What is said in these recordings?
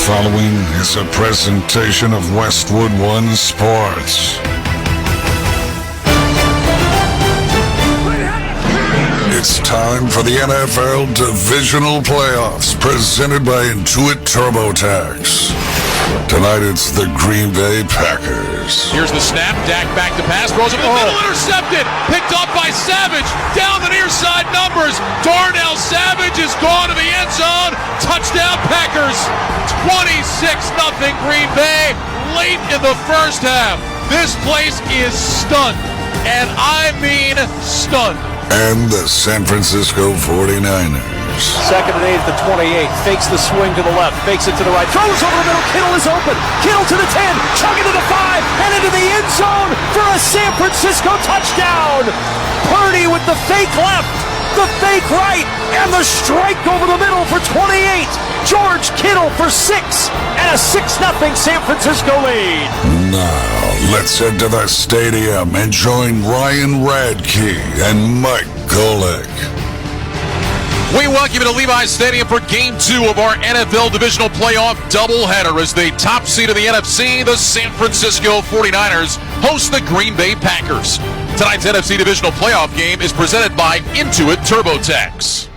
following is a presentation of Westwood One Sports. It's time for the NFL Divisional Playoffs, presented by Intuit TurboTax. Tonight it's the Green Bay Packers. Here's the snap. Dak back to pass. Throws up the middle. Intercepted. Picked up by Savage. Down the near side numbers. Darnell Savage is gone to the end zone. Touchdown Packers. 26-0 Green Bay late in the first half. This place is stunned. And I mean stunned. And the San Francisco 49ers. Second and 8 at the 28. Fakes the swing to the left. Fakes it to the right. Throws over the middle. Kittle is open. Kittle to the 10. Chugging to the 5. And into the end zone for a San Francisco touchdown. Purdy with the fake left. The fake right. And the strike over the middle for 28. George Kittle for 6. And a 6-0 San Francisco lead. Now, let's head to the stadium and join Ryan Radke and Mike Golick. We welcome you to Levi's Stadium for Game 2 of our NFL Divisional Playoff doubleheader as the top seed of the NFC, the San Francisco 49ers, host the Green Bay Packers. Tonight's NFC Divisional Playoff game is presented by Intuit TurboTax.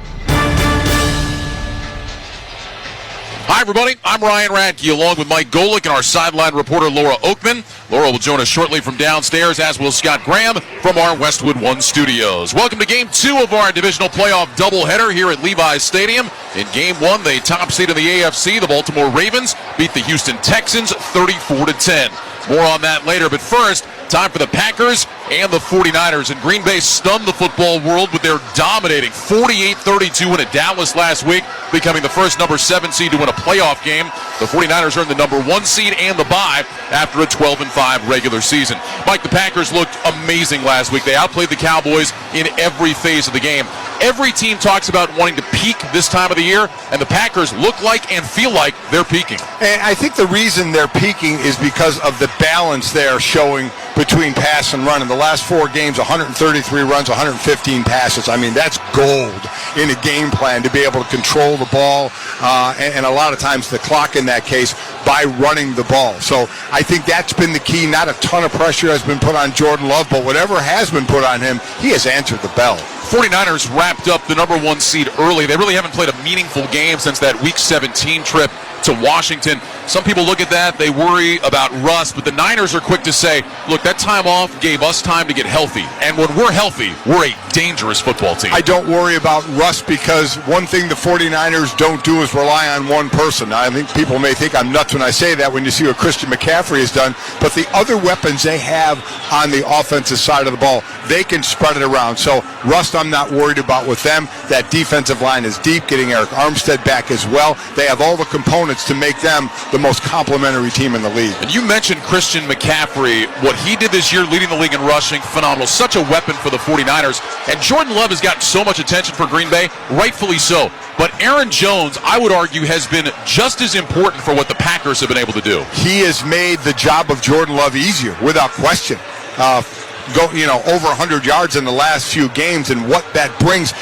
Hi, everybody. I'm Ryan Radke, along with Mike Golick and our sideline reporter, Laura Oakman. Laura will join us shortly from downstairs, as will Scott Graham from our Westwood One studios. Welcome to Game 2 of our divisional playoff doubleheader here at Levi's Stadium. In Game 1, the top seed of the AFC, the Baltimore Ravens, beat the Houston Texans 34-10. More on that later, but first, time for the Packers and the 49ers. And Green Bay stunned the football world with their dominating 48-32 win at Dallas last week, becoming the first number 7 seed to win a playoff game. The 49ers earned the number 1 seed and the bye after a 12-5 regular season. Mike, the Packers looked amazing last week. They outplayed the Cowboys in every phase of the game. Every team talks about wanting to peak this time of the year, and the Packers look like and feel like they're peaking. And I think the reason they're peaking is because of the balance they're showing between pass and run. In the last 4 games, 133 runs, 115 passes. I mean, that's gold in a game plan to be able to control the ball and a lot of times the clock in that case by running the ball. So I think that's been the key. Not a ton of pressure has been put on Jordan Love, but whatever has been put on him, he has answered the bell. 49ers wrapped up the number 1 seed early. They really haven't played a meaningful game since that Week 17 trip to Washington. Some people look at that, they worry about rust, but the Niners are quick to say, look, that time off gave us time to get healthy. And when we're healthy, we're a dangerous football team. I don't worry about rust because one thing the 49ers don't do is rely on one person. I think people may think I'm nuts when I say that when you see what Christian McCaffrey has done, but the other weapons they have on the offensive side of the ball, they can spread it around. So rust I'm not worried about with them. That defensive line is deep, getting Eric Armstead back as well. They have all the components to make them the most complimentary team in the league. And you mentioned Christian McCaffrey. What he did this year, leading the league in rushing, phenomenal. Such a weapon for the 49ers. And Jordan Love has gotten so much attention for Green Bay, rightfully so. But Aaron Jones, I would argue, has been just as important for what the Packers have been able to do. He has made the job of Jordan Love easier, without question. Over 100 yards in the last few games, and what that brings.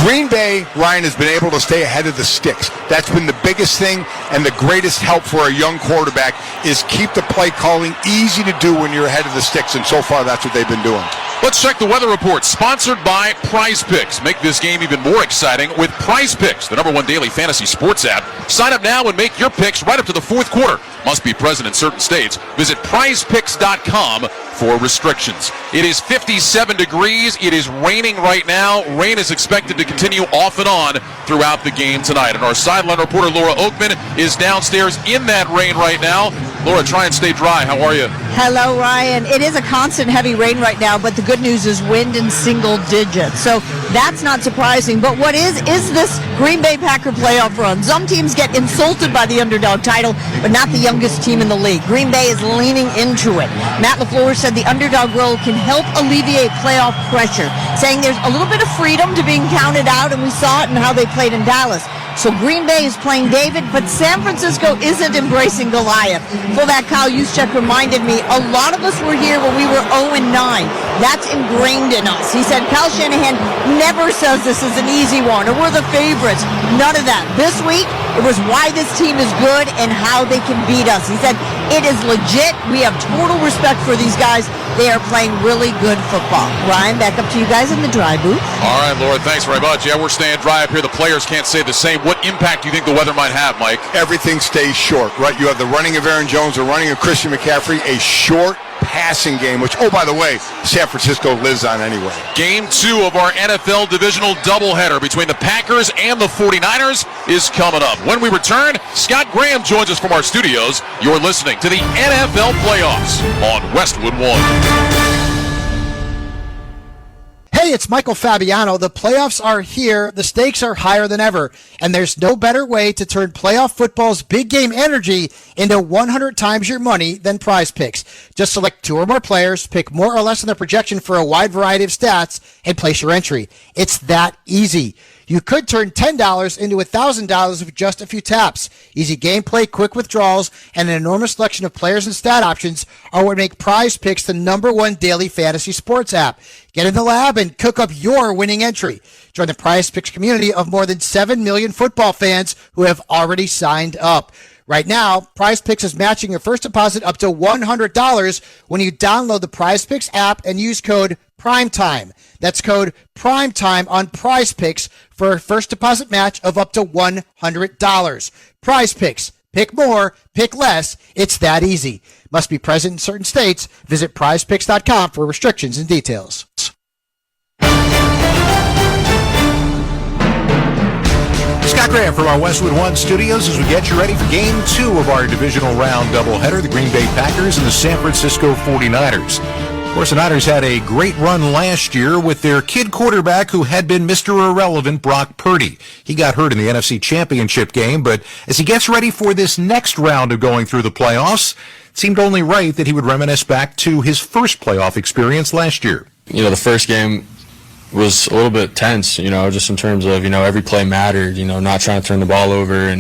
Green Bay, Ryan, has been able to stay ahead of the sticks. That's been the biggest thing, and the greatest help for a young quarterback is keep the play calling easy to do when you're ahead of the sticks, and so far that's what they've been doing. Let's check the weather report, sponsored by Prize Picks. Make this game even more exciting with Prize Picks, the #1 daily fantasy sports app. Sign up now and make your picks right up to the 4th quarter. Must be present in certain states. Visit prizepicks.com for restrictions. It is 57 degrees. It is raining right now. Rain is expected to continue off and on throughout the game tonight. And our sideline reporter, Laura Oakman, is downstairs in that rain right now. Laura, try and stay dry. How are you? Hello, Ryan. It is a constant heavy rain right now, but the good news is wind in single digits. So that's not surprising. But what is this Green Bay Packer playoff run? Some teams get insulted by the underdog title, but not the youngest team in the league. Green Bay is leaning into it. Matt LaFleur said the underdog role can help alleviate playoff pressure, saying there's a little bit of freedom to being counted out, and we saw it in how they played in Dallas. So Green Bay is playing David, but San Francisco isn't embracing Goliath. Fullback Kyle Juszczyk reminded me, a lot of us were here when we were 0-9. That's ingrained in us. He said Kyle Shanahan never says this is an easy one or we're the favorites. None of that. This week, It was why this team is good and how they can beat us. He said, it is legit. We have total respect for these guys. They are playing really good football. Ryan, back up to you guys in the dry booth. All right, Laura, thanks very much. Yeah, we're staying dry up here. The players can't say the same. What impact do you think the weather might have, Mike? Everything stays short, right? You have the running of Aaron Jones, the running of Christian McCaffrey, a short passing game, which, oh, by the way, San Francisco lives on anyway. Game 2 of our NFL Divisional doubleheader between the Packers and the 49ers is coming up. When we return, Scott Graham joins us from our studios. You're listening to the NFL Playoffs on Westwood One. Hey, it's Michael Fabiano. The playoffs are here. The stakes are higher than ever. And there's no better way to turn playoff football's big game energy into 100 times your money than Prize Picks. Just select 2 or more players, pick more or less on their projection for a wide variety of stats, and place your entry. It's that easy. You could turn $10 into $1,000 with just a few taps. Easy gameplay, quick withdrawals, and an enormous selection of players and stat options are what make Prize Picks the #1 daily fantasy sports app. Get in the lab and cook up your winning entry. Join the Prize Picks community of more than 7 million football fans who have already signed up. Right now, Prize Picks is matching your first deposit up to $100 when you download the Prize Picks app and use code PRIMETIME. That's code PRIMETIME on Prize Picks for a first deposit match of up to $100. Prize Picks. Pick more, pick less. It's that easy. Must be present in certain states. Visit prizepicks.com for restrictions and details. Scott Graham from our Westwood One studios as we get you ready for Game 2 of our divisional round doubleheader, the Green Bay Packers and the San Francisco 49ers. Of course, the Niners had a great run last year with their kid quarterback who had been Mr. Irrelevant, Brock Purdy. He got hurt in the NFC Championship game, but as he gets ready for this next round of going through the playoffs, it seemed only right that he would reminisce back to his first playoff experience last year. You know, the first game was a little bit tense, just in terms of, every play mattered, not trying to turn the ball over,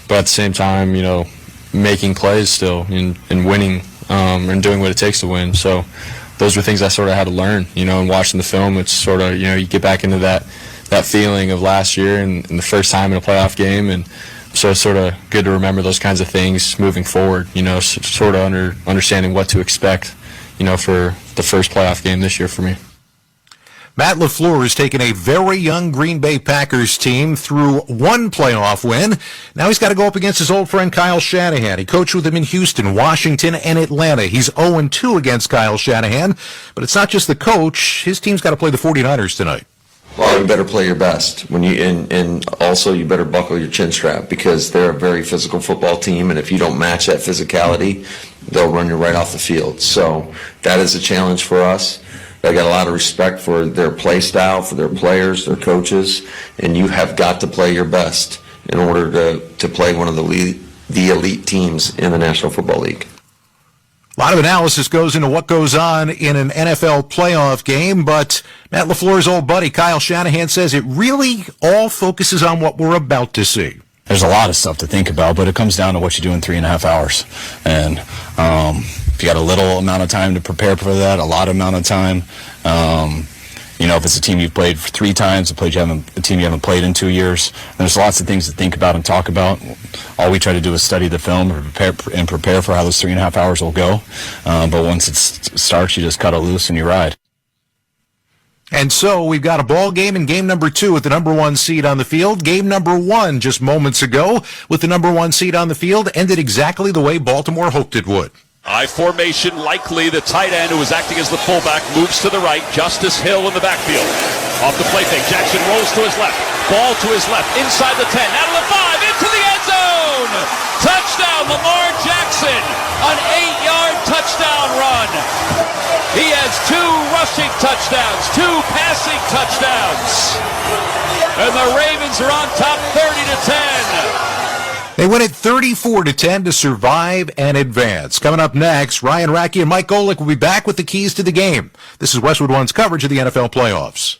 but at the same time, making plays still and winning and doing what it takes to win. So those were things I sort of had to learn, and watching the film, it's sort of, you get back into that feeling of last year and the first time in a playoff game, and so it's sort of good to remember those kinds of things moving forward, sort of understanding what to expect, for the first playoff game this year for me. Matt LaFleur has taken a very young Green Bay Packers team through one playoff win. Now he's got to go up against his old friend Kyle Shanahan. He coached with him in Houston, Washington, and Atlanta. He's 0-2 against Kyle Shanahan, but it's not just the coach. His team's got to play the 49ers tonight. Well, you better play your best and also you better buckle your chin strap because they're a very physical football team, and if you don't match that physicality, they'll run you right off the field. So that is a challenge for us. I got a lot of respect for their play style, for their players, their coaches, and you have got to play your best in order to play one of the elite teams in the National Football League. A lot of analysis goes into what goes on in an NFL playoff game, but Matt LaFleur's old buddy Kyle Shanahan says it really all focuses on what we're about to see. There's a lot of stuff to think about, but it comes down to what you do in 3.5 hours. And if you got a little amount of time to prepare for that, a lot amount of time, if it's a team you've played 3 times, a team you haven't played in 2 years, there's lots of things to think about and talk about. All we try to do is study the film and prepare for how those 3.5 hours will go. But once it starts, you just cut it loose and you ride. And so we've got a ball game in game number 2 with the number 1 seed on the field. Game number 1 just moments ago with the number 1 seed on the field ended exactly the way Baltimore hoped it would. I formation likely. The tight end who is acting as the fullback moves to the right. Justice Hill in the backfield. Off the play fake. Jackson rolls to his left. Ball to his left. Inside the 10. Out of the 5. Into the end zone. Touchdown Lamar Jackson. An 8-yard touchdown run. He has 2 rushing touchdowns, 2 passing touchdowns. And the Ravens are on top 30-10. They win it 34-10 to survive and advance. Coming up next, Ryan Radke and Mike Golick will be back with the keys to the game. This is Westwood One's coverage of the NFL playoffs.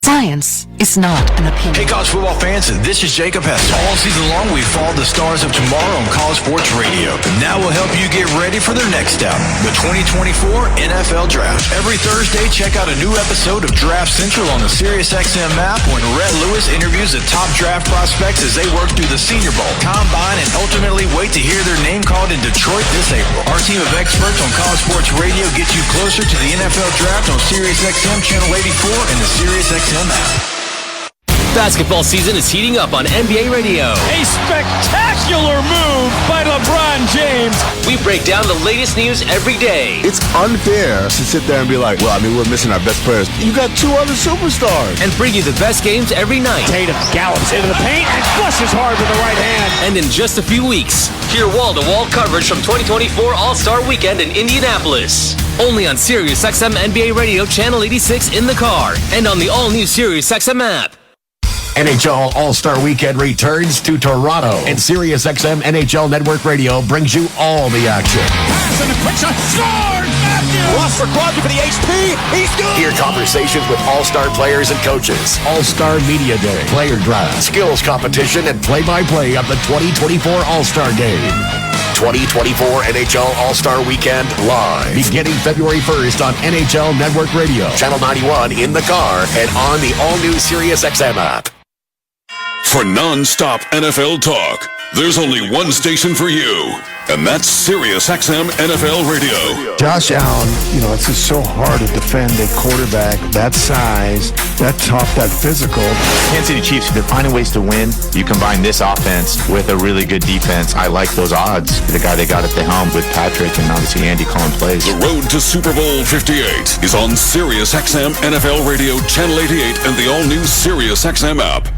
Science is not an opinion. Hey, college football fans, this is Jacob Hester. All season long, we followed the stars of tomorrow on College Sports Radio. Now we'll help you get ready for their next step, the 2024 NFL Draft. Every Thursday, check out a new episode of Draft Central on the SiriusXM app when Rhett Lewis interviews the top draft prospects as they work through the Senior Bowl, Combine, and ultimately wait to hear their name called in Detroit this April. Our team of experts on College Sports Radio gets you closer to the NFL Draft on SiriusXM Channel 84 and the SiriusXM app. Basketball season is heating up on NBA Radio. A spectacular move by LeBron James. We break down the latest news every day. It's unfair to sit there and be like, we're missing our best players. You got two other superstars. And bring you the best games every night. Tatum gallops into the paint and flushes hard with the right hand. And in just a few weeks, hear wall-to-wall coverage from 2024 All-Star Weekend in Indianapolis. Only on SiriusXM NBA Radio Channel 86 in the car and on the all-new SiriusXM app. NHL All-Star Weekend returns to Toronto, and SiriusXM NHL Network Radio brings you all the action. Pass and a quick shot, scores! Ross for Crosby for the HP, he's good! Hear conversations with all-star players and coaches, All-Star Media Day, player draft, skills competition, and play-by-play of the 2024 All-Star Game. 2024 NHL All-Star Weekend live, beginning February 1st on NHL Network Radio, Channel 91 in the car, and on the all-new SiriusXM app. For non-stop NFL talk, there's only one station for you, and that's SiriusXM NFL Radio. Josh Allen, it's just so hard to defend a quarterback that size, that tough, that physical. Kansas City Chiefs, if they're finding ways to win, you combine this offense with a really good defense. I like those odds. The guy they got at the helm with Patrick and obviously Andy calling plays. The road to Super Bowl 58 is on SiriusXM NFL Radio, Channel 88, and the all-new SiriusXM app.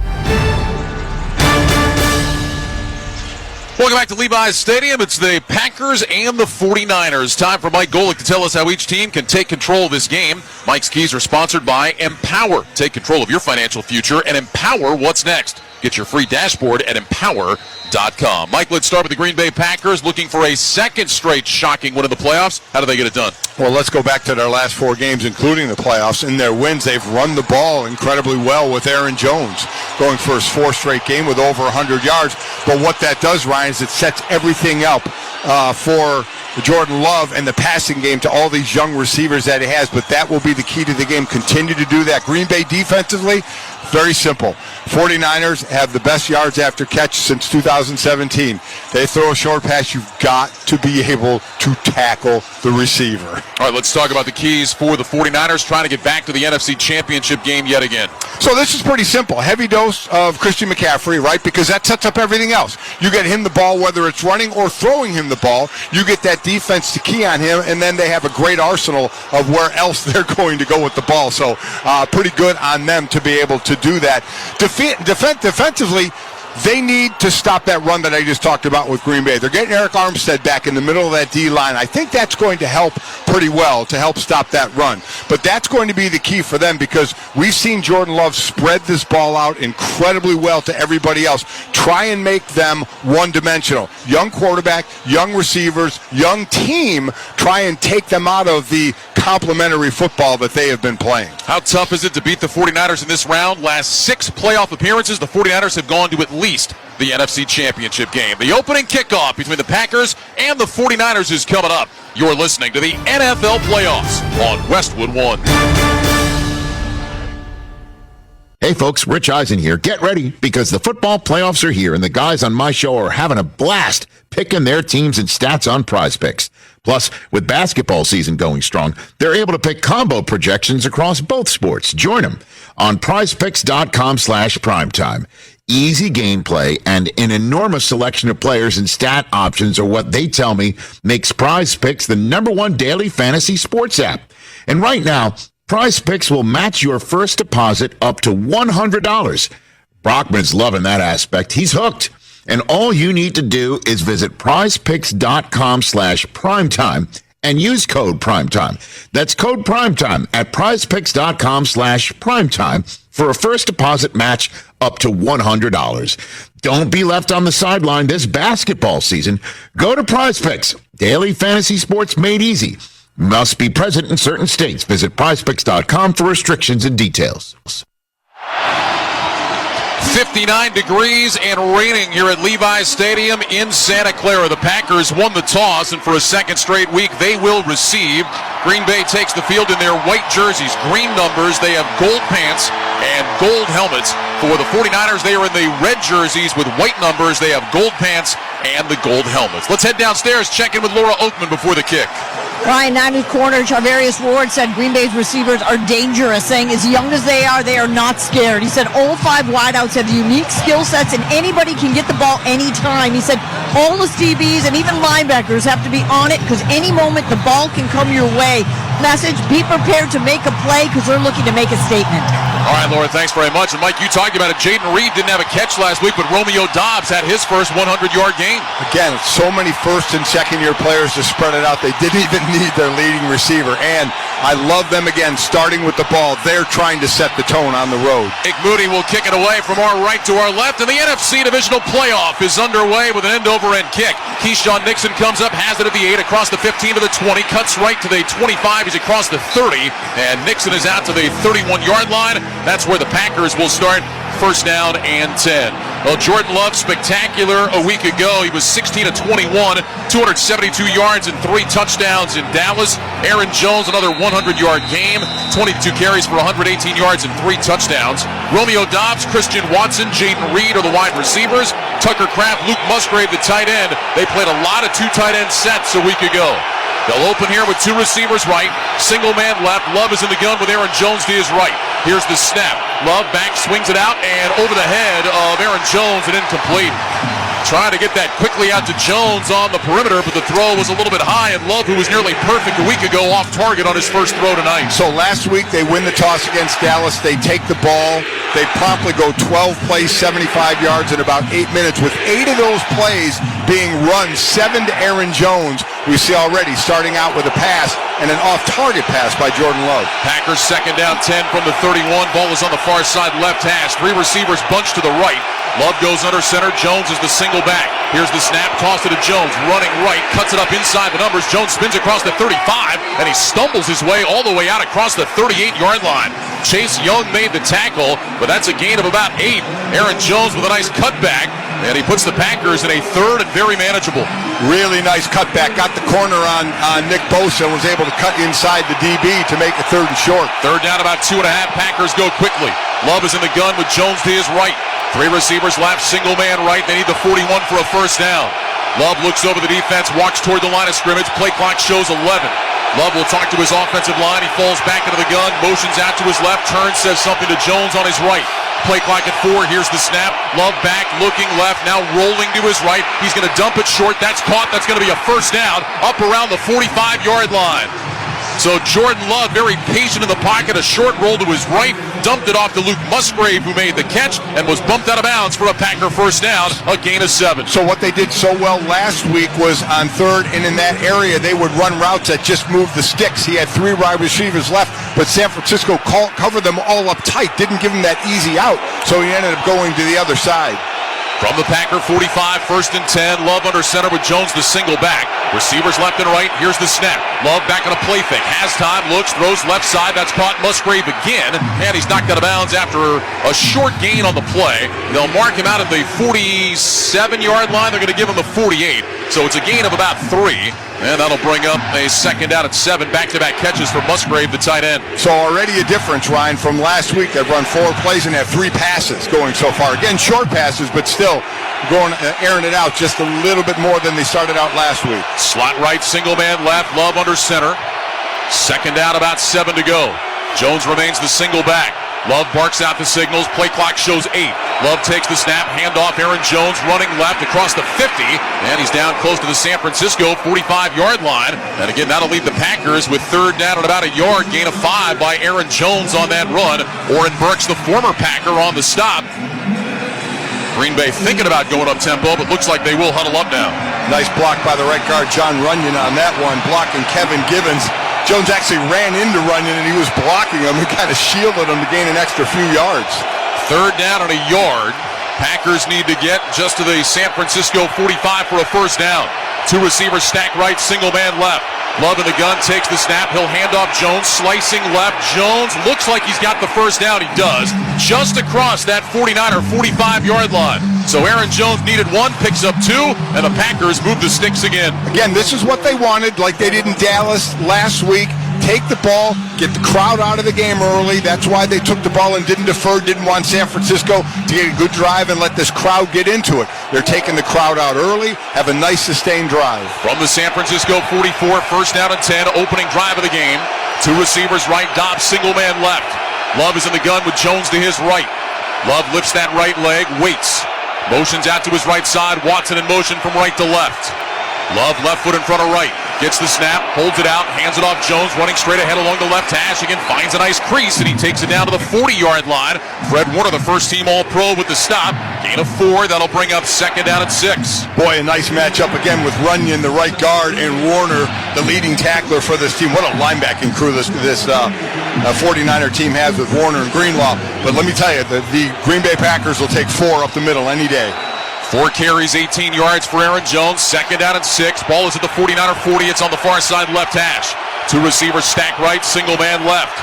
Welcome back to Levi's Stadium. It's the Packers and the 49ers. Time for Mike Golick to tell us how each team can take control of this game. Mike's keys are sponsored by Empower. Take control of your financial future and empower what's next. Get your free dashboard at empower.com. Mike, let's start with the Green Bay Packers looking for a second straight shocking win in the playoffs. How do they get it done? Well, let's go back to their last four games, including the playoffs. In their wins, they've run the ball incredibly well with Aaron Jones, going for his fourth straight game with over 100 yards. But what that does, Ryan, is it sets everything up for Jordan Love and the passing game to all these young receivers that he has. But that will be the key to the game. Continue to do that. Green Bay defensively, very simple. 49ers have the best yards after catch since 2017. They throw a short pass, you've got to be able to tackle the receiver. All right, let's talk about the keys for the 49ers trying to get back to the NFC Championship game yet again. So this is pretty simple. Heavy dose of Christian McCaffrey, right? Because that sets up everything else. You get him the ball, whether it's running or throwing him the ball. You get that defense to key on him, and then they have a great arsenal of where else they're going to go with the ball. So pretty good on them to be able to do that. Defensively, they need to stop that run that I just talked about with Green Bay. They're getting Eric Armstead back in the middle of that D-line. I think that's going to help pretty well to help stop that run. But that's going to be the key for them because we've seen Jordan Love spread this ball out incredibly well to everybody else. Try and make them one-dimensional. Young quarterback, young receivers, young team, try and take them out of the complementary football that they have been playing. How tough is it to beat the 49ers in this round? Last 6 playoff appearances, the 49ers have gone to at least the NFC Championship game. The opening kickoff between the Packers and the 49ers is coming up. You're listening to the NFL Playoffs on Westwood One. Hey folks, Rich Eisen here. Get ready because the football playoffs are here and the guys on my show are having a blast picking their teams and stats on Prize Picks. Plus, with basketball season going strong, they're able to pick combo projections across both sports. Join them on prizepicks.com/primetime. Easy gameplay and an enormous selection of players and stat options are what they tell me makes Prize Picks the #1 daily fantasy sports app. And right now, Prize Picks will match your first deposit up to $100. Brockman's loving that aspect. He's hooked. And all you need to do is visit prizepicks.com/primetime and use code primetime. That's code primetime at prizepicks.com/primetime for a first deposit match up to $100. Don't be left on the sideline this basketball season. Go to Prize Picks. Daily fantasy sports made easy. Must be present in certain states. Visit prizepicks.com for restrictions and details. 59 degrees and raining here at Levi's Stadium in Santa Clara. The Packers won the toss, and for a second straight week, they will receive. Green Bay takes the field in their white jerseys, green numbers. They have gold pants and gold helmets. For the 49ers, they are in the red jerseys with white numbers. They have gold pants and the gold helmets. Let's head downstairs, check in with Laura Oakman before the kick. Ryan Nanu corner, Charvarius Ward said Green Bay's receivers are dangerous, saying as young as they are not scared. He said all 5 wideouts have unique skill sets and anybody can get the ball anytime. He said all the DBs and even linebackers have to be on it because any moment the ball can come your way. Message, be prepared to make a play because they're looking to make a statement. All right, Laura, thanks very much. And Mike, you talked about it. Jaden Reed didn't have a catch last week, but Romeo Doubs had his first 100-yard game. Again, so many first and second-year players to spread it out. They didn't even need their leading receiver. And I love them, again, starting with the ball. They're trying to set the tone on the road. Nick Moody will kick it away from our right to our left. And the NFC Divisional Playoff is underway with an end-over-end kick. Keyshawn Nixon comes up, has it at the 8, across the 15 to the 20, cuts right to the 25. He's across the 30, and Nixon is out to the 31-yard line. That's where the Packers will start. First down and 10. Well, Jordan Love, spectacular a week ago. He was 16 of 21, 272 yards and 3 touchdowns in Dallas. Aaron Jones, another 100-yard game, 22 carries for 118 yards and 3 touchdowns. Romeo Doubs, Christian Watson, Jaden Reed are the wide receivers. Tucker Kraft, Luke Musgrave, the tight end. They played a lot of 2 tight end sets a week ago. They'll open here with 2 receivers right, single man left. Love is in the gun with Aaron Jones to his right. Here's the snap. Love back, swings it out, and over the head of Aaron Jones and incomplete. Trying to get that quickly out to Jones on the perimeter, but the throw was a little bit high, and Love, who was nearly perfect a week ago, off target on his first throw tonight. So last week they win the toss against Dallas. They take the ball. They promptly go 12 plays, 75 yards in about 8 minutes, with 8 of those plays being run, 7 to Aaron Jones. We see already starting out with a pass and an off-target pass by Jordan Love. Packers second down 10 from the 31. Ball is on the far side left hash. 3 receivers bunched to the right. Love goes under center. Jones is the single back. Here's the snap. Toss it to Jones. Running right. Cuts it up inside the numbers. Jones spins across the 35, and he stumbles his way all the way out across the 38-yard line. Chase Young made the tackle, but that's a gain of about 8. Aaron Jones with a nice cutback, and he puts the Packers in a third and very manageable. Really nice cutback. Got the corner on Nick Bosa and was able to cut inside the DB to make a third and short. Third down, about 2.5. Packers go quickly. Love is in the gun with Jones to his right. 3 receivers left, single man right. They need the 41 for a first down. Love looks over the defense, walks toward the line of scrimmage. Play clock shows 11. Love will talk to his offensive line. He falls back into the gun, motions out to his left, turns, says something to Jones on his right. Play clock at 4. Here's the snap. Love back, looking left, now rolling to his right. He's going to dump it short. That's caught. That's going to be a first down up around the 45-yard line. So Jordan Love, very patient in the pocket, a short roll to his right, dumped it off to Luke Musgrave, who made the catch and was bumped out of bounds for a Packer first down, a gain of 7. So what they did so well last week was on third and in that area, they would run routes that just moved the sticks. He had 3 wide receivers left, but San Francisco covered them all up tight, didn't give him that easy out, so he ended up going to the other side. From the Packer 45, first and 10. Love under center with Jones, the single back. Receivers left and right. Here's the snap. Love back on a play fake. Has time, looks, throws left side. That's caught. Musgrave again. And he's knocked out of bounds after a short gain on the play. They'll mark him out at the 47-yard line. They're going to give him the 48. So it's a gain of about 3. And that'll bring up a second down at 7. Back-to-back catches for Musgrave, the tight end. So already a difference, Ryan, from last week. They've run 4 plays and have 3 passes going so far. Again, short passes, but still going airing it out just a little bit more than they started out last week. Slot right, single man left, Love under center. Second down, about 7 to go. Jones remains the single back. Love barks out the signals. Play clock shows 8. Love takes the snap. Handoff. Aaron Jones running left across the 50. And he's down close to the San Francisco 45-yard line. And again, that'll leave the Packers with third down at about a yard. Gain of 5 by Aaron Jones on that run. Oren Burks, the former Packer, on the stop. Green Bay thinking about going up tempo, but looks like they will huddle up now. Nice block by the right guard, John Runyon, on that one. Blocking Kevin Givens. Jones actually ran into Runyon, and he was blocking him. He kind of shielded him to gain an extra few yards. Third down and a yard. Packers need to get just to the San Francisco 45 for a first down. 2 receivers stacked right, single man left. Love in the gun, takes the snap. He'll hand off Jones, slicing left. Jones looks like he's got the first down. He does. Just across that 49 or 45-yard line. So Aaron Jones needed one, picks up two, and the Packers move the sticks again. Again, this is what they wanted, like they did in Dallas last week. Take the ball, get the crowd out of the game early. That's why they took the ball and didn't defer, didn't want San Francisco to get a good drive and let this crowd get into it. They're taking the crowd out early, have a nice sustained drive. From the San Francisco 44, first down and 10, opening drive of the game. Two receivers right, Dobbs single man left. Love is in the gun with Jones to his right. Love lifts that right leg, waits. Motions out to his right side, Watson in motion from right to left. Love left foot in front of right. Gets the snap, holds it out, hands it off Jones, running straight ahead along the left hash. Again, finds a nice crease, and he takes it down to the 40-yard line. Fred Warner, the first-team All-Pro with the stop. Gain of 4. That'll bring up second down at 6. Boy, a nice matchup again with Runyon, the right guard, and Warner, the leading tackler for this team. What a linebacking crew this 49er team has with Warner and Greenlaw. But let me tell you, the Green Bay Packers will take 4 up the middle any day. 4 carries, 18 yards for Aaron Jones. Second down and 6. Ball is at the 49er 40. It's on the far side left hash. Two receivers stack right, single man left.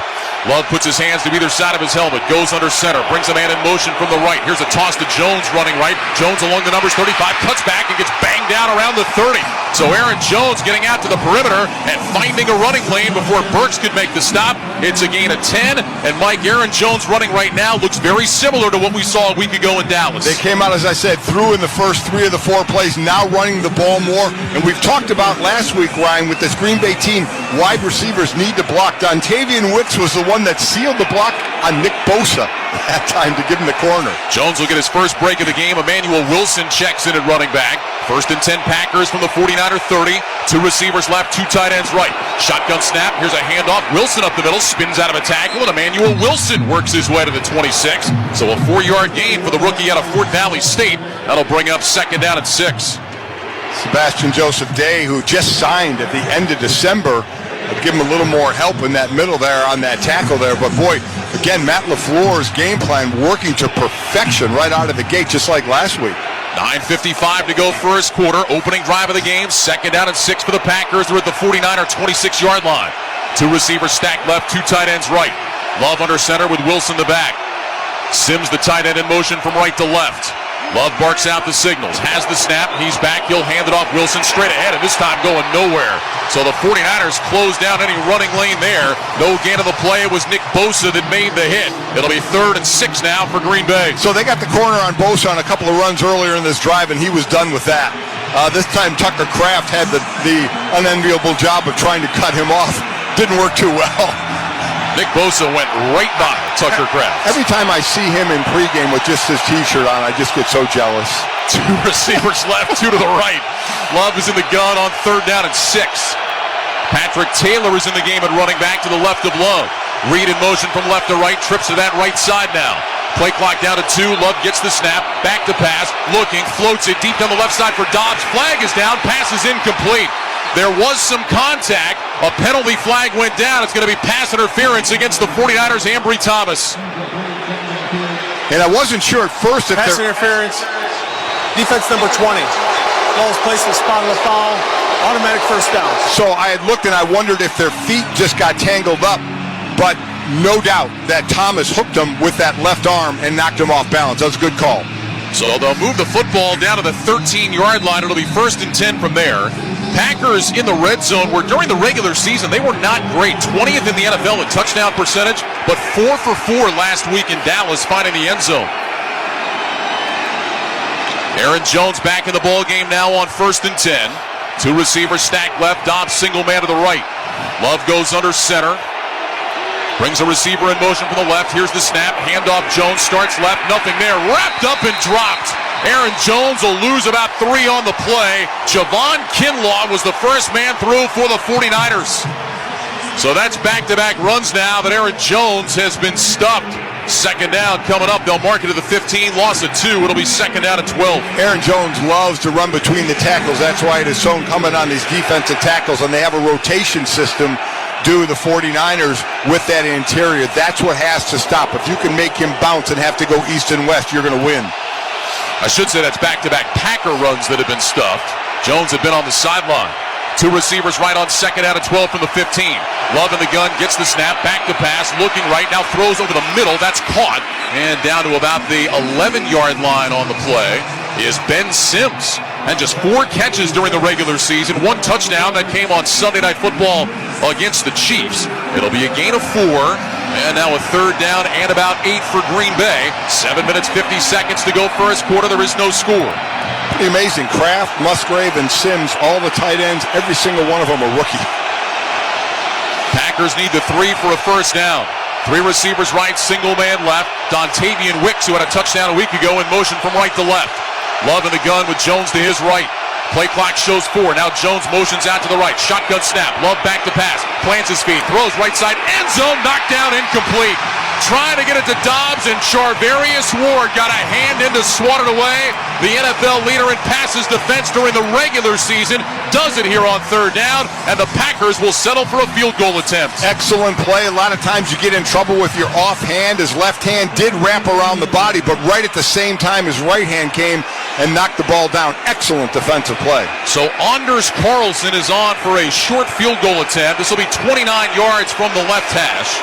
Love puts his hands to either side of his helmet, goes under center, brings a man in motion from the right. Here's a toss to Jones running right. Jones along the numbers 35, cuts back and gets banged down around the 30. So Aaron Jones getting out to the perimeter and finding a running lane before Burks could make the stop. It's a gain of 10, and Mike, Aaron Jones running right now looks very similar to what we saw a week ago in Dallas. They came out, as I said, through in the first 3 of the 4 plays, now running the ball more. And we've talked about last week, Ryan, with this Green Bay team, wide receivers need to block. Dontavian Wicks was the one that sealed the block on Nick Bosa that time to give him the corner. Jones will get his first break of the game. Emmanuel Wilson checks in at running back. First and 10 Packers from the 49er 30. Two receivers left, two tight ends right. Shotgun snap. Here's a handoff. Wilson up the middle, spins out of a tackle, and Emmanuel Wilson works his way to the 26. So a 4-yard gain for the rookie out of Fort Valley State. That'll bring up second down at 6. Sebastian Joseph Day, who just signed at the end of December, give him a little more help in that middle there on that tackle there. But boy, again, Matt LaFleur's game plan working to perfection right out of the gate, just like last week. 9:55 to go first quarter. Opening drive of the game. Second down and 6 for the Packers. They're at the 49er 26-yard line. Two receivers stacked left, two tight ends right. Love under center with Wilson the back. Sims the tight end in motion from right to left. Love barks out the signals, has the snap, he's back, he'll hand it off Wilson straight ahead, and this time going nowhere. So the 49ers close down any running lane there. No gain of the play, it was Nick Bosa that made the hit. It'll be 3rd and 6 now for Green Bay. So they got the corner on Bosa on a couple of runs earlier in this drive, and he was done with that. This time Tucker Kraft had the unenviable job of trying to cut him off. Didn't work too well. Nick Bosa went right by Tucker Kraft. Every time I see him in pregame with just his T-shirt on, I just get so jealous. Two receivers left, two to the right. Love is in the gun on 3rd down and 6. Patrick Taylor is in the game at running back to the left of Love. Reed in motion from left to right, trips to that right side now. Play clock down to 2. Love gets the snap, back to pass, looking, floats it deep down the left side for Dobbs. Flag is down, pass is incomplete. There was some contact. A penalty flag went down. It's going to be pass interference against the 49ers, Ambry Thomas. And I wasn't sure at first if pass interference, defense number 20. Ball is placed in the spot of the foul, automatic first down. So I had looked and I wondered if their feet just got tangled up, but no doubt that Thomas hooked him with that left arm and knocked him off balance. That was a good call. So they'll move the football down to the 13-yard line. It'll be 1st and 10 from there. Packers in the red zone were, during the regular season, they were not great. 20th in the NFL in touchdown percentage, but 4 for 4 last week in Dallas, finding the end zone. Aaron Jones back in the ball game now on 1st and 10. Two receivers stacked left, Dobbs single man to the right. Love goes under center. Brings a receiver in motion from the left. Here's the snap. Handoff. Jones starts left. Nothing there. Wrapped up and dropped. Aaron Jones will lose about 3 on the play. Javon Kinlaw was the first man through for the 49ers. So that's back-to-back runs now that Aaron Jones has been stuffed. Second down coming up. They'll mark it to the 15. Loss of 2. It'll be second down at 12. Aaron Jones loves to run between the tackles. That's why it is so incumbent on these defensive tackles, and they have a rotation system do the 49ers with that interior. That's what has to stop. If you can make him bounce and have to go east and west, you're going to win. I should say that's back-to-back Packer runs that have been stuffed. Jones had been on the sideline. Two receivers right on second out of 12 from the 15. Love in the gun, gets the snap, back to pass, looking right now, throws over the middle. That's caught. And down to about the 11-yard line on the play is Ben Sims. And just 4 catches during the regular season. 1 touchdown that came on Sunday Night Football against the Chiefs. It'll be a gain of 4. And now a 3rd down and about 8 for Green Bay. 7 minutes, 50 seconds to go first quarter. There is no score. Pretty amazing. Kraft, Musgrave, and Sims, all the tight ends, every single one of them a rookie. Packers need the 3 for a first down. 3 receivers right, single man left. Dontavian Wicks, who had a touchdown a week ago, in motion from right to left. Love in the gun with Jones to his right. Play clock shows 4. Now Jones motions out to the right. Shotgun snap. Love back to pass. Plants his feet. Throws right side. End zone. Knocked down. Incomplete. Trying to get it to Dobbs, and Charvarius Ward got a hand in to swat it away. The NFL leader in passes defense during the regular season does it here on 3rd down, and the Packers will settle for a field goal attempt. Excellent play. A lot of times you get in trouble with your offhand. His left hand did wrap around the body, but right at the same time his right hand came and knocked the ball down. Excellent defensive play. So Anders Carlson is on for a short field goal attempt. This will be 29 yards from the left hash.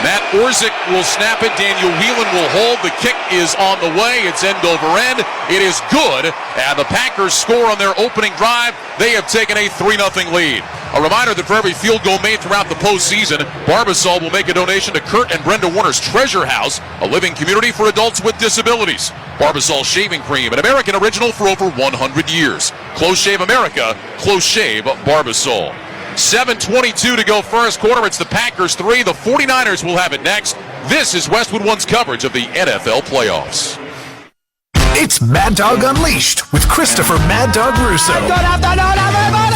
Matt Orzik will snap it. Daniel Whelan will hold. The kick is on the way. It's end over end. It is good. And the Packers score on their opening drive. They have taken a 3-0 lead. A reminder that for every field goal made throughout the postseason, Barbasol will make a donation to Kurt and Brenda Warner's Treasure House, a living community for adults with disabilities. Barbasol Shaving Cream, an American original for over 100 years. Close Shave America, Close Shave Barbasol. 7:22 to go first quarter. It's the Packers 3. The 49ers will have it next. This is Westwood One's coverage of the NFL playoffs. It's Mad Dog Unleashed with Christopher Mad Dog Russo. Good afternoon, everybody!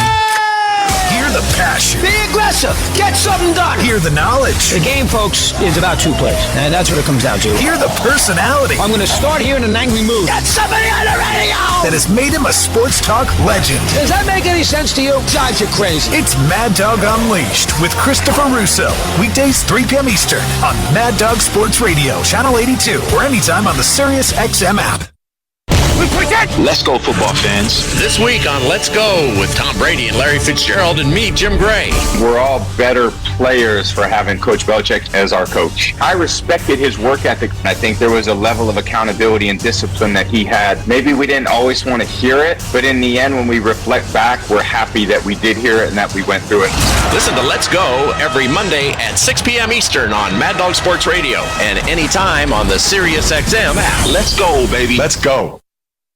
Hear the passion. Be aggressive. Get something done. Hear the knowledge. The game, folks, is about 2 plays, and that's what it comes down to. Hear the personality. I'm going to start here in an angry mood. Get somebody on the radio! That has made him a sports talk legend. Does that make any sense to you? God, you're crazy. It's Mad Dog Unleashed with Christopher Russo. Weekdays, 3 p.m. Eastern on Mad Dog Sports Radio, Channel 82, or anytime on the Sirius XM app. Let's go, football fans. This week on Let's Go with Tom Brady and Larry Fitzgerald and me, Jim Gray. We're all better players for having Coach Belichick as our coach. I respected his work ethic. I think there was a level of accountability and discipline that he had. Maybe we didn't always want to hear it, but in the end, when we reflect back, we're happy that we did hear it and that we went through it. Listen to Let's Go every Monday at 6 p.m. Eastern on Mad Dog Sports Radio and anytime on the Sirius XM app. Let's go, baby. Let's go.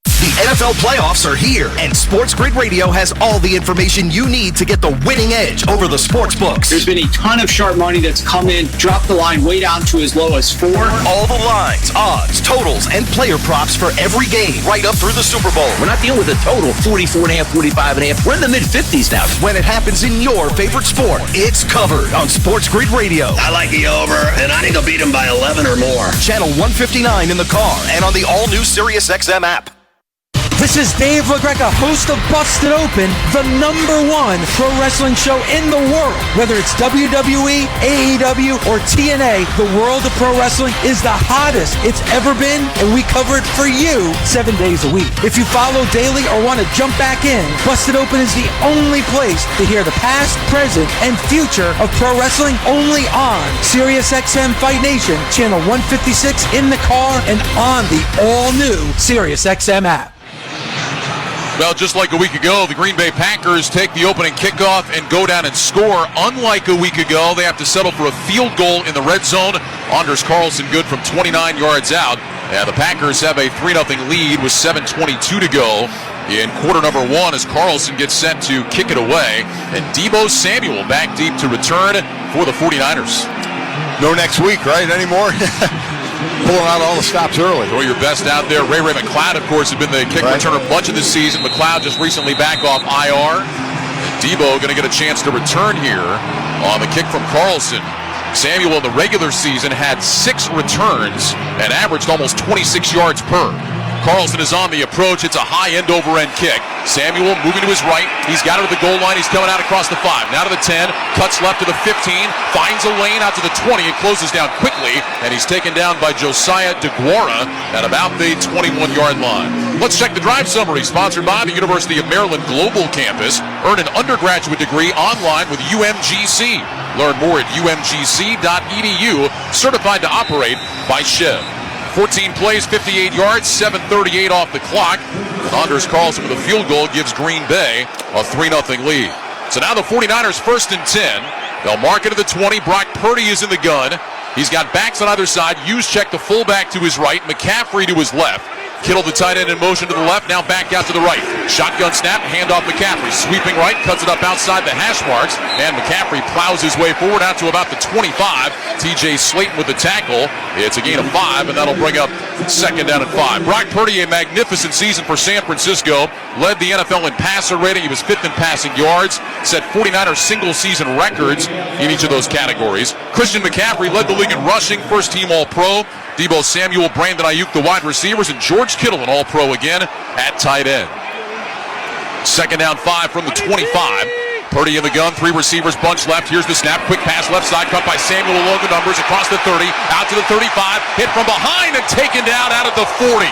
The NFL playoffs are here, and Sports Grid Radio has all the information you need to get the winning edge over the sports books. There's been a ton of sharp money that's come in, dropped the line way down to as low as 4. All the lines, odds, totals, and player props for every game, right up through the Super Bowl. We're not dealing with a total 44.5, 45.5. We're in the mid-50s now. When it happens in your favorite sport, it's covered on Sports Grid Radio. I like the over, and I think I'll beat them by 11 or more. Channel 159 in the car and on the all-new Sirius XM app. This is Dave LaGreca, host of Busted Open, the #1 pro wrestling show in the world. Whether it's WWE, AEW, or TNA, the world of pro wrestling is the hottest it's ever been, and we cover it for you 7 days a week. If you follow daily or want to jump back in, Busted Open is the only place to hear the past, present, and future of pro wrestling, only on SiriusXM Fight Nation, channel 156 in the car and on the all-new SiriusXM app. Well, just like a week ago, the Green Bay Packers take the opening kickoff and go down and score. Unlike a week ago, they have to settle for a field goal in the red zone. Anders Carlson good from 29 yards out. And the Packers have a 3-0 lead with 7:22 to go in quarter number 1 as Carlson gets set to kick it away. And Deebo Samuel back deep to return for the 49ers. No next week, right, anymore? Pulling out all the stops early. Throw your best out there. Ray McLeod, of course, has been the kick returner much of the season. McLeod just recently back off IR. Deebo going to get a chance to return here on the kick from Carlson. Samuel in the regular season had 6 returns and averaged almost 26 yards per. Carlson is on the approach. It's a high end over end kick. Samuel moving to his right. He's got it at the goal line. He's coming out across the 5. Now to the 10. Cuts left to the 15. Finds a lane out to the 20. It closes down quickly. And he's taken down by Josiah DeGuara at about the 21-yard line. Let's check the drive summary. Sponsored by the University of Maryland Global Campus. Earn an undergraduate degree online with UMGC. Learn more at umgc.edu. Certified to operate by Chev. 14 plays, 58 yards, 7:38 off the clock. Anders Carlson with a field goal gives Green Bay a 3-0 lead. So now the 49ers 1st and 10. They'll mark it to the 20. Brock Purdy is in the gun. He's got backs on either side. Juszczyk, the fullback, to his right. McCaffrey to his left. Kittle, the tight end, in motion to the left. Now back out to the right. Shotgun snap, handoff McCaffrey. Sweeping right, cuts it up outside the hash marks. And McCaffrey plows his way forward out to about the 25. TJ Slayton with the tackle. It's a gain of 5, and that'll bring up 2nd down and 5. Brock Purdy, a magnificent season for San Francisco. Led the NFL in passer rating. He was 5th in passing yards. Set 49ers single-season records in each of those categories. Christian McCaffrey led the league in rushing. First-team All-Pro. Deebo Samuel, Brandon Ayuk, the wide receivers, and George Kittle, an All-Pro again at tight end. 2nd down 5 from the 25. Purdy in the gun, 3 receivers, bunch left. Here's the snap, quick pass left side, cut by Samuel along the numbers, across the 30, out to the 35, hit from behind and taken down out at the 40.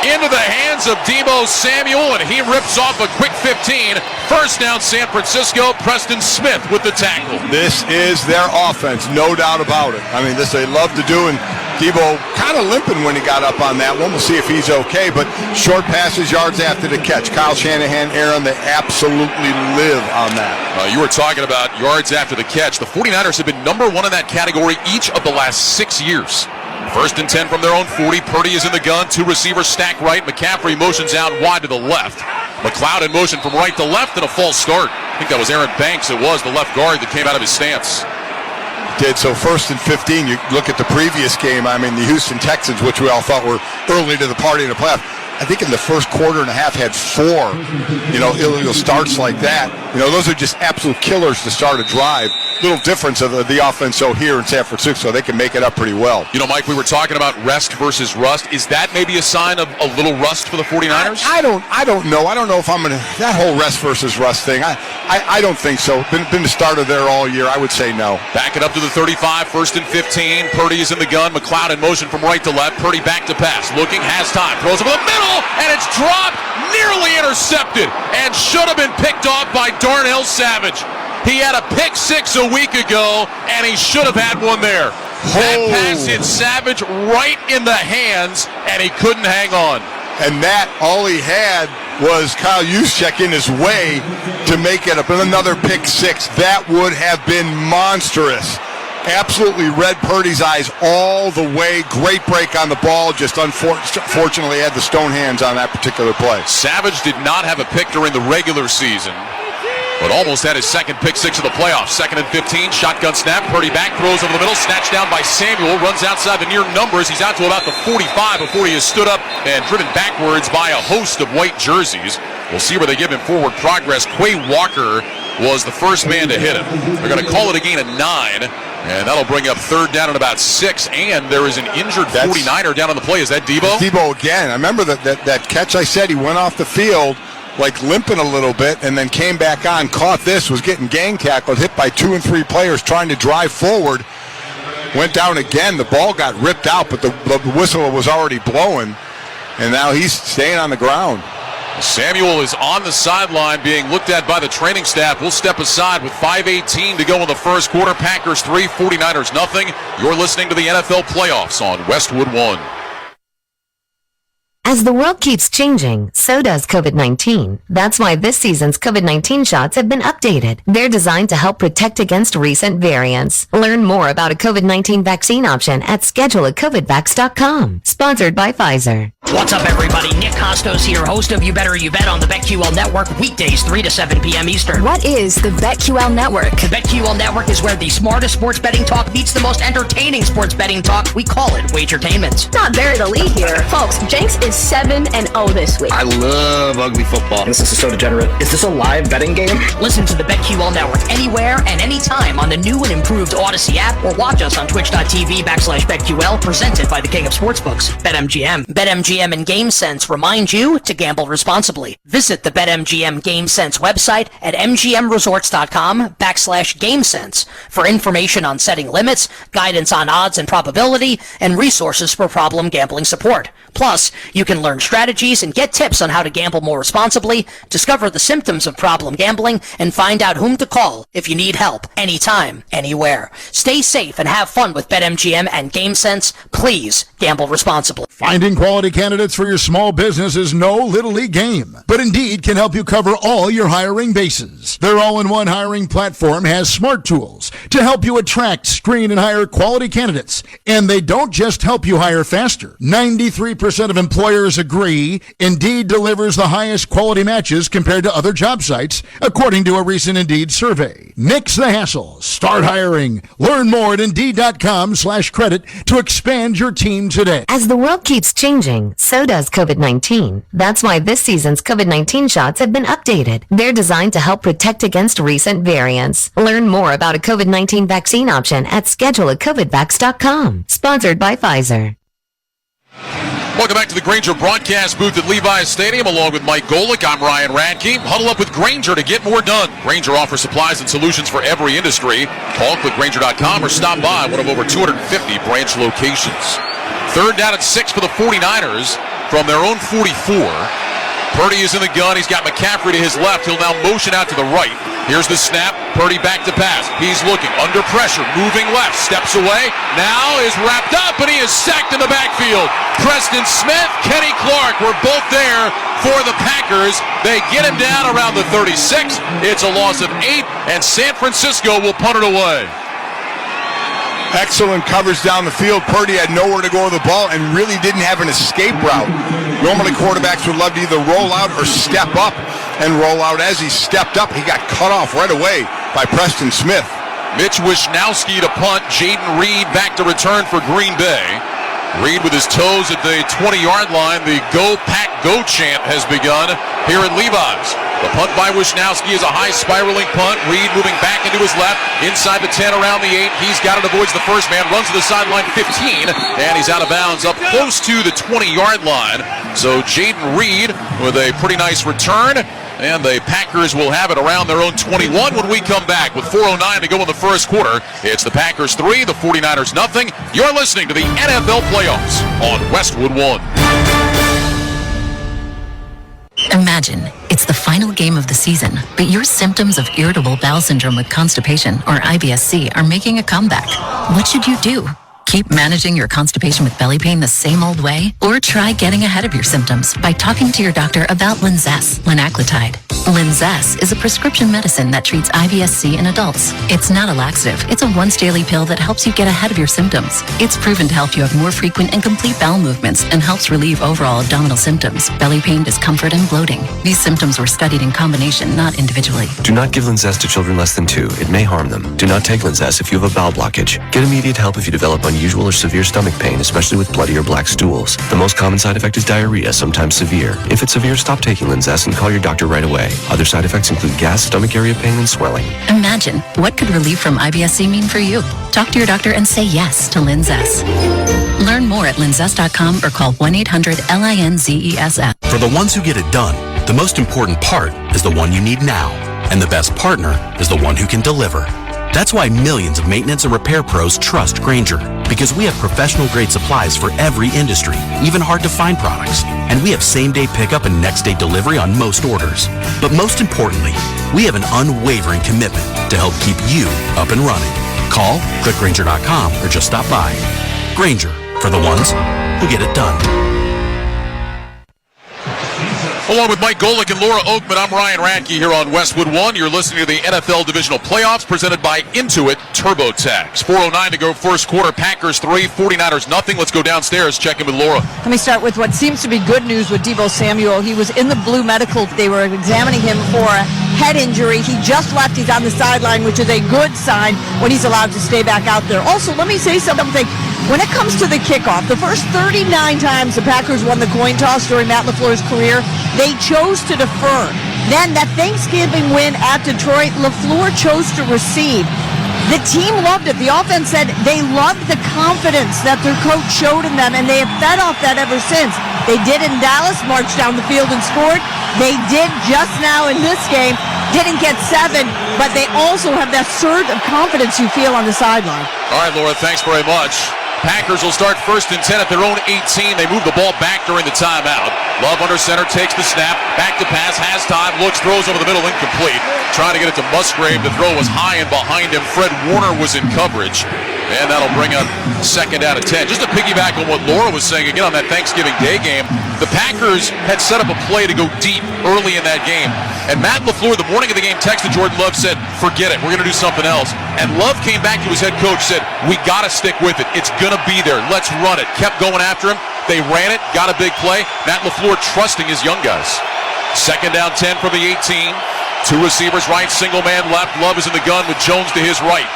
Into the hands of Deebo Samuel, and he rips off a quick 15. 1st down San Francisco. Preston Smith with the tackle. This is their offense, no doubt about it. I mean, this they love to do, and Deebo kind of limping when he got up on that one. We'll see if he's okay, but short passes, yards after the catch. Kyle Shanahan, Aaron, they absolutely live on that. You were talking about yards after the catch. The 49ers have been number 1 in that category each of the last 6 years. 1st and 10 from their own 40. Purdy is in the gun. 2 receivers stack right. McCaffrey motions out wide to the left. McLeod in motion from right to left and a false start. I think that was Aaron Banks. It was the left guard that came out of his stance. Did so 1st and 15. You look at the previous game. I mean, the Houston Texans, which we all thought were early to the party in the playoff. I think in the first quarter and a half had 4, illegal starts like that. Those are just absolute killers to start a drive. Little difference of the offense here in San Francisco. They can make it up pretty well. Mike, we were talking about rest versus rust. Is that maybe a sign of a little rust for the 49ers? I don't know. I don't know if I'm going to, that whole rest versus rust thing, I don't think so. Been the starter there all year. I would say no. Back it up to the 35, 1st and 15. Purdy is in the gun. McLeod in motion from right to left. Purdy back to pass. Looking, has time. Throws over the middle, and it's dropped. Nearly intercepted, and should have been picked off by Darnell Savage. He had a pick 6 a week ago, and he should have had one there. That pass hit Savage right in the hands, and he couldn't hang on. And that, all he had was Kyle Juszczyk in his way to make it another pick 6. That would have been monstrous. Absolutely read Purdy's eyes all the way. Great break on the ball. Just unfortunately had the stone hands on that particular play. Savage did not have a pick during the regular season, but almost had his 2nd pick 6 of the playoffs. 2nd and 15, shotgun snap. Purdy back, throws over the middle, snatched down by Samuel, runs outside the near numbers. He's out to about the 45 before he is stood up and driven backwards by a host of white jerseys. We'll see where they give him forward progress. Quay Walker was the first man to hit him. They're going to call it a gain of 9, and that'll bring up 3rd down and about 6, and there is an injured 49er down on the play. Is that Deebo? Deebo again. I remember that catch I said. He went off the field like limping a little bit, and then came back on, caught this, was getting gang tackled, hit by 2 and 3 players trying to drive forward. Went down again. The ball got ripped out, but the whistle was already blowing, and now he's staying on the ground. Samuel is on the sideline being looked at by the training staff. We'll step aside with 5:18 to go in the first quarter. Packers 3, 49ers nothing. You're listening to the NFL playoffs on Westwood 1. As the world keeps changing, so does COVID-19. That's why this season's COVID-19 shots have been updated. They're designed to help protect against recent variants. Learn more about a COVID-19 vaccine option at scheduleacovidvax.com. Sponsored by Pfizer. What's up, everybody? Nick Costos here, host of You Better You Bet on the BetQL Network, weekdays 3 to 7 p.m. Eastern. What is the BetQL Network? The BetQL Network is where the smartest sports betting talk meets the most entertaining sports betting talk. We call it Wagertainment. Not bury the lead here. Folks, Jenks is 7-0 this week. I love ugly football. This is so degenerate. Is this a live betting game? Listen to the BetQL Network anywhere and anytime on the new and improved Odyssey app, or watch us on twitch.tv/BetQL, presented by the King of Sportsbooks, BetMGM. BetMGM BetMGM and GameSense remind you to gamble responsibly. Visit the BetMGM GameSense website at mgmresorts.com/GameSense for information on setting limits, guidance on odds and probability, and resources for problem gambling support. Plus, you can learn strategies and get tips on how to gamble more responsibly, discover the symptoms of problem gambling, and find out whom to call if you need help anytime, anywhere. Stay safe and have fun with BetMGM and GameSense. Please gamble responsibly. Finding quality candidates for your small business is no little league game, but Indeed can help you cover all your hiring bases. Their all-in-one hiring platform has smart tools to help you attract, screen, and hire quality candidates. And they don't just help you hire faster. 93% of employers agree Indeed delivers the highest quality matches compared to other job sites, according to a recent Indeed survey. Nix the hassle. Start hiring. Learn more at Indeed.com/credit to expand your team today. As the world keeps changing, so does COVID-19. That's why this season's COVID-19 shots have been updated. They're designed to help protect against recent variants. Learn more about a COVID-19 vaccine option at scheduleacovidvax.com. Sponsored by Pfizer. Welcome back to the Grainger broadcast booth at Levi's Stadium. Along with Mike Golick, I'm Ryan Radke. Huddle up with Grainger to get more done. Grainger offers supplies and solutions for every industry. Call, click Grainger.com, or stop by one of over 250 branch locations. Third down and 6 for the 49ers from their own 44. Purdy is in the gun. He's got McCaffrey to his left. He'll now motion out to the right. Here's the snap. Purdy back to pass. He's looking under pressure, moving left, steps away. Now is wrapped up, and he is sacked in the backfield. Preston Smith, Kenny Clark were both there for the Packers. They get him down around the 36. It's a loss of 8, and San Francisco will punt it away. Excellent coverage down the field. Purdy had nowhere to go with the ball and really didn't have an escape route. Normally quarterbacks would love to either roll out or step up and roll out. As he stepped up, he got cut off right away by Preston Smith. Mitch Wishnowsky to punt. Jaden Reed back to return for Green Bay. Reed with his toes at the 20-yard line. The Go Pack Go chant has begun here at Levi's. The punt by Wishnowsky is a high spiraling punt. Reed moving back into his left, inside the 10, around the 8. He's got it, avoids the first man, runs to the sideline 15, and he's out of bounds up close to the 20-yard line. So Jaden Reed with a pretty nice return, and the Packers will have it around their own 21 when we come back with 4:09 to go in the first quarter. It's the Packers 3, the 49ers nothing. You're listening to the NFL Playoffs on Westwood 1. Imagine it's the final game of the season, but your symptoms of irritable bowel syndrome with constipation, or IBS-C, are making a comeback. What should you do? Keep managing your constipation with belly pain the same old way? Or try getting ahead of your symptoms by talking to your doctor about Linzess, linaclotide. Linzess is a prescription medicine that treats IBS-C in adults. It's not a laxative. It's a once-daily pill that helps you get ahead of your symptoms. It's proven to help you have more frequent and complete bowel movements and helps relieve overall abdominal symptoms, belly pain, discomfort, and bloating. These symptoms were studied in combination, not individually. Do not give Linzess to children less than 2. It may harm them. Do not take Linzess if you have a bowel blockage. Get immediate help if you develop unusual or severe stomach pain, especially with bloody or black stools. The most common side effect is diarrhea, sometimes severe. If it's severe, stop taking Linzess and call your doctor right away. Other side effects include gas, stomach area pain, and swelling. Imagine, what could relief from IBS-C mean for you? Talk to your doctor and say yes to Linzess. Learn more at linzess.com or call 1-800-LINZESS. For the ones who get it done, the most important part is the one you need now. And the best partner is the one who can deliver. That's why millions of maintenance and repair pros trust Grainger, because we have professional-grade supplies for every industry, even hard-to-find products. And we have same-day pickup and next-day delivery on most orders. But most importantly, we have an unwavering commitment to help keep you up and running. Call, click Grainger.com, or just stop by. Grainger, for the ones who get it done. Along with Mike Golick and Laura Oakman, I'm Ryan Radke here on Westwood 1. You're listening to the NFL Divisional Playoffs presented by Intuit TurboTax. 4:09 to go first quarter. Packers 3, 49ers nothing. Let's go downstairs, check in with Laura. Let me start with what seems to be good news with Deebo Samuel. He was in the blue medical. They were examining him for a head injury. He just left. He's on the sideline, which is a good sign when he's allowed to stay back out there. Also, let me say something. When it comes to the kickoff, the first 39 times the Packers won the coin toss during Matt LaFleur's career, they chose to defer. Then that Thanksgiving win at Detroit, LaFleur chose to receive. The team loved it. The offense said they loved the confidence that their coach showed in them, and they have fed off that ever since. They did in Dallas, marched down the field and scored. They did just now in this game. Didn't get 7, but they also have that surge of confidence you feel on the sideline. All right, Laura, thanks very much. Packers will start 1st and 10 at their own 18. They move the ball back during the timeout. Love under center, takes the snap, back to pass, has time, looks, throws over the middle, incomplete. Trying to get it to Musgrave. The throw was high and behind him. Fred Warner was in coverage. And that'll bring up 2nd down and 10. Just to piggyback on what Laura was saying again on that Thanksgiving Day game, the Packers had set up a play to go deep early in that game. And Matt LaFleur, the morning of the game, texted Jordan Love, said, forget it, we're going to do something else. And Love came back to his head coach, said, we got to stick with it. It's going to be there. Let's run it. Kept going after him. They ran it, got a big play. Matt LaFleur trusting his young guys. 2nd down 10 from the 18. 2 receivers right, single man left. Love is in the gun with Jones to his right.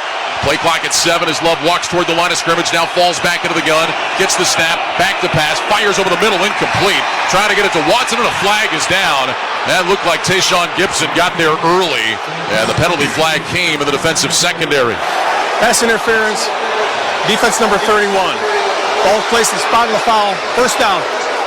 Play clock at 7 as Love walks toward the line of scrimmage, now falls back into the gun, gets the snap, back to pass, fires over the middle, incomplete. Trying to get it to Watson, and a flag is down. That looked like Tayshaun Gibson got there early, and the penalty flag came in the defensive secondary. Pass interference, defense number 31. Ball placed in spot of the foul, 1st down.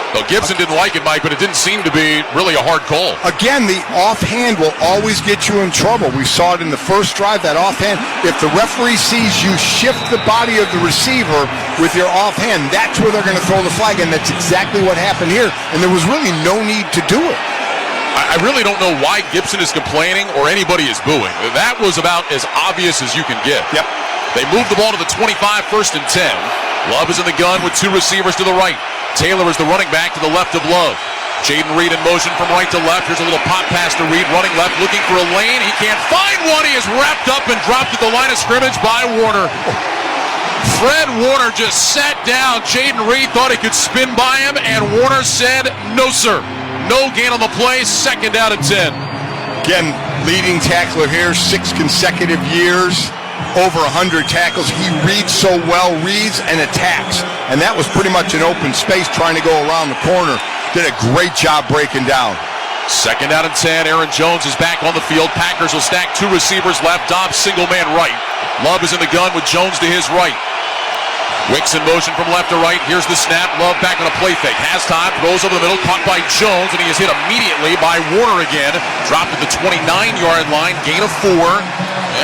Well, Gibson didn't like it, Mike, but it didn't seem to be really a hard call. Again, the offhand will always get you in trouble. We saw it in the first drive, that offhand. If the referee sees you shift the body of the receiver with your offhand, that's where they're going to throw the flag, and that's exactly what happened here. And there was really no need to do it. I really don't know why Gibson is complaining or anybody is booing. That was about as obvious as you can get. Yep. They move the ball to the 25, 1st and 10. Love is in the gun with 2 receivers to the right. Taylor is the running back to the left of Love. Jaden Reed in motion from right to left. Here's a little pop pass to Reed, running left, looking for a lane. He can't find one. He is wrapped up and dropped at the line of scrimmage by Warner. Fred Warner just sat down. Jaden Reed thought he could spin by him, and Warner said, no, sir. No gain on the play, 2nd down and 10. Again, leading tackler here, 6 consecutive years. Over 100 tackles. He reads so well, reads and attacks. And that was pretty much an open space trying to go around the corner. Did a great job breaking down. 2nd down and 10. Aaron Jones is back on the field. Packers will stack 2 receivers left. Dobbs single man right. Love is in the gun with Jones to his right. Wicks in motion from left to right. Here's the snap. Love back on a play fake. Has time. Throws over the middle. Caught by Jones. And he is hit immediately by Warner again. Dropped at the 29-yard line. Gain of 4.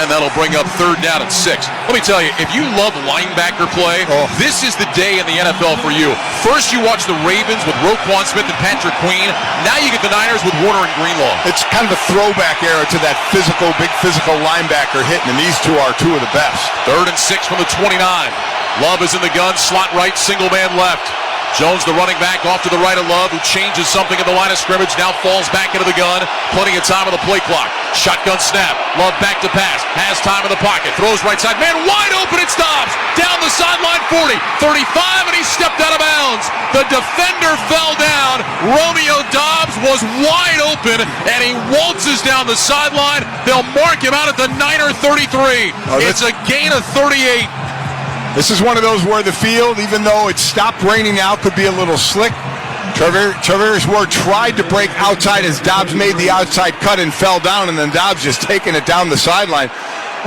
And that'll bring up 3rd down and 6. Let me tell you, if you love linebacker play, this is the day in the NFL for you. First, you watch the Ravens with Roquan Smith and Patrick Queen. Now you get the Niners with Warner and Greenlaw. It's kind of a throwback era to that physical, big physical linebacker hitting, and these 2 are 2 of the best. 3rd and 6 from the 29. Love is in the gun, slot right, single man left. Jones, the running back, off to the right of Love, who changes something in the line of scrimmage, now falls back into the gun. Plenty of time on the play clock. Shotgun snap. Love back to pass. Has time in the pocket. Throws right side. Man wide open. It stops. Down the sideline, 40, 35, and he stepped out of bounds. The defender fell down. Romeo Dobbs was wide open, and he waltzes down the sideline. They'll mark him out at the Niner 33. It's a gain of 38. This is one of those where the field, even though it stopped raining now, could be a little slick. Travis Ward tried to break outside as Dobbs made the outside cut and fell down, and then Dobbs just taking it down the sideline.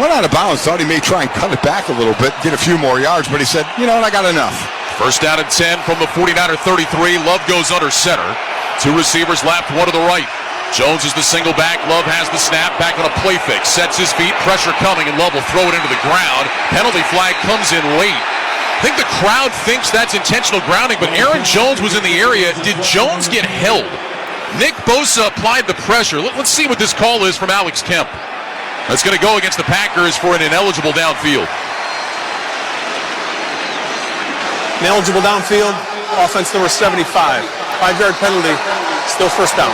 Went out of bounds. Thought he may try and cut it back a little bit, get a few more yards, but he said, you know what, I got enough. 1st down and 10 from the 49er 33. Love goes under center. 2 receivers left, 1 to the right. Jones is the single back. Love has the snap. Back on a play fake. Sets his feet. Pressure coming, and Love will throw it into the ground. Penalty flag comes in late. I think the crowd thinks that's intentional grounding, but Aaron Jones was in the area. Did Jones get held? Nick Bosa applied the pressure. Let's see what this call is from Alex Kemp. That's going to go against the Packers for an ineligible downfield. Ineligible downfield. Offense number 75. 5-yard penalty. Still 1st down.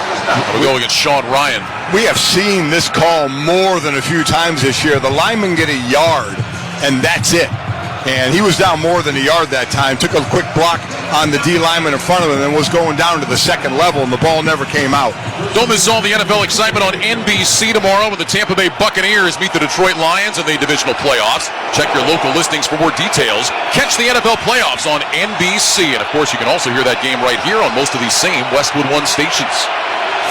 We'll go against Sean Ryan. We have seen this call more than a few times this year. The linemen get a yard, and that's it. And he was down more than a yard that time. Took a quick block on the D lineman in front of him and was going down to the 2nd level, and the ball never came out. Don't miss all the NFL excitement on NBC tomorrow when the Tampa Bay Buccaneers meet the Detroit Lions in the divisional playoffs. Check your local listings for more details. Catch the NFL playoffs on NBC. And, of course, you can also hear that game right here on most of these same Westwood One stations.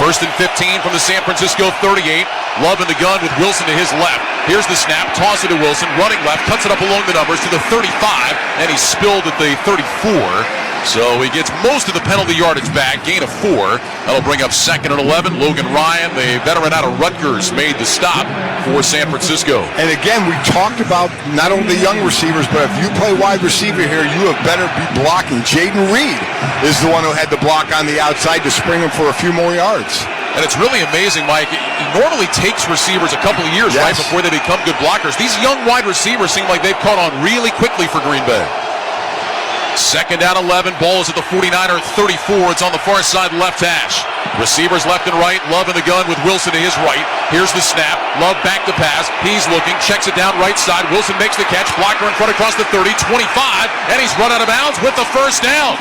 1st and 15 from the San Francisco 38. Love in the gun with Wilson to his left. Here's the snap. Toss it to Wilson. Running left. Cuts it up along the numbers to the 35. And he's spilled at the 34. So he gets most of the penalty yardage back, gain of 4. That'll bring up 2nd and 11. Logan Ryan, the veteran out of Rutgers, made the stop for San Francisco. And again, we talked about not only the young receivers, but if you play wide receiver here, you have better be blocking. Jaden Reed is the one who had the block on the outside to spring him for a few more yards. And it's really amazing, Mike. It normally takes receivers a couple of years, right, before they become good blockers. These young wide receivers seem like they've caught on really quickly for Green Bay. 2nd down 11. Ball is at the 49er 34. It's on the far side left hash. Receivers left and right. Love in the gun with Wilson to his right. Here's the snap. Love back to pass. He's looking. Checks it down right side. Wilson makes the catch. Blocker in front across the 30. 25. And he's run out of bounds with the first down.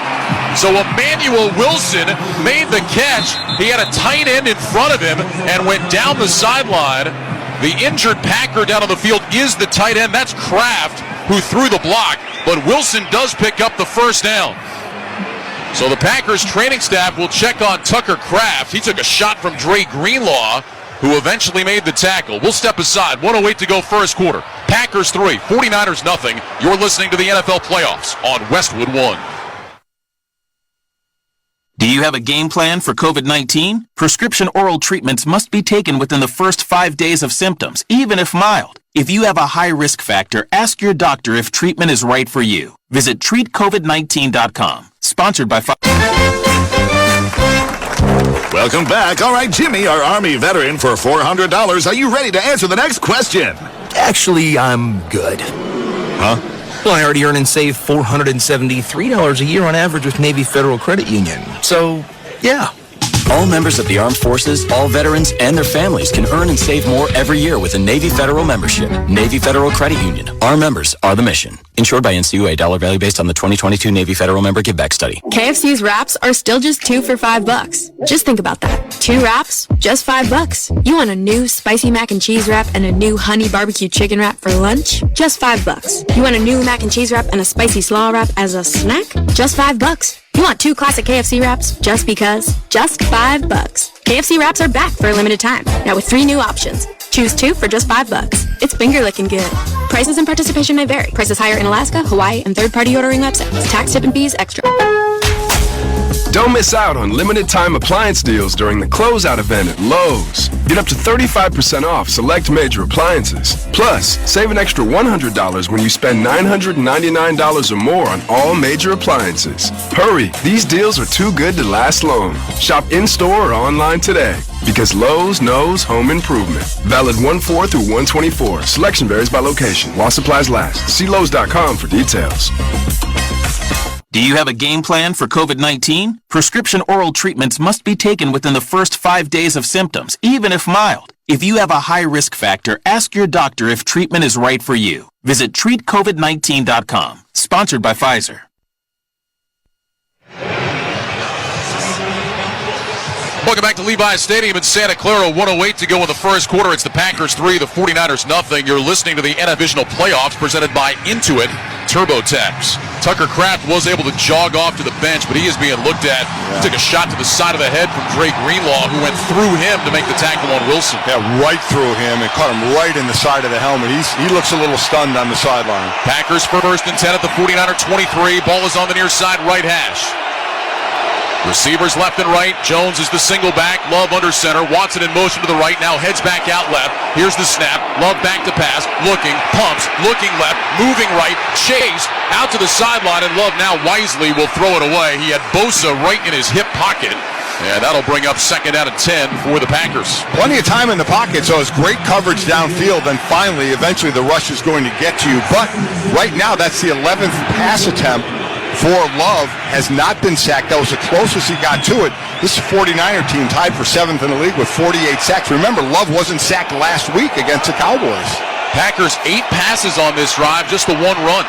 So Emmanuel Wilson made the catch. He had a tight end in front of him and went down the sideline. The injured Packer down on the field is the tight end. That's Kraft who threw the block. But Wilson does pick up the first down. So the Packers training staff will check on Tucker Kraft. He took a shot from Dre Greenlaw, who eventually made the tackle. We'll step aside. 1:08 to go first quarter. Packers 3, 49ers nothing. You're listening to the NFL Playoffs on Westwood 1. Do you have a game plan for COVID-19? Prescription oral treatments must be taken within the first 5 days of symptoms, even if mild. If you have a high risk factor, ask your doctor if treatment is right for you. Visit treatcovid19.com. Sponsored by Welcome back. All right, Jimmy, our Army veteran, for $400. Are you ready to answer the next question? Actually, I'm good. Huh? Well, I already earn and save $473 a year on average with Navy Federal Credit Union. So, yeah. All members of the Armed Forces, all veterans, and their families can earn and save more every year with a Navy Federal membership. Navy Federal Credit Union. Our members are the mission. Insured by NCUA. Dollar value based on the 2022 Navy Federal Member Giveback Study. KFC's wraps are still just 2 for $5. Just think about that. 2 wraps, just $5. You want a new spicy mac and cheese wrap and a new honey barbecue chicken wrap for lunch? Just $5. You want a new mac and cheese wrap and a spicy slaw wrap as a snack? Just $5. You want 2 classic KFC wraps just because? Just $5. KFC wraps are back for a limited time. Now with 3 new options. Choose 2 for just $5. It's finger licking good. Prices and participation may vary. Prices higher in Alaska, Hawaii, and third-party ordering websites. Tax, tip, and fees extra. Don't miss out on limited time appliance deals during the closeout event at Lowe's. Get up to 35% off select major appliances. Plus, save an extra $100 when you spend $999 or more on all major appliances. Hurry, these deals are too good to last long. Shop in-store or online today. Because Lowe's knows home improvement. Valid 1/4 through 1/24. Selection varies by location. While supplies last. See Lowe's.com for details. Do you have a game plan for COVID-19? Prescription oral treatments must be taken within the first 5 days of symptoms, even if mild. If you have a high risk factor, ask your doctor if treatment is right for you. Visit treatcovid19.com. Sponsored by Pfizer. Welcome back to Levi's Stadium in Santa Clara. 1:08 to go in the first quarter. It's the Packers 3, the 49ers nothing. You're listening to the Divisional Playoffs presented by Intuit TurboTax. Tucker Kraft was able to jog off to the bench, but he is being looked at. He took a shot to the side of the head from Dre Greenlaw, who went through him to make the tackle on Wilson. Yeah, right through him and caught him right in the side of the helmet. He looks a little stunned on the sideline. Packers for 1st and 10 at the 49er 23. Ball is on the near side right hash. Receivers left and right. Jones is the single back. Love under center. Watson in motion to the right. Now heads back out left. Here's the snap. Love back to pass. Looking. Pumps. Looking left. Moving right. Chase. Out to the sideline. And Love now wisely will throw it away. He had Bosa right in his hip pocket. And that'll bring up 2nd down and 10 for the Packers. Plenty of time in the pocket, so it's great coverage downfield. And finally, eventually, the rush is going to get to you. But right now, that's the 11th pass attempt for Love. Has not been sacked. That was the closest he got to it. This 49er team tied for 7th in the league with 48 sacks. Remember, Love wasn't sacked last week against the Cowboys. Packers 8 passes on this drive, just the 1 run.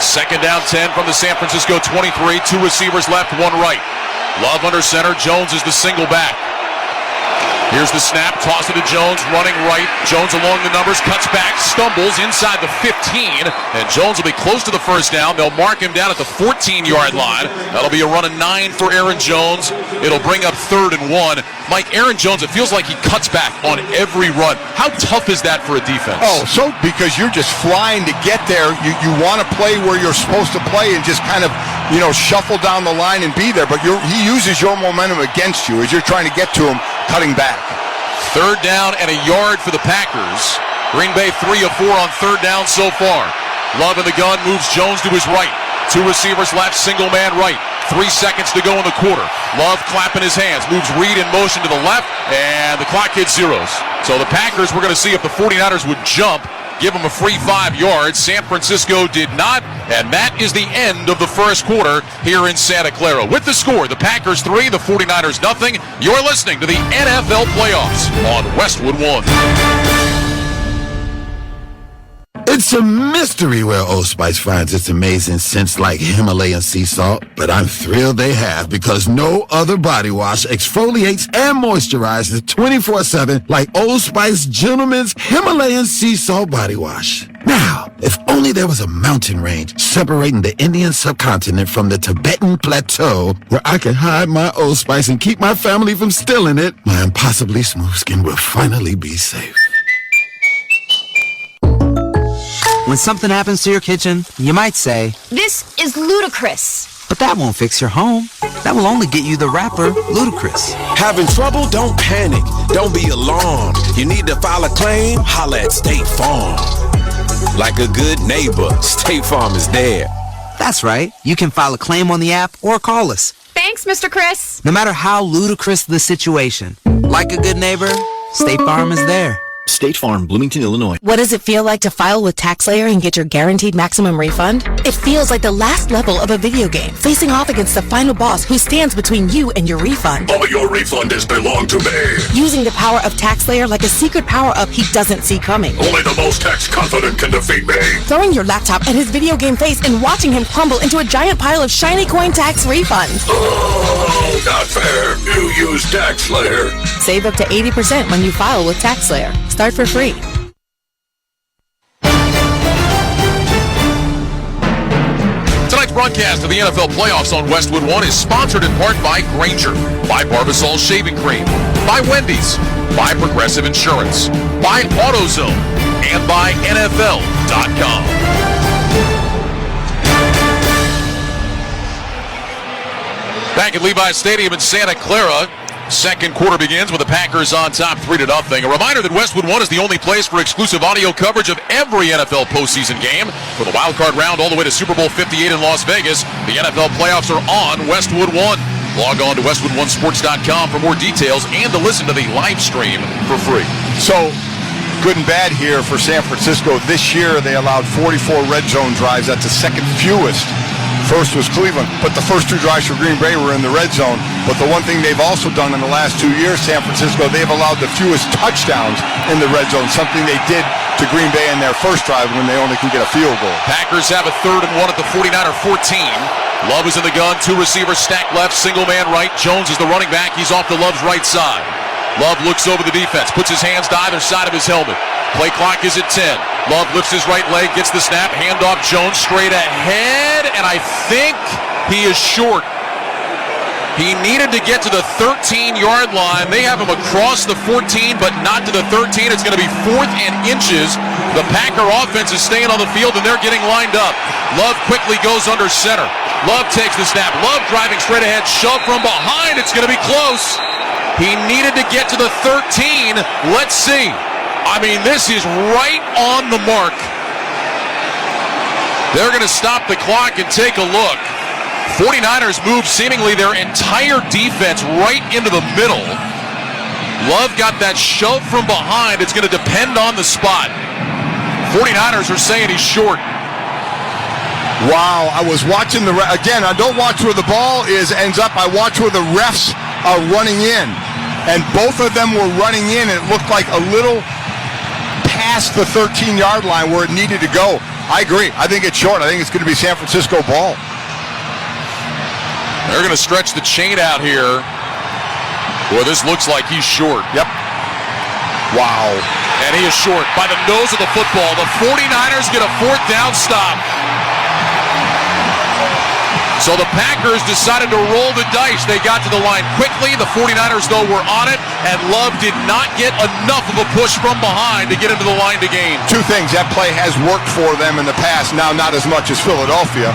2nd down 10 from the San Francisco 23. 2 receivers left, 1 right. Love under center. Jones is the single back. Here's the snap. Toss it to Jones. Running right. Jones along the numbers. Cuts back. Stumbles inside the 15. And Jones will be close to the first down. They'll mark him down at the 14-yard line. That'll be a run of 9 for Aaron Jones. It'll bring up 3rd and 1. Mike, Aaron Jones, it feels like he cuts back on every run. How tough is that for a defense? Oh, so because you're just flying to get there. You want to play where you're supposed to play and just kind of, shuffle down the line and be there, but he uses your momentum against you as you're trying to get to him, cutting back. 3rd down and a yard for the Packers. Green Bay 3 of 4 on 3rd down so far. Love in the gun, moves Jones to his right. 2 receivers left, single man right. 3 seconds to go in the quarter. Love clapping his hands, moves Reed in motion to the left, and the clock hits zeros. So the Packers, we're going to see if the 49ers would jump, give them a free 5 yards. San Francisco did not, and that is the end of the first quarter here in Santa Clara. With the score, the Packers 3, the 49ers nothing. You're listening to the NFL Playoffs on Westwood 1. It's a mystery where Old Spice finds its amazing scents like Himalayan sea salt, but I'm thrilled they have because no other body wash exfoliates and moisturizes 24/7 like Old Spice Gentleman's Himalayan sea salt body wash. Now, if only there was a mountain range separating the Indian subcontinent from the Tibetan plateau where I could hide my Old Spice and keep my family from stealing it, my impossibly smooth skin will finally be safe. When something happens to your kitchen, you might say, "This is ludicrous." but that won't fix your home. That will only get you the rapper, Ludacris. Having trouble? Don't panic. Don't be alarmed. You need to file a claim? Holla at State Farm. Like a good neighbor, State Farm is there. That's right. You can file a claim on the app or call us. Thanks, Mr. Chris. No matter how ludicrous the situation, like a good neighbor, State Farm is there. State Farm, Bloomington, Illinois. What does it feel like to file with TaxSlayer and get your guaranteed maximum refund? It feels like the last level of a video game, facing off against the final boss who stands between you and your refund. All your refund is belong to me. Using the power of TaxSlayer like a secret power-up he doesn't see coming. Only the most tax-confident can defeat me. Throwing your laptop at his video game face and watching him crumble into a giant pile of shiny coin tax refunds. Oh, not fair. You use TaxSlayer. Save up to 80% when you file with TaxSlayer. Start for free. Tonight's broadcast of the NFL Playoffs on Westwood 1 is sponsored in part by Grainger, by Barbasol Shaving Cream, by Wendy's, by Progressive Insurance, by AutoZone, and by NFL.com. Back at Levi's Stadium in Santa Clara, second quarter begins with the Packers on top 3-0. A reminder that Westwood 1 is the only place for exclusive audio coverage of every NFL postseason game. For the wildcard round all the way to Super Bowl 58 in Las Vegas, the NFL playoffs are on Westwood 1. Log on to Westwood1sports.com for more details and to listen to the live stream for free. So, good and bad here for San Francisco. This year they allowed 44 red zone drives. That's the second fewest. First was Cleveland, but the first two drives for Green Bay were in the red zone. But the one thing they've also done in the last 2 years, San Francisco, they've allowed the fewest touchdowns in the red zone, something they did to Green Bay in their first drive when they only can get a field goal. Packers have a 3rd and 1 at the 49er 14. Love is in the gun, 2 receivers stacked left, single man right. Jones is the running back. He's off to Love's right side. Love looks over the defense, puts his hands to either side of his helmet. Play clock is at 10. Love lifts his right leg, gets the snap, handoff Jones straight ahead, and I think he is short. He needed to get to the 13-yard line. They have him across the 14, but not to the 13. It's going to be 4th and inches. The Packer offense is staying on the field, and they're getting lined up. Love quickly goes under center. Love takes the snap. Love driving straight ahead, shove from behind. It's going to be close. He needed to get to the 13. Let's see. I mean, this is right on the mark. They're going to stop the clock and take a look. 49ers move seemingly their entire defense right into the middle. Love got that shove from behind. It's going to depend on the spot. 49ers are saying he's short. Wow, I was watching again, I don't watch where the ball ends up. I watch where the refs are running in. And both of them were running in, and it looked like a little past the 13-yard line where it needed to go. I agree. I think it's short. I think it's going to be San Francisco ball. They're going to stretch the chain out here. Boy, this looks like he's short. Yep. Wow. And he is short by the nose of the football. The 49ers get a 4th down stop. So the Packers decided to roll the dice. They got to the line quickly. The 49ers, though, were on it, and Love did not get enough of a push from behind to get into the line to gain. 2 things. That play has worked for them in the past. Now, not as much as Philadelphia,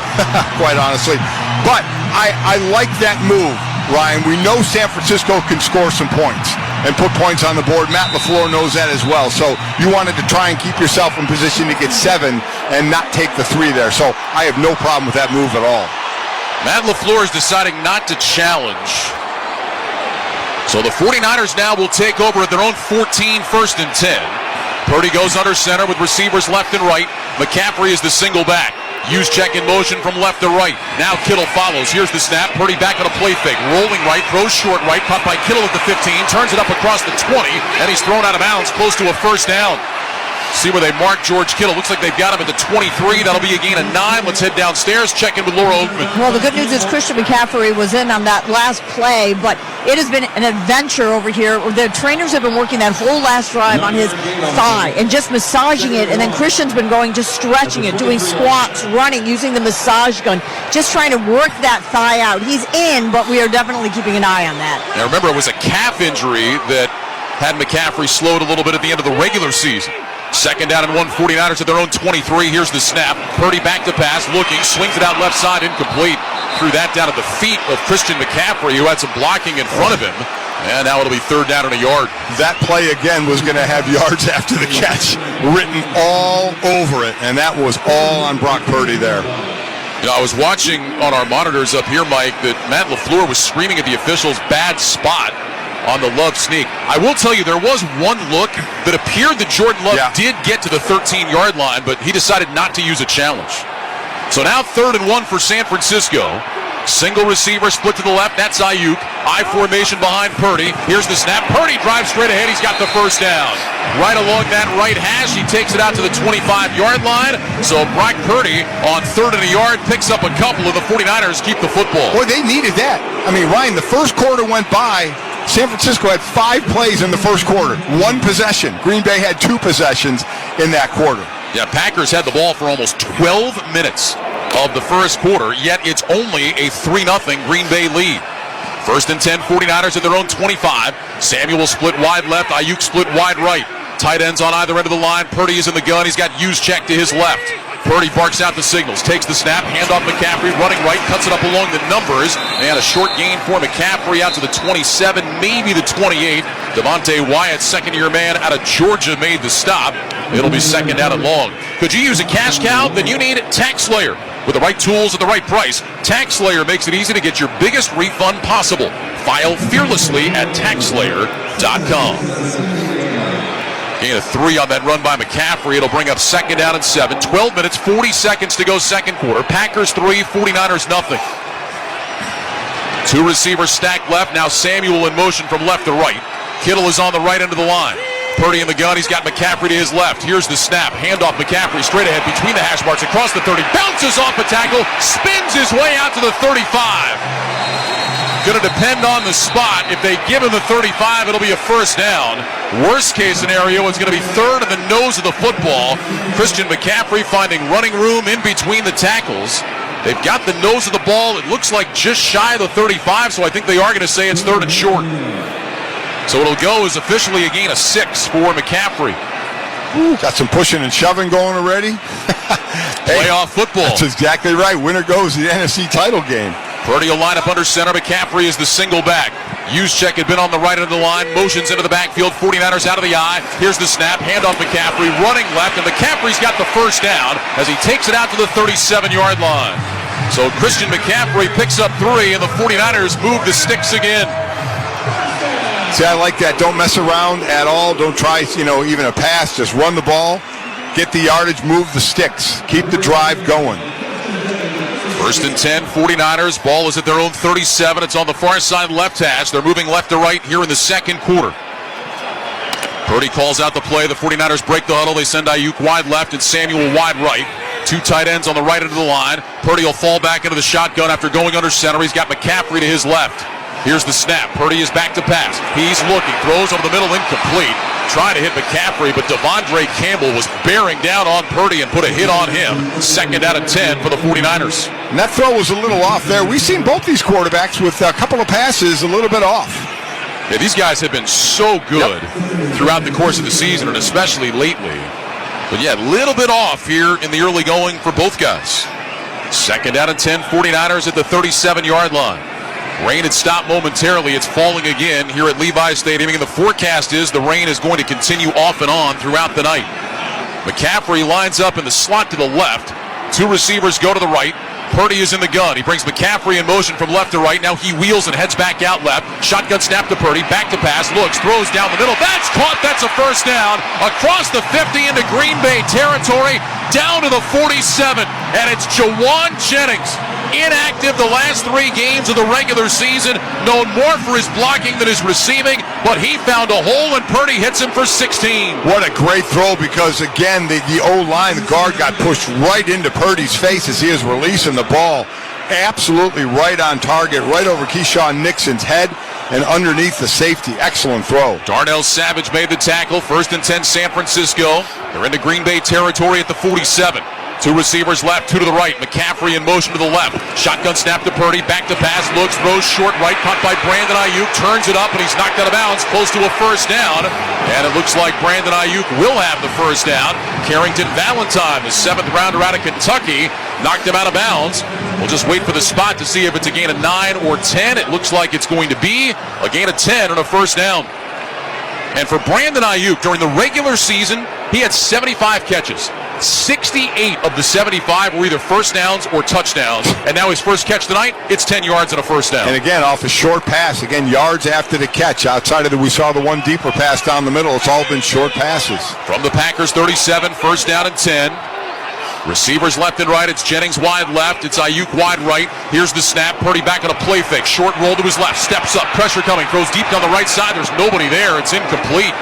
quite honestly. But I like that move, Ryan. We know San Francisco can score some points and put points on the board. Matt LaFleur knows that as well. So you wanted to try and keep yourself in position to get 7 and not take the 3 there. So I have no problem with that move at all. Matt LaFleur is deciding not to challenge. So the 49ers now will take over at their own 14, 1st and 10. Purdy goes under center with receivers left and right. McCaffrey is the single back. Use check in motion from left to right. Now Kittle follows. Here's the snap. Purdy back on a play fake. Rolling right, throws short right. Caught by Kittle at the 15. Turns it up across the 20. And he's thrown out of bounds close to a first down. See where they mark George Kittle. Looks like they've got him at the 23. That'll be a gain of 9. Let's head downstairs. Check in with Laura Oakman. Well, the good news is Christian McCaffrey was in on that last play, but it has been an adventure over here. The trainers have been working that whole last drive on his thigh and just massaging it, and then Christian's been going, just stretching it, doing squats, running, using the massage gun, just trying to work that thigh out. He's in, but we are definitely keeping an eye on that. Now remember, it was a calf injury that had McCaffrey slowed a little bit at the end of the regular season. 2nd down and 1, 49ers at their own 23. Here's the snap. Purdy back to pass, looking, swings it out left side, incomplete. Threw that down at the feet of Christian McCaffrey, who had some blocking in front of him. And now it'll be 3rd down and a yard. That play again was going to have yards after the catch written all over it, and that was all on Brock Purdy there. You know, I was watching on our monitors up here, Mike, that Matt LaFleur was screaming at the officials, bad spot on the Love sneak. I will tell you, there was one look that appeared that Jordan Love did get to the 13-yard line, but he decided not to use a challenge. So now 3rd and 1 for San Francisco. Single receiver split to the left. That's Ayuk. I formation behind Purdy. Here's the snap. Purdy drives straight ahead. He's got the first down. Right along that right hash. He takes it out to the 25-yard line. So Brock Purdy on 3rd and a yard picks up a couple, and the 49ers keep the football. Boy, they needed that. I mean, Ryan, the first quarter went by. San Francisco had 5 plays in the first quarter. 1 possession. Green Bay had 2 possessions in that quarter. Yeah, Packers had the ball for almost 12 minutes of the first quarter, yet it's only a 3-0 Green Bay lead. 1st and 10, 49ers at their own 25. Samuel split wide left, Ayuk split wide right. Tight ends on either end of the line. Purdy is in the gun. He's got Juszczyk to his left. Purdy barks out the signals, takes the snap, handoff McCaffrey, running right, cuts it up along the numbers, and a short gain for McCaffrey out to the 27, maybe the 28. Devontae Wyatt, second-year man out of Georgia, made the stop. It'll be 2nd down and long. Could you use a cash cow? Then you need TaxSlayer. With the right tools at the right price, TaxSlayer makes it easy to get your biggest refund possible. File fearlessly at TaxSlayer.com. Gain of 3 on that run by McCaffrey. It'll bring up 2nd down and 7. 12 minutes, 40 seconds to go second quarter. Packers 3, 49ers nothing. 2 receivers stacked left. Now Samuel in motion from left to right. Kittle is on the right end of the line. Purdy in the gun. He's got McCaffrey to his left. Here's the snap. Handoff McCaffrey straight ahead between the hash marks across the 30. Bounces off a tackle. Spins his way out to the 35. Going to depend on the spot. If they give him the 35, it'll be a first down. Worst case scenario is going to be 3rd in the nose of the football. Christian McCaffrey finding running room in between the tackles. They've got the nose of the ball. It looks like just shy of the 35, so I think they are going to say it's 3rd and short. So it'll go as officially a gain of 6 for McCaffrey. Ooh, got some pushing and shoving going already. Playoff football. That's exactly right. Winner goes to the NFC title game. Purdy will line up under center. McCaffrey is the single back. Juszczyk had been on the right end of the line. Motions into the backfield. 49ers out of the eye. Here's the snap. Handoff McCaffrey running left. And McCaffrey's got the first down as he takes it out to the 37-yard line. So Christian McCaffrey picks up 3, and the 49ers move the sticks again. See, I like that. Don't mess around at all. Don't try, even a pass. Just run the ball. Get the yardage. Move the sticks. Keep the drive going. 1st and 10, 49ers. Ball is at their own 37. It's on the far side left hash. They're moving left to right here in the second quarter. Purdy calls out the play. The 49ers break the huddle. They send Ayuk wide left and Samuel wide right. 2 tight ends on the right end of the line. Purdy will fall back into the shotgun after going under center. He's got McCaffrey to his left. Here's the snap. Purdy is back to pass. He's looking. Throws over the middle, incomplete. Trying to hit McCaffrey, but Devondre Campbell was bearing down on Purdy and put a hit on him. 2nd out of 10 for the 49ers. And that throw was a little off there. We've seen both these quarterbacks with a couple of passes a little bit off. Yeah, these guys have been so good throughout the course of the season, and especially lately. But yeah, a little bit off here in the early going for both guys. Second down and 10, 49ers at the 37-yard line. Rain had stopped momentarily. It's falling again here at Levi's Stadium. And the forecast is the rain is going to continue off and on throughout the night. McCaffrey lines up in the slot to the left. Two receivers go to the right. Purdy is in the gun. He brings McCaffrey in motion from left to right. Now he wheels and heads back out left. Shotgun snap to Purdy. Back to pass. Looks. Throws down the middle. That's caught. That's a first down. Across the 50 into Green Bay territory. Down to the 47. And it's Jawan Jennings. Inactive the last 3 games of the regular season. Known more for his blocking than his receiving. But he found a hole and Purdy hits him for 16. What a great throw because, again, the O-line, the guard got pushed right into Purdy's face as he is releasing the ball. Absolutely right on target, right over Keyshawn Nixon's head and underneath the safety. Excellent throw. Darnell Savage made the tackle. 1st and 10 San Francisco. They're into Green Bay territory at the 47. 2 receivers left, 2 to the right. McCaffrey in motion to the left. Shotgun snap to Purdy. Back to pass. Looks, throws short right. Caught by Brandon Ayuk. Turns it up, and he's knocked out of bounds. Close to a first down. And it looks like Brandon Ayuk will have the first down. Carrington Valentine, the 7th rounder out of Kentucky, knocked him out of bounds. We'll just wait for the spot to see if it's a gain of 9 or 10. It looks like it's going to be a gain of 10 on a first down. And for Brandon Ayuk, during the regular season, he had 75 catches. 68 of the 75 were either first downs or touchdowns. And now his first catch tonight, it's 10 yards and a first down. And again, off a short pass. Again, yards after the catch. Outside of we saw the one deeper pass down the middle. It's all been short passes. From the Packers 37, first down and 10. Receivers left and right. It's Jennings wide left. It's Ayuk wide right. Here's the snap. Purdy back on a play fake. Short roll to his left. Steps up. Pressure coming. Throws deep down the right side. There's nobody there. It's incomplete.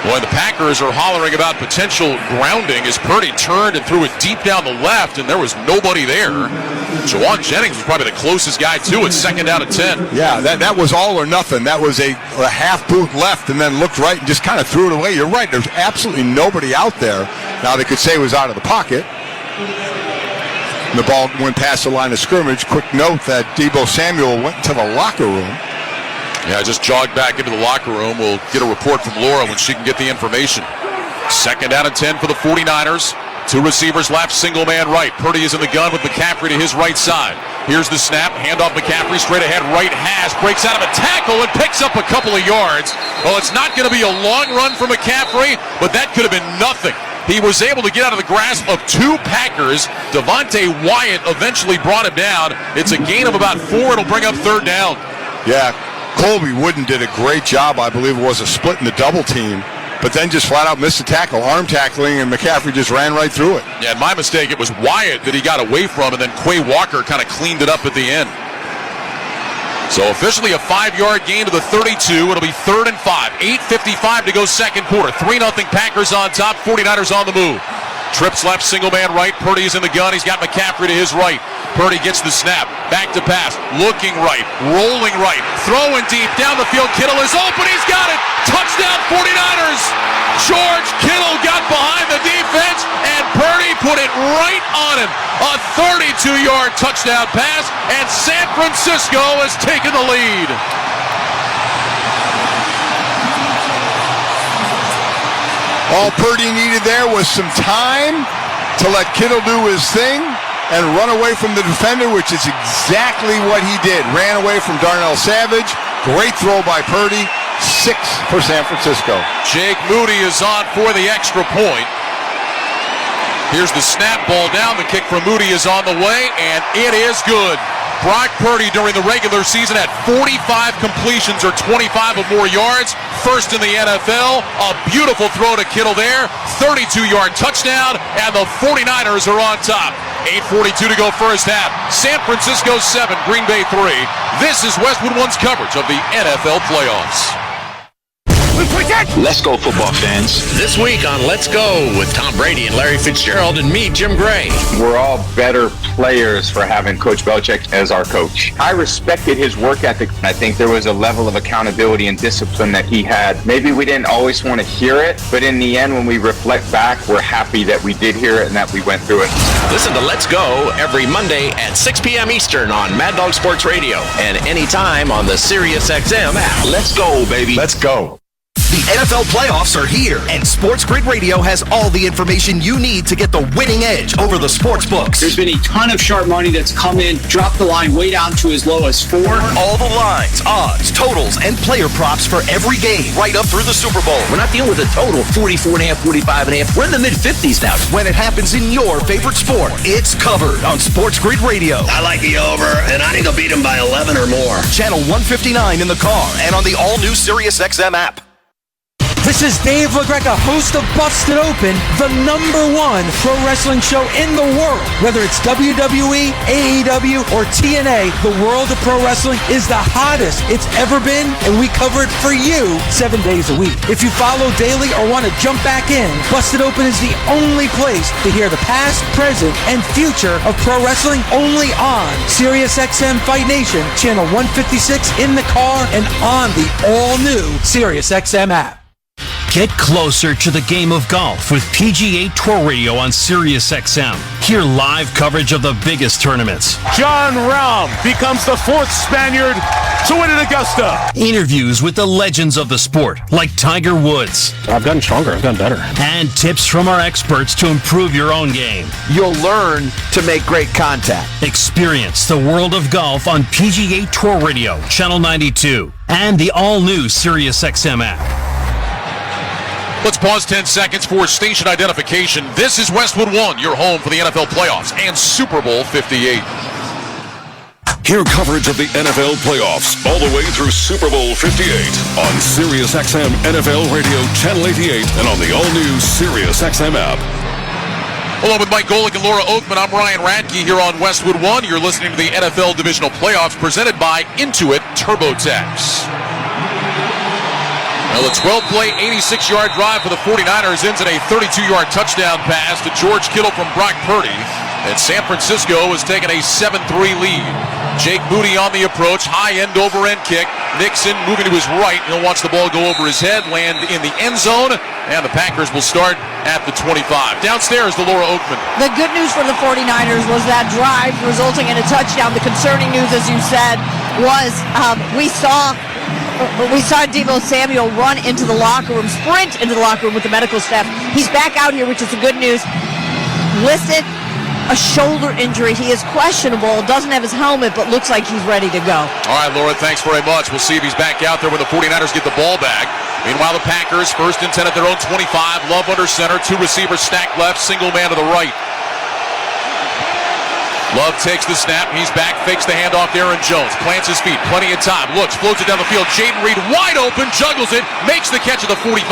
Boy, the Packers are hollering about potential grounding as Purdy turned and threw it deep down the left, and there was nobody there. Jawan Jennings was probably the closest guy to it. Second down and 10. Yeah, that was all or nothing. That was a half boot left and then looked right and just kind of threw it away. You're right. There's absolutely nobody out there. Now they could say it was out of the pocket. The ball went past the line of scrimmage. Quick note that Deebo Samuel went to the locker room. Yeah, just jogged back into the locker room. We'll get a report from Laura when she can get the information. Second down and 10 for the 49ers. 2 receivers left, single man right. Purdy is in the gun with McCaffrey to his right side. Here's the snap, handoff McCaffrey, straight ahead, right hash, breaks out of a tackle and picks up a couple of yards. Well, it's not going to be a long run for McCaffrey, but that could have been nothing. He was able to get out of the grasp of 2 Packers. Devontae Wyatt eventually brought him down. It's a gain of about 4. It'll bring up third down. Yeah. Colby Wooden did a great job. I believe it was a split in the double team, but then just flat out missed a tackle, arm tackling, and McCaffrey just ran right through it. Yeah, my mistake, it was Wyatt that he got away from, and then Quay Walker kind of cleaned it up at the end. So officially a 5-yard gain to the 32. It'll be 3rd and 5. 8:55 to go second quarter. 3-0 Packers on top, 49ers on the move. Trips left, single man right. Purdy is in the gun. He's got McCaffrey to his right. Purdy gets the snap. Back to pass. Looking right. Rolling right. Throwing deep. Down the field. Kittle is open. He's got it. Touchdown 49ers. George Kittle got behind the defense, and Purdy put it right on him. A 32-yard touchdown pass, and San Francisco has taken the lead. All Purdy needed there was some time to let Kittle do his thing and run away from the defender, which is exactly what he did. Ran away from Darnell Savage. Great throw by Purdy. 6 for San Francisco. Jake Moody is on for the extra point. Here's the snap, ball down. The kick from Moody is on the way, and it is good. Brock Purdy during the regular season had 45 completions or 25 or more yards. First in the NFL. A beautiful throw to Kittle there. 32-yard touchdown, and the 49ers are on top. 8:42 to go first half. San Francisco 7, Green Bay 3. This is Westwood One's coverage of the NFL playoffs. Let's go, football fans. This week on Let's Go with Tom Brady and Larry Fitzgerald and me, Jim Gray. We're all better players for having Coach Belichick as our coach. I respected his work ethic. I think there was a level of accountability and discipline that he had. Maybe we didn't always want to hear it, but in the end, when we reflect back, we're happy that we did hear it and that we went through it. Listen to Let's Go every Monday at 6 p.m. Eastern on Mad Dog Sports Radio and anytime on the SiriusXM app. Let's go, baby. Let's go. The NFL playoffs are here, and Sports Grid Radio has all the information you need to get the winning edge over the sports books. There's been a ton of sharp money that's come in, dropped the line way down to as low as 4. All the lines, odds, totals, and player props for every game, right up through the Super Bowl. We're not dealing with a total 44.5, 45.5. We're in the mid-50s now. When it happens in your favorite sport, it's covered on Sports Grid Radio. I like the over, and I think they'll beat them by 11 or more. Channel 159 in the car and on the all-new SiriusXM app. This is Dave LaGreca, host of Busted Open, the #1 pro wrestling show in the world. Whether it's WWE, AEW, or TNA, the world of pro wrestling is the hottest it's ever been, and we cover it for you 7 days a week. If you follow daily or want to jump back in, Busted Open is the only place to hear the past, present, and future of pro wrestling, only on SiriusXM Fight Nation, channel 156 in the car and on the all-new SiriusXM app. Get closer to the game of golf with PGA Tour Radio on SiriusXM. Hear live coverage of the biggest tournaments. John Rahm becomes the 4th Spaniard to win at Augusta. Interviews with the legends of the sport, like Tiger Woods. I've gotten stronger. I've gotten better. And tips from our experts to improve your own game. You'll learn to make great contact. Experience the world of golf on PGA Tour Radio, Channel 92, and the all-new SiriusXM app. Let's pause 10 seconds for station identification. This is Westwood 1, your home for the NFL playoffs and Super Bowl 58. Hear coverage of the NFL playoffs all the way through Super Bowl 58 on SiriusXM NFL Radio Channel 88 and on the all-new SiriusXM app. Along with Mike Golick and Laura Oakman, I'm Ryan Radke here on Westwood 1. You're listening to the NFL Divisional Playoffs presented by Intuit TurboTax. Well, the 12-play, 86-yard drive for the 49ers ends in a 32-yard touchdown pass to George Kittle from Brock Purdy. And San Francisco has taken a 7-3 lead. Jake Moody on the approach, high end over end kick. Nixon moving to his right. He'll watch the ball go over his head, land in the end zone, and the Packers will start at the 25. Downstairs, the Laura Oakman. The good news for the 49ers was that drive resulting in a touchdown. The concerning news, as you said, was we saw Deebo Samuel run into the locker room, sprint into the locker room with the medical staff. He's back out here, which is the good news. Listed a shoulder injury. He is questionable, doesn't have his helmet, but looks like he's ready to go. All right, Laura, thanks very much. We'll see if he's back out there when the 49ers get the ball back. Meanwhile, the Packers, 1st and 10 at their own 25. Love under center, 2 receivers stacked left, single man to the right. Love takes the snap. He's back, fakes the handoff to Aaron Jones. Plants his feet, plenty of time. Looks, floats it down the field. Jaden Reed wide open, juggles it, makes the catch at the 45,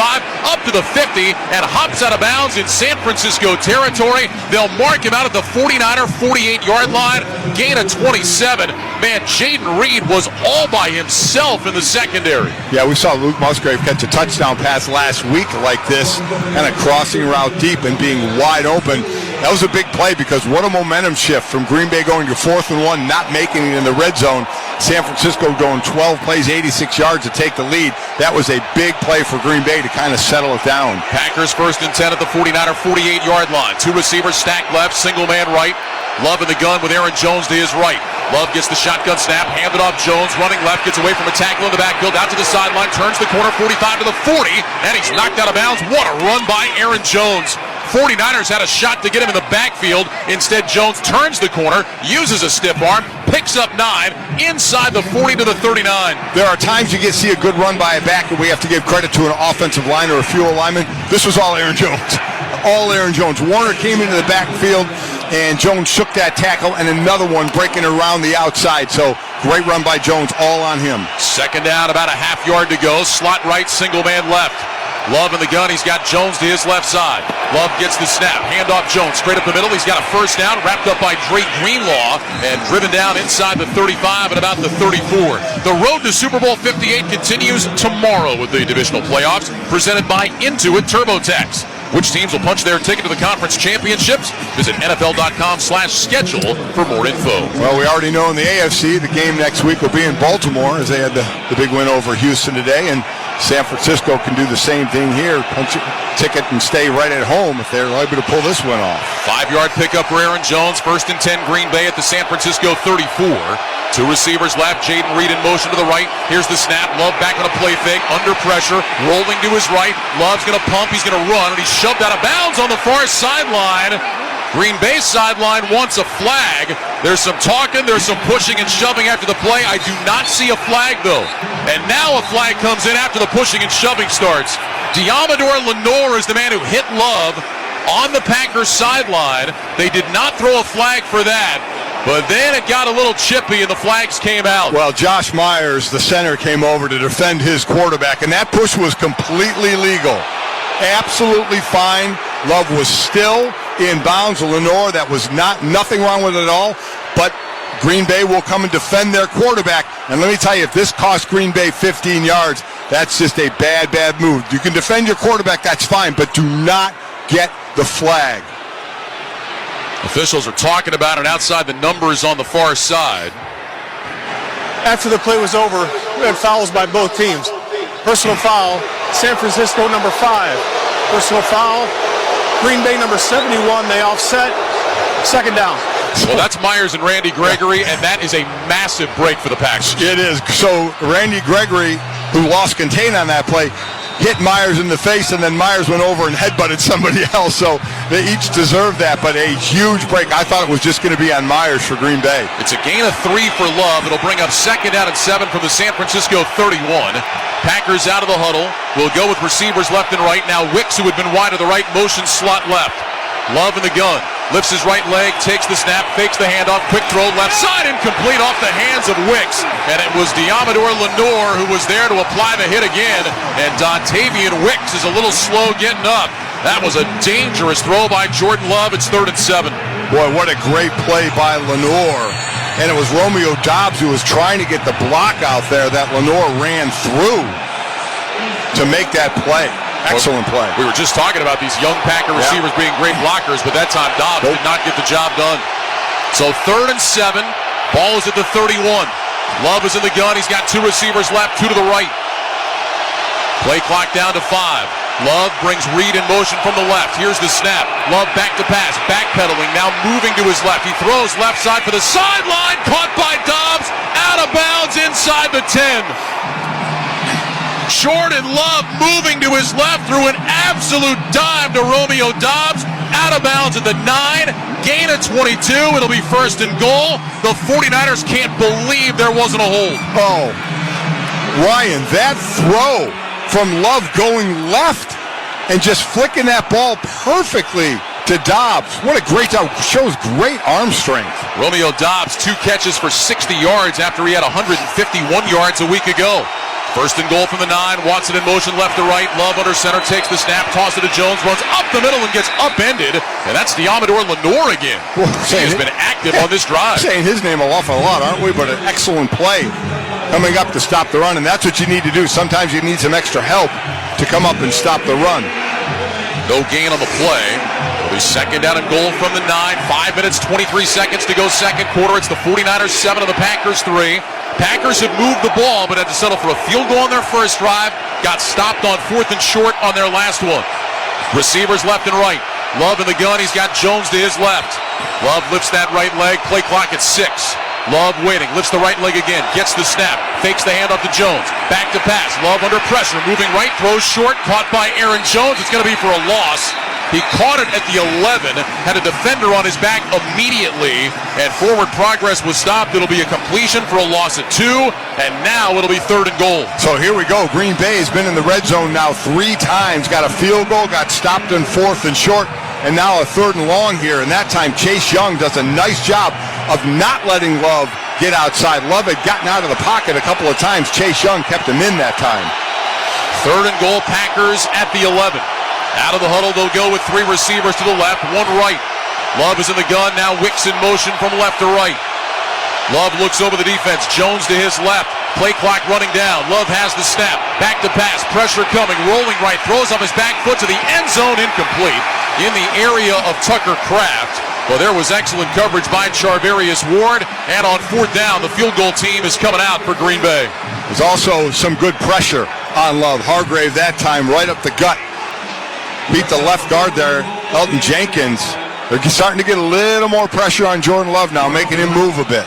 up to the 50, and hops out of bounds in San Francisco territory. They'll mark him out at the 49er 48-yard line. Gain of 27. Man, Jaden Reed was all by himself in the secondary. Yeah, we saw Luke Musgrave catch a touchdown pass last week like this, kind of crossing route deep and being wide open. That was a big play because what a momentum shift from Green Bay going to 4th and 1, not making it in the red zone. San Francisco going 12 plays, 86 yards to take the lead. That was a big play for Green Bay to kind of settle it down. Packers 1st and 10 at the 49er 48-yard line. 2 receivers stacked left, single man right. Love in the gun with Aaron Jones to his right. Love gets the shotgun snap, handed off Jones, running left, gets away from a tackle in the backfield, out to the sideline, turns the corner, 45 to the 40, and he's knocked out of bounds. What a run by Aaron Jones. 49ers had a shot to get him in the backfield. Instead, Jones turns the corner, uses a stiff arm, picks up 9, inside the 40 to the 39. There are times you see a good run by a back, and we have to give credit to an offensive line or a few lineman. This was all Aaron Jones. All Aaron Jones. Warner came into the backfield, and Jones shook that tackle, and another one breaking around the outside. So great run by Jones, all on him. 2nd down, about a half yard to go. Slot right, single man left. Love in the gun. He's got Jones to his left side. Love gets the snap. Handoff Jones straight up the middle. He's got a 1st down wrapped up by Drake Greenlaw and driven down inside the 35 and about the 34. The road to Super Bowl 58 continues tomorrow with the divisional playoffs presented by Intuit TurboTax. Which teams will punch their ticket to the conference championships? Visit NFL.com/schedule for more info. Well, we already know in the AFC, the game next week will be in Baltimore as they had the big win over Houston today. And San Francisco can do the same thing here. Punch a ticket and stay right at home if they're able to pull this one off. 5-yard pickup for Aaron Jones. 1st and 10 Green Bay at the San Francisco 34. Two receivers left. Jaden Reed in motion to the right. Here's the snap. Love back on a play fake. Under pressure. Rolling to his right. Love's going to pump. He's going to run. And he's shoved out of bounds on the far sideline. Green Bay sideline wants a flag. There's some talking. There's some pushing and shoving after the play. I do not see a flag, though. And now a flag comes in after the pushing and shoving starts. Diamador Lenore is the man who hit Love on the Packers sideline. They did not throw a flag for that. But then it got a little chippy and the flags came out. Well, Josh Myers, the center, came over to defend his quarterback, and that push was completely legal. Absolutely fine. Love was still in bounds. Lenore, that was nothing wrong with it at all. But Green Bay will come and defend their quarterback. And let me tell you, if this cost Green Bay 15 yards, that's just a bad, bad move. You can defend your quarterback, that's fine, but do not get the flag. Officials are talking about it outside the numbers on the far side. After the play was over, we had fouls by both teams. Personal foul, San Francisco number 5. Personal foul, Green Bay number 71. They offset. Second down. Well, that's Myers and Randy Gregory, and that is a massive break for the Packers. It is. So Randy Gregory, who lost contain on that play, hit Myers in the face, and then Myers went over and headbutted somebody else. So they each deserved that, but a huge break. I thought it was just going to be on Myers for Green Bay. It's a gain of 3 for Love. It'll bring up second down and 7 from the San Francisco 31. Packers out of the huddle. We'll go with receivers left and right. Now Wicks, who had been wide to the right, motion slot left. Love in the gun. Lifts his right leg, takes the snap, fakes the handoff, quick throw left side, incomplete off the hands of Wicks. And it was Diamador Lenore who was there to apply the hit again. And Dontavian Wicks is a little slow getting up. That was a dangerous throw by Jordan Love. It's 3rd and 7. Boy, what a great play by Lenore. And it was Romeo Doubs who was trying to get the block out there that Lenore ran through to make that play. Excellent play. We were just talking about these young Packer receivers being great blockers, but that time Dobbs did not get the job done. So 3rd and 7. Ball is at the 31. Love is in the gun. He's got 2 receivers left, 2 to the right. Play clock down to 5. Love brings Reed in motion from the left. Here's the snap. Love back to pass. Backpedaling, now moving to his left. He throws left side for the sideline. Caught by Dobbs. Out of bounds inside the 10. Jordan Love moving to his left through an absolute dime to Romeo Doubs. Out of bounds at the 9. Gain of 22. It'll be 1st and goal. The 49ers can't believe there wasn't a hold. Oh, Ryan, that throw from Love going left and just flicking that ball perfectly to Dobbs. What a great job. Shows great arm strength. Romeo Doubs, 2 catches for 60 yards after he had 151 yards a week ago. 1st and goal from the 9. Watson in motion left to right. Love under center, takes the snap, tosses it to Jones, runs up the middle and gets upended. And that's Diamador Lenore again. Well, he has been active on this drive. Saying his name an awful lot, aren't we? But an excellent play coming up to stop the run. And that's what you need to do. Sometimes you need some extra help to come up and stop the run. No gain on the play. It'll be 2nd down and goal from the 9. 5 minutes, 23 seconds to go second quarter. It's the 49ers 7 and the Packers 3. Packers have moved the ball, but had to settle for a field goal on their first drive. Got stopped on 4th and short on their last one. Receivers left and right. Love in the gun. He's got Jones to his left. Love lifts that right leg. Play clock at 6. Love waiting. Lifts the right leg again. Gets the snap. Fakes the handoff to Jones. Back to pass. Love under pressure. Moving right. Throws short. Caught by Aaron Jones. It's going to be for a loss. He caught it at the 11, had a defender on his back immediately, and forward progress was stopped. It'll be a completion for a loss at 2, and now it'll be 3rd and goal. So here we go. Green Bay has been in the red zone now 3 times. Got a field goal, got stopped in 4th and short, and now a 3rd and long here. And that time Chase Young does a nice job of not letting Love get outside. Love had gotten out of the pocket a couple of times. Chase Young kept him in that time. 3rd and goal, Packers at the 11. Out of the huddle, they'll go with 3 receivers to the left, 1 right. Love is in the gun, now Wicks in motion from left to right. Love looks over the defense, Jones to his left. Play clock running down, Love has the snap. Back to pass, pressure coming, rolling right, throws off his back foot to the end zone, incomplete. In the area of Tucker Kraft. Well, there was excellent coverage by Charvarius Ward, and on 4th down, the field goal team is coming out for Green Bay. There's also some good pressure on Love. Hargrave that time right up the gut. Beat the left guard there, Elton Jenkins. They're starting to get a little more pressure on Jordan Love now, making him move a bit.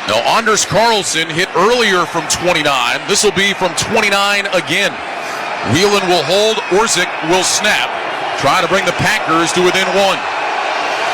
Now, Anders Carlson hit earlier from 29. This will be from 29 again. Whelan will hold. Orzik will snap. Try to bring the Packers to within one.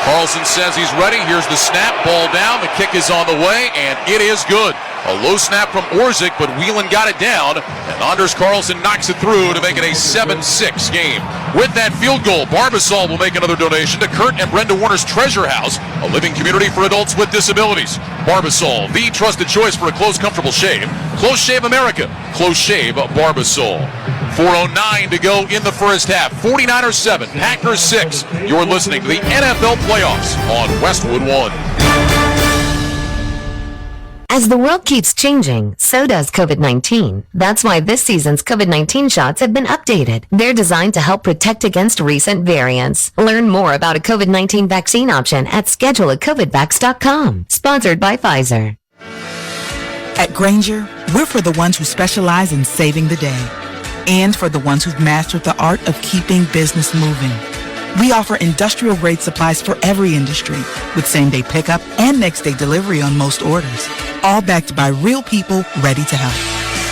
Carlson says he's ready. Here's the snap. Ball down. The kick is on the way, and it is good. A low snap from Orzik, but Whelan got it down, and Anders Carlson knocks it through to make it a 7-6 game. With that field goal, Barbasol will make another donation to Kurt and Brenda Warner's Treasure House, a living community for adults with disabilities. Barbasol, the trusted choice for a close, comfortable shave. Close Shave America. Close Shave Barbasol. 4:09 to go in the first half. 49ers 7, Packers 6. You're listening to the NFL Playoffs on Westwood 1. As the world keeps changing, so does COVID-19. That's why this season's COVID-19 shots have been updated. They're designed to help protect against recent variants. Learn more about a COVID-19 vaccine option at scheduleacovidvax.com. Sponsored by Pfizer. At Grainger, we're for the ones who specialize in saving the day and for the ones who've mastered the art of keeping business moving. We offer industrial-grade supplies for every industry with same-day pickup and next-day delivery on most orders, all backed by real people ready to help.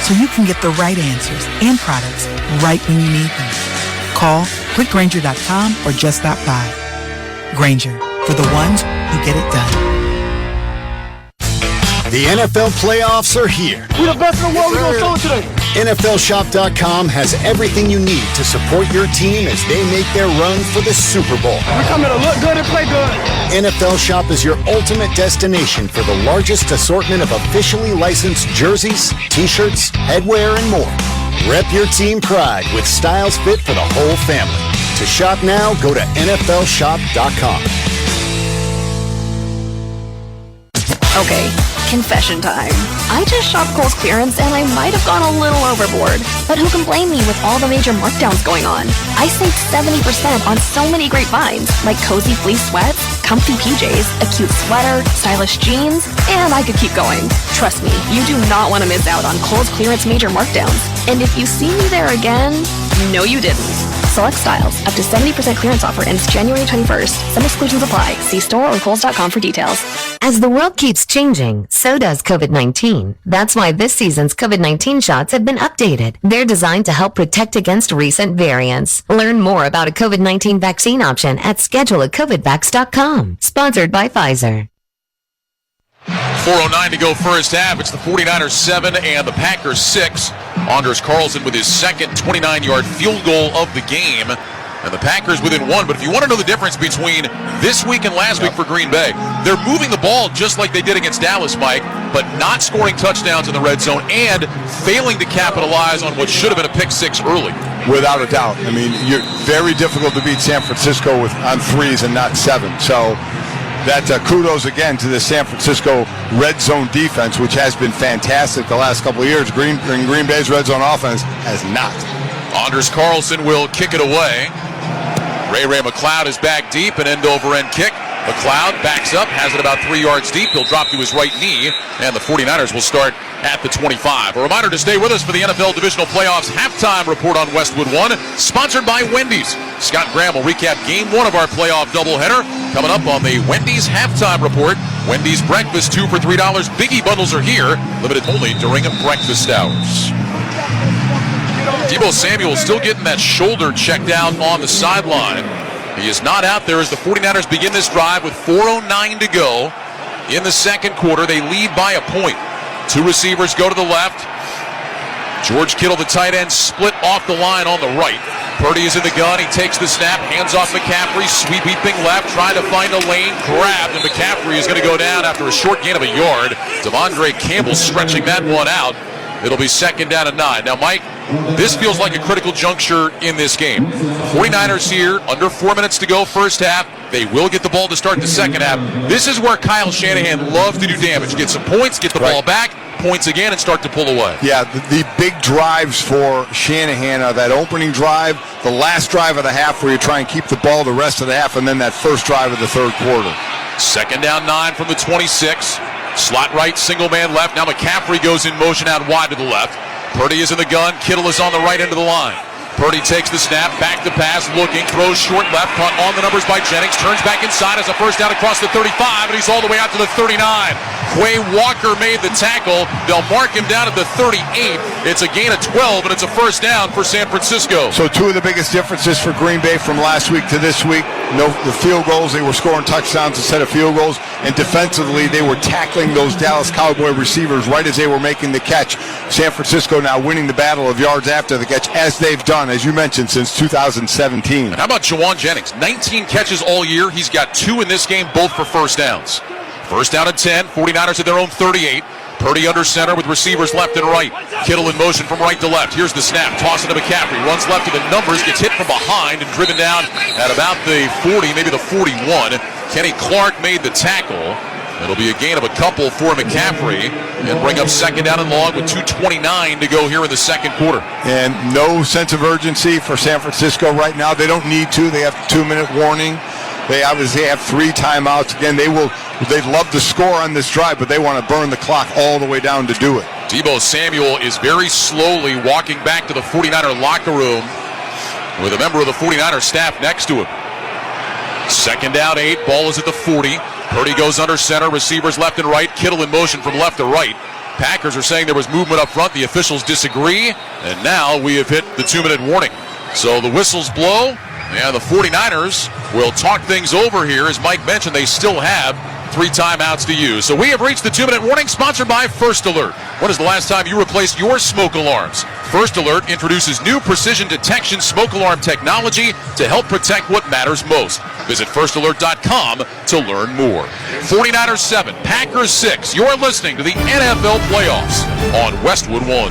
So you can get the right answers and products right when you need them. Call quickgrainger.com or just stop by. Grainger, for the ones who get it done. The NFL playoffs are here. We're the best in the world. We're going to show it today. NFLshop.com has everything you need to support your team as they make their run for the Super Bowl. We're coming to look good and play good. NFL Shop is your ultimate destination for the largest assortment of officially licensed jerseys, t-shirts, headwear, and more. Rep your team pride with styles fit for the whole family. To shop now, go to NFLshop.com. Okay, confession time. I just shopped Kohl's clearance and I might have gone a little overboard. But who can blame me with all the major markdowns going on? I saved 70% on so many great finds, like cozy fleece sweats, comfy PJs, a cute sweater, stylish jeans, and I could keep going. Trust me, you do not want to miss out on Kohl's clearance major markdowns. And if you see me there again, no you didn't. Select styles, up to 70% clearance offer ends January 21st. Some exclusions apply. See store or Kohls.com for details. As the world keeps changing, so does COVID-19. That's why this season's COVID-19 shots have been updated. They're designed to help protect against recent variants. Learn more about a COVID-19 vaccine option at scheduleacovidvax.com. Sponsored by Pfizer. 4:09 to go first half. It's the 49ers 7 and the Packers 6. Anders Carlson with his second 29-yard field goal of the game. And the Packers within one. But if you want to know the difference between this week and last week for Green Bay, they're moving the ball just like they did against Dallas, Mike, but not scoring touchdowns in the red zone and failing to capitalize on what should have been a pick six early. Without a doubt. I mean, you're very difficult to beat San Francisco on threes and not seven. So that kudos again to the San Francisco red zone defense, which has been fantastic the last couple of years. Green Bay's red zone offense has not. Anders Carlson will kick it away. Ray McLeod is back deep, an end-over-end kick. McLeod backs up, has it about 3 yards deep. He'll drop to his right knee, and the 49ers will start at the 25. A reminder to stay with us for the NFL Divisional Playoffs halftime report on Westwood 1, sponsored by Wendy's. Scott Graham will recap Game 1 of our playoff doubleheader. Coming up on the Wendy's halftime report, Wendy's breakfast 2 for $3. Biggie bundles are here, limited only during breakfast hours. Deebo Samuel still getting that shoulder checked out on the sideline. He is not out there as the 49ers begin this drive with 4:09 to go. In the second quarter, they lead by a point. Two receivers go to the left. George Kittle, the tight end, split off the line on the right. Purdy is in the gun. He takes the snap, hands off McCaffrey, sweeping left, trying to find a lane, grabbed, and McCaffrey is going to go down after a short gain of a yard. Devondre Campbell stretching that one out. It'll be second down and 9. Now, Mike, this feels like a critical juncture in this game. 49ers here, under 4 minutes to go first half. They will get the ball to start the second half. This is where Kyle Shanahan loves to do damage. Get some points, get the ball back, points again, and start to pull away. Yeah, the big drives for Shanahan are that opening drive, the last drive of the half where you try and keep the ball the rest of the half, and then that first drive of the third quarter. Second down 9 from the 26. Slot right, single man left. Now McCaffrey goes in motion out wide to the left. Purdy is in the gun. Kittle is on the right end of the line. Purdy takes the snap, back to pass, looking, throws short left, caught on the numbers by Jennings, turns back inside as a first down across the 35, and he's all the way out to the 39. Quay Walker made the tackle. They'll mark him down at the 38. It's a gain of 12, and it's a first down for San Francisco. So two of the biggest differences for Green Bay from last week to this week, the field goals, they were scoring touchdowns instead of field goals, and defensively they were tackling those Dallas Cowboy receivers right as they were making the catch. San Francisco now winning the battle of yards after the catch, as they've done, as you mentioned, since 2017. And how about Jawan Jennings? 19 catches all year. He's got 2 in this game, both for first downs. First down and 10, 49ers at their own 38. Purdy under center with receivers left and right. Kittle in motion from right to left. Here's the snap. Toss it to McCaffrey. Runs left to the numbers. Gets hit from behind and driven down at about the 40, maybe the 41. Kenny Clark made the tackle. It'll be a gain of a couple for McCaffrey and bring up second down and long with 2:29 to go here in the second quarter. And no sense of urgency for San Francisco right now. They don't need to. They have a 2-minute warning. They obviously have 3 timeouts. Again, they'd love to score on this drive, but they want to burn the clock all the way down to do it. Deebo Samuel is very slowly walking back to the 49er locker room with a member of the 49er staff next to him. Second down 8, ball is at the 40. Purdy goes under center, receivers left and right. Kittle in motion from left to right. Packers are saying there was movement up front. The officials disagree, and now we have hit the 2-minute warning. So the whistles blow. Yeah, the 49ers will talk things over here. As Mike mentioned, they still have 3 timeouts to use. So we have reached the 2-minute warning, sponsored by First Alert. When is the last time you replaced your smoke alarms? First Alert introduces new precision detection smoke alarm technology to help protect what matters most. Visit firstalert.com to learn more. 49ers 7, Packers 6. You're listening to the NFL Playoffs on Westwood 1.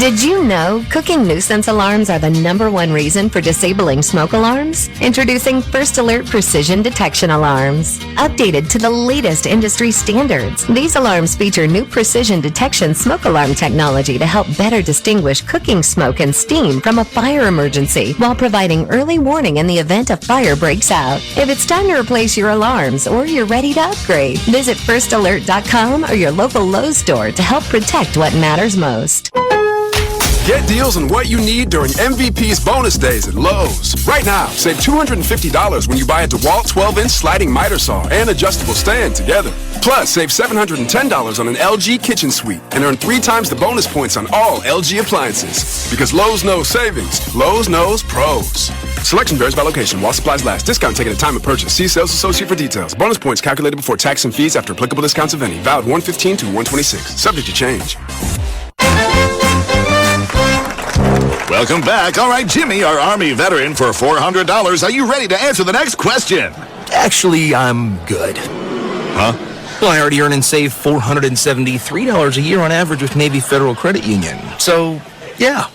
Did you know cooking nuisance alarms are the #1 reason for disabling smoke alarms? Introducing First Alert Precision Detection Alarms. Updated to the latest industry standards, these alarms feature new precision detection smoke alarm technology to help better distinguish cooking smoke and steam from a fire emergency while providing early warning in the event a fire breaks out. If it's time to replace your alarms or you're ready to upgrade, visit firstalert.com or your local Lowe's store to help protect what matters most. Get deals on what you need during MVP's bonus days at Lowe's. Right now, save $250 when you buy a DeWalt 12-inch sliding miter saw and adjustable stand together. Plus, save $710 on an LG kitchen suite and earn 3 times the bonus points on all LG appliances. Because Lowe's knows savings, Lowe's knows pros. Selection varies by location while supplies last. Discount taken at time of purchase. See sales associate for details. Bonus points calculated before tax and fees after applicable discounts of any. Valid 1/15 to 1/26. Subject to change. Welcome back. All right, Jimmy, our Army veteran, for $400. Are you ready to answer the next question? Actually, I'm good. Huh? Well, I already earn and save $473 a year on average with Navy Federal Credit Union. So, yeah.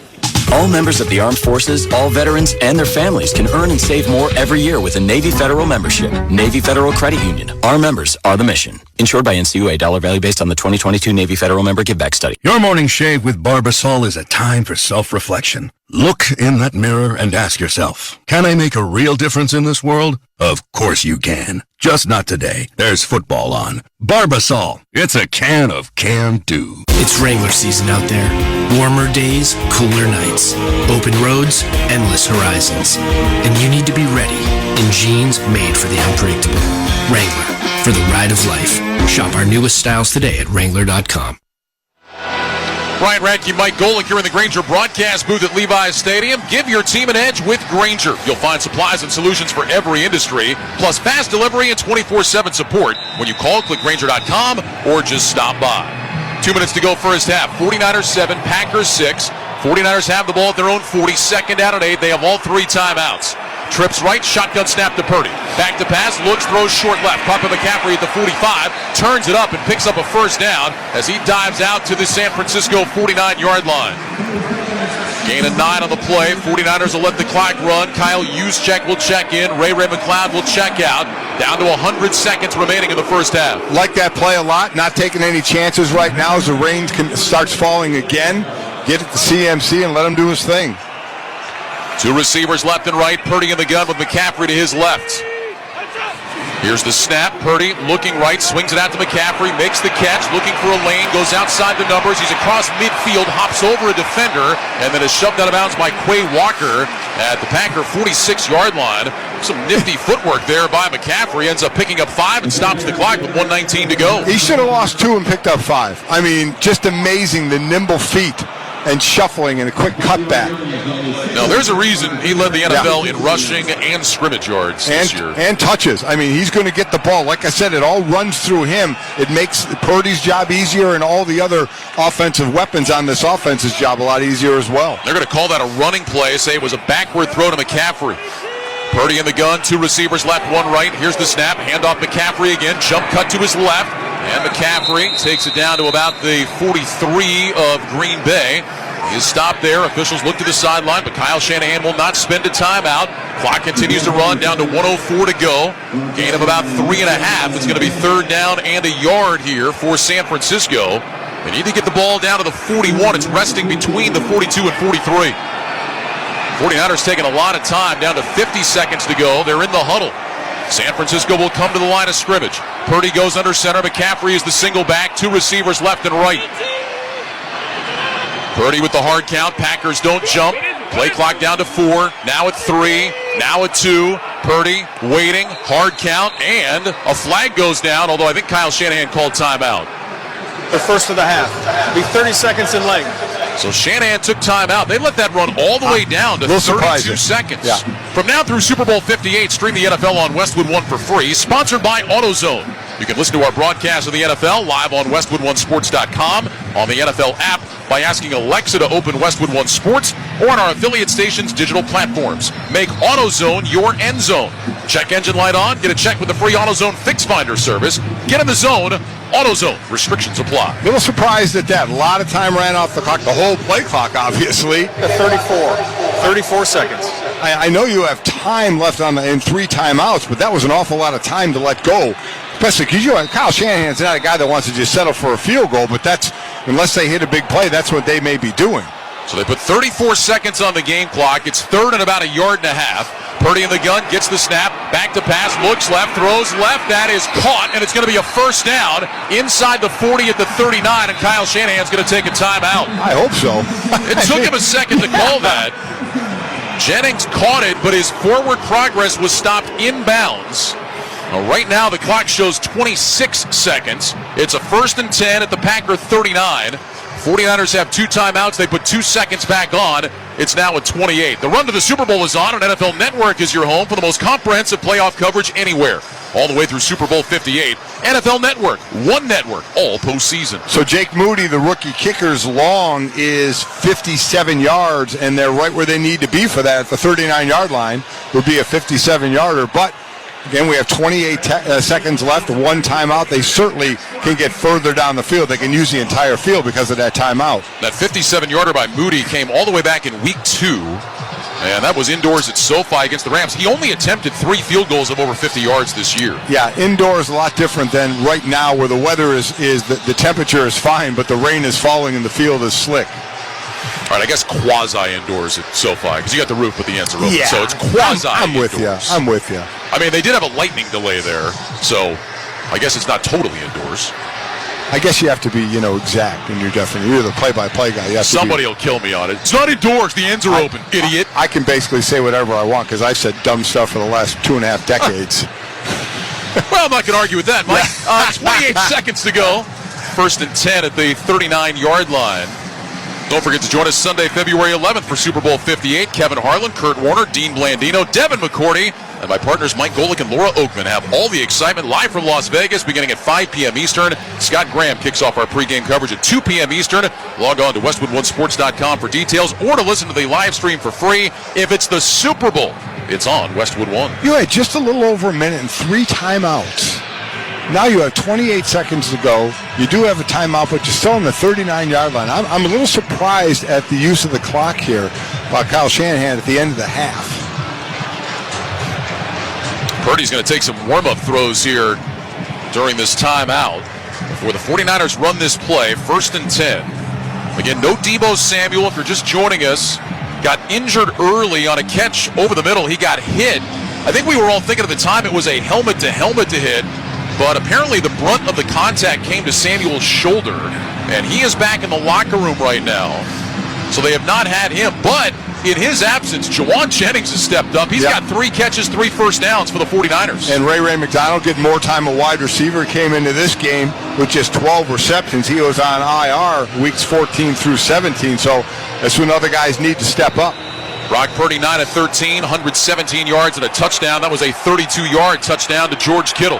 All members of the armed forces, all veterans, and their families can earn and save more every year with a Navy Federal membership. Navy Federal Credit Union. Our members are the mission. Insured by NCUA. Dollar value based on the 2022 Navy Federal Member Give Back Study. Your morning shave with Barbasol is a time for self-reflection. Look in that mirror and ask yourself, can I make a real difference in this world? Of course you can. Just not today. There's football on. Barbasol. It's a can of can-do. It's Wrangler season out there. Warmer days, cooler nights. Open roads, endless horizons. And you need to be ready in jeans made for the unpredictable. Wrangler, for the ride of life. Shop our newest styles today at Wrangler.com. Brian Radke, Mike Golick here in the Grainger broadcast booth at Levi's Stadium. Give your team an edge with Grainger. You'll find supplies and solutions for every industry, plus fast delivery and 24/7 support when you call, click Grainger.com, or just stop by. 2 minutes to go first half. 49ers 7, Packers 6. 49ers have the ball at their own 40. Second down and 8. They have all 3 timeouts. Trips right, shotgun snap to Purdy. Back to pass, looks, throws short left. Papa McCaffrey at the 45, turns it up and picks up a first down as he dives out to the San Francisco 49-yard line. Gain of 9 on the play. 49ers will let the clock run. Kyle Juszczyk will check in. Ray McLeod will check out. Down to 100 seconds remaining in the first half. Like that play a lot, not taking any chances right now as the rain starts falling again. Get it to CMC and let him do his thing. 2 receivers left and right. Purdy in the gun with McCaffrey to his left. Here's the snap. Purdy looking right, swings it out to McCaffrey, makes the catch, looking for a lane, goes outside the numbers. He's across midfield, hops over a defender, and then is shoved out of bounds by Quay Walker at the Packer 46-yard line. Some nifty footwork there by McCaffrey. Ends up picking up 5 and stops the clock with 1:19 to go. He should have lost 2 and picked up 5. I mean, just amazing, the nimble feet and shuffling and a quick cutback. Now, there's a reason he led the NFL in rushing and scrimmage yards this year. And touches. I mean, he's going to get the ball. Like I said, it all runs through him. It makes Purdy's job easier and all the other offensive weapons on this offense's job a lot easier as well. They're going to call that a running play, say it was a backward throw to McCaffrey. Purdy in the gun, 2 receivers left, 1 right. Here's the snap, handoff McCaffrey again, jump cut to his left, and McCaffrey takes it down to about the 43 of Green Bay. He is stopped there. Officials look to the sideline, but Kyle Shanahan will not spend a timeout. Clock continues to run, down to 1:04 to go. Gain of about 3.5. It's going to be 3rd down and a yard here for San Francisco. They need to get the ball down to the 41. It's resting between the 42 and 43. 49ers taking a lot of time, down to 50 seconds to go. They're in the huddle. San Francisco will come to the line of scrimmage. Purdy goes under center. McCaffrey is the single back. 2 receivers left and right. Purdy with the hard count. Packers don't jump. Play clock down to 4. Now at 3. Now at 2. Purdy waiting. Hard count. And a flag goes down, although I think Kyle Shanahan called timeout. The first of the half. Be 30 seconds in length. So Shanahan took timeout. They let that run all the way down to 32 seconds. Yeah. From now through Super Bowl 58, stream the NFL on Westwood One for free. Sponsored by AutoZone. You can listen to our broadcast of the NFL live on WestwoodOneSports.com, on the NFL app, by asking Alexa to open Westwood One Sports, or on our affiliate stations' digital platforms. Make AutoZone your end zone. Check engine light on. Get a check with the free AutoZone Fix Finder service. Get in the zone. AutoZone. Restrictions apply. A little surprised at that. A lot of time ran off the clock. The whole play clock, obviously. 34 seconds. I know you have time left in 3 timeouts, but that was an awful lot of time to let go. Especially because Kyle Shanahan's not a guy that wants to just settle for a field goal, but that's, unless they hit a big play, that's what they may be doing. So they put 34 seconds on the game clock. It's 3rd and about 1.5 yards. Purdy in the gun, gets the snap, back to pass, looks left, throws left. That is caught, and it's going to be a first down inside the 40 at the 39, and Kyle Shanahan's going to take a timeout. I hope so. It took him a second to call that. Jennings caught it, but his forward progress was stopped inbounds. Right now, the clock shows 26 seconds. It's a 1st and 10 at the Packer 39. 49ers have 2 timeouts. They put 2 seconds back on. It's now at 28. The run to the Super Bowl is on, and NFL Network is your home for the most comprehensive playoff coverage anywhere. All the way through Super Bowl 58. NFL Network, one network, all postseason. So Jake Moody, the rookie kicker's long is 57 yards, and they're right where they need to be for that. At the 39-yard line would be a 57-yarder, but again, we have 28 seconds left, 1 timeout. They certainly can get further down the field. They can use the entire field because of that timeout. That 57-yarder by Moody came all the way back in week 2. And that was indoors at SoFi against the Rams. He only attempted 3 field goals of over 50 yards this year. Yeah, indoors a lot different than right now where the weather is the temperature is fine, but the rain is falling and the field is slick. All right, I guess quasi-indoors at SoFi, because you got the roof, but the ends are open. Yeah, so it's quasi-indoors. I'm with you. I mean, they did have a lightning delay there, so I guess it's not totally indoors. I guess you have to be, exact in your definition. You're the play-by-play guy. Somebody will kill me on it. It's not indoors. The ends are open, idiot. I can basically say whatever I want because I've said dumb stuff for the last 2.5 decades. Well, I'm not going to argue with that, Mike. 28 seconds to go. 1st and 10 at the 39-yard line. Don't forget to join us Sunday, February 11th for Super Bowl 58. Kevin Harlan, Kurt Warner, Dean Blandino, Devin McCourty, and my partners Mike Golick and Laura Oakman have all the excitement live from Las Vegas beginning at 5 p.m. Eastern. Scott Graham kicks off our pregame coverage at 2 p.m. Eastern. Log on to WestwoodOneSports.com for details or to listen to the live stream for free. If it's the Super Bowl, it's on Westwood One. You had just a little over a minute and 3 timeouts. Now you have 28 seconds to go. You do have a timeout, but you're still on the 39-yard line. I'm a little surprised at the use of the clock here by Kyle Shanahan at the end of the half. Purdy's going to take some warm-up throws here during this timeout before the 49ers run this play, 1st and 10. Again, no Deebo Samuel, if you're just joining us. Got injured early on a catch over the middle. He got hit I think we were all thinking at the time it was a helmet-to-helmet to hit, but apparently the brunt of the contact came to Samuel's shoulder, and he is back in the locker room right now. So they have not had him, but in his absence, Jawan Jennings has stepped up. He's got 3 catches, 3 first downs for the 49ers. And Ray McDonald getting more time at wide receiver. Came into this game with just 12 receptions. He was on IR weeks 14 through 17, so that's when other guys need to step up. Brock Purdy 9 of 13, 117 yards and a touchdown. That was a 32-yard touchdown to George Kittle.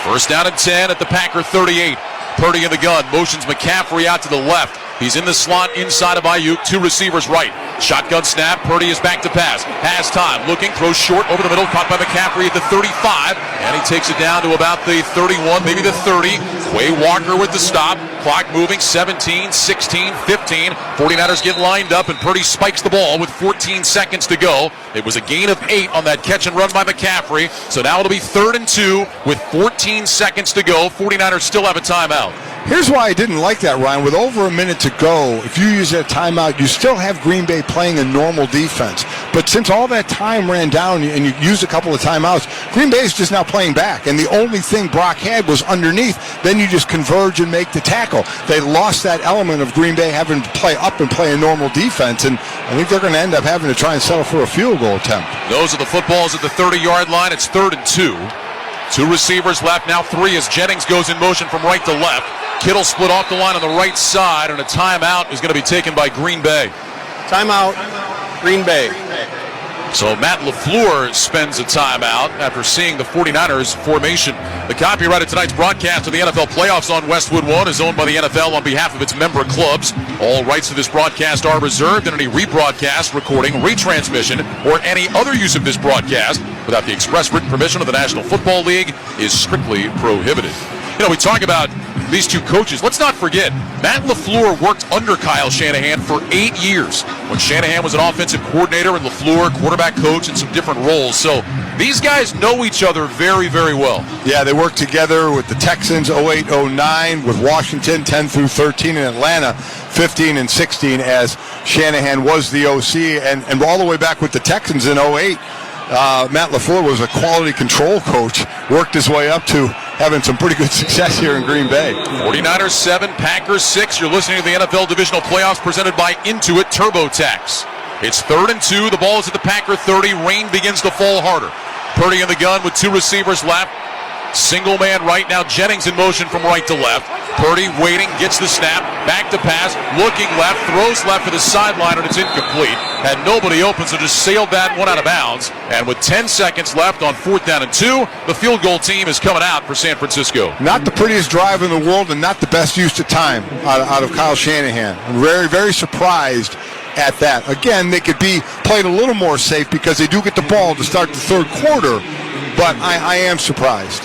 First down and 10 at the Packer 38. Purdy in the gun, motions McCaffrey out to the left. He's in the slot inside of Ayuk, 2 receivers right. Shotgun snap, Purdy is back to pass. Has time, looking, throws short over the middle, caught by McCaffrey at the 35, and he takes it down to about the 31, maybe the 30. Quay Walker with the stop. Clock moving, 17, 16, 15. 49ers get lined up, and Purdy spikes the ball with 14 seconds to go. It was a gain of 8 on that catch and run by McCaffrey. So now it'll be 3rd and 2 with 14 seconds to go. 49ers still have a timeout. Here's why I didn't like that, Ryan. With over a minute to go, if you use that timeout, you still have Green Bay playing a normal defense. But since all that time ran down and you used a couple of timeouts, Green Bay is just now playing back. And the only thing Brock had was underneath. Then you just converge and make the tackle. They lost that element of Green Bay having to play up and play a normal defense. And I think they're going to end up having to try and settle for a field goal attempt. Those are the footballs at the 30-yard line. It's 3rd and 2. 2 receivers left, now 3 as Jennings goes in motion from right to left. Kittle split off the line on the right side, and a timeout is going to be taken by Green Bay. Timeout, Green Bay. So Matt LaFleur spends a timeout after seeing the 49ers formation. The copyright of tonight's broadcast of the NFL playoffs on Westwood One is owned by the NFL on behalf of its member clubs. All rights to this broadcast are reserved, and any rebroadcast, recording, retransmission, or any other use of this broadcast without the express written permission of the National Football League is strictly prohibited. You know, we talk about these 2 coaches. Let's not forget, Matt LaFleur worked under Kyle Shanahan for 8 years when Shanahan was an offensive coordinator and LaFleur quarterback coach in some different roles. So these guys know each other very, very well. Yeah, they worked together with the Texans 08-09, with Washington 10 through 13, in Atlanta 15 and 16 as Shanahan was the OC, and all the way back with the Texans in 08. Matt LaFleur was a quality control coach, worked his way up to having some pretty good success here in Green Bay. 49ers 7, Packers 6. You're listening to the NFL Divisional Playoffs presented by Intuit TurboTax. It's 3rd and 2. The ball is at the Packer 30. Rain begins to fall harder. Purdy in the gun with 2 receivers left. Single man right now. Jennings in motion from right to left. Purdy waiting, gets the snap, back to pass, looking left, throws left for the sideline, and it's incomplete. Had nobody open, so just sailed that one out of bounds. And with 10 seconds left on 4th down and 2, the field goal team is coming out for San Francisco. Not the prettiest drive in the world and not the best use of time out of Kyle Shanahan. I'm very, very surprised at that. Again, they could be played a little more safe because they do get the ball to start the 3rd quarter, but I am surprised.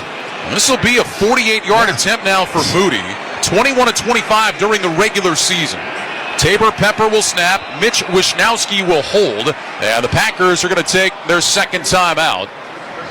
This will be a 48-yard attempt now for Moody. 21 of 25 during the regular season. Tabor Pepper will snap. Mitch Wisnowski will hold. And the Packers are going to take their 2nd timeout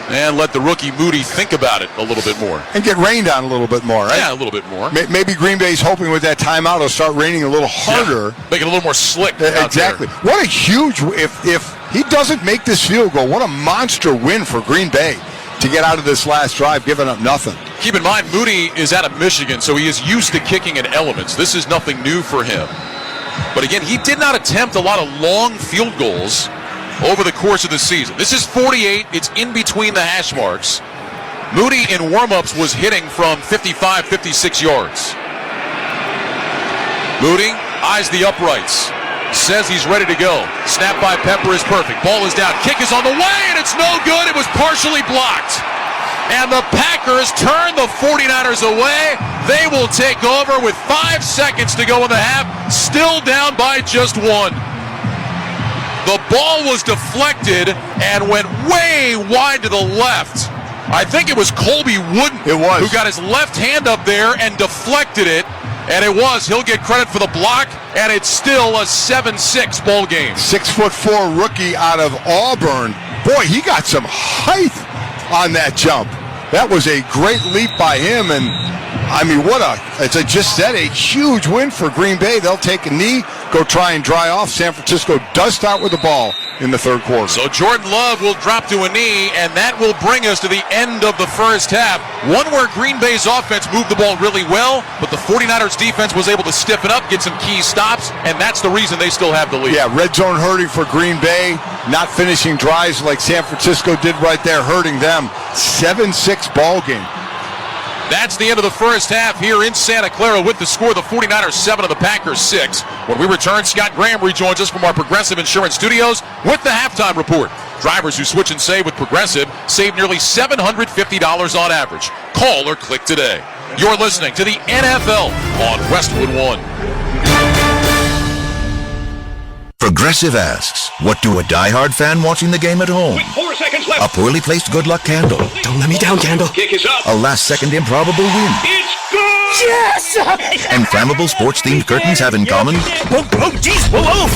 and let the rookie Moody think about it a little bit more. And get rained on a little bit more, right? Yeah, a little bit more. Maybe Green Bay's hoping with that timeout it'll start raining a little harder. Yeah, make it a little more slick. Exactly. What a huge, if he doesn't make this field goal, what a monster win for Green Bay to get out of this last drive, giving up nothing. Keep in mind, Moody is out of Michigan, so he is used to kicking in elements. This is nothing new for him. But again, he did not attempt a lot of long field goals over the course of the season. This is 48. It's in between the hash marks. Moody in warm-ups was hitting from 55, 56 yards. Moody eyes the uprights. Says he's ready to go. Snap by Pepper is perfect. Ball is down. Kick is on the way, and it's no good. It was partially blocked. And the Packers turn the 49ers away. They will take over with 5 seconds to go in the half. Still down by just 1. The ball was deflected and went way wide to the left. I think it was Colby Wooden who got his left hand up there and deflected it. And it was. He'll get credit for the block, and it's still a 7-6 ball game. 6'4" rookie out of Auburn. Boy, he got some height on that jump. That was a great leap by him, and I mean, as I just said, a huge win for Green Bay. They'll take a knee, go try and dry off. San Francisco does start with the ball in the third quarter. So Jordan Love will drop to a knee, and that will bring us to the end of the first half. One where Green Bay's offense moved the ball really well, but the 49ers defense was able to stiffen up, get some key stops, and that's the reason they still have the lead. Yeah, red zone hurting for Green Bay, not finishing drives like San Francisco did right there, hurting them. 7-6 ball game. That's the end of the first half here in Santa Clara with the score, the 49ers 7 and the Packers 6. When we return, Scott Graham rejoins us from our Progressive Insurance Studios with the halftime report. Drivers who switch and save with Progressive save nearly $750 on average. Call or click today. You're listening to the NFL on Westwood One. Progressive asks, what do a diehard fan watching the game at home? With 4 seconds left. A poorly placed good luck candle. Don't let me down, candle. Kick is up. A last-second improbable win. It's good! Yes! And flammable sports-themed curtains have in common... Oh, geez, whoa!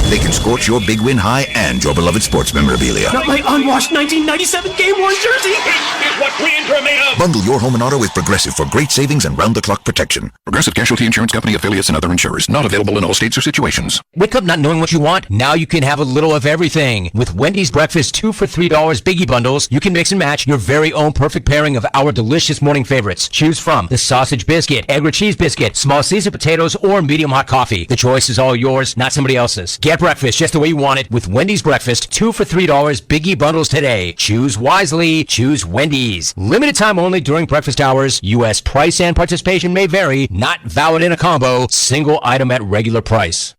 They can scorch your big win high and your beloved sports memorabilia. Not my unwashed 1997 game-worn jersey! This is what friends are made of! Bundle your home and auto with Progressive for great savings and round-the-clock protection. Progressive Casualty Insurance Company, affiliates, and other insurers. Not available in all states or situations. Wake up not knowing what you want? Now you can have a little of everything. With Wendy's Breakfast 2 for $3 Biggie Bundles, you can mix and match your very own perfect pairing of our delicious morning favorites. Choose from the sausage biscuit, egg or cheese biscuit, small Caesar potatoes, or medium hot coffee. The choice is all yours, not somebody else's. Get breakfast just the way you want it with Wendy's Breakfast 2 for $3 Biggie Bundles today. Choose wisely. Choose Wendy's. Limited time only during breakfast hours. U.S. price and participation may vary. Not valid in a combo. Single item at regular price.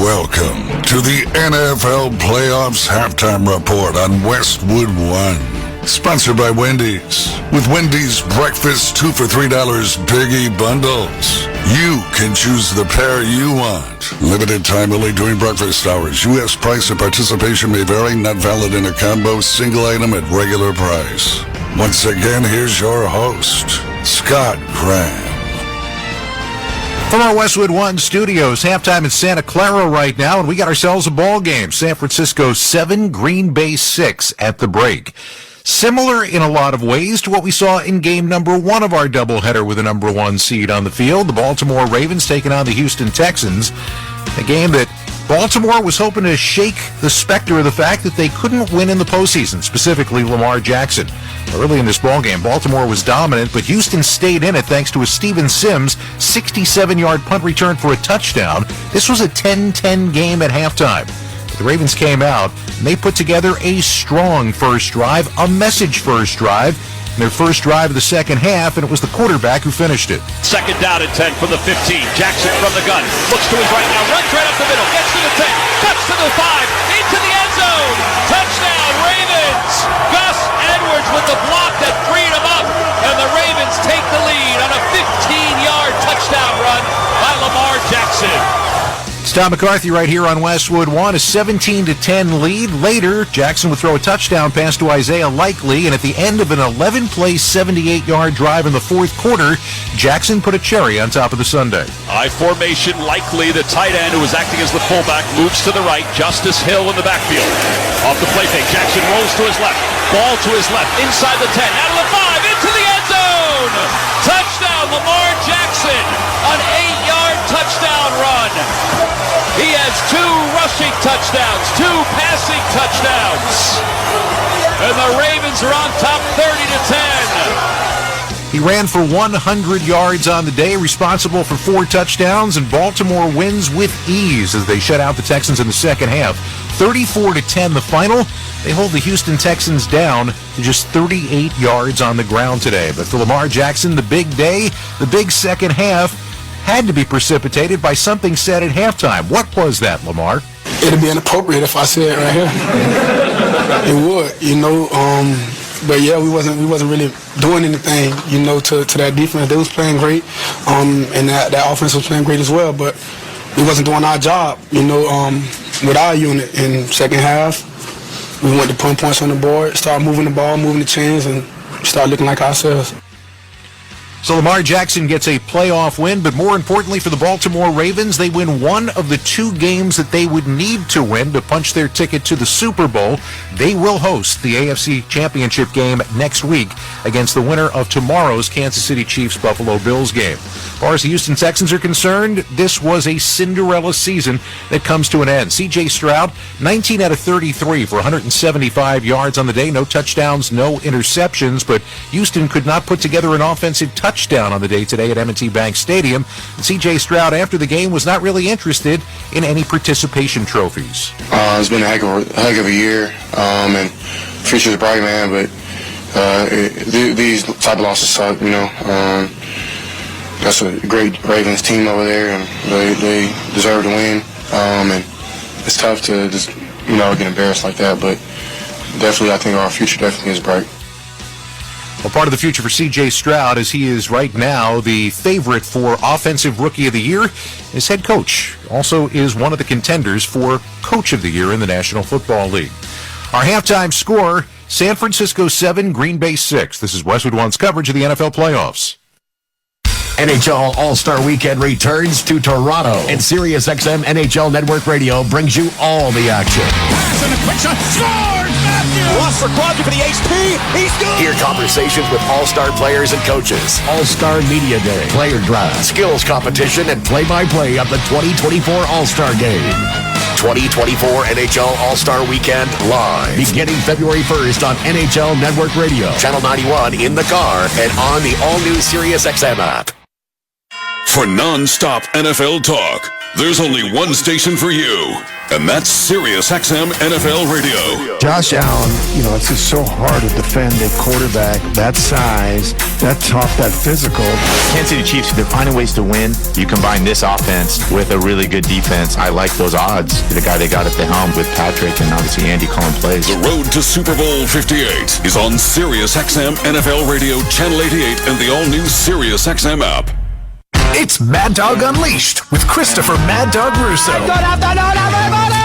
Welcome to the NFL Playoffs Halftime Report on Westwood One. Sponsored by Wendy's. With Wendy's Breakfast 2 for $3 Biggie Bundles, you can choose the pair you want. Limited time only during breakfast hours. U.S. price and participation may vary. Not valid in a combo. Single item at regular price. Once again, here's your host, Scott Graham. From our Westwood One studios, halftime in Santa Clara right now, and we got ourselves a ball game. San Francisco 7, Green Bay 6 at the break. Similar in a lot of ways to what we saw in game number 1 of our doubleheader with the number 1 seed on the field. The Baltimore Ravens taking on the Houston Texans. A game that Baltimore was hoping to shake the specter of the fact that they couldn't win in the postseason, specifically Lamar Jackson. Early in this ballgame, Baltimore was dominant, but Houston stayed in it thanks to a Steven Sims 67-yard punt return for a touchdown. This was a 10-10 game at halftime. The Ravens came out, and they put together a strong first drive, a message first drive, in their first drive of the second half, and it was the quarterback who finished it. Second down and 10 from the 15. Jackson from the gun. Looks to his right now. Runs right up the middle. Gets to the 10. Cuts to the 5. Into the end zone. Touchdown, Ravens. Gus Edwards with the block that freed him up. And the Ravens take the lead on a 15-yard touchdown run by Lamar Jackson. It's Tom McCarthy right here on Westwood One, a 17-10 lead. Later, Jackson would throw a touchdown pass to Isaiah Likely, and at the end of an 11-play, 78-yard drive in the fourth quarter, Jackson put a cherry on top of the sundae. I formation, Likely, the tight end who was acting as the fullback, moves to the right. Justice Hill in the backfield. Off the play fake, Jackson rolls to his left. Ball to his left, inside the 10, out of the 5, into the end zone! Touchdown, Lamar Jackson! An 8-yard touchdown run. He has 2 rushing touchdowns, 2 passing touchdowns. And the Ravens are on top 30-10. He ran for 100 yards on the day, responsible for 4 touchdowns, and Baltimore wins with ease as they shut out the Texans in the second half. 34-10 the final. They hold the Houston Texans down to just 38 yards on the ground today. But for Lamar Jackson, the big day, the big second half, had to be precipitated by something said at halftime. What was that, Lamar? It'd be inappropriate if I said it right here. It would, you know. But yeah, we wasn't really doing anything, you know, to that defense. They was playing great, and that offense was playing great as well. But we wasn't doing our job, you know, with our unit. In second half, we went to put points on the board, started moving the ball, moving the chains, and started looking like ourselves. So Lamar Jackson gets a playoff win, but more importantly for the Baltimore Ravens, they win one of the 2 games that they would need to win to punch their ticket to the Super Bowl. They will host the AFC Championship game next week against the winner of tomorrow's Kansas City Chiefs-Buffalo Bills game. As far as the Houston Texans are concerned, this was a Cinderella season that comes to an end. C.J. Stroud, 19 out of 33 for 175 yards on the day. No touchdowns, no interceptions, but Houston could not put together an offensive touchdown on the day today at M&T Bank Stadium. And C.J. Stroud, after the game, was not really interested in any participation trophies. It's been a heck of a year, and future's bright, man, but these type of losses suck, you know. That's a great Ravens team over there, and they deserve to win. And it's tough to just, get embarrassed like that, but definitely I think our future definitely is bright. Well, part of the future for C.J. Stroud is he is right now the favorite for Offensive Rookie of the Year. His head coach also is one of the contenders for Coach of the Year in the National Football League. Our halftime score, San Francisco 7, Green Bay 6. This is Westwood One's coverage of the NFL playoffs. NHL All-Star Weekend returns to Toronto, and SiriusXM NHL Network Radio brings you all the action. Pass and a quick shot. Scores! Matthews! Lost for Crosby for the HP. He's good! Hear conversations with all-star players and coaches. All-Star Media Day, player draft, skills competition, and play-by-play of the 2024 All-Star Game. 2024 NHL All-Star Weekend live, beginning February 1st on NHL Network Radio, Channel 91 in the car, and on the all-new SiriusXM app. For non-stop NFL talk, there's only one station for you, and that's SiriusXM NFL Radio. Josh Allen, it's just so hard to defend a quarterback that size, that tough, that physical. Kansas City Chiefs, they're finding ways to win. You combine this offense with a really good defense. I like those odds. The guy they got at the helm with Patrick and obviously Andy calling plays. The road to Super Bowl 58 is on SiriusXM NFL Radio, Channel 88, and the all-new SiriusXM app. It's Mad Dog Unleashed with Christopher Mad Dog Russo. Good afternoon, everybody!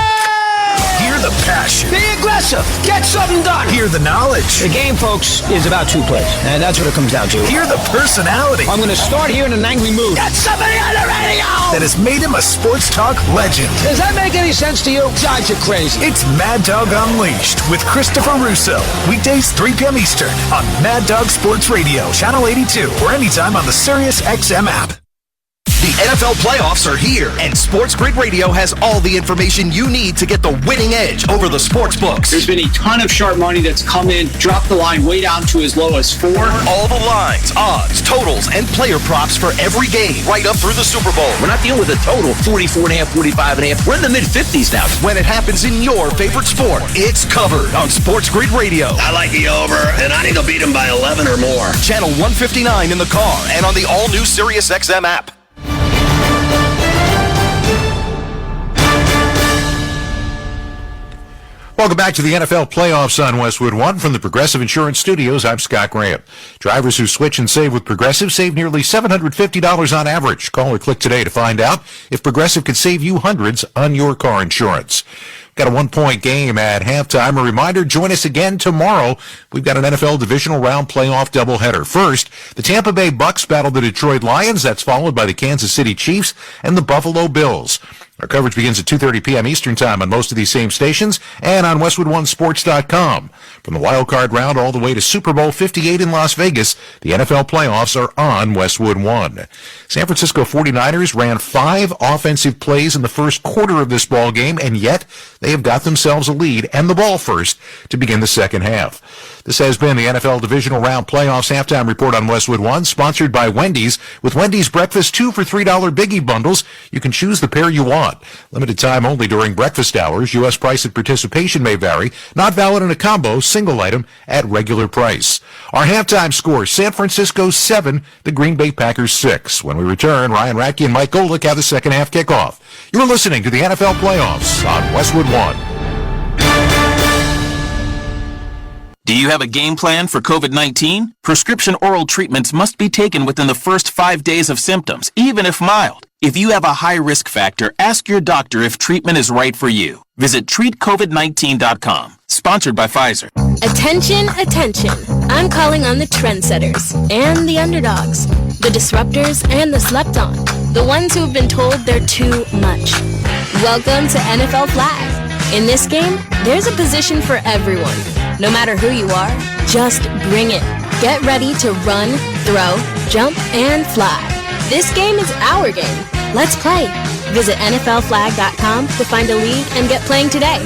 Hear the passion. Be aggressive. Get something done. Hear the knowledge. The game, folks, is about 2 plays, and that's what it comes down to. Hear the personality. I'm going to start here in an angry mood. Get somebody on the radio! That has made him a sports talk legend. Does that make any sense to you? Drives you crazy. It's Mad Dog Unleashed with Christopher Russo. Weekdays 3 p.m. Eastern on Mad Dog Sports Radio, Channel 82, or anytime on the SiriusXM app. The NFL playoffs are here, and Sports Grid Radio has all the information you need to get the winning edge over the sports books. There's been a ton of sharp money that's come in, dropped the line way down to as low as 4. All the lines, odds, totals, and player props for every game, right up through the Super Bowl. We're not dealing with a total 44.5, 45.5. We're in the mid-50s now. When it happens in your favorite sport, it's covered on Sports Grid Radio. I like the over, and I need to beat them by 11 or more. Channel 159 in the car and on the all-new SiriusXM app. Welcome back to the NFL playoffs on Westwood One from the Progressive Insurance Studios. I'm Scott Graham. Drivers who switch and save with Progressive save nearly $750 on average. Call or click today to find out if Progressive could save you hundreds on your car insurance. Got a 1-point game at halftime. A reminder, join us again tomorrow. We've got an NFL Divisional Round playoff doubleheader. First, the Tampa Bay Bucks battle the Detroit Lions. That's followed by the Kansas City Chiefs and the Buffalo Bills. Our coverage begins at 2:30 p.m. Eastern Time on most of these same stations and on WestwoodOneSports.com. From the wild card round all the way to Super Bowl 58 in Las Vegas, the NFL playoffs are on Westwood One. San Francisco 49ers ran 5 offensive plays in the first quarter of this ball game, and yet they have got themselves a lead and the ball first to begin the second half. This has been the NFL Divisional Round Playoffs Halftime Report on Westwood One, sponsored by Wendy's. With Wendy's Breakfast 2 for $3 Biggie Bundles, you can choose the pair you want. Limited time only during breakfast hours. U.S. price and participation may vary. Not valid in a combo, single item at regular price. Our halftime score, San Francisco 7, the Green Bay Packers 6. When we return, Ryan Radke and Mike Golick have the second half kickoff. You're listening to the NFL Playoffs on Westwood One. Do you have a game plan for COVID-19? Prescription oral treatments must be taken within the first 5 days of symptoms, even if mild. If you have a high risk factor, ask your doctor if treatment is right for you. Visit treatcovid19.com. Sponsored by Pfizer. Attention, attention. I'm calling on the trendsetters and the underdogs, the disruptors and the slept on, the ones who have been told they're too much. Welcome to NFL Flag. In this game, there's a position for everyone. No matter who you are, just bring it. Get ready to run, throw, jump, and fly. This game is our game. Let's play. Visit NFLflag.com to find a league and get playing today.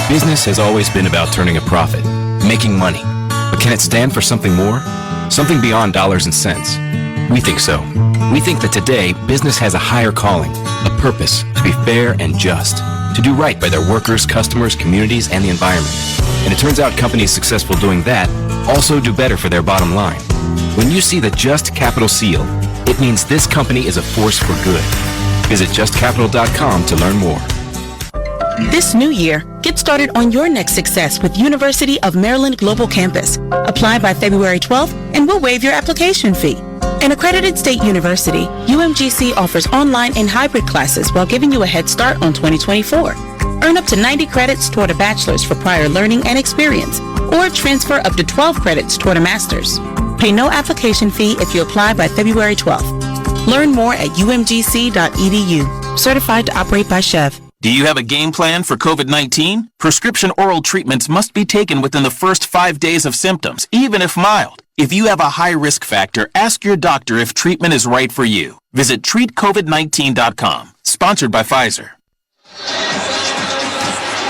Business has always been about turning a profit, making money. But can it stand for something more? Something beyond dollars and cents? We think so. We think that today, business has a higher calling, a purpose to be fair and just, to do right by their workers, customers, communities, and the environment. And it turns out companies successful doing that also do better for their bottom line. When you see the Just Capital seal, it means this company is a force for good. Visit justcapital.com to learn more. This new year, get started on your next success with University of Maryland Global Campus. Apply by February 12th and we'll waive your application fee. An accredited state university, UMGC offers online and hybrid classes while giving you a head start on 2024. Earn up to 90 credits toward a bachelor's for prior learning and experience, or transfer up to 12 credits toward a master's. Pay no application fee if you apply by February 12th. Learn more at umgc.edu. Certified to operate by Chev. Do you have a game plan for COVID-19? Prescription oral treatments must be taken within the first 5 days of symptoms, even if mild. If you have a high risk factor, ask your doctor if treatment is right for you. Visit treatcovid19.com. Sponsored by Pfizer.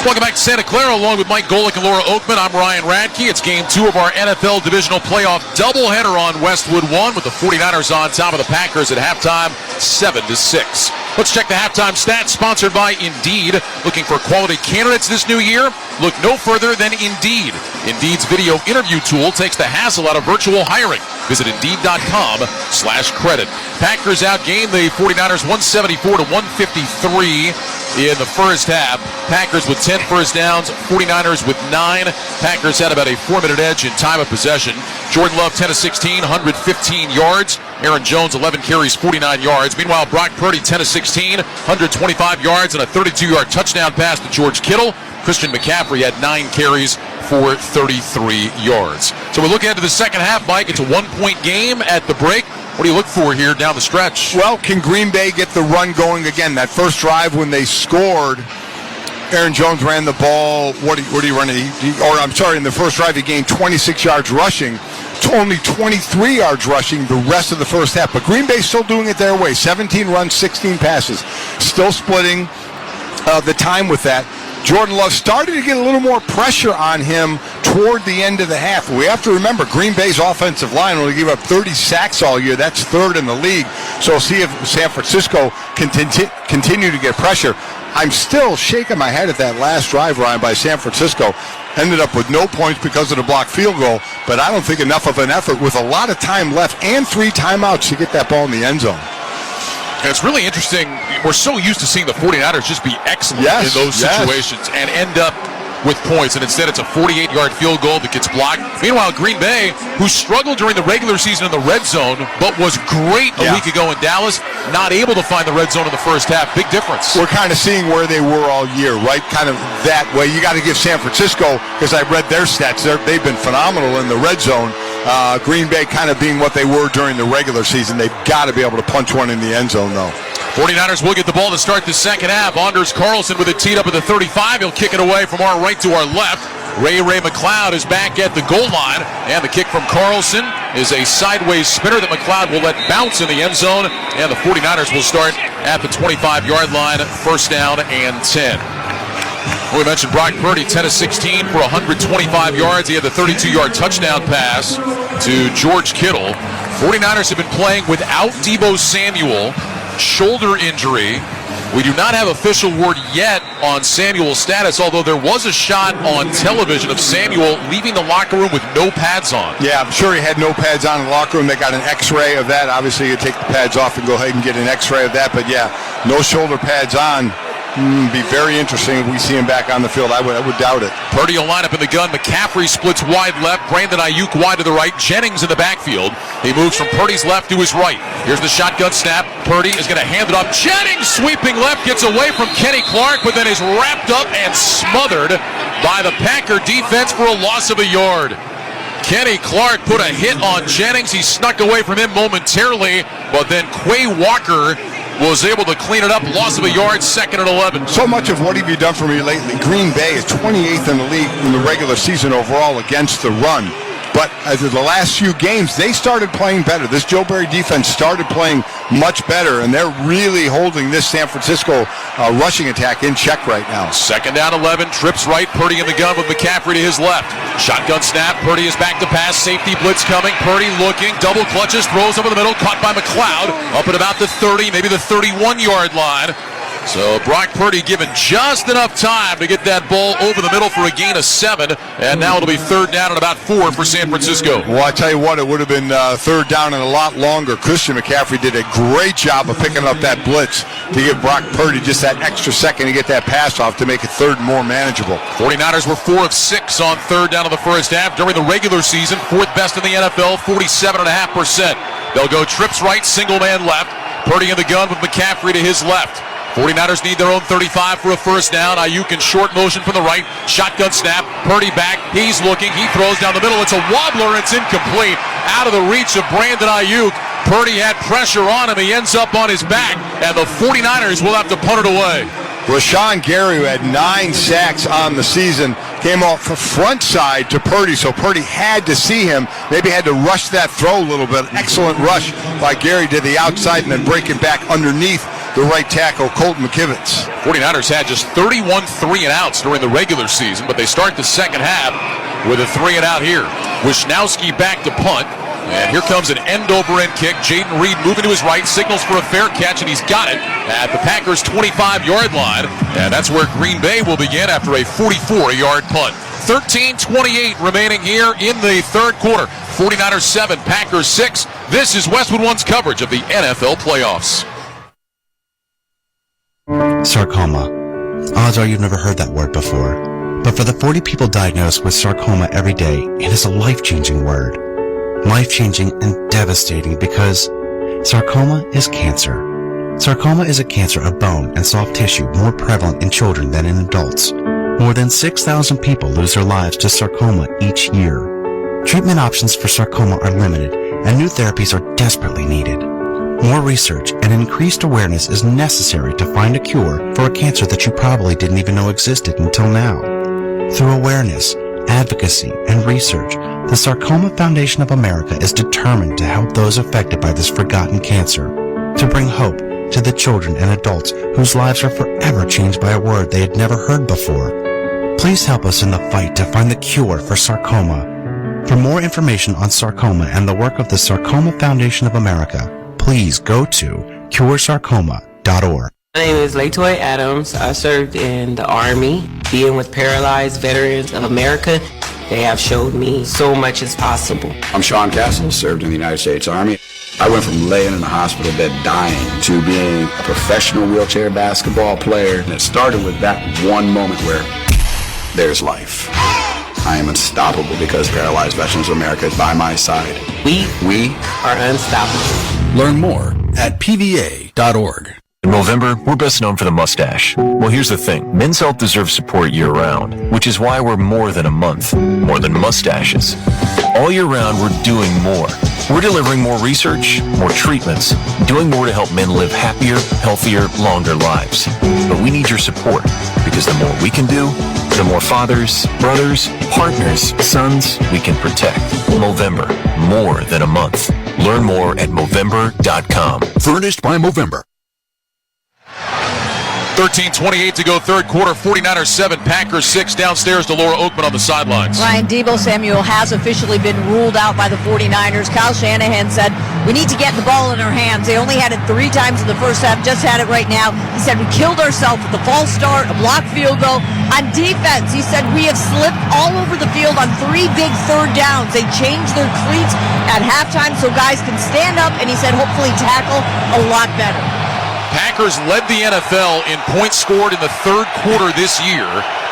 Welcome back to Santa Clara, along with Mike Golick and Laura Oakman. I'm Ryan Radke. It's game 2 of our NFL Divisional Playoff doubleheader on Westwood 1, with the 49ers on top of the Packers at halftime, 7-6. Let's check the halftime stats, sponsored by Indeed. Looking for quality candidates this new year? Look no further than Indeed. Indeed's video interview tool takes the hassle out of virtual hiring. Visit Indeed.com/credit. Packers outgained the 49ers 174-153 in the first half. Packers with 10 first downs, 49ers with 9. Packers had about a 4-minute edge in time of possession. Jordan Love 10 of 16, 115 yards. Aaron Jones 11 carries, 49 yards. Meanwhile, Brock Purdy 10 of 16, 125 yards and a 32-yard touchdown pass to George Kittle. Christian McCaffrey had 9 carries for 33 yards. So we're looking into the second half, Mike. It's a 1-point game at the break. What do you look for here down the stretch? Well, can Green Bay get the run going again? That first drive when they scored, Aaron Jones ran the ball. What do you run? In the first drive he gained 26 yards rushing to only 23 yards rushing the rest of the first half. But Green Bay's still doing it their way. 17 runs, 16 passes. Still splitting the time with that. Jordan Love started to get a little more pressure on him toward the end of the half. We have to remember, Green Bay's offensive line only gave up 30 sacks all year. That's 3rd in the league. So we'll see if San Francisco can continue to get pressure. I'm still shaking my head at that last drive, Ryan, by San Francisco. Ended up with no points because of the blocked field goal, but I don't think enough of an effort with a lot of time left and 3 timeouts to get that ball in the end zone. And it's really interesting. We're so used to seeing the 49ers just be excellent in those situations and end up with points, and instead it's a 48-yard field goal that gets blocked. Meanwhile, Green Bay, who struggled during the regular season in the red zone, but was great a week ago in Dallas, not able to find the red zone in the first half. Big difference. We're kind of seeing where they were all year, right? Kind of that way. You got to give San Francisco, because I read their stats, they've been phenomenal in the red zone. Green Bay kind of being what they were during the regular season. They've got to be able to punch one in the end zone, though. 49ers will get the ball to start the second half. Anders Carlson with it teed up at the 35. He'll kick it away from our right to our left. Ray McLeod is back at the goal line. And the kick from Carlson is a sideways spinner that McLeod will let bounce in the end zone. And the 49ers will start at the 25-yard line. First down and 10. We mentioned Brock Purdy, 10 of 16 for 125 yards. He had the 32-yard touchdown pass to George Kittle. 49ers have been playing without Deebo Samuel. Shoulder injury. We do not have official word yet on Samuel's status, although there was a shot on television of Samuel leaving the locker room with no pads on. Yeah, I'm sure he had no pads on in the locker room. They got an x-ray of that. Obviously, you take the pads off and go ahead and get an x-ray of that. But yeah, no shoulder pads on. Be very interesting if we see him back on the field. I would doubt it. Purdy will line up in the gun. McCaffrey splits wide left. Brandon Ayuk wide to the right. Jennings in the backfield. He moves from Purdy's left to his right. Here's the shotgun snap. Purdy is going to hand it off. Jennings sweeping left, gets away from Kenny Clark, but then is wrapped up and smothered by the Packer defense for a loss of a yard. Kenny Clark put a hit on Jennings. He snuck away from him momentarily, but then Quay Walker was able to clean it up. Loss of a yard, 2nd and 11. So much of what have you done for me lately? Green Bay is 28th in the league in the regular season overall against the run. But as of the last few games, they started playing better. This Joe Barry defense started playing much better, and they're really holding this San Francisco rushing attack in check right now. 2nd down 11, trips right, Purdy in the gun with McCaffrey to his left. Shotgun snap, Purdy is back to pass, safety blitz coming, Purdy looking, double clutches, throws over the middle, caught by McLeod, up at about the 30, maybe the 31-yard line. So Brock Purdy given just enough time to get that ball over the middle for a gain of 7, and now it'll be 3rd down and about 4 for San Francisco. Well, I tell you what, it would have been 3rd down and a lot longer. Christian McCaffrey did a great job of picking up that blitz to give Brock Purdy just that extra second to get that pass off to make it 3rd more manageable. 49ers were 4 of 6 on 3rd down in the first half. During the regular season, 4th best in the NFL, 47.5%. They'll go trips right, single man left. Purdy in the gun with McCaffrey to his left. 49ers need their own 35 for a first down. Ayuk in short motion from the right. Shotgun snap. Purdy back. He's looking. He throws down the middle. It's a wobbler. It's incomplete. Out of the reach of Brandon Ayuk. Purdy had pressure on him. He ends up on his back, and the 49ers will have to punt it away. Rashawn Gary, who had 9 sacks on the season, came off the front side to Purdy, so Purdy had to see him. Maybe had to rush that throw a little bit. Excellent rush by Gary to the outside and then breaking back underneath the right tackle, Colton McKivitz. 49ers had just 31 3-and-outs during the regular season, but they start the second half with a 3-and-out here. Wisnowski back to punt. And here comes an end-over-end kick. Jaden Reed moving to his right, signals for a fair catch, and he's got it at the Packers' 25-yard line. And that's where Green Bay will begin after a 44-yard punt. 13:28 remaining here in the 3rd quarter. 49ers 7, Packers 6. This is Westwood One's coverage of the NFL playoffs. Sarcoma. Odds are you've never heard that word before. But for the 40 people diagnosed with sarcoma every day, it is a life-changing word. Life-changing and devastating because sarcoma is cancer. Sarcoma is a cancer of bone and soft tissue more prevalent in children than in adults. More than 6,000 people lose their lives to sarcoma each year. Treatment options for sarcoma are limited, and new therapies are desperately needed. More research and increased awareness is necessary to find a cure for a cancer that you probably didn't even know existed until now. Through awareness, advocacy, and research, the Sarcoma Foundation of America is determined to help those affected by this forgotten cancer, to bring hope to the children and adults whose lives are forever changed by a word they had never heard before. Please help us in the fight to find the cure for sarcoma. For more information on sarcoma and the work of the Sarcoma Foundation of America, please go to curesarcoma.org. My name is Latoya Adams. I served in the Army, being with Paralyzed Veterans of America. They have showed me so much is possible. I'm Sean Castle, served in the United States Army. I went from laying in a hospital bed dying to being a professional wheelchair basketball player. And it started with that one moment where there's life. I am unstoppable because Paralyzed Veterans of America is by my side. We are unstoppable. Learn more at pva.org. In Movember, we're best known for the mustache. Well, here's the thing. Men's health deserves support year-round, which is why we're more than a month, more than mustaches. All year round, we're doing more. We're delivering more research, more treatments, doing more to help men live happier, healthier, longer lives. But we need your support, because the more we can do, the more fathers, brothers, partners, sons we can protect. Movember, more than a month. Learn more at Movember.com. Furnished by Movember. 13:28 to go, 3rd quarter. 49ers 7, Packers 6. Downstairs to Laura Oakman on the sidelines. Ryan Debo Samuel has officially been ruled out by the 49ers. Kyle Shanahan said, we need to get the ball in our hands. They only had it 3 times in the first half, just had it right now. He said, we killed ourselves with the false start, a blocked field goal. On defense, he said, we have slipped all over the field on 3 big 3rd downs. They changed their cleats at halftime so guys can stand up, and he said, hopefully tackle a lot better. Packers led the NFL in points scored in the third quarter this year.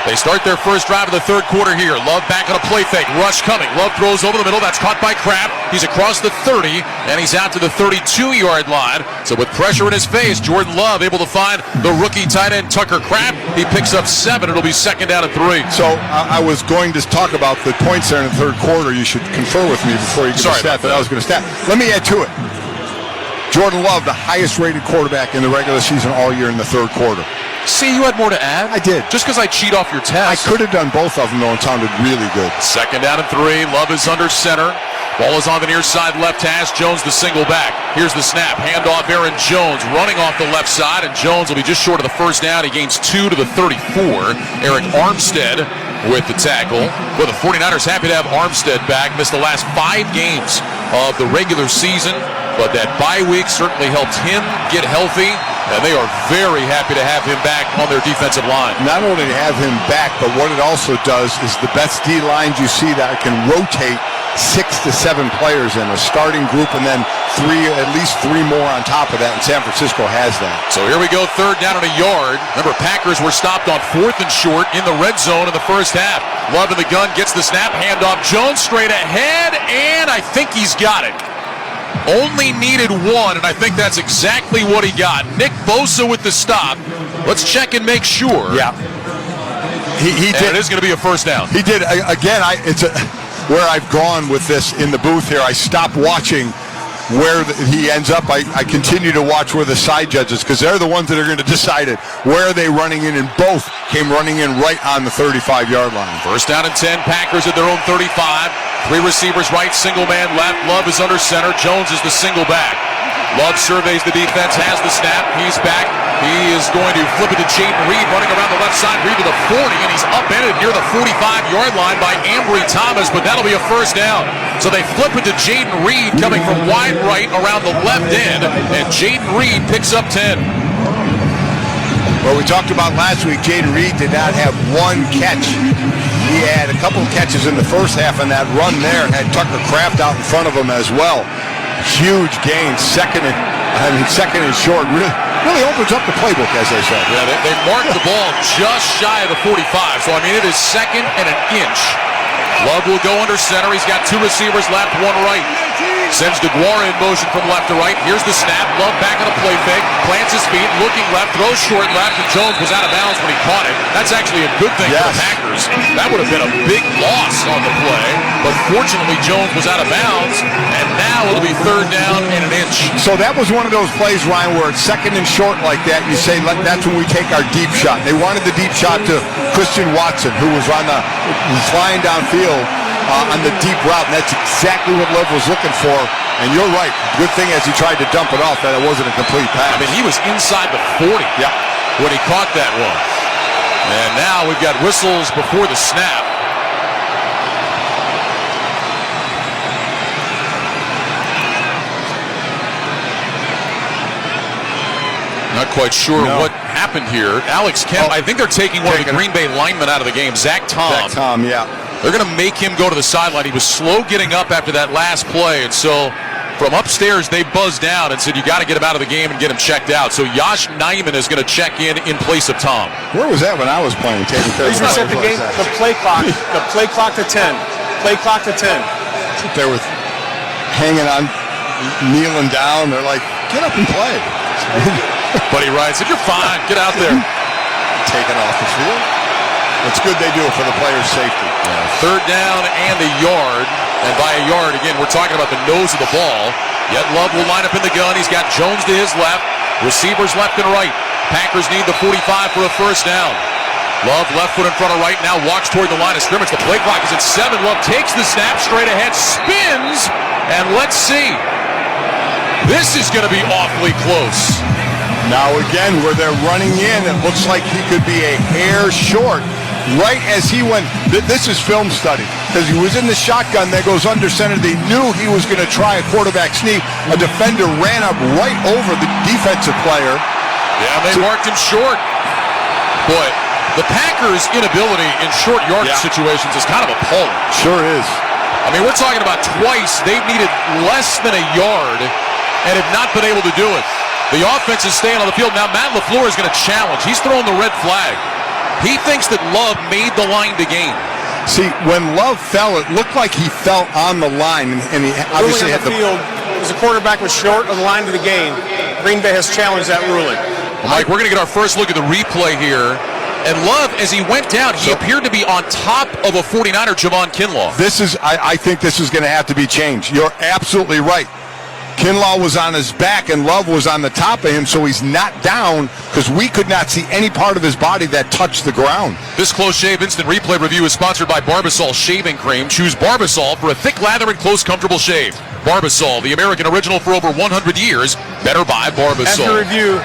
They start their first drive of the third quarter here. Love back on a play fake. Rush coming. Love throws over the middle. That's caught by Kraft. He's across the 30, and he's out to the 32-yard line. So with pressure in his face, Jordan Love able to find the rookie tight end Tucker Kraft. He picks up 7. It'll be second down and 3. So I was going to talk about the points there in the third quarter. You should confer with me before you get the stat that I was going to stat. Let me add to it. Jordan Love, the highest-rated quarterback in the regular season all year in the third quarter. See, you had more to add? I did. Just because I cheat off your test. I could have done both of them, though, and sounded really good. Second down and 3. Love is under center. Ball is on the near side left hash. Jones the single back. Here's the snap. Handoff Aaron Jones running off the left side, and Jones will be just short of the first down. He gains 2 to the 34. Eric Armstead with the tackle. Well, the 49ers happy to have Armstead back. Missed the last 5 games of the regular season, but that bye week certainly helped him get healthy. And they are very happy to have him back on their defensive line. Not only to have him back, but what it also does is the best D lines you see that can rotate 6 to 7 players in a starting group, and then at least 3 more on top of that, and San Francisco has that. So here we go, third down and a yard. Remember, Packers were stopped on 4th and short in the red zone in the first half. Love in the gun, gets the snap, handoff, Jones straight ahead, and I think he's got it. Only needed 1, and I think that's exactly what he got. Nick Bosa with the stop. Let's check and make sure. Yeah. He did. It is going to be a first down. He did. Again, where I've gone with this in the booth here, I stopped watching where he ends up. I continue to watch where the side judges, because they're the ones that are going to decide it. Where are they running in? And both came running in right on the 35-yard line. First down and 10. Packers at their own 35. 3 receivers right, single man left. Love is under center. Jones is the single back. Love surveys the defense, has the snap. He's back. He is going to flip it to Jaden Reed, running around the left side. Reed to the 40, and he's upended near the 45-yard line by Ambry Thomas, but that'll be a first down. So they flip it to Jaden Reed, coming from wide right around the left end, and Jaden Reed picks up 10. Well, we talked about last week, Jaden Reed did not have 1 catch. He had a couple of catches in the first half on that run there, and had Tucker Kraft out in front of him as well. Huge gain, second and short. Really opens up the playbook, as they said. Yeah, they marked the ball just shy of the 45, so I mean it is second and an inch. Love will go under center. He's got 2 receivers left, 1 right. Sends DeGuara in motion from left to right. Here's the snap. Love back on a play fake. Plants his feet, looking left, throws short left, and Jones was out of bounds when he caught it. That's actually a good thing for the Packers. That would have been a big loss on the play, but fortunately Jones was out of bounds, and now it'll be third down and an inch. So that was one of those plays, Ryan, where it's second and short like that. You say, that's when we take our deep shot. They wanted the deep shot to Christian Watson, who was flying downfield on the deep route, and that's exactly what Love was looking for. And you're right. Good thing as he tried to dump it off that it wasn't a complete pass. I mean, he was inside the 40 when he caught that one. And now we've got whistles before the snap. Not quite sure what happened here. Alex Kemp, I think they're taking one of the Green Bay linemen out of the game, Zach Tom. They're going to make him go to the sideline. He was slow getting up after that last play, and so from upstairs they buzzed down and said, you got to get him out of the game and get him checked out. So Yosh Nijman is going to check in place of Tom. Where was that when I was playing? He's reset the game, the play clock to 10. Play clock to 10. They were hanging on, kneeling down. They're like, get up and play. Buddy Ryan said, you're fine. Get out there. Taken off the field. It's good they do it for the player's safety. Third down and a yard. And by a yard, again, we're talking about the nose of the ball. Yet Love will line up in the gun. He's got Jones to his left. Receivers left and right. Packers need the 45 for a first down. Love left foot in front of right now. Walks toward the line of scrimmage. The play clock is at 7. Love takes the snap straight ahead. Spins. And let's see. This is going to be awfully close. Now again, where they're running in, it looks like he could be a hair short. Right as he went, this is film study, because he was in the shotgun that goes under center. They knew he was going to try a quarterback sneak. A defender ran up right over the defensive player. Yeah, they marked him short. Boy, the Packers' inability in short yardage situations is kind of appalling. Sure is. I mean, we're talking about twice they've needed less than a yard and have not been able to do it. The offense is staying on the field. Now Matt LaFleur is going to challenge. He's throwing the red flag. He thinks that Love made the line to gain. See, when Love fell, it looked like he fell on the line, and he obviously had the field. As the quarterback was short of the line to the gain. Green Bay has challenged that ruling. Well, Mike, we're going to get our first look at the replay here. And Love, as he went down, he appeared to be on top of a 49er, Javon Kinlaw. I think this is going to have to be changed. You're absolutely right. Kinlaw was on his back and Love was on the top of him, so he's not down because we could not see any part of his body that touched the ground. This Close Shave Instant Replay review is sponsored by Barbasol Shaving Cream. Choose Barbasol for a thick lather and close, comfortable shave. Barbasol, the American original for over 100 years. Better buy Barbasol. After review,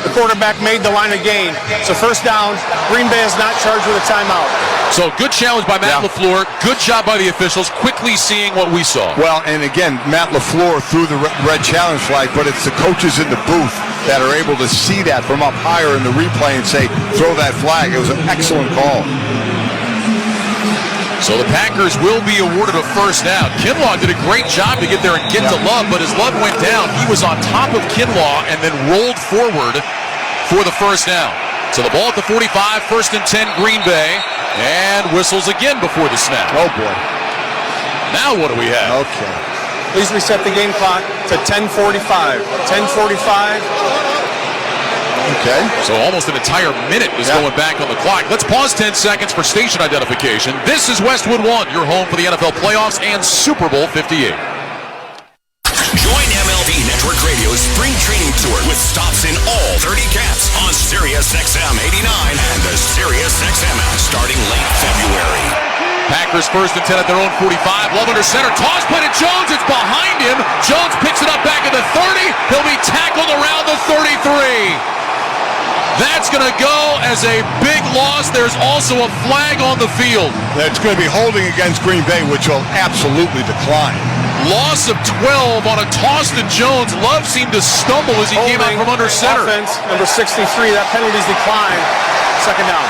the quarterback made the line of gain. So first down, Green Bay is not charged with a timeout. So good challenge by Matt LaFleur. Good job by the officials, quickly seeing what we saw. Well, and again, Matt LaFleur threw the red challenge flag, but it's the coaches in the booth that are able to see that from up higher in the replay and say, throw that flag. It was an excellent call. So the Packers will be awarded a first down. Kinlaw did a great job to get there and get to Love, but as Love went down, he was on top of Kinlaw and then rolled forward for the first down. So the ball at the 45, 1st and 10, Green Bay, and whistles again before the snap. Oh, boy. Now what do we have? Okay. Please reset the game clock to 10:45. 10:45. Okay. So almost an entire minute is going back on the clock. Let's pause 10 seconds for station identification. This is Westwood 1, your home for the NFL playoffs and Super Bowl 58. Join MLB Network Radio's Spring Training Tour with stops in all 30 caps on SiriusXM 89 and the SiriusXM app starting late February. Packers 1st and 10 at their own 45. Love under center. Toss play to Jones. It's behind him. Jones picks it up back at the 30. He'll be tackled around the 33. That's going to go as a big loss. There's also a flag on the field. That's going to be holding against Green Bay, which will absolutely decline. Loss of 12 on a toss to Jones. Love seemed to stumble as he came out from under center. Offense, number 63, that penalty's declined. Second down.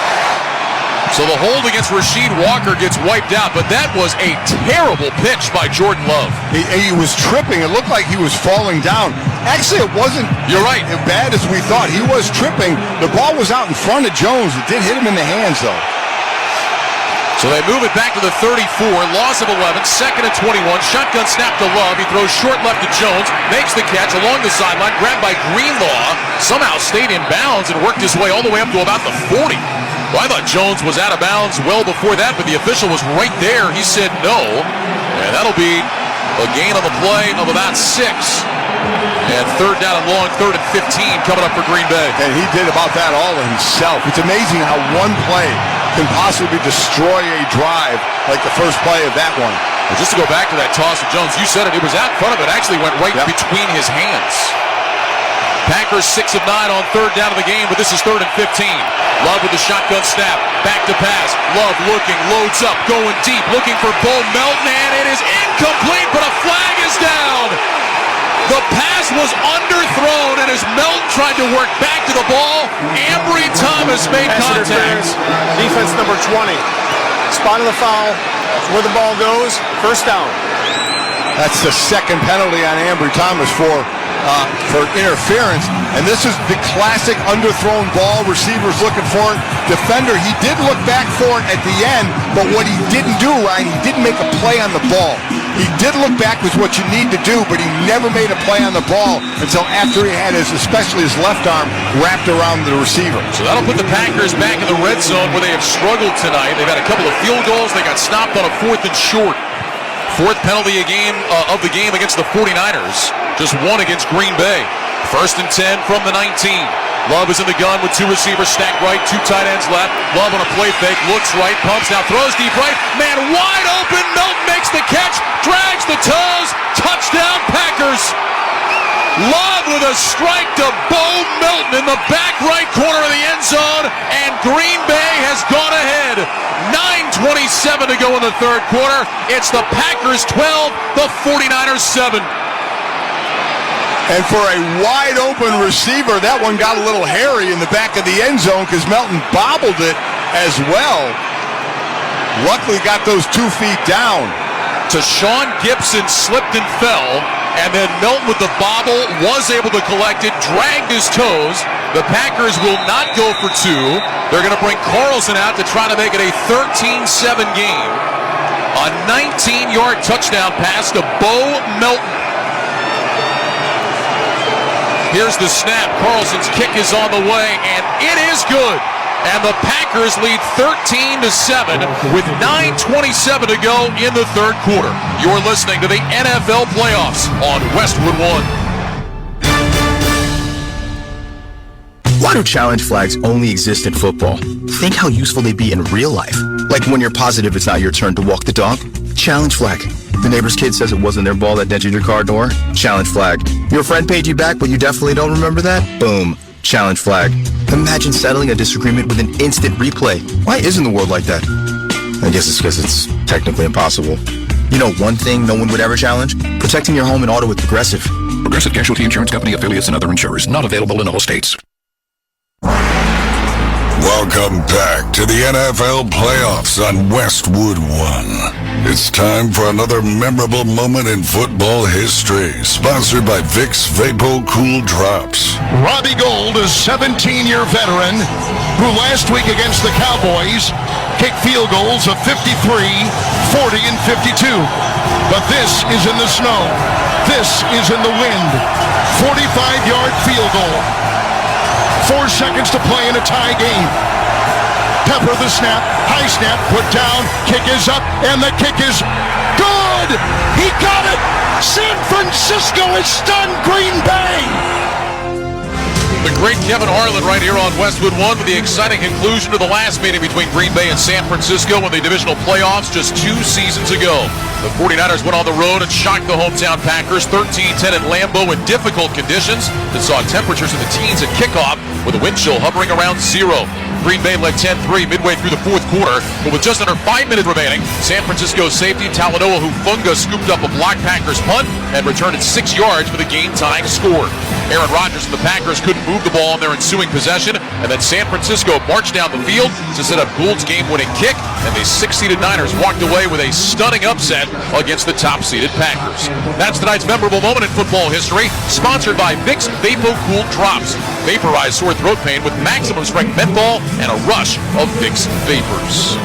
So the hold against Rasheed Walker gets wiped out, but that was a terrible pitch by Jordan Love. He was tripping. It looked like he was falling down. Actually, it wasn't You're right. as bad as we thought. He was tripping. The ball was out in front of Jones. It did hit him in the hands, though. So they move it back to the 34, loss of 11, 2nd and 21, shotgun snap to Love. He throws short left to Jones, makes the catch along the sideline, grabbed by Greenlaw, somehow stayed in bounds and worked his way all the way up to about the 40. Well, I thought Jones was out of bounds well before that, but the official was right there. He said no, and that'll be a gain on the play of about 6. And 3rd down and long, 3rd and 15 coming up for Green Bay. And he did about that all himself. It's amazing how one play can possibly destroy a drive like the first play of that one. Well, just to go back to that toss to Jones, you said it was out in front of it. Actually went right between his hands. Packers 6 of 9 on 3rd down of the game, but this is 3rd and 15. Love with the shotgun snap, back to pass. Love looking, loads up, going deep, looking for Bo Melton, and it is incomplete, but a flag is down. The pass was underthrown, and as Melton tried to work back to the ball, Ambry Thomas made contact. Defense number 20. Spot of the foul. Where the ball goes, first down. That's the second penalty on Ambry Thomas for interference. And this is the classic underthrown ball. Receivers looking for it. Defender, he did look back for it at the end, but what he didn't do, Ryan, he didn't make a play on the ball. He did look back with what you need to do, but he never made a play on the ball until after he had especially his left arm wrapped around the receiver. So that'll put the Packers back in the red zone where they have struggled tonight. They've had a couple of field goals. They got stopped on a 4th and short. 4th penalty of the game against the 49ers. Just 1 against Green Bay. 1st and 10 from the 19. Love is in the gun with 2 receivers stacked right, 2 tight ends left. Love on a play fake, looks right, pumps now, throws deep right. Man wide open, Melton makes the catch, drags the toes, touchdown Packers. Love with a strike to Bo Melton in the back right corner of the end zone, and Green Bay has gone ahead. 9:27 to go in the 3rd quarter. It's the Packers 12, the 49ers 7. And for a wide open receiver, that one got a little hairy in the back of the end zone because Melton bobbled it as well. Luckily got those 2 feet down. Tashawn Gibson slipped and fell, And then Melton with the bobble was able to collect it, dragged his toes. The Packers will not go for two. They're going to bring Carlson out to try to make it a 13-7 game. A 19-yard touchdown pass to Bo Melton. Here's the snap. Carlson's kick is on the way, and it is good. And the Packers lead 13-7 with 9:27 to go in the third quarter. You're listening to the NFL Playoffs on Westwood One. Why do challenge flags only exist in football? Think how useful they'd be in real life. Like when you're positive it's not your turn to walk the dog. Challenge flag. The neighbor's kid says it wasn't their ball that dented your car door. Challenge flag. Your friend paid you back, but you definitely don't remember that? Boom. Challenge flag. Imagine settling a disagreement with an instant replay. Why isn't the world like that? I guess it's because it's technically impossible. You know one thing no one would ever challenge? Protecting your home and auto with Progressive. Progressive Casualty Insurance Company, affiliates, and other insurers. Not available in all states. Welcome back to the NFL Playoffs on Westwood One. It's time for another memorable moment in football history, sponsored by Vicks Vapo Cool Drops. Robbie Gould, a 17-year veteran, who last week against the Cowboys kicked field goals of 53, 40, and 52. But this is in the snow. This is in the wind. 45-yard field goal. 4 seconds to play in a tie game. Pepper the snap, high snap, put down, kick is up, and the kick is good! He got it! San Francisco has stunned Green Bay! The great Kevin Harlan right here on Westwood One with the exciting conclusion to the last meeting between Green Bay and San Francisco in the divisional playoffs just 2 seasons ago. The 49ers went on the road and shocked the hometown Packers 13-10 in Lambeau in difficult conditions that saw temperatures in the teens at kickoff with a wind chill hovering around 0. Green Bay led 10-3 midway through the fourth quarter, but with just under 5 minutes remaining, San Francisco safety Talanoa Hufanga scooped up a blocked Packers punt and returned it 6 yards for the game-tying score. Aaron Rodgers and the Packers couldn't move the ball in their ensuing possession, and then San Francisco marched down the field to set up Gould's game-winning kick, and the 6-seeded Niners walked away with a stunning upset against the top-seeded Packers. That's tonight's memorable moment in football history, sponsored by Vicks Vapo Cool Drops. Vaporize sore throat pain with maximum strength menthol and a rush of Vicks Vapors.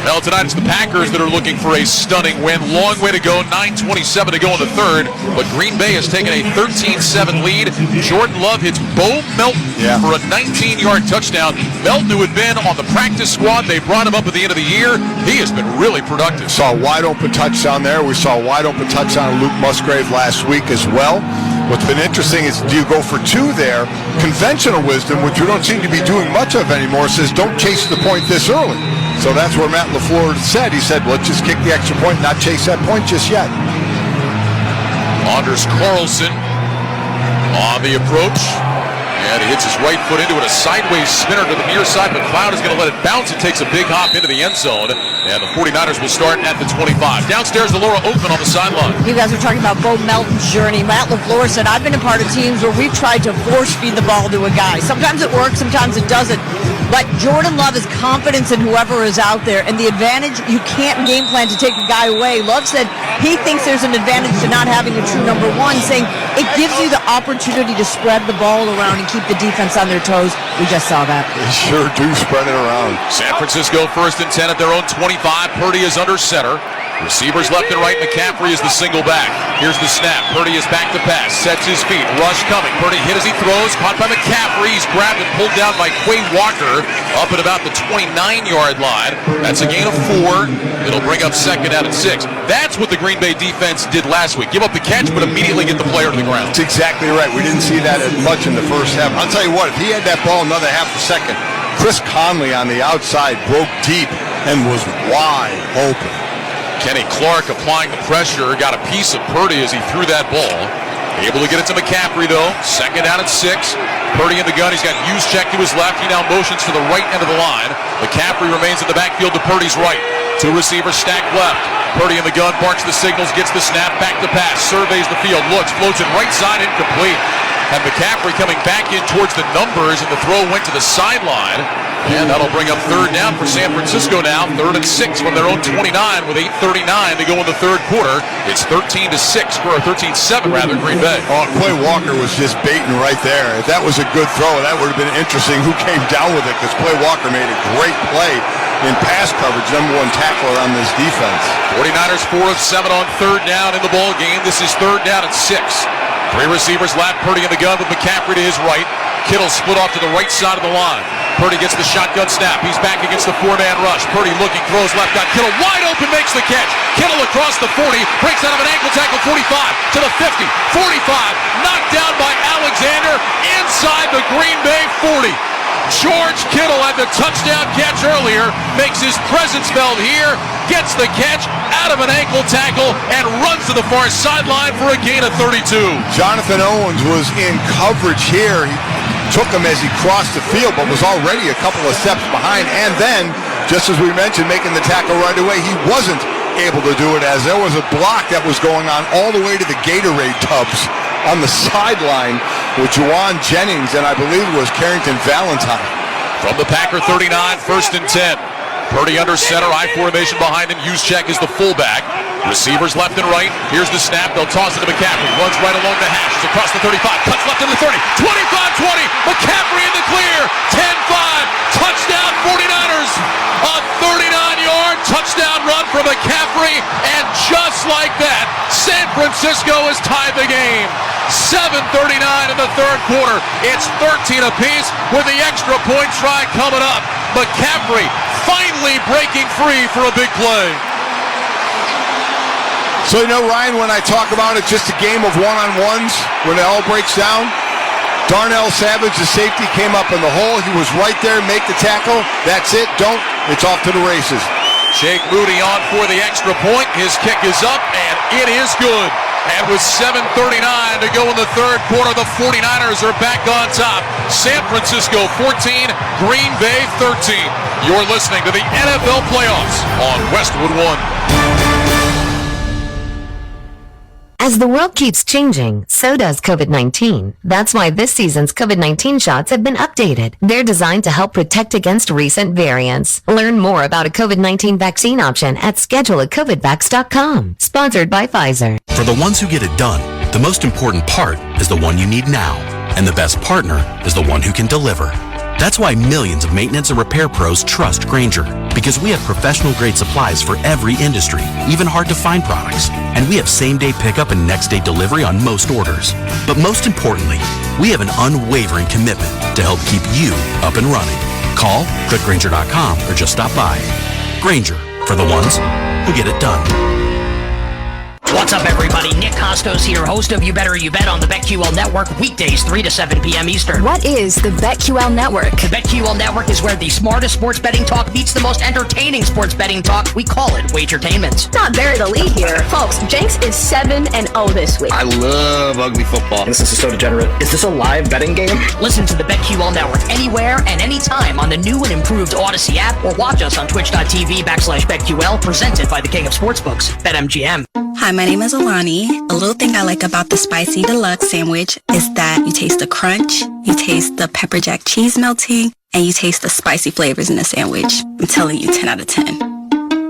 Well, tonight it's the Packers that are looking for a stunning win. Long way to go, 9:27 to go in the third, but Green Bay has taken a 13-7 lead. Jordan Love hits Bo Melton for a 19-yard touchdown. Melton, who had been on the practice squad, they brought him up at the end of the year. He has been really productive. Saw a wide-open touchdown there. We saw a wide-open touchdown of Luke Musgrave last week as well. What's been interesting is, do you go for two there? Conventional wisdom, which we don't seem to be doing much of anymore, says don't chase the point this early. So that's where Matt LaFleur said. He said, let's just kick the extra point, not chase that point just yet. Anders Carlson on the approach. And he hits his right foot into it, a sideways spinner to the near side. McLeod is going to let it bounce. It takes a big hop into the end zone. And the 49ers will start at the 25. Downstairs, Laura Oakman on the sideline. You guys are talking about Bo Melton's journey. Matt LaFleur said, I've been a part of teams where we've tried to force feed the ball to a guy. Sometimes it works, sometimes it doesn't. But Jordan Love has confidence in whoever is out there. And the advantage, you can't game plan to take a guy away. Love said he thinks there's an advantage to not having a true number one, saying it gives you the opportunity to spread the ball around and keep the defense on their toes. We just saw that. They sure do spread it around. San Francisco 1st and 10 at their own 25. Purdy is under center. Receivers left and right. McCaffrey is the single back. Here's the snap. Purdy is back to pass. Sets his feet. Rush coming. Purdy hit as he throws. Caught by McCaffrey. He's grabbed and pulled down by Quay Walker up at about the 29-yard line. That's a gain of 4. It'll bring up second out at 6. That's what the Green Bay defense did last week. Give up the catch, but immediately get the player to the ground. That's exactly right. We didn't see that as much in the first half. I'll tell you what, if he had that ball another half a second, Chris Conley on the outside broke deep and was wide open. Kenny Clark applying the pressure, got a piece of Purdy as he threw that ball. Able to get it to McCaffrey, though. Second down at 6. Purdy in the gun. He's got Juszczyk to his left. He now motions to the right end of the line. McCaffrey remains in the backfield to Purdy's right. 2 receivers stacked left. Purdy in the gun, barks the signals, gets the snap, back to pass. Surveys the field, looks, floats it right side, incomplete. And McCaffrey coming back in towards the numbers, and the throw went to the sideline. And that'll bring up third down for San Francisco now. 3rd and 6 from their own 29 with 8:39 to go in the third quarter. It's 13-6 or 13-7 rather, Green Bay. Oh, Quay Walker was just baiting right there. If that was a good throw, that would have been interesting who came down with it, because Quay Walker made a great play in pass coverage, number one tackler on this defense. 49ers 4 of 7 on third down in the ball game. This is third down and 6. 3 receivers left, Purdy in the gun with McCaffrey to his right. Kittle split off to the right side of the line. Purdy gets the shotgun snap. He's back against the 4-man rush. Purdy looking, throws left, got Kittle wide open, makes the catch. Kittle across the 40, breaks out of an ankle tackle, 45 to the 50, 45, knocked down by Alexander inside the Green Bay 40. George Kittle had the touchdown catch earlier, makes his presence felt here, gets the catch out of an ankle tackle, and runs to the far sideline for a gain of 32. Jonathan Owens was in coverage here. He took him as he crossed the field, but was already a couple of steps behind. And then, just as we mentioned, making the tackle right away, he wasn't able to do it, as there was a block that was going on all the way to the Gatorade tubs on the sideline with Juwan Jennings, and I believe it was Carrington Valentine. From the Packer 39, 1st and 10. Purdy under center, I formation behind him. Juszczyk is the fullback. Receivers left and right. Here's the snap. They'll toss it to McCaffrey. Runs right along the hash. It's across the 35. Cuts left in the 30. 25-20. McCaffrey in the clear. 10-5. Touchdown 49ers. A 39-yard touchdown run for McCaffrey. And just like that, San Francisco has tied the game. 7:39 in the third quarter. It's 13 apiece with the extra point try coming up. McCaffrey finally breaking free for a big play. So, you know, Ryan, when I talk about it, just a game of one-on-ones, when it all breaks down, Darnell Savage, the safety, came up in the hole. He was right there, make the tackle. That's it. Don't. It's off to the races. Jake Moody on for the extra point. His kick is up, and it is good. And with 7:39 to go in the third quarter, the 49ers are back on top. San Francisco 14, Green Bay 13. You're listening to the NFL Playoffs on Westwood One. As the world keeps changing, so does COVID-19. That's why this season's COVID-19 shots have been updated. They're designed to help protect against recent variants. Learn more about a COVID-19 vaccine option at scheduleacovidvax.com. Sponsored by Pfizer. For the ones who get it done, the most important part is the one you need now. And the best partner is the one who can deliver. That's why millions of maintenance and repair pros trust Grainger, because we have professional-grade supplies for every industry, even hard-to-find products. And we have same-day pickup and next-day delivery on most orders. But most importantly, we have an unwavering commitment to help keep you up and running. Call, click Grainger.com, or just stop by. Grainger, for the ones who get it done. What's up, everybody? Nick Costos here, host of You Better You Bet on the BetQL Network, weekdays 3 to 7 p.m. Eastern. What is the BetQL Network? The BetQL Network is where the smartest sports betting talk meets the most entertaining sports betting talk. We call it Wagertainment. Not bury the lead here. Folks, Jenks is 7-0 this week. I love ugly football. This is so degenerate. Is this a live betting game? Listen to the BetQL Network anywhere and anytime on the new and improved Odyssey app, or watch us on twitch.tv/BetQL, presented by the King of Sportsbooks, BetMGM. Hi, my name is Alani. A little thing I like about the Spicy Deluxe sandwich is that you taste the crunch, you taste the pepper jack cheese melting, and you taste the spicy flavors in the sandwich. I'm telling you, 10 out of 10.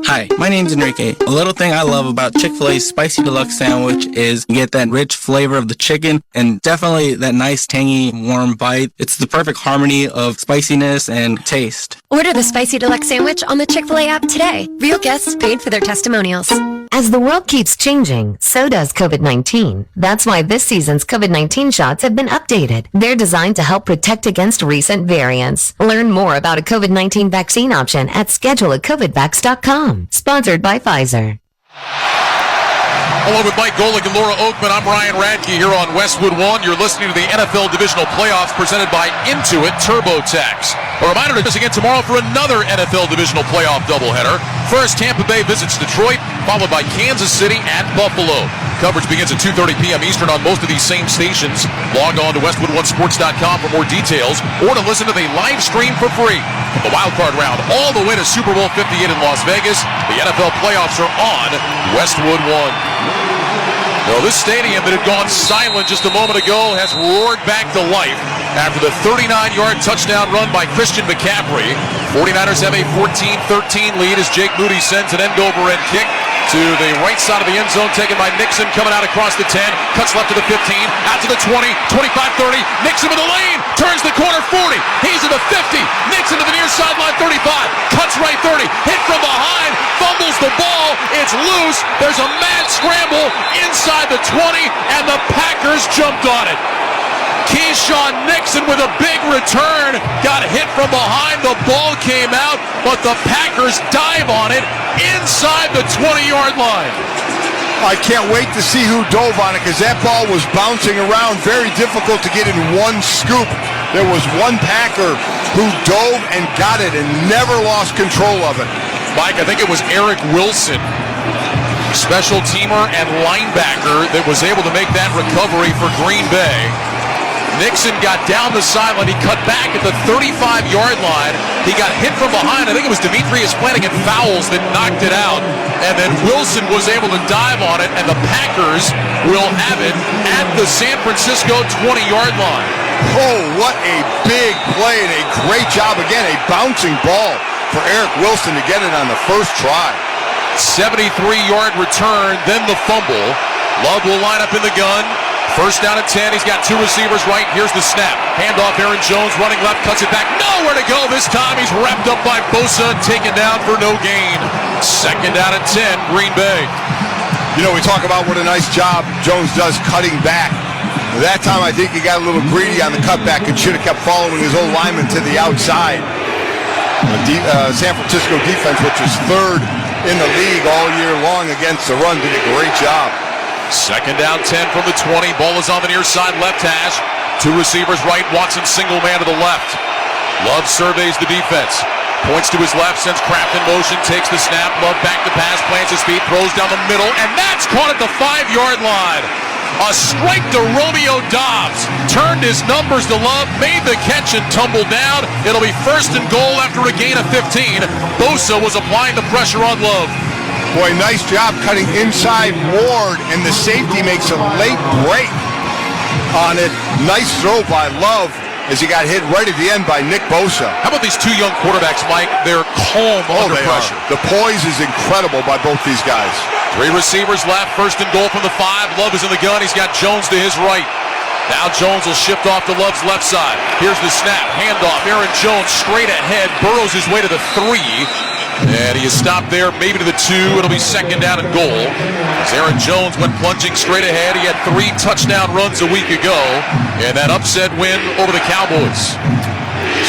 Hi, my name's Enrique. A little thing I love about Chick-fil-A's Spicy Deluxe sandwich is you get that rich flavor of the chicken and definitely that nice, tangy, warm bite. It's the perfect harmony of spiciness and taste. Order the Spicy Deluxe sandwich on the Chick-fil-A app today. Real guests paid for their testimonials. As the world keeps changing, so does COVID-19. That's why this season's COVID-19 shots have been updated. They're designed to help protect against recent variants. Learn more about a COVID-19 vaccine option at scheduleacovidvax.com. Sponsored by Pfizer. Along with Mike Golick and Laura Oakman, I'm Ryan Radke here on Westwood One. You're listening to the NFL Divisional Playoffs presented by Intuit TurboTax. A reminder to us again tomorrow for another NFL Divisional Playoff doubleheader. First, Tampa Bay visits Detroit, followed by Kansas City at Buffalo. Coverage begins at 2:30 p.m. Eastern on most of these same stations. Log on to WestwoodOneSports.com for more details or to listen to the live stream for free. From the wildcard round all the way to Super Bowl 58 in Las Vegas, the NFL playoffs are on Westwood One. Well, this stadium that had gone silent just a moment ago has roared back to life after the 39-yard touchdown run by Christian McCaffrey. 49ers have a 14-13 lead as Jake Moody sends an end-over-end kick to the right side of the end zone, taken by Nixon, coming out across the 10, cuts left to the 15, out to the 20, 25-30, Nixon with the lane, turns the corner 40, he's at the 50, Nixon to the near sideline 35, cuts right 30, hit from behind, fumbles the ball, it's loose, there's a mad scramble inside the 20, and the Packers jumped on it. Keyshawn Nixon with a big return, got hit from behind, the ball came out, but the Packers dive on it inside the 20-yard line. I can't wait to see who dove on it because that ball was bouncing around, very difficult to get in one scoop. There was one Packer who dove and got it and never lost control of it. Mike, I think it was Eric Wilson, special teamer and linebacker, that was able to make that recovery for Green Bay. Nixon got down the sideline. He cut back at the 35-yard line. He got hit from behind. I think it was Demetrius Flanagan Fowles that knocked it out. And then Wilson was able to dive on it, and the Packers will have it at the San Francisco 20-yard line. Oh, what a big play and a great job. Again, a bouncing ball for Eric Wilson to get it on the first try. 73-yard return, then the fumble. Love will line up in the gun. First down at 10. He's got two receivers right. Here's the snap. Handoff. Aaron Jones running left, cuts it back. Nowhere to go this time. He's wrapped up by Bosa and taken down for no gain. Second down at 10, Green Bay. You know, we talk about what a nice job Jones does cutting back. That time I think he got a little greedy on the cutback and should have kept following his old lineman to the outside. The San Francisco defense, which is third in the league all year long against the run, did a great job. Second down 10 from the 20. Ball is on the near side left hash. Two receivers right. Watson single man to the left. Love surveys the defense. Points to his left, sends Kraft in motion, takes the snap. Love back to pass, plants his feet, throws down the middle, and that's caught at the 5-yard line. A strike to Romeo Doubs. Turned his numbers to Love, made the catch and tumbled down. It'll be first and goal after a gain of 15. Bosa was applying the pressure on Love. Boy, nice job cutting inside Ward, and the safety makes a late break on it. Nice throw by Love as he got hit right at the end by Nick Bosa. How about these two young quarterbacks, Mike? They're calm under pressure. The poise is incredible by both these guys. Three receivers left, first and goal from the 5. Love is in the gun. He's got Jones to his right. Now Jones will shift off to Love's left side. Here's the snap, handoff. Aaron Jones straight ahead, burrows his way to the 3. And he is stopped there, maybe to the 2. It'll be second down and goal. As Aaron Jones went plunging straight ahead. He had 3 touchdown runs a week ago. And that upset win over the Cowboys.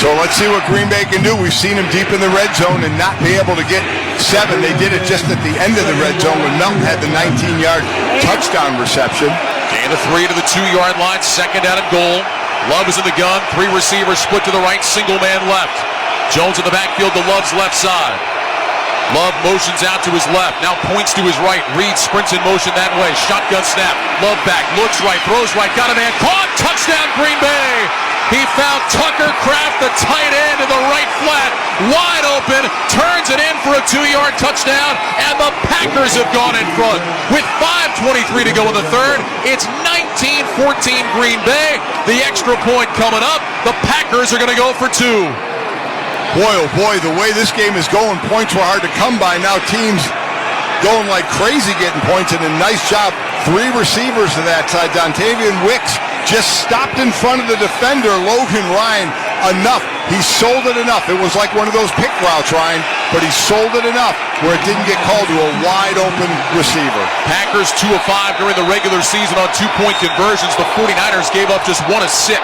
So let's see what Green Bay can do. We've seen them deep in the red zone and not be able to get 7. They did it just at the end of the red zone when Melton had the 19-yard touchdown reception. Gain of 3 to the 2-yard line. Second down and goal. Love is in the gun. 3 receivers split to the right. Single man left. Jones in the backfield to Love's left side. Love motions out to his left, now points to his right. Reed sprints in motion that way. Shotgun snap. Love back, looks right, throws right, got a man caught. Touchdown Green Bay. He found Tucker Kraft, the tight end, in the right flat. Wide open, turns it in for a 2-yard touchdown, and the Packers have gone in front. With 5:23 to go in the third, it's 19-14 Green Bay. The extra point coming up. The Packers are going to go for 2. Boy, oh boy, the way this game is going, points were hard to come by. Now teams going like crazy getting points, and a nice job. 3 receivers to that side. Dontavian Wicks just stopped in front of the defender, Logan Ryan, enough. He sold it enough. It was like one of those pick routes, Ryan, but he sold it enough where it didn't get called to a wide open receiver. Packers 2 of 5 during the regular season on 2-point conversions. The 49ers gave up just 1 of 6.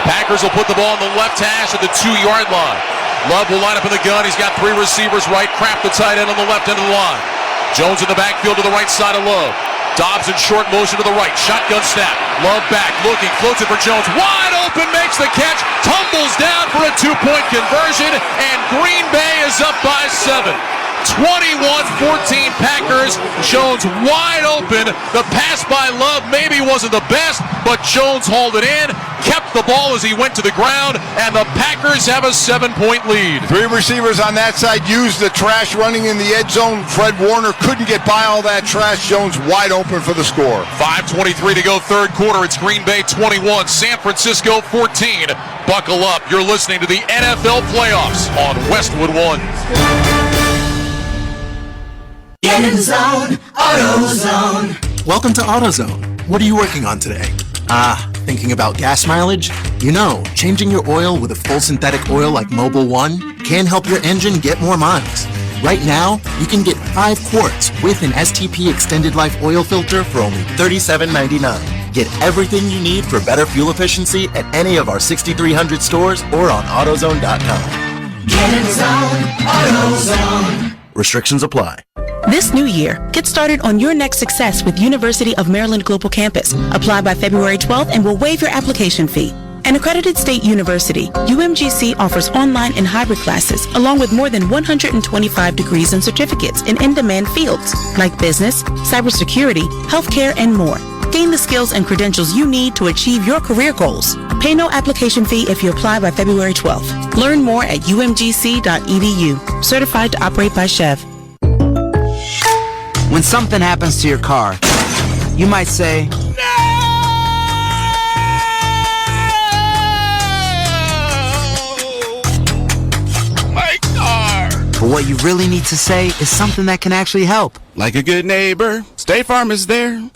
Packers will put the ball on the left hash at the 2-yard line. Love will line up in the gun. He's got 3 receivers right. Kraft the tight end on the left end of the line. Jones in the backfield to the right side of Love. Dobbs in short motion to the right. Shotgun snap. Love back, looking, floats it for Jones. Wide open, makes the catch. Tumbles down for a 2-point conversion, and Green Bay is up by 7. 21-14 Packers. Jones wide open. The pass by Love maybe wasn't the best, but Jones hauled it in, kept the ball as he went to the ground, and the Packers have a 7-point lead. 3 receivers on that side used the trash running in the edge zone. Fred Warner couldn't get by all that trash. Jones wide open for the score. 5:23 to go, third quarter. It's Green Bay 21, San Francisco 14. Buckle up. You're listening to the NFL playoffs on Westwood One. Get in the zone, AutoZone. Welcome to AutoZone. What are you working on today? Thinking about gas mileage? You know, changing your oil with a full synthetic oil like Mobil 1 can help your engine get more miles. Right now, you can get 5 quarts with an STP extended life oil filter for only $37.99. Get everything you need for better fuel efficiency at any of our 6,300 stores or on AutoZone.com. Get in the zone, AutoZone. Restrictions apply. This new year, get started on your next success with University of Maryland Global Campus. Apply by February 12th and we'll waive your application fee. An accredited state university, UMGC offers online and hybrid classes along with more than 125 degrees and certificates in in-demand fields like business, cybersecurity, healthcare, and more. Gain the skills and credentials you need to achieve your career goals. Pay no application fee if you apply by February 12th. Learn more at umgc.edu. Certified to operate by Chev. When something happens to your car, you might say, My car! but what you really need to say is something that can actually help. Like a good neighbor, State Farm is there. And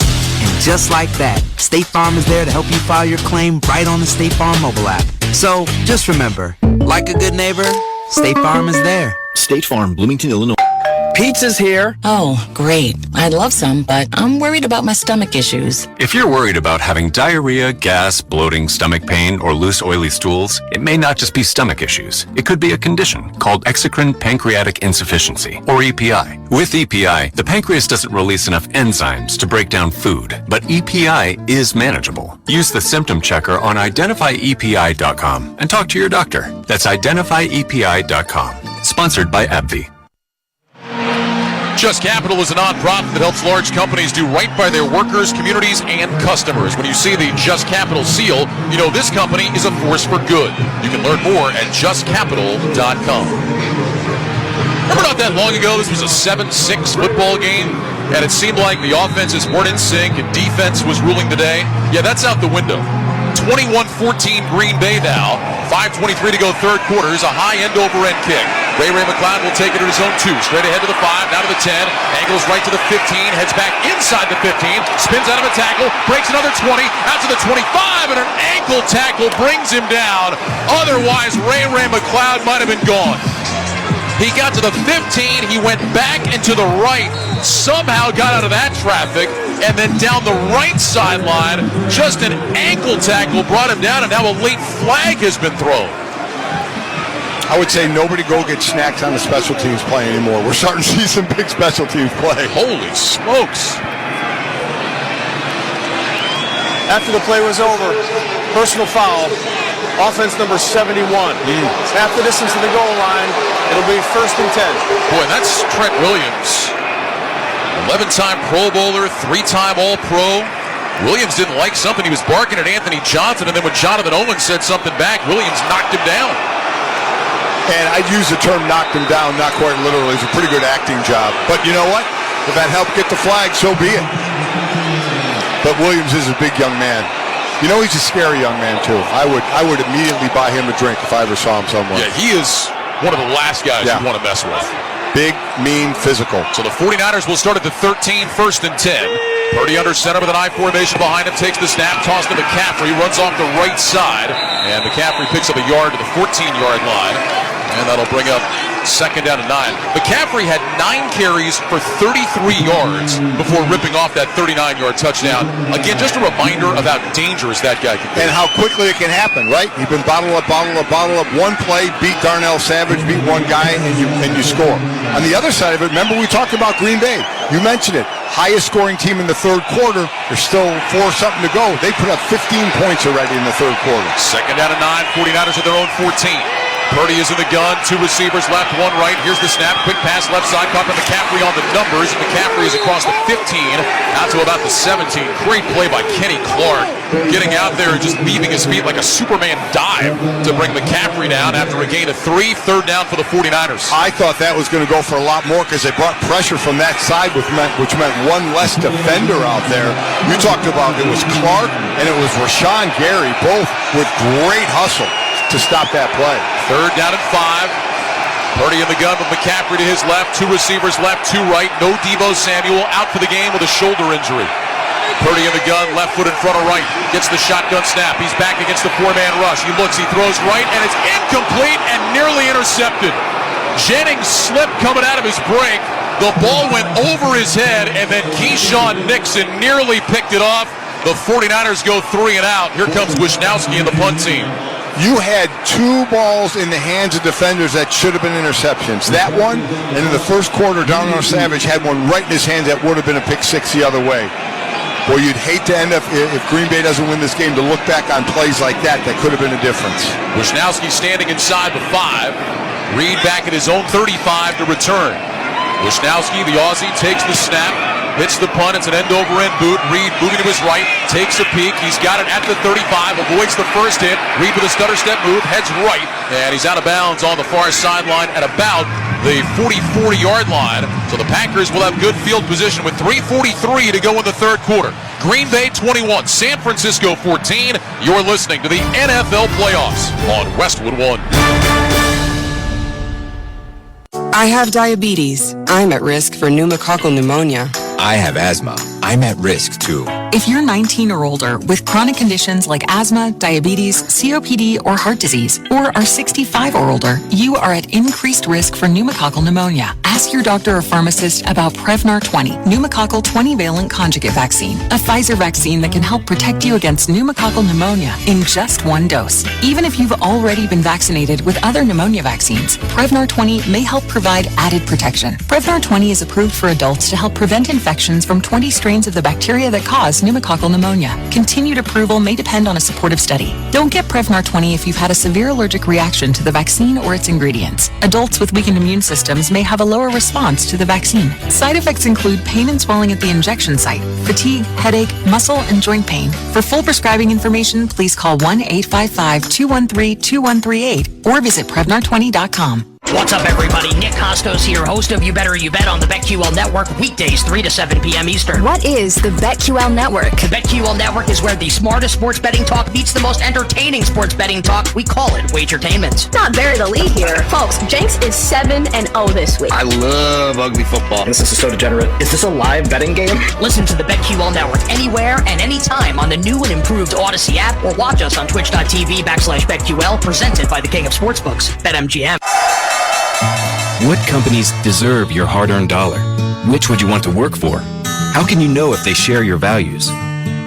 just like that, State Farm is there to help you file your claim right on the State Farm mobile app. So just remember, like a good neighbor, State Farm is there. State Farm, Bloomington, Illinois. Pizza's here. Oh, great. I'd love some, but I'm worried about my stomach issues. If you're worried about having diarrhea, gas, bloating, stomach pain, or loose oily stools, it may not just be stomach issues. It could be a condition called exocrine pancreatic insufficiency, or EPI. With EPI, the pancreas doesn't release enough enzymes to break down food, but EPI is manageable. Use the symptom checker on identifyepi.com and talk to your doctor. That's identifyepi.com. Sponsored by AbbVie. Just Capital is a nonprofit that helps large companies do right by their workers, communities, and customers. When you see the Just Capital seal, you know this company is a force for good. You can learn more at justcapital.com. Remember not that long ago, this was a 7-6 football game, and it seemed like the offenses weren't in sync and defense was ruling the day? Yeah, that's out the window. 21-14 Green Bay now. 5:23 to go, third quarter. Here's a high end-over-end kick. Ray McLeod will take it to his own 2. Straight ahead to the 5, now to the 10. Angles right to the 15, heads back inside the 15. Spins out of a tackle, breaks another 20, out to the 25, and an ankle tackle brings him down. Otherwise, Ray McLeod might have been gone. He got to the 15, he went back and to the right, somehow got out of that traffic, and then down the right sideline, just an ankle tackle brought him down, and now a late flag has been thrown. I would say nobody go get snacks on the special teams play anymore. We're starting to see some big special teams play. Holy smokes. After the play was over, personal foul, offense number 71. Half the distance to the goal line, it'll be 1st and 10. Boy, that's Trent Williams. 11-time Pro Bowler, 3-time All-Pro. Williams didn't like something. He was barking at Anthony Johnson, and then when Jonathan Owens said something back, Williams knocked him down. And I'd use the term knocked him down, not quite literally. It's a pretty good acting job. But you know what? If that helped get the flag, so be it. But Williams is a big young man. You know, he's a scary young man, too. I would immediately buy him a drink if I ever saw him somewhere. Yeah, he is one of the last guys you want to mess with. Big, mean, physical. So the 49ers will start at the 13, 1st and 10. Purdy under center with an I formation behind him, takes the snap, toss to McCaffrey, runs off the right side, and McCaffrey picks up a yard to the 14-yard line, and that'll bring up 2nd down and 9. McCaffrey had 9 carries for 33 yards before ripping off that 39-yard touchdown. Again, just a reminder of how dangerous that guy can be. And how quickly it can happen, right? You've been bottle up. One play, beat Darnell Savage, beat one guy, and you score. On the other side of it, remember we talked about Green Bay. You mentioned it. Highest scoring team in the third quarter. There's still 4-something to go. They put up 15 points already in the third quarter. 2nd down and 9. 49ers at their own 14. Purdy is in the gun, 2 receivers left, 1 right. Here's the snap, quick pass left side, caught by McCaffrey on the numbers. McCaffrey is across the 15, out to about the 17. Great play by Kenny Clark, getting out there and just leaving his feet like a Superman dive to bring McCaffrey down after a gain of 3, third down for the 49ers. I thought that was going to go for a lot more because they brought pressure from that side, which meant one less defender out there. You talked about it was Clark and it was Rashawn Gary, both with great hustle to stop that play. Third down and 5. Purdy in the gun with McCaffrey to his left. 2 receivers left, 2 right. No Deebo Samuel, out for the game with a shoulder injury. Purdy in the gun, left foot in front of right. Gets the shotgun snap. He's back against the 4-man rush. He looks, he throws right, and it's incomplete and nearly intercepted. Jennings slipped coming out of his break. The ball went over his head, and then Keyshawn Nixon nearly picked it off. The 49ers go 3 and out. Here comes Wisnowski and the punt team. You had 2 balls in the hands of defenders that should have been interceptions. That one, and in the first quarter, Darnell Savage had one right in his hands that would have been a pick 6 the other way. Well, you'd hate to end up, if Green Bay doesn't win this game, to look back on plays like that could have been a difference. Wisnowski standing inside the 5. Reed back at his own 35 to return. Wisnowski, the Aussie, takes the snap. Hits the punt. It's an end-over-end boot. Reed moving to his right. Takes a peek. He's got it at the 35. Avoids the first hit. Reed with a stutter step move. Heads right. And he's out of bounds on the far sideline at about the 40-yard line. So the Packers will have good field position with 3:43 to go in the third quarter. Green Bay 21, San Francisco 14. You're listening to the NFL Playoffs on Westwood 1. I have diabetes. I'm at risk for pneumococcal pneumonia. I have asthma. I'm at risk too. If you're 19 or older with chronic conditions like asthma, diabetes, COPD, or heart disease, or are 65 or older, you are at increased risk for pneumococcal pneumonia. Ask your doctor or pharmacist about Prevnar 20, pneumococcal 20-valent conjugate vaccine, a Pfizer vaccine that can help protect you against pneumococcal pneumonia in just 1 dose. Even if you've already been vaccinated with other pneumonia vaccines, Prevnar 20 may help provide added protection. Prevnar 20 is approved for adults to help prevent infections from 20 strains of the bacteria that cause pneumococcal pneumonia. Continued approval may depend on a supportive study. Don't get Prevnar 20 if you've had a severe allergic reaction to the vaccine or its ingredients. Adults with weakened immune systems may have a lower response to the vaccine. Side effects include pain and swelling at the injection site, fatigue, headache, muscle, and joint pain. For full prescribing information, please call 1-855-213-2138 or visit Prevnar20.com. What's up, everybody? Nick Costos here, host of You Better You Bet on the BetQL Network, weekdays 3 to 7 p.m. Eastern. What is the BetQL Network? The BetQL Network is where the smartest sports betting talk meets the most entertaining sports betting talk. We call it Wagertainment. Not bury the lead here. Folks, Jenks is 7-0 this week. I love ugly football. This is so degenerate. Is this a live betting game? Listen to the BetQL Network anywhere and anytime on the new and improved Odyssey app, or watch us on twitch.tv/BetQL, presented by the King of Sportsbooks, BetMGM. What companies deserve your hard-earned dollar? Which would you want to work for? How can you know if they share your values?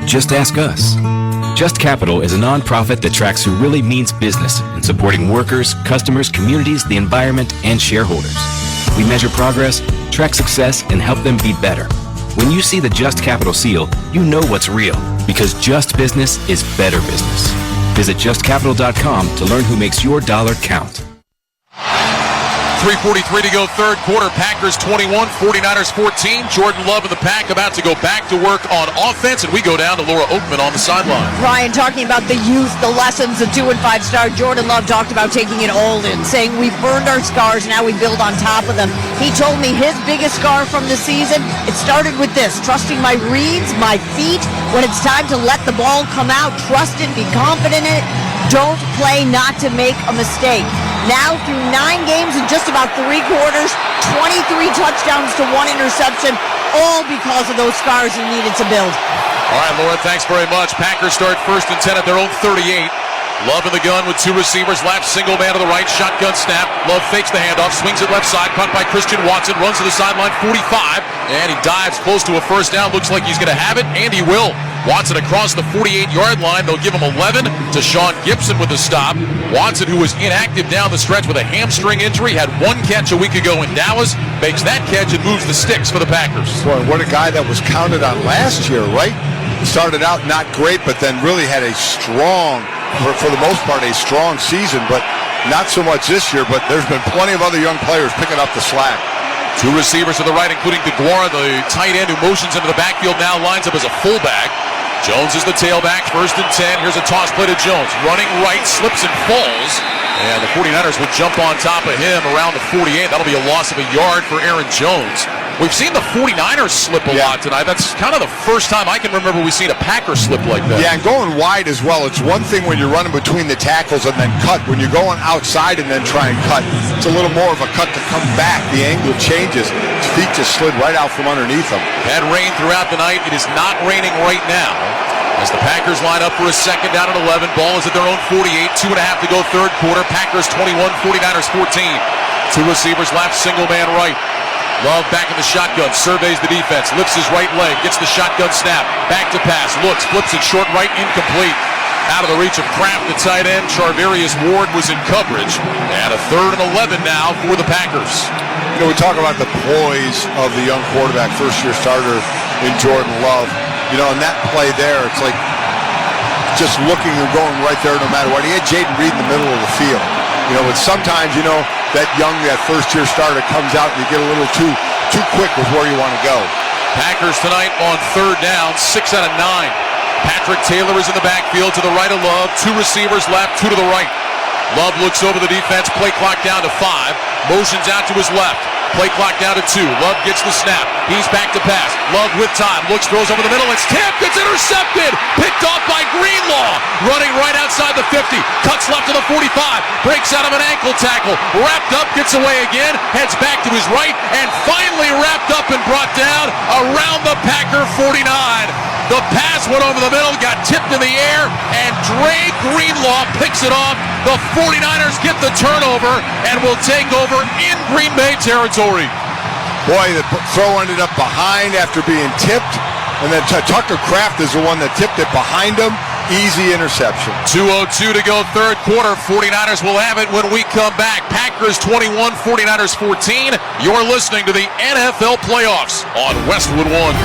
Just ask us. Just Capital is a nonprofit that tracks who really means business in supporting workers, customers, communities, the environment, and shareholders. We measure progress, track success, and help them be better. When you see the Just Capital seal, you know what's real, because just business is better business. Visit justcapital.com to learn who makes your dollar count. 3:43 to go, third quarter. Packers 21, 49ers 14. Jordan Love and the Pack about to go back to work on offense, and we go down to Laura Oakman on the sideline. Ryan, talking about the youth, the lessons, the 2- and 5-star, Jordan Love talked about taking it all in, saying we've burned our scars, now we build on top of them. He told me his biggest scar from the season, it started with this, trusting my reads, my feet. When it's time to let the ball come out, trust it, be confident in it. Don't play not to make a mistake. Now through 9 games in just about 3 quarters, 23 touchdowns to 1 interception, all because of those scars he needed to build. All right, Laura, thanks very much. Packers start 1st and 10 at their own 38. Love in the gun with 2 receivers left, single man to the right, shotgun snap. Love fakes the handoff, swings it left side, caught by Christian Watson, runs to the sideline, 45, and he dives close to a first down. Looks like he's going to have it, and he will. Watson across the 48-yard line. They'll give him 11 to Sean Gibson with the stop. Watson, who was inactive down the stretch with a hamstring injury, had 1 catch a week ago in Dallas, makes that catch and moves the sticks for the Packers. Boy, what a guy that was counted on last year, right? Started out not great, but then really had a strong, for the most part, a strong season. But not so much this year, but there's been plenty of other young players picking up the slack. Two receivers to the right, including DeGuara, the tight end who motions into the backfield, now lines up as a fullback. Jones is the tailback, 1st and 10. Here's a toss play to Jones. Running right, slips and falls. And the 49ers will jump on top of him around the 48. That'll be a loss of a yard for Aaron Jones. We've seen the 49ers slip a lot tonight. That's kind of the first time I can remember we've seen a Packer slip like that. Yeah, and going wide as well. It's one thing when you're running between the tackles and then cut. When you're going outside and then try and cut, it's a little more of a cut to come back. The angle changes. His feet just slid right out from underneath him. Had rain throughout the night. It is not raining right now. As the Packers line up for a second down at 11. Ball is at their own 48. 2.5 to go third quarter. Packers 21, 49ers 14. Two receivers left, single man right. Love back in the shotgun, surveys the defense, lifts his right leg, gets the shotgun snap, back to pass, looks, flips it short right, incomplete. Out of the reach of Kraft, the tight end. Charvarius Ward was in coverage. And a 3rd and 11 now for the Packers. You know, we talk about the poise of the young quarterback, first-year starter in Jordan Love. You know, in that play there, it's like just looking and going right there no matter what. He had Jaden Reed in the middle of the field. You know, but sometimes, you know, that first-year starter comes out and you get a little too quick with where you want to go. Packers tonight on 3rd down, 6 out of 9. Patrick Taylor is in the backfield to the right of Love. Two receivers left, two to the right. Love looks over the defense, play clock down to 5. Motions out to his left. Play clock down to 2. Love gets the snap. He's back to pass. Love with time. Looks, throws over the middle. It's tipped. It's intercepted. Picked off by Greenlaw. Running right outside the 50. Cuts left to the 45. Breaks out of an ankle tackle. Wrapped up. Gets away again. Heads back to his right. And finally wrapped up and brought down around the Packer 49. The pass went over the middle, got tipped in the air, and Dre Greenlaw picks it off. The 49ers get the turnover and will take over in Green Bay territory. Boy, the throw ended up behind after being tipped, and then Tucker Kraft is the one that tipped it behind him. Easy interception. 2:02 to go third quarter. 49ers will have it when we come back. Packers 21, 49ers 14. You're listening to the NFL Playoffs on Westwood One.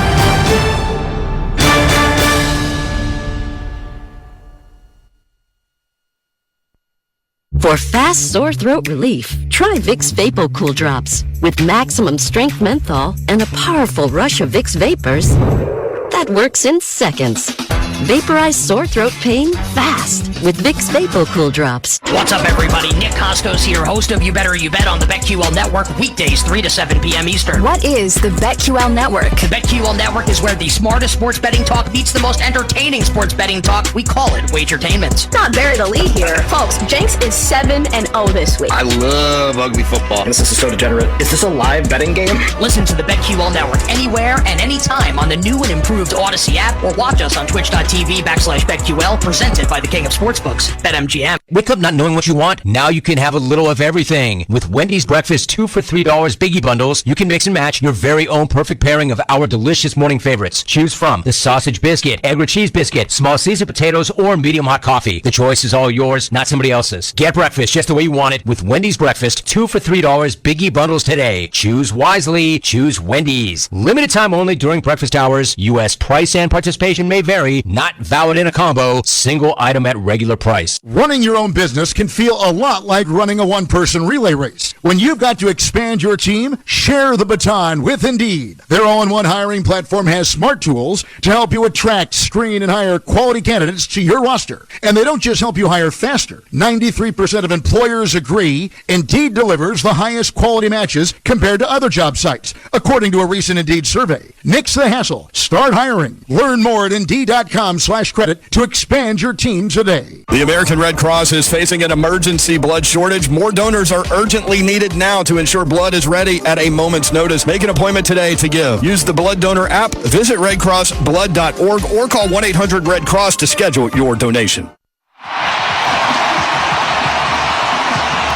For fast sore throat relief, try Vicks Vapo Cool Drops. With maximum strength menthol and a powerful rush of Vicks vapors that works in seconds. Vaporize sore throat pain fast with Vicks Vapo Cool Drops. What's up, everybody? Nick Costco's here, host of You Better You Bet on the BetQL Network, weekdays 3 to 7 p.m. Eastern. What is the BetQL Network? The BetQL Network is where the smartest sports betting talk meets the most entertaining sports betting talk. We call it Wagertainment. Not bury the lead here. Folks, Jenks is 7-0 this week. I love ugly football. This is so degenerate. Is this a live betting game? Listen to the BetQL Network anywhere and anytime on the new and improved Odyssey app, or watch us on twitch.tv/BetQL, presented by the King of Sportsbooks, BetMGM. Wake up not knowing what you want? Now you can have a little of everything. With Wendy's Breakfast 2 for $3 Biggie Bundles, you can mix and match your very own perfect pairing of our delicious morning favorites. Choose from the sausage biscuit, egg or cheese biscuit, small seasoned potatoes, or medium hot coffee. The choice is all yours, not somebody else's. Get breakfast just the way you want it with Wendy's Breakfast 2 for $3 Biggie Bundles today. Choose wisely. Choose Wendy's. Limited time only during breakfast hours. U.S. price and participation may vary. Not valid in a combo. Single item at regular price. Running your own business can feel a lot like running a one-person relay race. When you've got to expand your team, share the baton with Indeed. Their all-in-one hiring platform has smart tools to help you attract, screen, and hire quality candidates to your roster. And they don't just help you hire faster. 93% of employers agree Indeed delivers the highest quality matches compared to other job sites, according to a recent Indeed survey. Nix the hassle. Start hiring. Learn more at Indeed.com/credit to expand your team today. The American Red Cross is facing an emergency blood shortage. More donors are urgently needed now to ensure blood is ready at a moment's notice. Make an appointment today to give. Use the Blood Donor app, visit redcrossblood.org, or call 1-800-RED-CROSS to schedule your donation.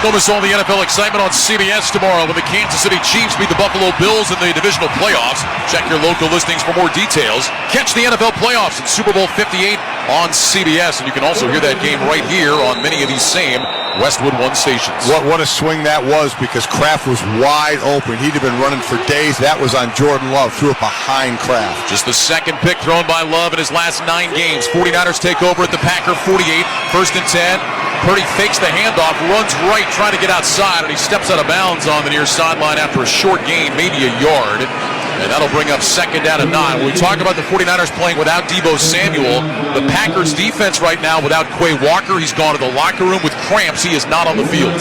Don't miss all the NFL excitement on CBS tomorrow when the Kansas City Chiefs beat the Buffalo Bills in the divisional playoffs. Check your local listings for more details. Catch the NFL playoffs in Super Bowl 58 on CBS, and you can also hear that game right here on many of these same Westwood One stations. What a swing that was, because Kraft was wide open. He'd have been running for days. That was on Jordan Love. Threw it behind Kraft. Just the second pick thrown by Love in his last 9 games. 49ers take over at the Packer 48. 1st and 10. Purdy fakes the handoff, runs right, trying to get outside, and he steps out of bounds on the near sideline after a short gain, maybe a yard. And that'll bring up 2nd down and 9. When we talk about the 49ers playing without Deebo Samuel, the Packers defense right now without Quay Walker, he's gone to the locker room with cramps. He is not on the field.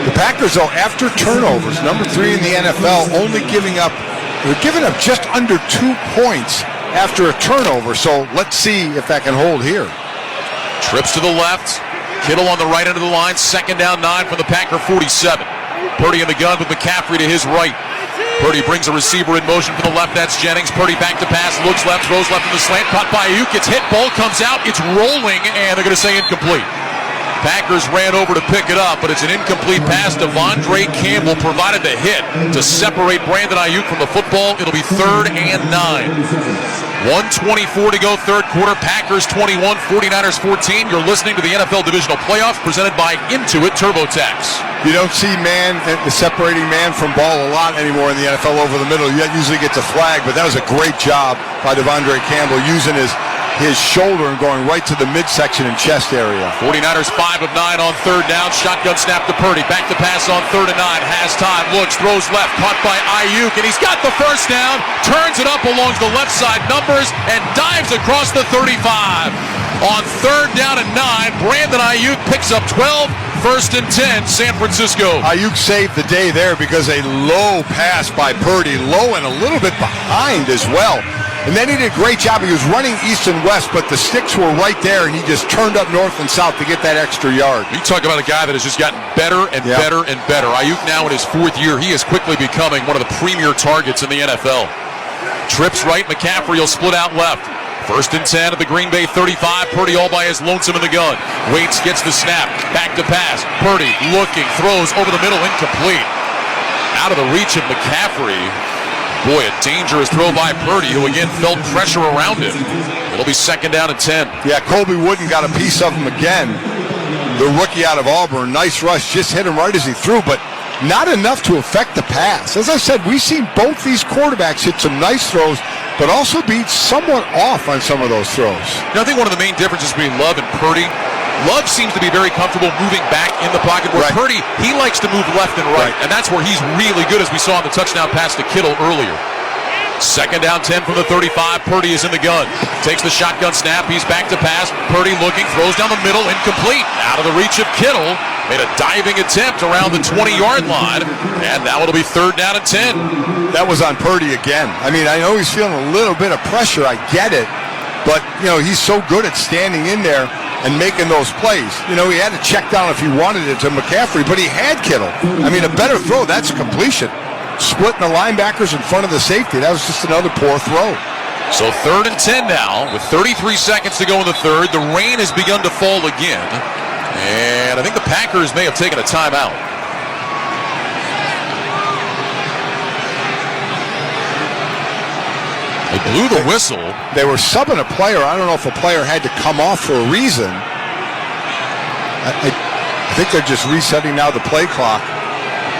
The Packers, though, after turnovers, number 3 in the NFL, only giving up just under 2 points after a turnover. So let's see if that can hold here. Trips to the left. Kittle on the right end of the line. 2nd down 9 from the Packer 47. Purdy in the gun with McCaffrey to his right. Purdy brings a receiver in motion from the left. That's Jennings. Purdy back to pass. Looks left. Throws left in the slant. Caught by Ayuk. Gets hit. Ball comes out. It's rolling, and they're going to say incomplete. Packers ran over to pick it up, but it's an incomplete pass. Devondre Campbell provided the hit to separate Brandon Ayuk from the football. It'll be 3rd and 9. 1:24 to go, 3rd quarter. Packers 21, 49ers 14. You're listening to the NFL Divisional Playoffs presented by Intuit TurboTax. You don't see separating man from ball a lot anymore in the NFL over the middle. That usually gets a flag, but that was a great job by Devondre Campbell using his shoulder and going right to the midsection and chest area. 49ers 5 of 9 on 3rd down. Shotgun snap to Purdy. Back to pass on 3rd and 9. Has time. Looks. Throws left. Caught by Ayuk. And he's got the 1st down. Turns it up along the left side numbers and dives across the 35. On 3rd down and 9, Brandon Ayuk picks up 12. 1st and 10, San Francisco. Ayuk saved the day there because a low pass by Purdy. Low and a little bit behind as well. And then he did a great job. He was running east and west, but the sticks were right there, and he just turned up north and south to get that extra yard. You talk about a guy that has just gotten better and better and better. Ayuk now in his 4th year, he is quickly becoming one of the premier targets in the NFL. Trips right, McCaffrey will split out left. 1st and 10 at the Green Bay 35. Purdy all by his lonesome in the gun. Waits, gets the snap. Back to pass. Purdy looking, throws over the middle, incomplete. Out of the reach of McCaffrey. Boy, a dangerous throw by Purdy, who again felt pressure around him. It'll be 2nd down and 10. Yeah, Colby Wooden got a piece of him again. The rookie out of Auburn. Nice rush, just hit him right as he threw, but not enough to affect the pass. As I said, we've seen both these quarterbacks hit some nice throws, but also be somewhat off on some of those throws. Now, I think one of the main differences between Love and Purdy, Love seems to be very comfortable moving back in the pocket, where Purdy, he likes to move left and right, and that's where he's really good, as we saw on the touchdown pass to Kittle earlier. 2nd down 10 from the 35. Purdy is in the gun. Takes the shotgun snap. He's back to pass. Purdy looking, throws down the middle, incomplete. Out of the reach of Kittle. Made a diving attempt around the 20-yard line, and now it'll be 3rd down and 10. That was on Purdy again. I mean, I know he's feeling a little bit of pressure. I get it. But, he's so good at standing in there and making those plays. He had to check down if he wanted it to McCaffrey, but he had Kittle. I mean, a better throw, that's a completion. Splitting the linebackers in front of the safety. That was just another poor throw. So 3rd and 10 now, with 33 seconds to go in the 3rd. The rain has begun to fall again. And I think the Packers may have taken a timeout. They blew the whistle. They were subbing a player. I don't know if a player had to come off for a reason. I think they're just resetting now the play clock.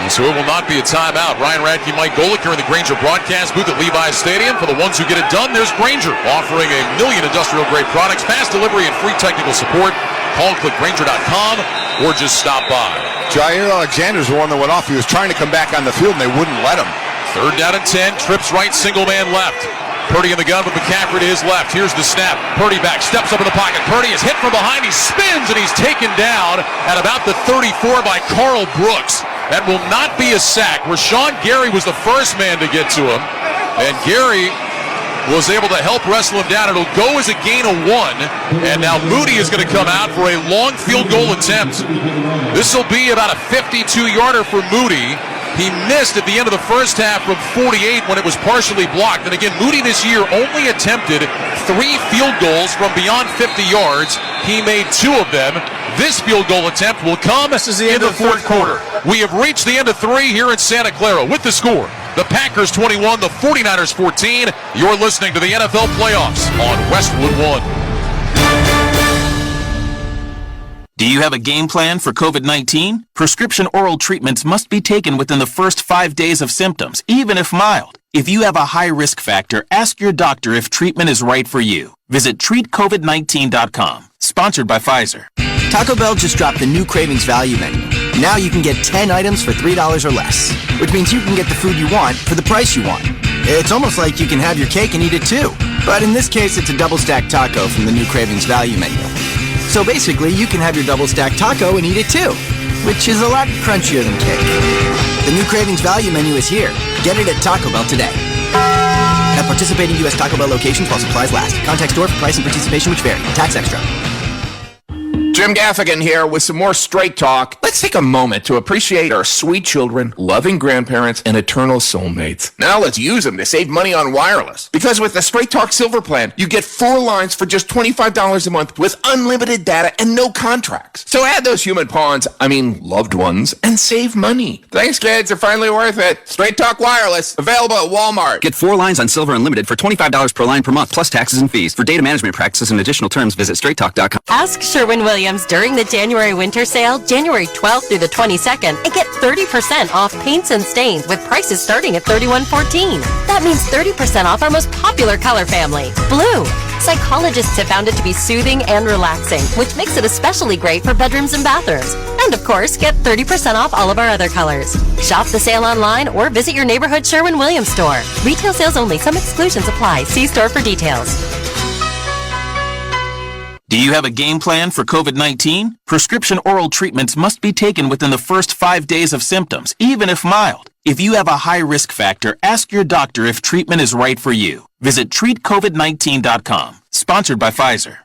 And so it will not be a timeout. Ryan Radke, Mike Golick here in the Grainger broadcast booth at Levi's Stadium. For the ones who get it done, there's Grainger, offering 1 million industrial-grade products, fast delivery, and free technical support. Call, click Grainger.com, or just stop by. Jair Alexander's the one that went off. He was trying to come back on the field, and they wouldn't let him. 3rd down and 10, trips right, single man left. Purdy in the gun with McCaffrey to his left. Here's the snap. Purdy back, steps up in the pocket. Purdy is hit from behind. He spins, and he's taken down at about the 34 by Carl Brooks. That will not be a sack. Rashawn Gary was the first man to get to him, and Gary was able to help wrestle him down. It'll go as a gain of 1, and now Moody is going to come out for a long field goal attempt. This will be about a 52-yarder for Moody. He missed at the end of the first half from 48 when it was partially blocked. And again, Moody this year only attempted 3 field goals from beyond 50 yards. He made 2 of them. This field goal attempt will come in the 4th quarter. We have reached the end of 3 here in Santa Clara with the score. The Packers 21, the 49ers 14. You're listening to the NFL Playoffs on Westwood 1. Do you have a game plan for COVID-19? Prescription oral treatments must be taken within the first 5 days of symptoms, even if mild. If you have a high risk factor, ask your doctor if treatment is right for you. Visit treatcovid19.com. Sponsored by Pfizer. Taco Bell just dropped the new Cravings Value Menu. Now you can get 10 items for $3 or less, which means you can get the food you want for the price you want. It's almost like you can have your cake and eat it too. But in this case, it's a double-stacked taco from the new Cravings Value Menu. So basically, you can have your double-stacked taco and eat it too, which is a lot crunchier than cake. The new Cravings Value Menu is here. Get it at Taco Bell today. At participating U.S. Taco Bell locations while supplies last. Contact store for price and participation which vary. Tax extra. Jim Gaffigan here with some more Straight Talk. Let's take a moment to appreciate our sweet children, loving grandparents, and eternal soulmates. Now let's use them to save money on wireless. Because with the Straight Talk Silver Plan, you get 4 lines for just $25 a month with unlimited data and no contracts. So add those human pawns, loved ones, and save money. Thanks, kids. They're finally worth it. Straight Talk Wireless, available at Walmart. Get 4 lines on Silver Unlimited for $25 per line per month, plus taxes and fees. For data management practices and additional terms, visit straighttalk.com. Ask Sherwin-Williams during the January winter sale, January 12th through the 22nd, and get 30% off paints and stains with prices starting at $31.14. That means 30% off our most popular color family, blue. Psychologists have found it to be soothing and relaxing, which makes it especially great for bedrooms and bathrooms. And of course, get 30% off all of our other colors. Shop the sale online or visit your neighborhood Sherwin-Williams store. Retail sales only. Some exclusions apply. See store for details. Do you have a game plan for COVID-19? Prescription oral treatments must be taken within the first 5 days of symptoms, even if mild. If you have a high risk factor, ask your doctor if treatment is right for you. Visit treatcovid19.com. Sponsored by Pfizer.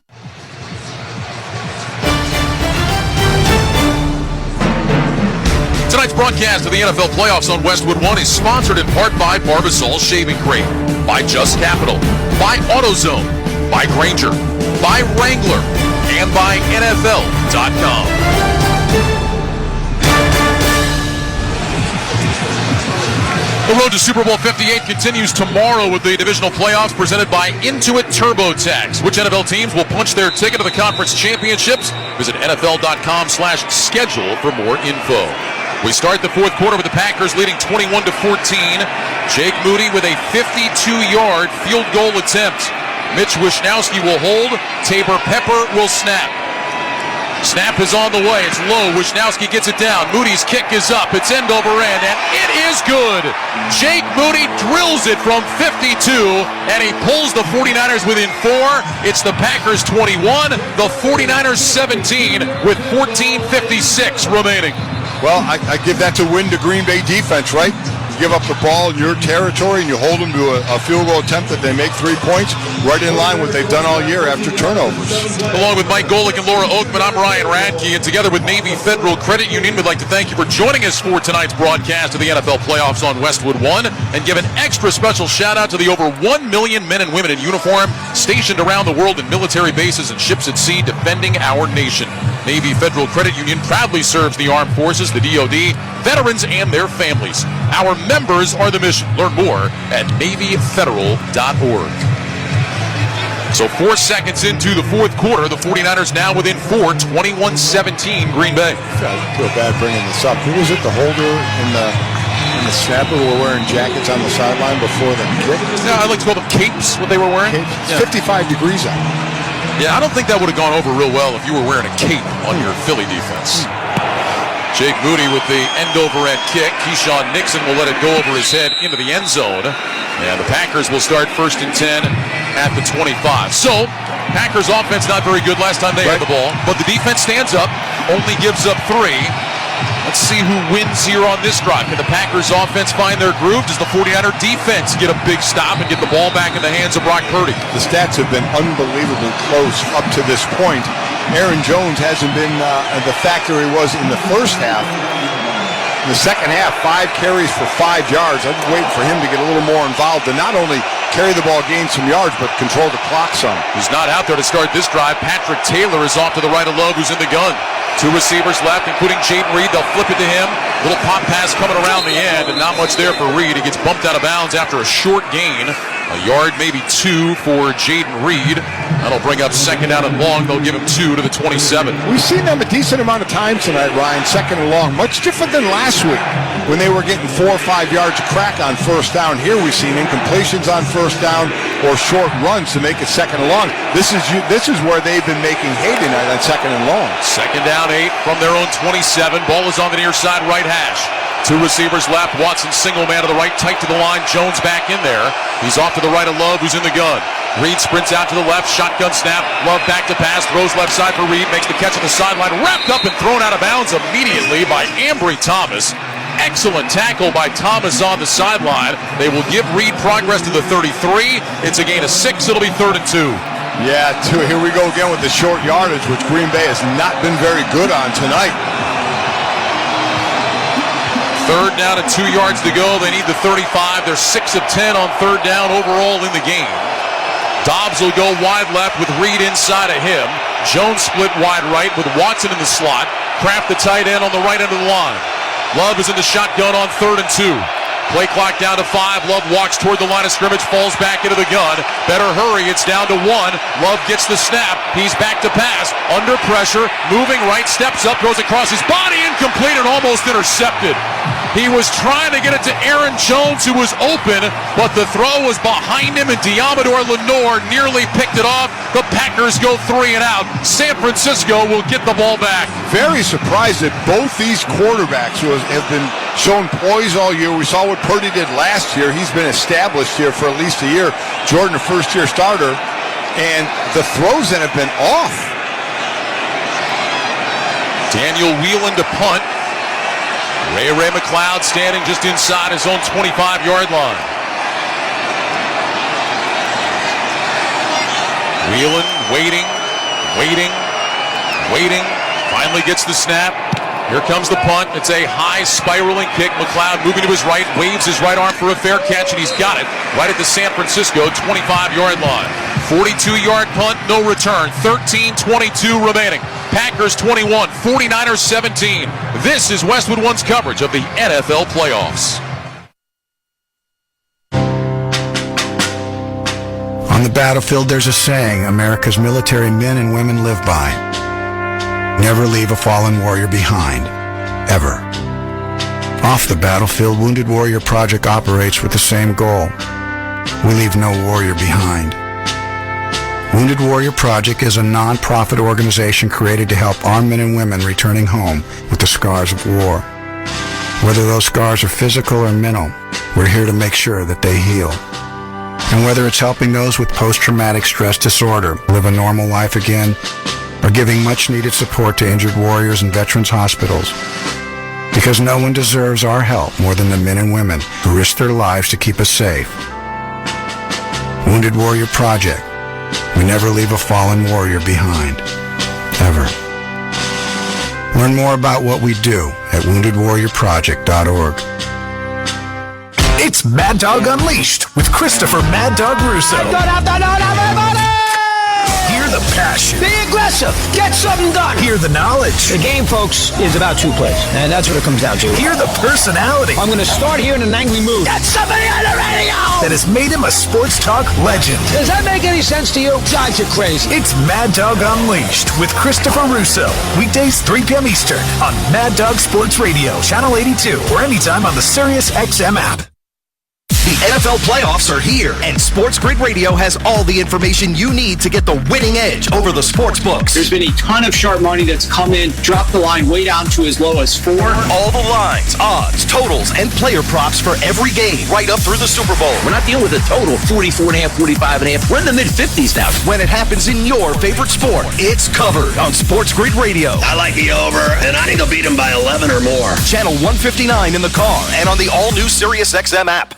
Tonight's broadcast of the NFL playoffs on Westwood 1 is sponsored in part by Barbasol Shaving Cream, by Just Capital, by AutoZone, by Granger, by Wrangler, and by NFL.com. The road to Super Bowl 58 continues tomorrow with the divisional playoffs presented by Intuit TurboTax. Which NFL teams will punch their ticket to the conference championships? Visit NFL.com/schedule for more info. We start the fourth quarter with the Packers leading 21-14. Jake Moody with a 52-yard field goal attempt. Mitch Wishnowsky will hold. Tabor Pepper will snap. Snap is on the way. It's low. Wishnowsky gets it down. Moody's kick is up. It's end over end, and it is good. Jake Moody drills it from 52, and he pulls the 49ers within 4. It's the Packers 21, the 49ers 17, with 14:56 remaining. Well, I give that to win the Green Bay defense, right? Give up the ball in your territory and you hold them to a field goal attempt that they make 3 points, right in line with what they've done all year after turnovers. Along with Mike Golick and Laura Oakman, I'm Ryan Radke, and together with Navy Federal Credit Union, we'd like to thank you for joining us for tonight's broadcast of the NFL playoffs on Westwood 1, and give an extra special shout out to the over 1 million men and women in uniform stationed around the world in military bases and ships at sea defending our nation. Navy Federal Credit Union proudly serves the armed forces, the DoD, veterans, and their families. Our members are the mission. Learn more at NavyFederal.org. So 4 seconds into the fourth quarter, the 49ers now within 4, 21-17 Green Bay. I feel bad bringing this up. Who was it, the holder and the snapper who were wearing jackets on the sideline before the kick? No, I like to call them capes, what they were wearing. Capes. Yeah. 55 degrees out. Yeah, I don't think that would have gone over real well if you were wearing a cape on your Philly defense. Jake Moody with the end-over-end kick. Keyshawn Nixon will let it go over his head into the end zone. And the Packers will start 1st and 10 at the 25. So, Packers offense not very good last time they had the ball. But the defense stands up, only gives up 3. Let's see who wins here on this drive. Can the Packers offense find their groove? Does the 49er defense get a big stop and get the ball back in the hands of Brock Purdy? The stats have been unbelievably close up to this point. Aaron Jones hasn't been the factor he was in the first half. In the second half, 5 carries for 5 yards. I'm waiting for him to get a little more involved and not only carry the ball, gain some yards, but control the clock some. He's not out there to start this drive. Patrick Taylor is off to the right of Love, who's in the gun. 2 receivers left, including Jaden Reed. They'll flip it to him. Little pop pass coming around the end, and not much there for Reed. He gets bumped out of bounds after a short gain. A yard, maybe 2 for Jaden Reed. That'll bring up 2nd down and long. They'll give him 2 to the 27. We've seen them a decent amount of times tonight, Ryan, 2nd and long. Much different than last week when they were getting 4 or 5 yards of crack on 1st down. Here we've seen incompletions on 1st down, or short runs to make it second and long. This is where they've been making hay tonight on second and long. Second down 8 from their own 27. Ball is on the near side right hash. 2 receivers left. Watson single man to the right, tight to the line. Jones back in there. He's off to the right of Love, who's in the gun. Reed sprints out to the left. Shotgun snap. Love back to pass. Throws left side for Reed. Makes the catch on the sideline. Wrapped up and thrown out of bounds immediately by Ambry Thomas. Excellent tackle by Thomas on the sideline. They will give Reed progress to the 33. It's a gain of 6. It'll be 3rd and 2. Yeah, here we go again with the short yardage, which Green Bay has not been very good on tonight. 3rd down and 2 yards to go. They need the 35. They're 6 of 10 on 3rd down overall in the game. Dobbs will go wide left with Reed inside of him. Jones split wide right with Watson in the slot. Kraft the tight end on the right end of the line. Love is in the shotgun on 3rd and 2. Play clock down to 5. Love walks toward the line of scrimmage, falls back into the gun. Better hurry. It's down to 1. Love gets the snap. He's back to pass. Under pressure. Moving right. Steps up. Goes across his body. Incomplete and almost intercepted. He was trying to get it to Aaron Jones, who was open, but the throw was behind him, and Diamador Lenore nearly picked it off. The Packers go 3 and out. San Francisco will get the ball back. Very surprised that both these quarterbacks have been shown poise all year. We saw what Purdy did last year. He's been established here for at least a year. Jordan, a first-year starter, and the throws that have been off. Daniel Whelan to punt. Ray McLeod standing just inside his own 25-yard line. Whelan waiting. Finally gets the snap. Here comes the punt. It's a high spiraling kick. McLeod moving to his right, waves his right arm for a fair catch, and he's got it right at the San Francisco 25-yard line. 42-yard punt, no return. 13:22 remaining. Packers 21, 49ers 17. This is Westwood One's coverage of the NFL playoffs. On the battlefield, there's a saying America's military men and women live by. Never leave a fallen warrior behind. Ever. Off the battlefield, Wounded Warrior Project operates with the same goal. We leave no warrior behind. Wounded Warrior Project is a non-profit organization created to help armed men and women returning home with the scars of war. Whether those scars are physical or mental, we're here to make sure that they heal. And whether it's helping those with post-traumatic stress disorder live a normal life again, or giving much-needed support to injured warriors in veterans' hospitals. Because no one deserves our help more than the men and women who risk their lives to keep us safe. Wounded Warrior Project. We never leave a fallen warrior behind. Ever. Learn more about what we do at woundedwarriorproject.org. It's Mad Dog Unleashed with Christopher Mad Dog Russo. Good afternoon, everybody! Hear the passion. Be aggressive. Get something done. Hear the knowledge. The game, folks, is about 2 plays, and that's what it comes down to. Hear the personality. I'm going to start here in an angry mood. Get somebody on the radio! That has made him a sports talk legend. Does that make any sense to you? Drives you crazy. It's Mad Dog Unleashed with Christopher Russo. Weekdays 3 p.m. Eastern on Mad Dog Sports Radio, Channel 82, or anytime on the Sirius XM app. The NFL playoffs are here, and Sports Grid Radio has all the information you need to get the winning edge over the sports books. There's been a ton of sharp money that's come in, dropped the line way down to as low as 4. All the lines, odds, totals, and player props for every game, right up through the Super Bowl. We're not dealing with a total of 44.5, 45.5. We're in the mid-50s now. When it happens in your favorite sport, it's covered on Sports Grid Radio. I like the over, and I think they'll beat them by 11 or more. Channel 159 in the car and on the all-new Sirius XM app.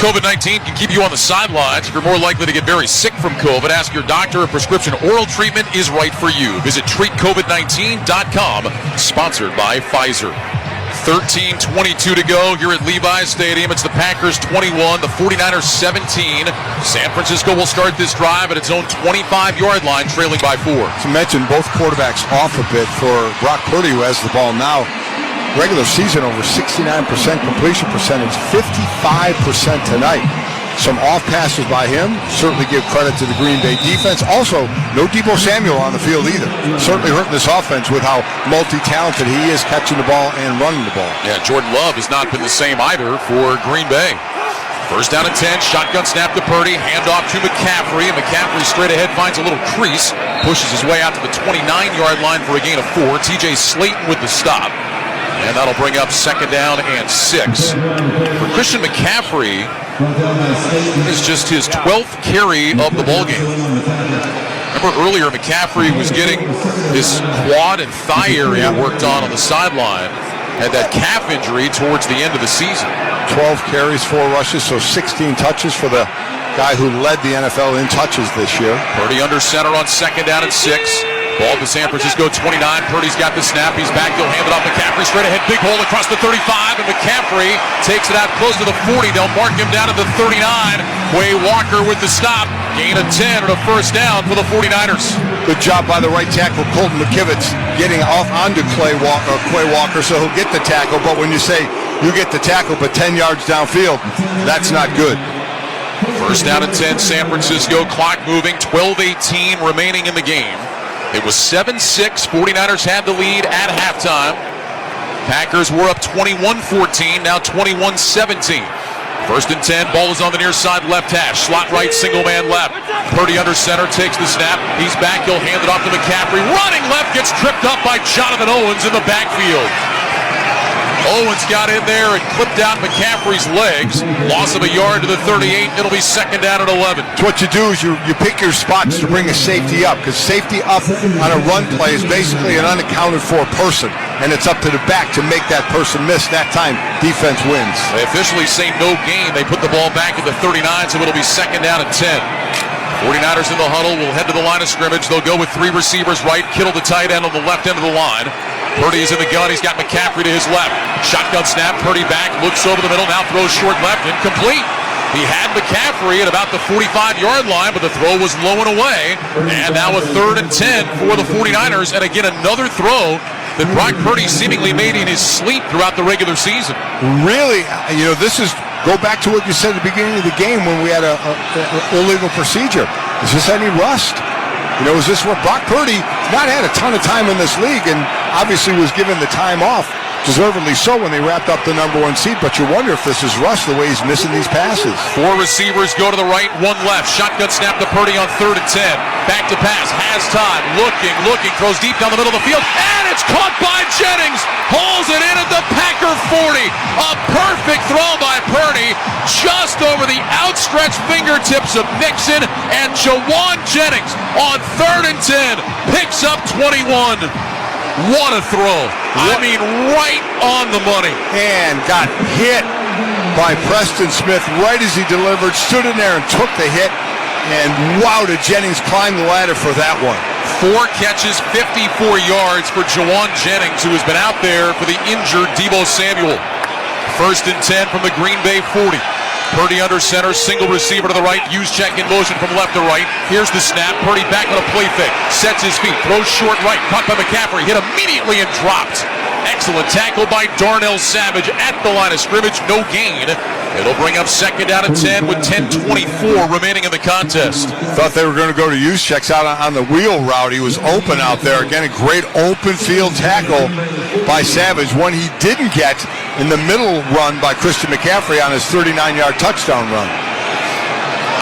COVID-19 can keep you on the sidelines. If you're more likely to get very sick from COVID, ask your doctor if prescription oral treatment is right for you. Visit treatcovid19.com, sponsored by Pfizer. 13:22 to go here at Levi's Stadium. It's the Packers 21, the 49ers 17. San Francisco will start this drive at its own 25-yard line, trailing by 4. To mention, both quarterbacks off a bit for Brock Purdy, who has the ball now. Regular season over 69% completion percentage, 55% tonight. Some off passes by him. Certainly give credit to the Green Bay defense. Also, no Deebo Samuel on the field either. Certainly hurting this offense with how multi-talented he is catching the ball and running the ball. Yeah, Jordan Love has not been the same either for Green Bay. First down and 10, shotgun snap to Purdy, handoff to McCaffrey, and McCaffrey straight ahead finds a little crease, pushes his way out to the 29-yard line for a gain of 4. TJ Slayton with the stop, and that'll bring up second down and 6. For Christian McCaffrey, it's just his 12th carry of the ballgame. Remember earlier, McCaffrey was getting this quad and thigh area worked on the sideline, had that calf injury towards the end of the season. 12 carries, 4 rushes, so 16 touches for the guy who led the NFL in touches this year. Purdy under center on second down and 6. Ball to San Francisco 29. Purdy's got the snap. He's back. He'll hand it off McCaffrey straight ahead. Big hole across the 35, and McCaffrey takes it out close to the 40. They'll mark him down at the 39. Quay Walker with the stop. Gain of 10 and a first down for the 49ers. Good job by the right tackle, Colton McKivitz, getting off onto Quay Walker, so he'll get the tackle. But when you say you get the tackle but 10 yards downfield, that's not good. First down and 10, San Francisco. Clock moving, 12:18 remaining in the game. It was 7-6. 49ers had the lead at halftime. Packers were up 21-14, now 21-17. First and 10, ball is on the near side left hash. Slot right, single man left. Purdy under center, takes the snap. He's back, he'll hand it off to McCaffrey. Running left, gets tripped up by Jonathan Owens in the backfield. Owens got in there and clipped out McCaffrey's legs. Loss of a yard to the 38. It'll be second down and 11. So what you do is you pick your spots to bring a safety up, because safety up on a run play is basically an unaccounted for person, and it's up to the back to make that person miss. That time, defense wins. They officially say no gain. They put the ball back at the 39, so it'll be second down and 10. 49ers in the huddle will head to the line of scrimmage. They'll go with 3 receivers right. Kittle the tight end on the left end of the line. Purdy is in the gun. He's got McCaffrey to his left. Shotgun snap. Purdy back. Looks over the middle. Now throws short left. Incomplete. He had McCaffrey at about the 45-yard line, but the throw was low and away. And now a third and 10 for the 49ers. And again, another throw that Brock Purdy seemingly made in his sleep throughout the regular season. Really, this is, go back to what you said at the beginning of the game when we had a illegal procedure. Is this any rust? Is this what Brock Purdy not had a ton of time in this league, and obviously was given the time off, deservedly so, when they wrapped up the number 1 seed, but you wonder if this is rust the way he's missing these passes. 4 receivers go to the right, 1 left. Shotgun snap to Purdy on third and 10. Back to pass, has time, looking, throws deep down the middle of the field, and it's caught by Jennings. Hauls it in at the Packer 40. A perfect throw by Purdy, just over the outstretched fingertips of Nixon, and Jawan Jennings on third and 10 picks up 21. What a throw. I mean, right on the money. And got hit by Preston Smith right as he delivered, stood in there and took the hit. And wow, did Jennings climb the ladder for that one. 4 catches, 54 yards for Jawan Jennings, who has been out there for the injured Deebo Samuel. First and 10 from the Green Bay 40. Purdy under center, single receiver to the right, Juszczyk in motion from left to right. Here's the snap, Purdy back on a play fake, sets his feet, throws short right, caught by McCaffrey, hit immediately and dropped. Excellent tackle by Darnell Savage at the line of scrimmage, no gain. It'll bring up second down and 10 with 10:24 remaining in the contest. Thought they were going to go to Juszczyk out on the wheel route. He was open out there. Again, a great open field tackle by Savage, one he didn't get in the middle run by Christian McCaffrey on his 39-yard touchdown run.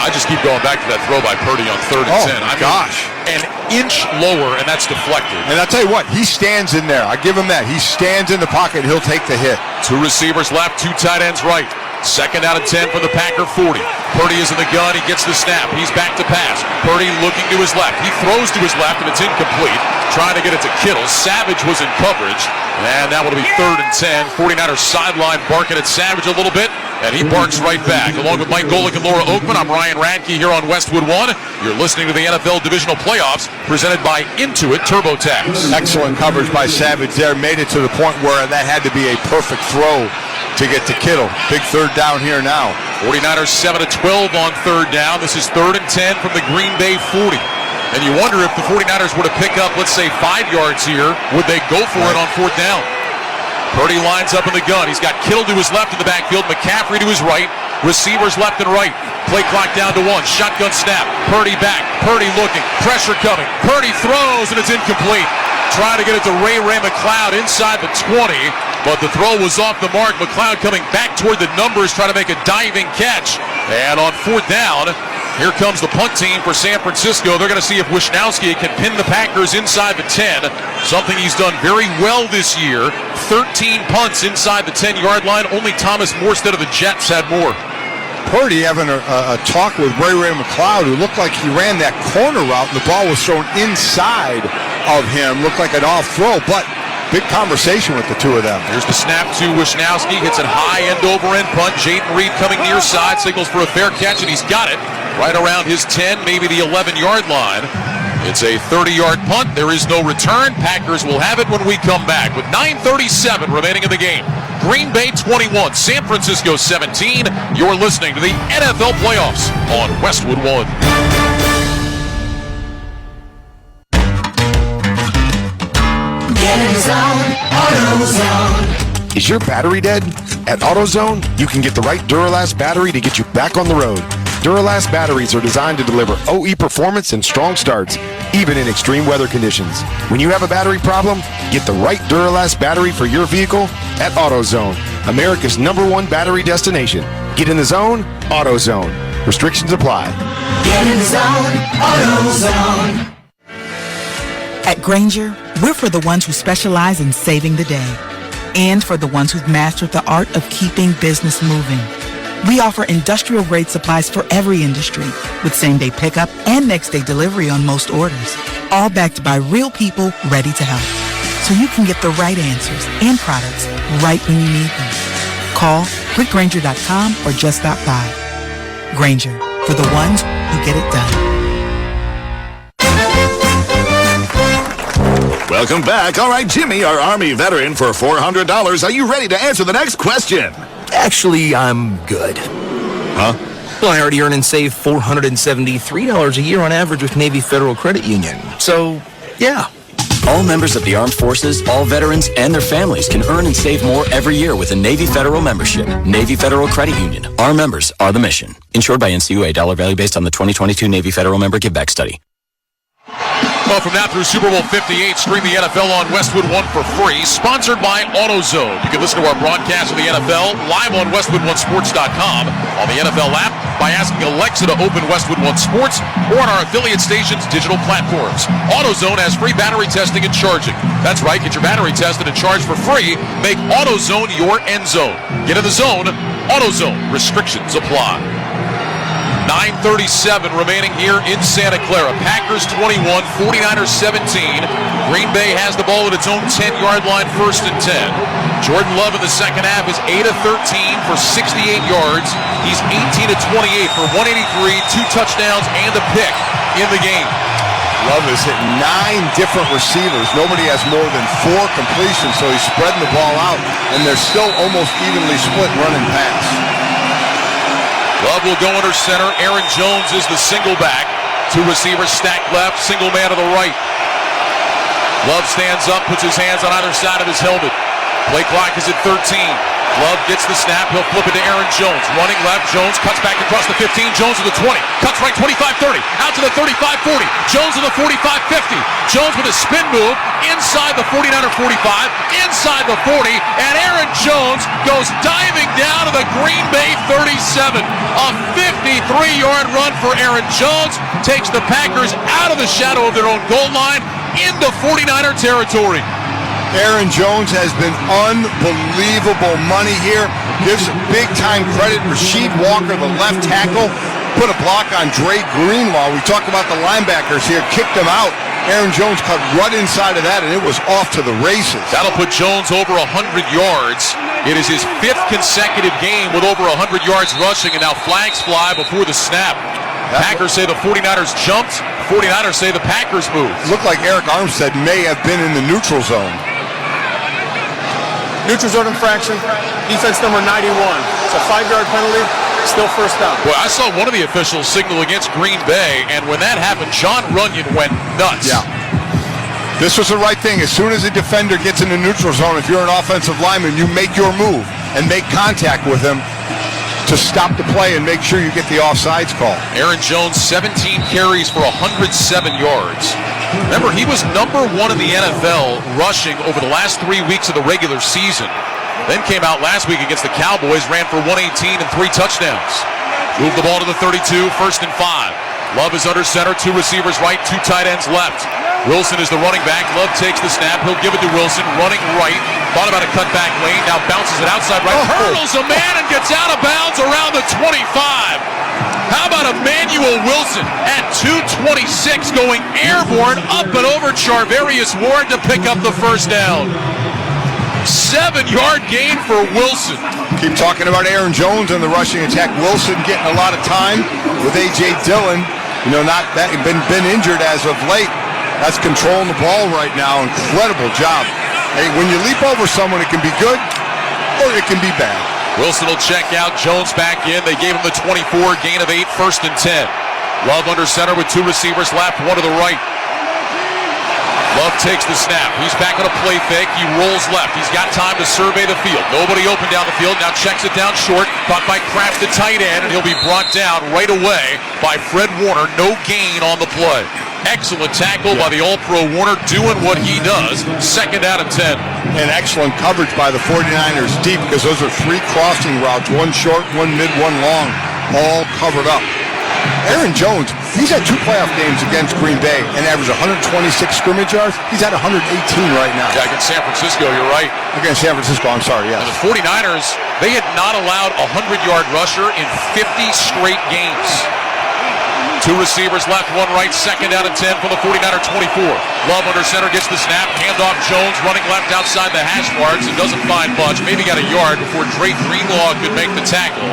I just keep going back to that throw by Purdy on third and 10. Gosh. An inch lower, and that's deflected. And I'll tell you what, he stands in there. I give him that. He stands in the pocket. He'll take the hit. 2 receivers left, 2 tight ends right. Second down and 10 from the Packer 40. Purdy is in the gun. He gets the snap. He's back to pass. Purdy looking to his left. He throws to his left, and it's incomplete. Trying to get it to Kittle. Savage was in coverage. And that will be third and 10. 49ers sideline barking at Savage a little bit, and he barks right back. Along with Mike Golick and Laura Oakman, I'm Ryan Radke here on Westwood 1. You're listening to the NFL Divisional Playoffs presented by Intuit TurboTax. Excellent coverage by Savage there. Made it to the point where that had to be a perfect throw to get to Kittle. Big third down here now. 49ers 7-12 on third down. This is third and 10 from the Green Bay 40. And you wonder if the 49ers were to pick up, let's say, 5 yards here, would they go for it on fourth down? Purdy lines up in the gun. He's got Kittle to his left in the backfield, McCaffrey to his right, receivers left and right. Play clock down to 1. Shotgun snap. Purdy back. Purdy looking. Pressure coming. Purdy throws, and it's incomplete. Trying to get it to Ray McCloud inside the 20. but the throw was off the mark. McLeod coming back toward the numbers, trying to make a diving catch. And on 4th down, here comes the punt team for San Francisco. They're going to see if Wisnowski can pin the Packers inside the 10, something he's done very well this year. 13 punts inside the 10-yard line. Only Thomas Morstead of the Jets had more. Purdy having a talk with Ray McLeod, who looked like he ran that corner route, and the ball was thrown inside of him. Looked like an off throw, but big conversation with the two of them. Here's the snap to Wisnowski. Hits it high end over end punt. Jaden Reed coming near side. Signals for a fair catch, and he's got it right around his 10, maybe the 11-yard line. It's a 30-yard punt. There is no return. Packers will have it when we come back with 9:37 remaining in the game. Green Bay 21, San Francisco 17. You're listening to the NFL Playoffs on Westwood One. Get in the zone, AutoZone. Is your battery dead? At AutoZone, you can get the right Duralast battery to get you back on the road. Duralast batteries are designed to deliver OE performance and strong starts, even in extreme weather conditions. When you have a battery problem, get the right Duralast battery for your vehicle at AutoZone, America's #1 battery destination. Get in the zone, AutoZone. Restrictions apply. Get in the zone, AutoZone. At Grainger, we're for the ones who specialize in saving the day and for the ones who've mastered the art of keeping business moving. We offer industrial-grade supplies for every industry with same-day pickup and next-day delivery on most orders, all backed by real people ready to help. So you can get the right answers and products right when you need them. Call quickgrainger.com or just stop by. Grainger, for the ones who get it done. Welcome back. All right, Jimmy, our Army veteran, for $400. Are you ready to answer the next question? Actually, I'm good. Huh? Well, I already earn and save $473 a year on average with Navy Federal Credit Union. So, yeah. All members of the armed forces, all veterans, and their families can earn and save more every year with a Navy Federal membership. Navy Federal Credit Union. Our members are the mission. Insured by NCUA. Dollar value based on the 2022 Navy Federal Member Giveback Study. Well, from now through Super Bowl 58, stream the NFL on Westwood One for free. Sponsored by AutoZone. You can listen to our broadcast of the NFL live on WestwoodOneSports.com, on the NFL app, by asking Alexa to open Westwood One Sports, or on our affiliate stations' digital platforms. AutoZone has free battery testing and charging. That's right, get your battery tested and charged for free. Make AutoZone your end zone. Get in the zone, AutoZone. Restrictions apply. 9:37 remaining here in Santa Clara. Packers 21, 49ers 17. Green Bay has the ball at its own 10-yard line, 1st and 10. Jordan Love in the second half is 8 of 13 for 68 yards. He's 18 of 28 for 183, 2 touchdowns, and a pick in the game. Love is hitting 9 different receivers. Nobody has more than 4 completions, so he's spreading the ball out, and they're still almost evenly split running pass. Love will go under center. Aaron Jones is the single back. 2 receivers stacked left, single man to the right. Love stands up, puts his hands on either side of his helmet. Play clock is at 13. Love gets the snap. He'll flip it to Aaron Jones. Running left. Jones cuts back across the 15. Jones to the 20. Cuts right 25-30. Out to the 35-40. Jones to the 45-50. Jones with a spin move inside the 49er 45. Inside the 40. And Aaron Jones goes diving down to the Green Bay 37. A 53-yard run for Aaron Jones. Takes the Packers out of the shadow of their own goal line into 49er territory. Aaron Jones has been unbelievable money here. Gives big-time credit. Rasheed Walker, the left tackle, put a block on Dre Greenlaw. We talk about the linebackers here, kicked him out. Aaron Jones cut right inside of that, and it was off to the races. That'll put Jones over 100 yards. It is his 5th consecutive game with over 100 yards rushing, and now flags fly before the snap. Packers say the 49ers jumped. 49ers say the Packers moved. Looked like Eric Armstead may have been in the neutral zone. Neutral zone infraction, defense number 91. It's a 5-yard penalty, still first down. Well, I saw one of the officials signal against Green Bay, and when that happened, John Runyon went nuts. Yeah. This was the right thing. As soon as a defender gets in the neutral zone, if you're an offensive lineman, you make your move and make contact with him to stop the play and make sure you get the offsides call. Aaron Jones, 17 carries for 107 yards. Remember, he was number 1 in the NFL rushing over the last 3 weeks of the regular season. Then came out last week against the Cowboys, ran for 118 and 3 touchdowns. Moved the ball to the 32, 1st and 5. Love is under center, 2 receivers right, 2 tight ends left. Wilson is the running back. Love takes the snap. He'll give it to Wilson, running right. Thought about a cutback lane. Now bounces it outside right. Hurdles a man and gets out of bounds around the 25. How about Emmanuel Wilson at 226 going airborne up and over Charvarius Ward to pick up the first down. 7-yard gain for Wilson. Keep talking about Aaron Jones and the rushing attack. Wilson getting a lot of time with A.J. Dillon. Not that been injured as of late. That's controlling the ball right now. Incredible job. Hey, when you leap over someone, it can be good or it can be bad. Wilson will check out. Jones back in. They gave him the 24, gain of 8, 1st and 10. Love under center with 2 receivers left, 1 to the right. Love takes the snap. He's back on a play fake. He rolls left. He's got time to survey the field. Nobody open down the field. Now checks it down short. Caught by Kraft, the tight end, and he'll be brought down right away by Fred Warner. No gain on the play. Excellent tackle by the All-Pro Warner, doing what he does. 2nd out of 10. And excellent coverage by the 49ers deep, because those are 3 crossing routes, 1 short, 1 mid, 1 long, all covered up. Aaron Jones, he's had 2 playoff games against Green Bay and averaged 126 scrimmage yards. He's at 118 right now. Yeah, against San Francisco, you're right. Against San Francisco, I'm sorry, yes. And the 49ers, they had not allowed a 100-yard rusher in 50 straight games. 2 receivers left, 1 right, 2nd out of 10 for the 49er 24. Love under center, gets the snap, handoff Jones, running left outside the hash marks and doesn't find much. Maybe got a yard before Drake Greenlaw could make the tackle.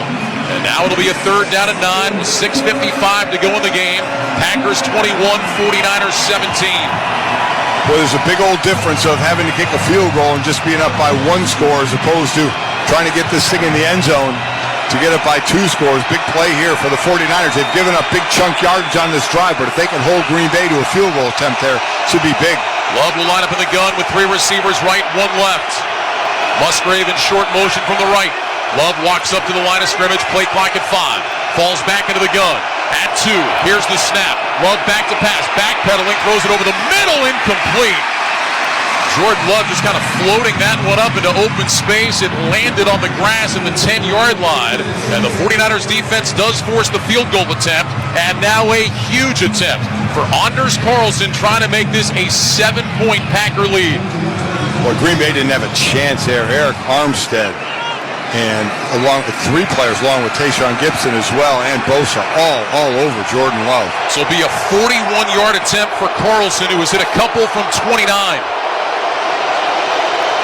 And now it'll be a 3rd down and 9 with 6:55 to go in the game. Packers 21, 49ers 17. Well, there's a big old difference of having to kick a field goal and just being up by 1 score as opposed to trying to get this thing in the end zone to get up by 2 scores. Big play here for the 49ers. They've given up big chunk yardage on this drive, but if they can hold Green Bay to a field goal attempt there, it should be big. Love will line up in the gun with 3 receivers right, 1 left. Musgrave in short motion from the right. Love walks up to the line of scrimmage, play clock at 5. Falls back into the gun. At 2, here's the snap. Love back to pass, backpedaling, throws it over the middle, incomplete. Jordan Love just kind of floating that one up into open space. It landed on the grass in the 10-yard line. And the 49ers defense does force the field goal attempt. And now a huge attempt for Anders Carlson, trying to make this a 7-point Packer lead. Well, Green Bay didn't have a chance there. Eric Armstead and along with 3 players, along with Tayshaun Gibson as well, and Bosa, all over Jordan Love. So it'll be a 41-yard attempt for Carlson, who has hit a couple from 29.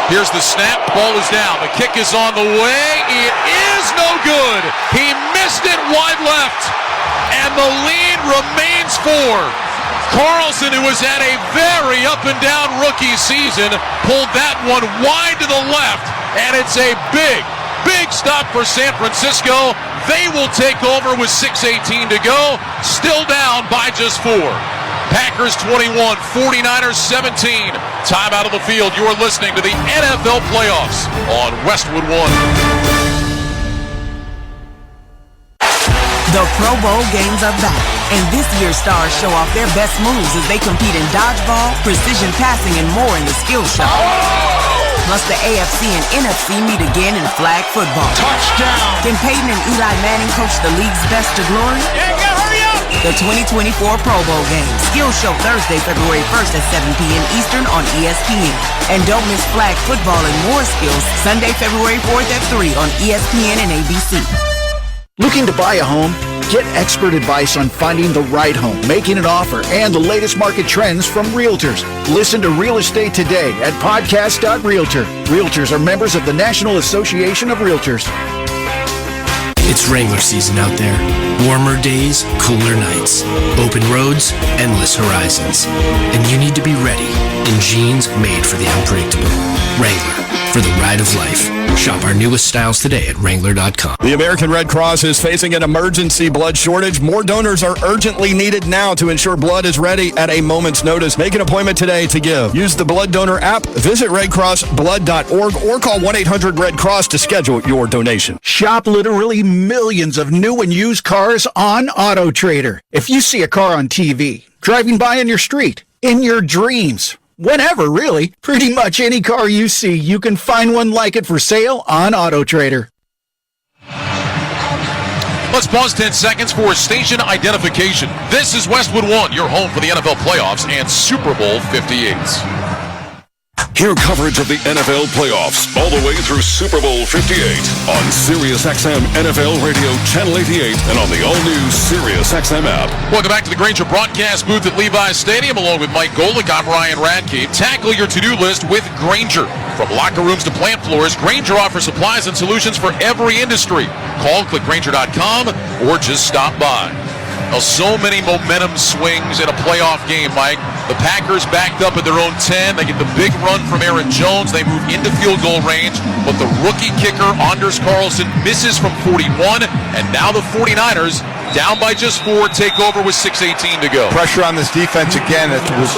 Here's the snap, ball is down, the kick is on the way, it is no good. He missed it wide left, and the lead remains 4. Carlson, who was at a very up and down rookie season, pulled that one wide to the left, and it's a big stop for San Francisco. They will take over with 6:18 to go, still down by just 4. Packers 21, 49ers 17. Time out of the field. You are listening to the NFL Playoffs on Westwood One. The Pro Bowl games are back, and this year's stars show off their best moves as they compete in dodgeball, precision passing, and more in the skill shot. Plus, the AFC and NFC meet again in flag football. Touchdown! Can Peyton and Eli Manning coach the league's best to glory? Yeah, hurry up! The 2024 Pro Bowl games. Skill show Thursday, February 1st at 7 p.m. Eastern on ESPN. And don't miss flag football and more skills Sunday, February 4th at 3 on ESPN and ABC. Looking to buy a home? Get expert advice on finding the right home, making an offer, and the latest market trends from realtors. Listen to Real Estate Today at podcast.realtor. Realtors are members of the National Association of Realtors. It's Wrangler season out there. Warmer days, cooler nights. Open roads, endless horizons. And you need to be ready in jeans made for the unpredictable. Wrangler, for the ride of life. Shop our newest styles today at Wrangler.com. The American Red Cross is facing an emergency blood shortage. More donors are urgently needed now to ensure blood is ready at a moment's notice. Make an appointment today to give. Use the Blood Donor app, visit redcrossblood.org, or call 1-800-RED-CROSS to schedule your donation. Shop literally millions of new and used cars on AutoTrader. If you see a car on TV, driving by on your street, in your dreams, whenever really, pretty much any car you see, you can find one like it for sale on AutoTrader. Let's pause 10 seconds for station identification. This is Westwood 1, your home for the NFL playoffs and Super Bowl 58. Hear coverage of the NFL playoffs all the way through Super Bowl 58 on SiriusXM NFL Radio Channel 88 and on the all-new SiriusXM app. Welcome back to the Grainger broadcast booth at Levi's Stadium. Along with Mike Golick, I'm Ryan Radke. Tackle your to-do list with Grainger. From locker rooms to plant floors, Grainger offers supplies and solutions for every industry. Call, click Grainger.com, or just stop by. Now, so many momentum swings in a playoff game, Mike. The Packers backed up at their own 10. They get the big run from Aaron Jones. They move into field goal range, but the rookie kicker, Anders Carlson, misses from 41, and now the 49ers, down by just 4, take over with 6:18 to go. Pressure on this defense again. It was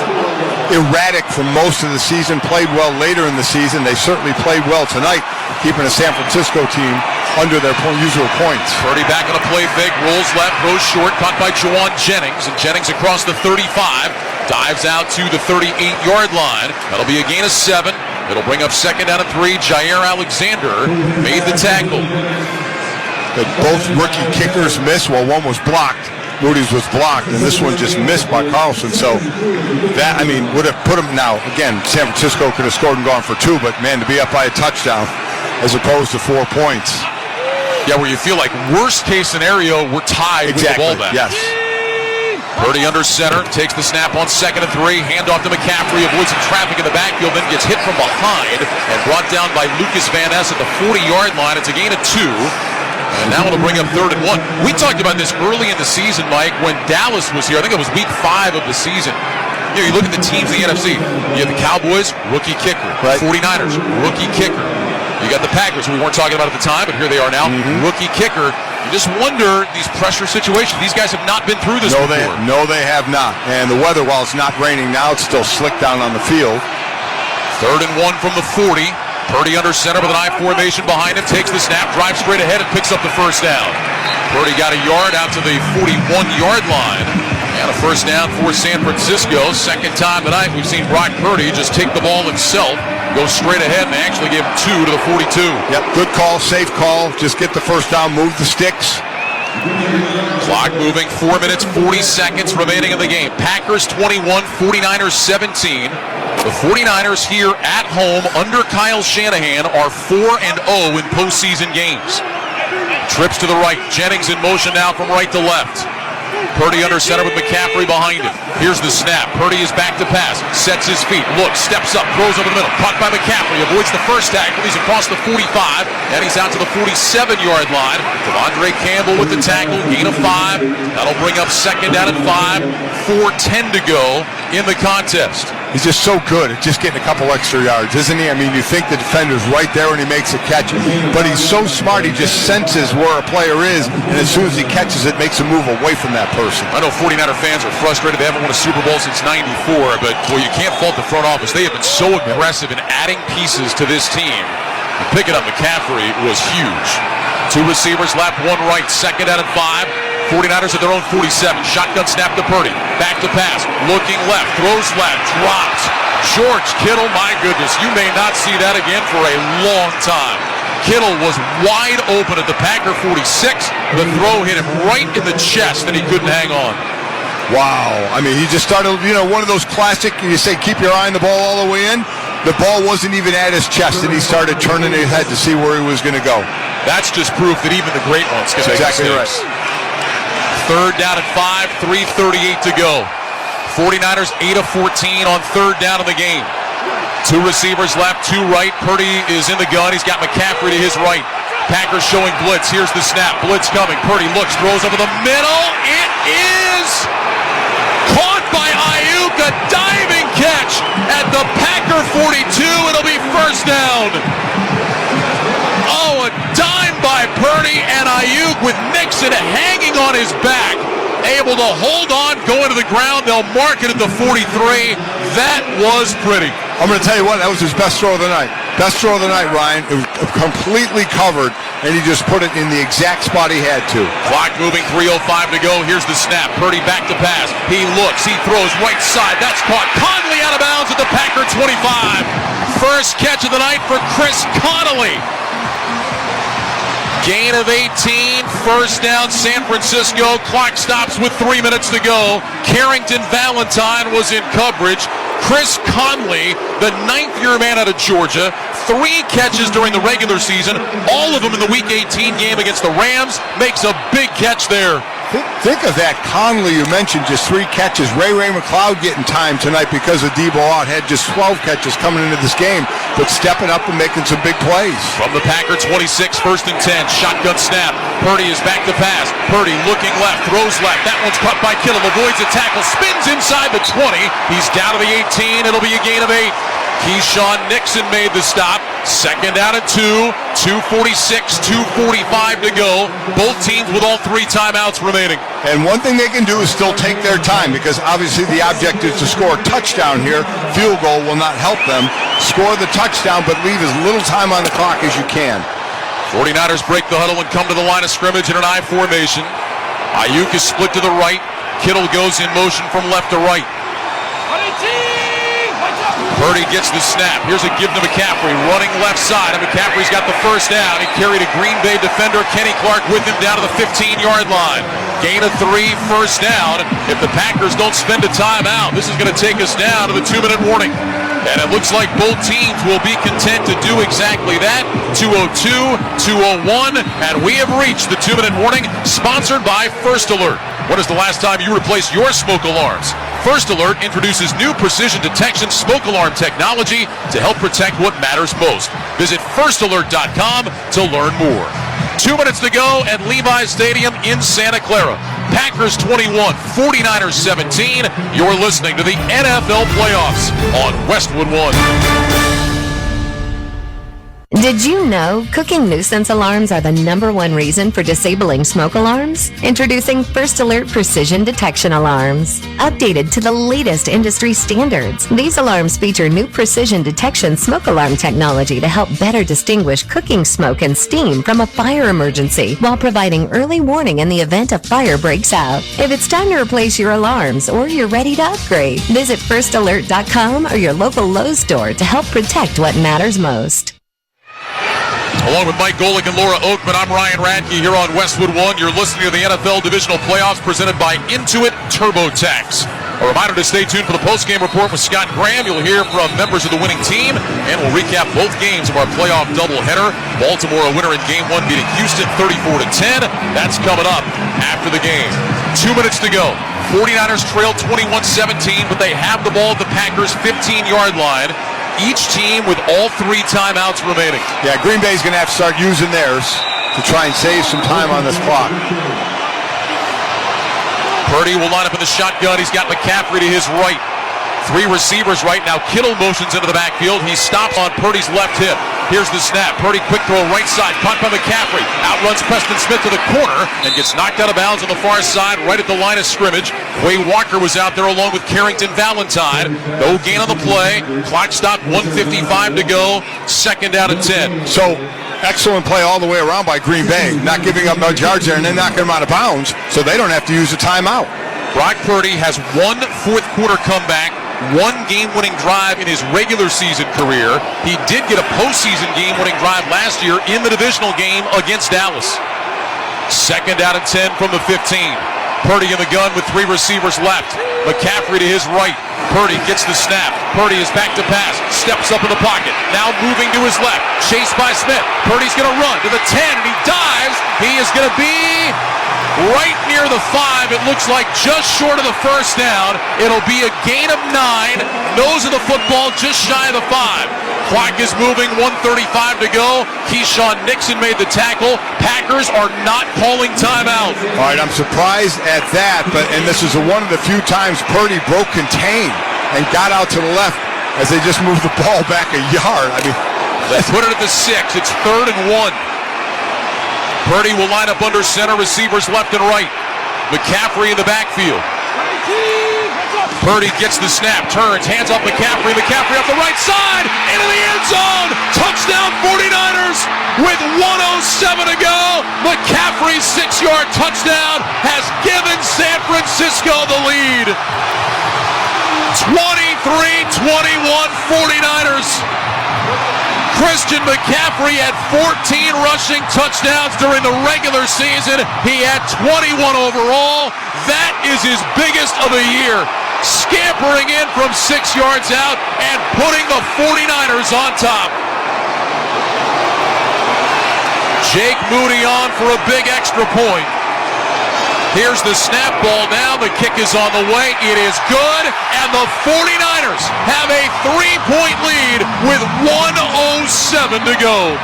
erratic for most of the season, played well later in the season. They certainly played well tonight, keeping a San Francisco team under their usual points. Purdy back on a play fake, rolls left, throws short, caught by Juwan Jennings, and Jennings across the 35, dives out to the 38-yard line. That'll be a gain of 7. It'll bring up 2nd down and 3. Jair Alexander made the tackle. Both rookie kickers missed while one was blocked. Moody's was blocked, and this one just missed by Carlson. So that, would have put him now. Again, San Francisco could have scored and gone for 2, but man, to be up by a touchdown as opposed to 4 points. Yeah, where you feel like worst case scenario, we're tied with the ball back. Yes. Purdy under center, takes the snap on 2nd and 3, handoff to McCaffrey, avoids some traffic in the backfield, then gets hit from behind and brought down by Lucas Van Ness at the 40-yard line. It's a gain of 2. And now it'll bring up 3rd and 1. We talked about this early in the season, Mike, when Dallas was here. I think it was week 5 of the season. You look at the teams in the NFC. You have the Cowboys, rookie kicker. Right. 49ers, rookie kicker. You got the Packers, who we weren't talking about at the time, but here they are now. Rookie kicker. You just wonder, these pressure situations, these guys have not been through this before. No, they have not. And the weather, while it's not raining now, it's still slick down on the field. 3rd and 1 from the 40. Purdy under center with an I formation behind him, takes the snap, drives straight ahead, and picks up the 1st down. Purdy got a yard out to the 41-yard line. And a 1st down for San Francisco. 2nd time tonight we've seen Brock Purdy just take the ball himself, go straight ahead, and they actually gave him 2 to the 42. Yep, good call, safe call. Just get the 1st down, move the sticks. Clock moving, 4 minutes, 40 seconds remaining in the game. Packers 21, 49ers 17. The 49ers here at home under Kyle Shanahan are 4-0 in postseason games. Trips to the right. Jennings in motion now from right to left. Purdy under center with McCaffrey behind him. Here's the snap. Purdy is back to pass. Sets his feet. Looks. Steps up. Throws over the middle. Caught by McCaffrey. Avoids the first tackle. He's across the 45. And he's out to the 47-yard line. Devondre Campbell with the tackle. Gain of 5. That'll bring up 2nd down and 5. 4:10 to go in the contest. He's just so good at just getting a couple extra yards, isn't he? You think the defender's right there when he makes a catch, but he's so smart, he just senses where a player is, and as soon as he catches it, makes a move away from that person. I know 49er fans are frustrated. They haven't won a Super Bowl since '94, but boy, you can't fault the front office. They have been so aggressive in adding pieces to this team. And picking up McCaffrey was huge. 2 receivers left, 1 right, 2nd down and 5. 49ers at their own 47. Shotgun snap to Purdy. Back to pass. Looking left. Throws left. Dropped. George Kittle, my goodness, you may not see that again for a long time. Kittle was wide open at the Packer 46. The throw hit him right in the chest, and he couldn't hang on. Wow. He just started, one of those classic, you say keep your eye on the ball all the way in. The ball wasn't even at his chest, and he started turning his head to see where he was going to go. That's just proof that even the great ones can make exactly mistakes. Right. 3rd down and 5, 3:38 to go. 49ers 8 of 14 on 3rd down in the game. 2 receivers left, 2 right. Purdy is in the gun. He's got McCaffrey to his right. Packers showing blitz. Here's the snap. Blitz coming. Purdy looks, throws over the middle. It is caught by Ayuk. A diving catch at the Packer 42. It'll be 1st down. Luke with Nixon hanging on his back. Able to hold on, going to the ground. They'll mark it at the 43. That was pretty. I'm going to tell you what, that was his best throw of the night. Best throw of the night, Ryan. It was completely covered, and he just put it in the exact spot he had to. Clock moving, 3:05 to go. Here's the snap. Purdy back to pass. He looks, he throws right side. That's caught. Conley out of bounds at the Packer 25. First catch of the night for Chris Connolly. Gain of 18, first down, San Francisco. Clock stops with 3 minutes to go. Carrington Valentine was in coverage. Chris Conley, the ninth-year man out of Georgia, 3 catches during the regular season, all of them in the Week 18 game against the Rams, makes a big catch there. Think of that. Conley, you mentioned, just 3 catches. Ray McLeod getting time tonight because of Debo out. Had just 12 catches coming into this game, but stepping up and making some big plays. From the Packer 26, 1st and 10. Shotgun snap. Purdy is back to pass. Purdy looking left, throws left. That one's caught by Kittle. Avoids a tackle. Spins inside the 20. He's down to the 18. It'll be a gain of 8. Keyshawn Nixon made the stop. Second down at 2. 2:46, 2:45 to go. Both teams with all 3 timeouts remaining. And one thing they can do is still take their time, because obviously the object is to score a touchdown here. Field goal will not help them. Score the touchdown, but leave as little time on the clock as you can. 49ers break the huddle and come to the line of scrimmage in an I formation. Ayuk is split to the right. Kittle goes in motion from left to right. Purdy gets the snap. Here's a give to McCaffrey, running left side, and McCaffrey's got the first down. He carried a Green Bay defender, Kenny Clark, with him down to the 15-yard line. Gain of 3, first down. If the Packers don't spend a timeout, this is going to take us down to the 2-minute warning. And it looks like both teams will be content to do exactly that. 2:02, 2:01, and we have reached the 2-minute warning, sponsored by First Alert. When is the last time you replaced your smoke alarms? First Alert introduces new precision detection smoke alarm technology to help protect what matters most. Visit firstalert.com to learn more. 2 minutes to go at Levi's Stadium in Santa Clara. Packers 21, 49ers 17. You're listening to the NFL Playoffs on Westwood One. Did you know cooking nuisance alarms are the #1 reason for disabling smoke alarms? Introducing First Alert Precision Detection Alarms. Updated to the latest industry standards, these alarms feature new precision detection smoke alarm technology to help better distinguish cooking smoke and steam from a fire emergency while providing early warning in the event a fire breaks out. If it's time to replace your alarms or you're ready to upgrade, visit firstalert.com or your local Lowe's store to help protect what matters most. Along with Mike Golick and Laura Oakman, I'm Ryan Radke here on Westwood One. You're listening to the NFL Divisional Playoffs presented by Intuit TurboTax. A reminder to stay tuned for the post-game report with Scott Graham. You'll hear from members of the winning team, and we'll recap both games of our playoff doubleheader. Baltimore a winner in Game 1, beating Houston 34-10. That's coming up after the game. 2 minutes to go. 49ers trail 21-17, but they have the ball at the Packers' 15-yard line. Each team with all 3 timeouts remaining. Yeah, Green Bay's going to have to start using theirs to try and save some time on this clock. Purdy will line up in the shotgun. He's got McCaffrey to his right. 3 receivers right now. Kittle motions into the backfield. He stops on Purdy's left hip. Here's the snap. Purdy quick throw right side. Caught by McCaffrey. Outruns Preston Smith to the corner and gets knocked out of bounds on the far side right at the line of scrimmage. Quay Walker was out there along with Carrington Valentine. No gain on the play. Clock stopped, 1:55 to go. Second down and 10. So excellent play all the way around by Green Bay. Not giving up no yards there and then knocking them out of bounds so they don't have to use a timeout. Brock Purdy has 1 fourth-quarter comeback, 1 game-winning drive in his regular season career. He did get a postseason game-winning drive last year in the divisional game against Dallas. Second down and 10 from the 15. Purdy in the gun with 3 receivers left. McCaffrey to his right. Purdy gets the snap. Purdy is back to pass. Steps up in the pocket. Now moving to his left. Chased by Smith. Purdy's going to run to the 10, and he dives. He is going to be right near the 5. It looks like just short of the first down. It'll be a gain of 9. Nose of the football just shy of the 5. Clock is moving, 1:35 to go. Keyshawn Nixon made the tackle. Packers are not calling timeout. All right, I'm surprised at that, and this is one of the few times Purdy broke contain and got out to the left as they just moved the ball back a yard. I mean, they put it at the 6. It's 3rd and 1. Purdy will line up under center, receivers left and right. McCaffrey in the backfield. Purdy gets the snap, turns, hands off McCaffrey. McCaffrey off the right side, into the end zone. Touchdown 49ers with 1:07 to go. McCaffrey's 6-yard touchdown has given San Francisco the lead. 23-21 49ers. Christian McCaffrey had 14 rushing touchdowns during the regular season. He had 21 overall. That is his biggest of the year. Scampering in from 6 yards out and putting the 49ers on top. Jake Moody on for a big extra point. Here's the snap ball now. The kick is on the way. It is good. And the 49ers have a 3-point lead with 1:07 to go.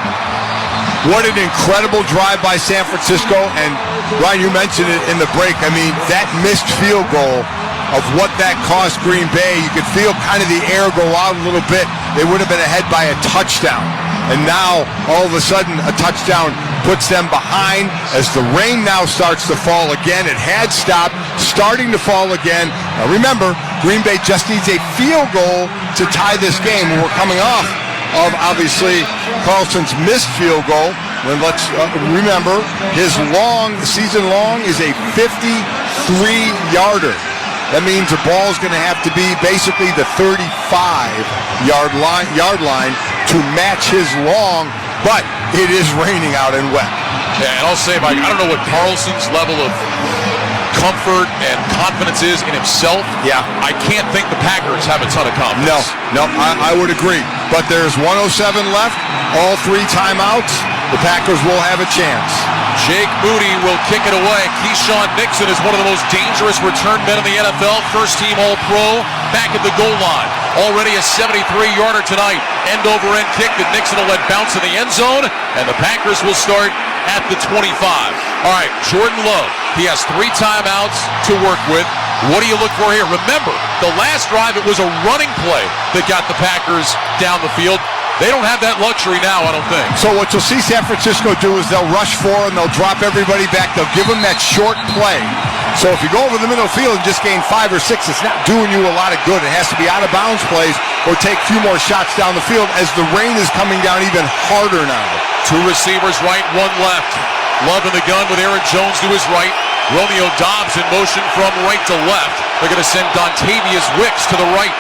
What an incredible drive by San Francisco. And Ryan, you mentioned it in the break. I mean, that missed field goal of what that cost Green Bay, you could feel kind of the air go out a little bit. They would have been ahead by a touchdown. And now, all of a sudden, a touchdown puts them behind as the rain now starts to fall again. It had stopped, starting to fall again. Now remember, Green Bay just needs a field goal to tie this game. And we're coming off of, obviously, Carlson's missed field goal. And let's remember, his season long is a 53-yarder. That means the ball's going to have to be basically the 35-yard line to match his long, but it is raining out and wet. Yeah, and I'll say, Mike, I don't know what Carlson's level of comfort and confidence is in himself. Yeah. I can't think the Packers have a ton of confidence. No, I would agree. But there's 1:07 left, all 3 timeouts. The Packers will have a chance. Jake Moody will kick it away. Keyshawn Nixon is one of the most dangerous return men in the NFL. First-team All-Pro, back at the goal line. Already a 73-yarder tonight. End-over-end kick that Nixon will let bounce in the end zone, and the Packers will start at the 25. All right, Jordan Love. He has 3 timeouts to work with. What do you look for here? Remember, the last drive, it was a running play that got the Packers down the field. They don't have that luxury now, I don't think. So what you'll see San Francisco do is they'll rush 4 and they'll drop everybody back. They'll give them that short play. So if you go over the middle of the field and just gain 5 or 6, it's not doing you a lot of good. It has to be out of bounds plays or take a few more shots down the field as the rain is coming down even harder now. 2 receivers right, 1 left. Love in the gun with Aaron Jones to his right. Romeo Doubs in motion from right to left. They're going to send Dontavius Wicks to the right.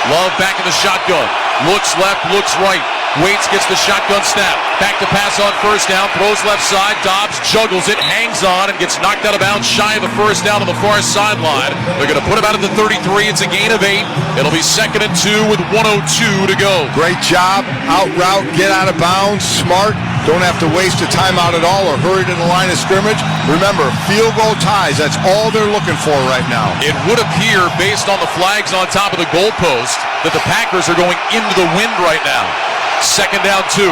Love back in the shotgun. Looks left, looks right. Waits, gets the shotgun snap. Back to pass on first down. Throws left side. Doubs juggles it, hangs on, and gets knocked out of bounds shy of the first down on the far sideline. They're going to put him out at the 33. It's a gain of 8. It'll be 2nd and 2 with 1:02 to go. Great job. Out route, get out of bounds. Smart. Don't have to waste a timeout at all or hurry to the line of scrimmage. Remember, field goal ties. That's all they're looking for right now. It would appear, based on the flags on top of the goalpost, that the Packers are going into the wind right now. 2nd down 2.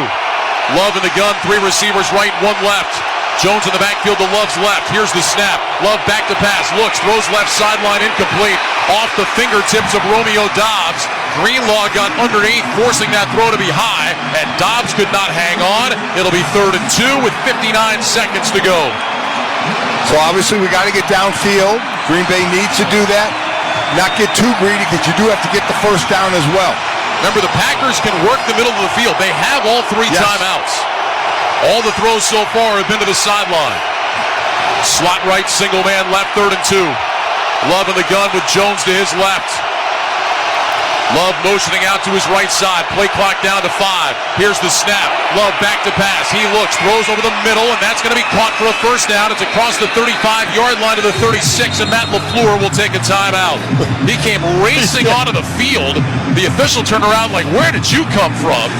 Love in the gun. 3 receivers right, 1 left. Jones in the backfield to Love's left. Here's the snap. Love back to pass. Looks, throws left sideline, incomplete. Off the fingertips of Romeo Doubs. Greenlaw got underneath, forcing that throw to be high, and Doubs could not hang on. It'll be 3rd and 2 with 59 seconds to go. So obviously we got to get downfield. Green Bay needs to do that. Not get too greedy because you do have to get the first down as well. Remember, the Packers can work the middle of the field. They have all 3 timeouts. All the throws so far have been to the sideline. Slot right, single man left, 3rd and 2. Love in the gun with Jones to his left. Love motioning out to his right side. Play clock down to 5. Here's the snap. Love back to pass. He looks, throws over the middle, and that's going to be caught for a first down. It's across the 35-yard line to the 36, and Matt LaFleur will take a timeout. He came racing onto the field. The official turned around like, where did you come from?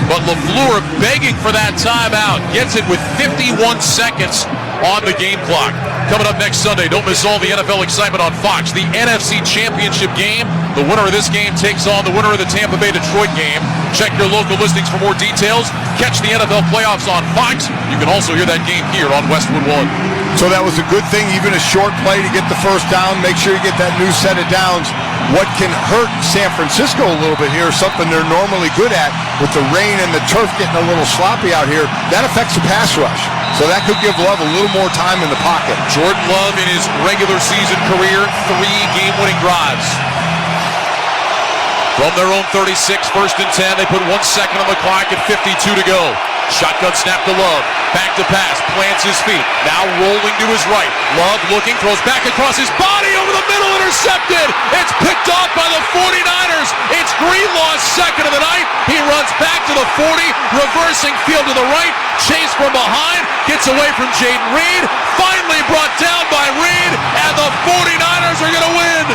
But LaFleur begging for that timeout. Gets it with 51 seconds on the game clock. Coming up next Sunday, don't miss all the NFL excitement on Fox. The NFC Championship game. The winner of this game takes on the winner of the Tampa Bay-Detroit game. Check your local listings for more details. Catch the NFL playoffs on Fox. You can also hear that game here on Westwood 1. So that was a good thing, even a short play to get the first down. Make sure you get that new set of downs. What can hurt San Francisco a little bit here, something they're normally good at, with the rain and the turf getting a little sloppy out here, that affects the pass rush. So that could give Love a little more time in the pocket. Jordan Love in his regular season career, 3 game-winning drives. From their own 36, 1st and 10, they put 1 second on the clock at 52 to go. Shotgun snap to Love. Back to pass. Plants his feet. Now rolling to his right. Love looking. Throws back across his body. Over the middle. Intercepted. It's picked off by the 49ers. It's Greenlaw's second of the night. He runs back to the 40. Reversing field to the right. Chase from behind. Gets away from Jaden Reed. Finally brought down by Reed. And the 49ers are going to win.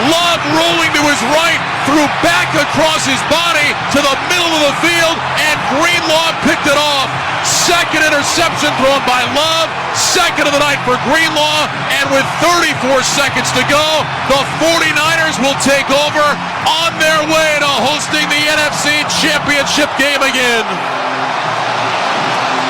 Love rolling to his right. Threw back across his body to the middle of the field. And Greenlaw picked it off. Second interception thrown by Love. Second of the night for Greenlaw. And with 34 seconds to go, the 49ers will take over on their way to hosting the NFC Championship game again.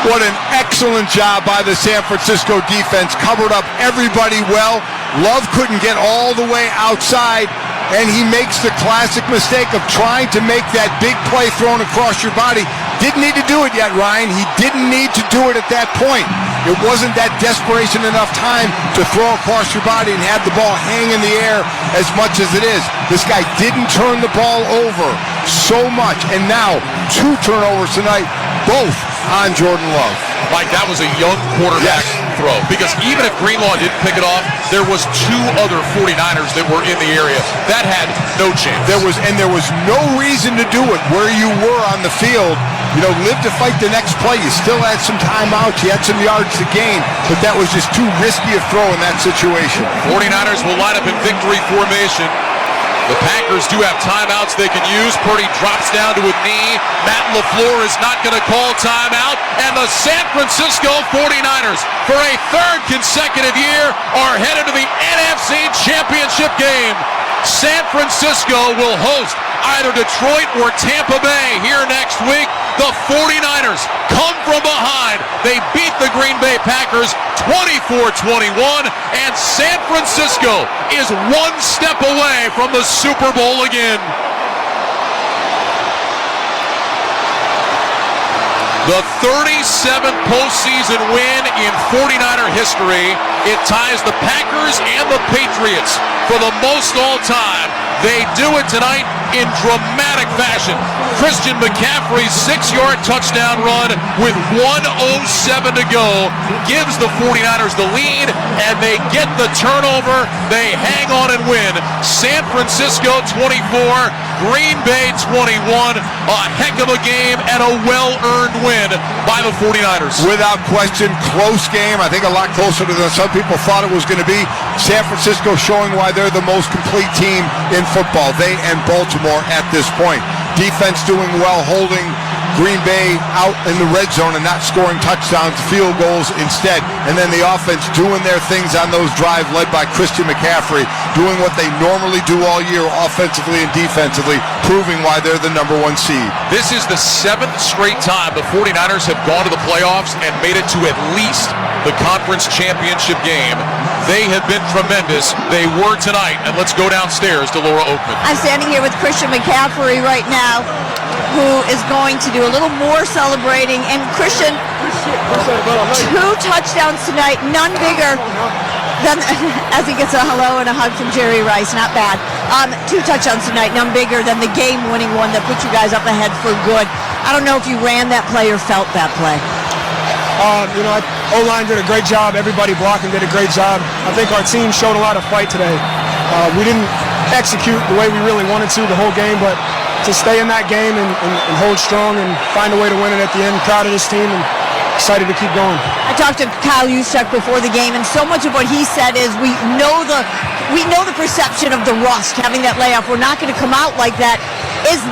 What an excellent job by the San Francisco defense. Covered up everybody well. Love couldn't get all the way outside, and he makes the classic mistake of trying to make that big play thrown across your body. Didn't need to do it yet, Ryan. He didn't need to do it at that point. It wasn't that desperation enough time to throw across your body and have the ball hang in the air as much as it is. This guy didn't turn the ball over so much, and now 2 turnovers tonight, both on Jordan Love. Mike, that was a young quarterback throw, because even if Greenlaw didn't pick it off, there was 2 other 49ers that were in the area. That had no chance. There was no reason to do it where you were on the field. You know, live to fight the next play. You still had some timeouts. You had some yards to gain, but that was just too risky a throw in that situation. 49ers will line up in victory formation. The Packers do have timeouts they can use. Purdy drops down to a knee. Matt LaFleur is not going to call timeout. And the San Francisco 49ers, for a 3rd consecutive year, are headed to the NFC Championship game. San Francisco will host either Detroit or Tampa Bay here next week. The 49ers come from behind. They beat the Green Bay Packers 24-21, and San Francisco is 1 step away from the Super Bowl again. The 37th postseason win in 49er history. It ties the Packers and the Patriots for the most all time. They do it tonight in dramatic fashion. Christian McCaffrey's 6-yard touchdown run with 1:07 to go gives the 49ers the lead, and they get the turnover. They hang on and win. San Francisco 24, Green Bay 21. A heck of a game and a well-earned win by the 49ers. Without question, close game. I think a lot closer than some people thought it was going to be. San Francisco showing why they're the most complete team in football. They and Baltimore at this point. Defense doing well, holding Green Bay out in the red zone and not scoring touchdowns, field goals instead. And then the offense doing their things on those drives led by Christian McCaffrey, doing what they normally do all year offensively and defensively, proving why they're the number 1 seed. This is the 7th straight time the 49ers have gone to the playoffs and made it to at least the conference championship game. They have been tremendous. They were tonight. And let's go downstairs to Laura Oakman. I'm standing here with Christian McCaffrey right now, who is going to do a little more celebrating. And Christian, 2 touchdowns tonight, none bigger than, as he gets a hello and a hug from Jerry Rice, not bad. 2 touchdowns tonight, none bigger than the game-winning one that put you guys up ahead for good. I don't know if you ran that play or felt that play. O-line did a great job. Everybody blocking did a great job. I think our team showed a lot of fight today. We didn't execute the way we really wanted to the whole game, but to stay in that game and hold strong and find a way to win it at the end. Proud of this team and excited to keep going. I talked to Kyle Juszczyk before the game, and so much of what he said is we know the perception of the rust, having that layoff. We're not going to come out like that. Was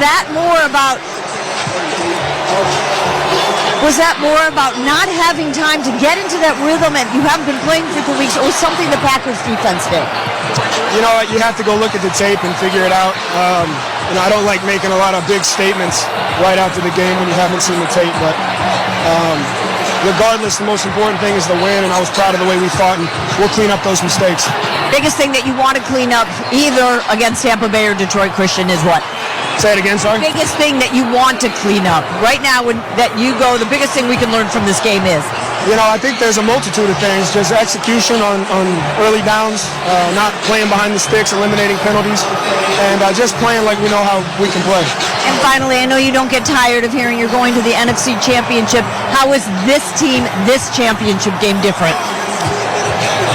that more about not having time to get into that rhythm, and you haven't been playing for 2 weeks, or was something the Packers defense did? You know, you have to go look at the tape and figure it out. I don't like making a lot of big statements right after the game when you haven't seen the tape, but regardless, the most important thing is the win, and I was proud of the way we fought, and we'll clean up those mistakes. Biggest thing that you want to clean up, either against Tampa Bay or Detroit, Christian, is what? Say it again, sorry? Biggest thing that you want to clean up right now, that you go, the biggest thing we can learn from this game is? I think there's a multitude of things. Just execution on early downs, not playing behind the sticks, eliminating penalties, and just playing like we know how we can play. And finally, I know you don't get tired of hearing you're going to the NFC Championship. How is this team, this championship game different?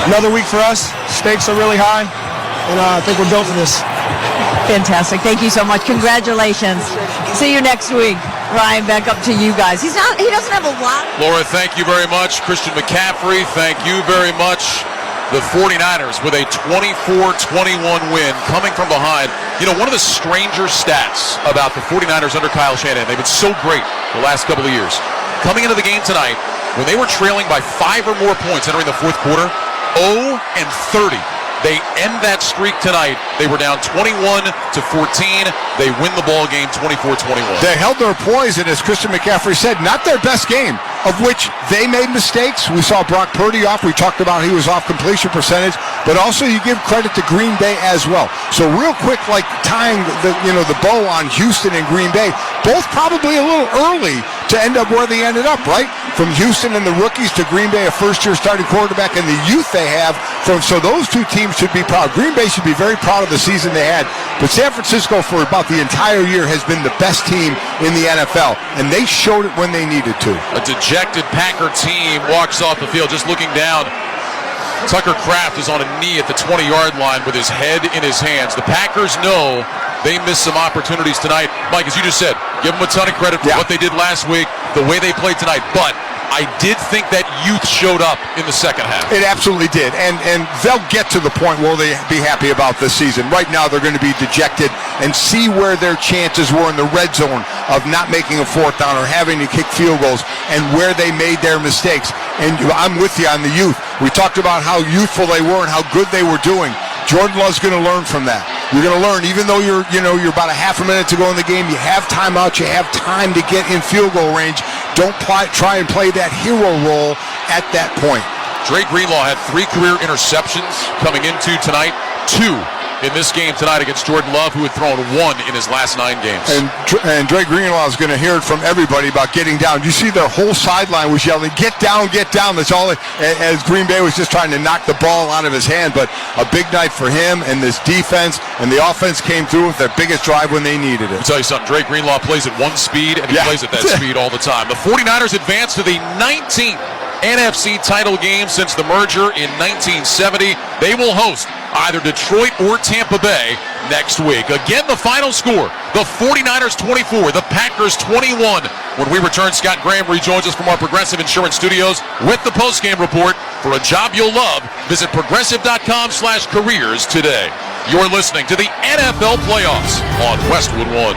Another week for us. Stakes are really high, and I think we're built for this. Fantastic. Thank you so much. Congratulations. See you next week. Ryan, back up to you guys. He doesn't have a lot. Laura, thank you very much. Christian McCaffrey, thank you very much. The 49ers with a 24-21 win coming from behind. One of the stranger stats about the 49ers under Kyle Shanahan, they've been so great the last couple of years. Coming into the game tonight, when they were trailing by 5 or more points entering the fourth quarter, 0-30. They end that streak tonight. They were down 21-14. They win the ball game 24-21. They held their poise, and as Christian McCaffrey said, not their best game, of which they made mistakes. We saw Brock Purdy off. We talked about he was off completion percentage, but also you give credit to Green Bay as well. So real quick, like tying the bow on Houston and Green Bay, both probably a little early to end up where they ended up, right? From Houston and the rookies to Green Bay, a first-year starting quarterback, and the youth they have. So those two teams should be proud. Green Bay should be very proud of the season they had. But San Francisco, for about the entire year, has been the best team in the NFL, and they showed it when they needed to. A dejected Packer team walks off the field, just looking down. Tucker Kraft is on a knee at the 20-yard line with his head in his hands. The Packers know they missed some opportunities tonight. Mike, as you just said, give them a ton of credit for what they did last week, the way they played tonight. But I did think that youth showed up in the second half. It absolutely did. And they'll get to the point where they'll be happy about this season. Right now, they're going to be dejected and see where their chances were in the red zone of not making a fourth down or having to kick field goals and where they made their mistakes. And I'm with you on the youth. We talked about how youthful they were and how good they were doing. Jordan Love's going to learn from that. You're going to learn, even though you're about a half a minute to go in the game, you have timeouts, you have time to get in field goal range. Don't try and play that hero role at that point. Dre Greenlaw had 3 career interceptions coming into tonight, 2 in this game tonight against Jordan Love, who had thrown 1 in his last 9 games. And Dre Greenlaw is going to hear it from everybody about getting down. You see their whole sideline was yelling, get down, get down. That's all, as Green Bay was just trying to knock the ball out of his hand. But a big night for him and this defense, and the offense came through with their biggest drive when they needed it. I'll tell you something, Dre Greenlaw plays at 1 speed, and he plays at that speed all the time. The 49ers advance to the 19th NFC title game since the merger in 1970. They will host either Detroit or Tampa Bay next week. Again, the final score, the 49ers 24, the Packers 21. When we return, Scott Graham rejoins us from our Progressive Insurance Studios with the postgame report. For a job you'll love, visit progressive.com/careers today. You're listening to the NFL Playoffs on Westwood One.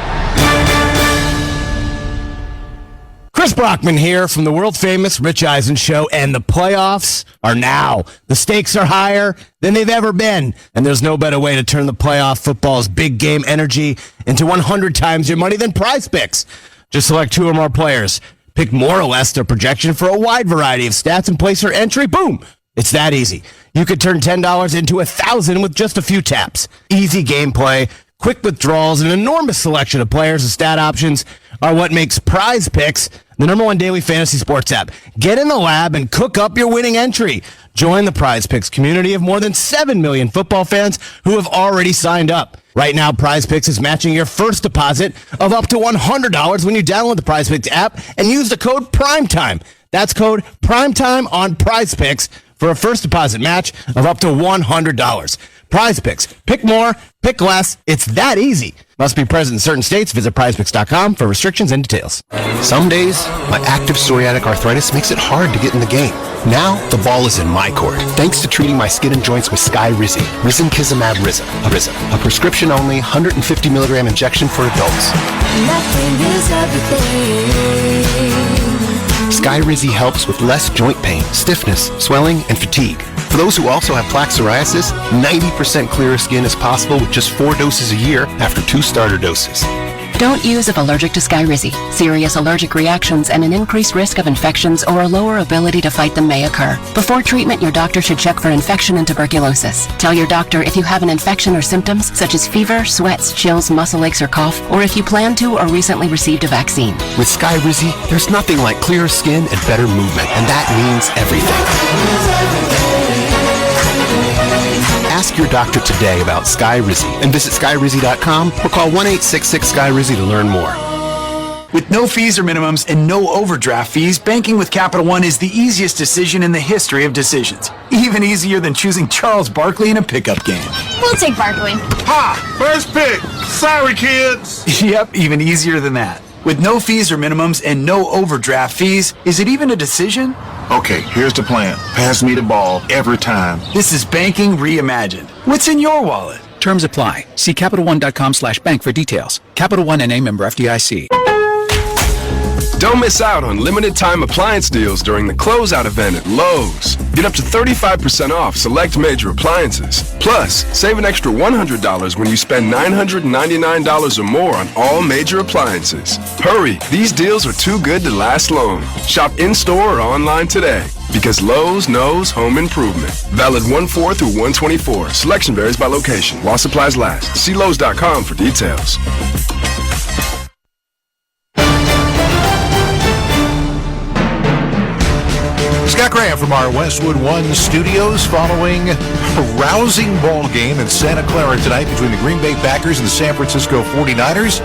Chris Brockman here from the world-famous Rich Eisen Show, and the playoffs are now. The stakes are higher than they've ever been, and there's no better way to turn the playoff football's big game energy into 100 times your money than Prize Picks. Just select 2 or more players, pick more or less their projection for a wide variety of stats, and place your entry. Boom! It's that easy. You could turn $10 into $1,000 with just a few taps. Easy gameplay, quick withdrawals, and an enormous selection of players and stat options are what makes Prize Picks the #1 daily fantasy sports app. Get in the lab and cook up your winning entry. Join the Prize Picks community of more than 7 million football fans who have already signed up. Right now, Prize Picks is matching your first deposit of up to $100 when you download the Prize Picks app and use the code PRIMETIME. That's code PRIMETIME on Prize Picks for a first deposit match of up to $100. Prize Picks. Pick more, pick less. It's that easy. Must be present in certain states. Visit prizepicks.com for restrictions and details. Some days, my active psoriatic arthritis makes it hard to get in the game. Now, the ball is in my court, thanks to treating my skin and joints with Skyrizi, Risankizumab Riza, a prescription-only 150 milligram injection for adults. Nothing is everything. Skyrizi helps with less joint pain, stiffness, swelling, and fatigue. For those who also have plaque psoriasis, 90% clearer skin is possible with just 4 doses a year after 2 starter doses. Don't use if allergic to Skyrizi. Serious allergic reactions and an increased risk of infections or a lower ability to fight them may occur. Before treatment, your doctor should check for infection and tuberculosis. Tell your doctor if you have an infection or symptoms such as fever, sweats, chills, muscle aches, or cough, or if you plan to or recently received a vaccine. With Skyrizi, there's nothing like clearer skin and better movement, and that means everything. Ask your doctor today about Skyrizi and visit Skyrizi.com or call 1-866-SKYRIZI to learn more. With no fees or minimums and no overdraft fees, banking with Capital One is the easiest decision in the history of decisions. Even easier than choosing Charles Barkley in a pickup game. We'll take Barkley. Ha! First pick. Sorry, kids. Yep, even easier than that. With no fees or minimums and no overdraft fees, is it even a decision? Okay, here's the plan. Pass me the ball every time. This is banking reimagined. What's in your wallet? Terms apply. See CapitalOne.com/bank for details. Capital One NA, member FDIC. Don't miss out on limited time appliance deals during the closeout event at Lowe's. Get up to 35% off select major appliances. Plus, save an extra $100 when you spend $999 or more on all major appliances. Hurry, these deals are too good to last long. Shop in-store or online today. Because Lowe's knows home improvement. Valid 1/4 through 1/24. Selection varies by location. While supplies last. See Lowe's.com for details. Scott Graham from our Westwood One studios following a rousing ball game in Santa Clara tonight between the Green Bay Packers and the San Francisco 49ers.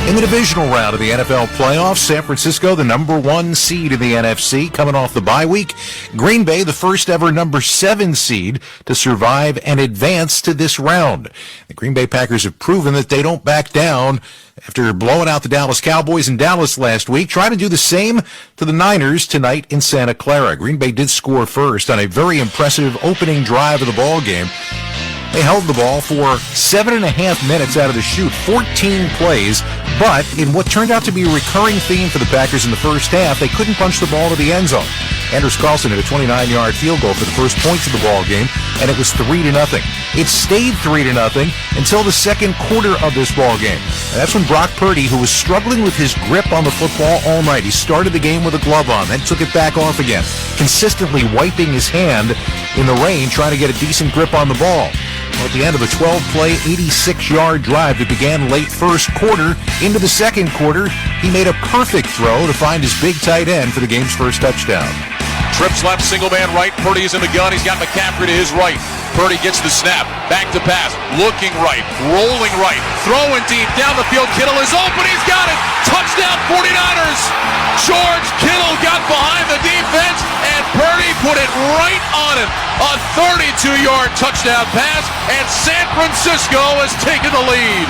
In the divisional round of the NFL playoffs, San Francisco, the number 1 seed in the NFC, coming off the bye week. Green Bay, the first ever number 7 seed to survive and advance to this round. The Green Bay Packers have proven that they don't back down after blowing out the Dallas Cowboys in Dallas last week. Trying to do the same to the Niners tonight in Santa Clara. Green Bay did score first on a very impressive opening drive of the ball game. They held the ball for 7.5 minutes out of the chute, 14 plays, but in what turned out to be a recurring theme for the Packers in the first half, they couldn't punch the ball to the end zone. Anders Carlson hit a 29-yard field goal for the first points of the ball game, and it was 3-0. It stayed 3-0 until the second quarter of this ball game. And that's when Brock Purdy, who was struggling with his grip on the football all night, he started the game with a glove on, then took it back off again, consistently wiping his hand in the rain, trying to get a decent grip on the ball. Well, at the end of a 12-play, 86-yard drive that began late first quarter into the second quarter, he made a perfect throw to find his big tight end for the game's first touchdown. Trips left, single man right. Purdy's in the gun. He's got McCaffrey to his right. Purdy gets the snap. Back to pass. Looking right. Rolling right. Throwing deep down the field. Kittle is open. He's got it. Touchdown 49ers. George Kittle got behind the defense, and Purdy put it right on him. A 32-yard touchdown pass, and San Francisco has taken the lead.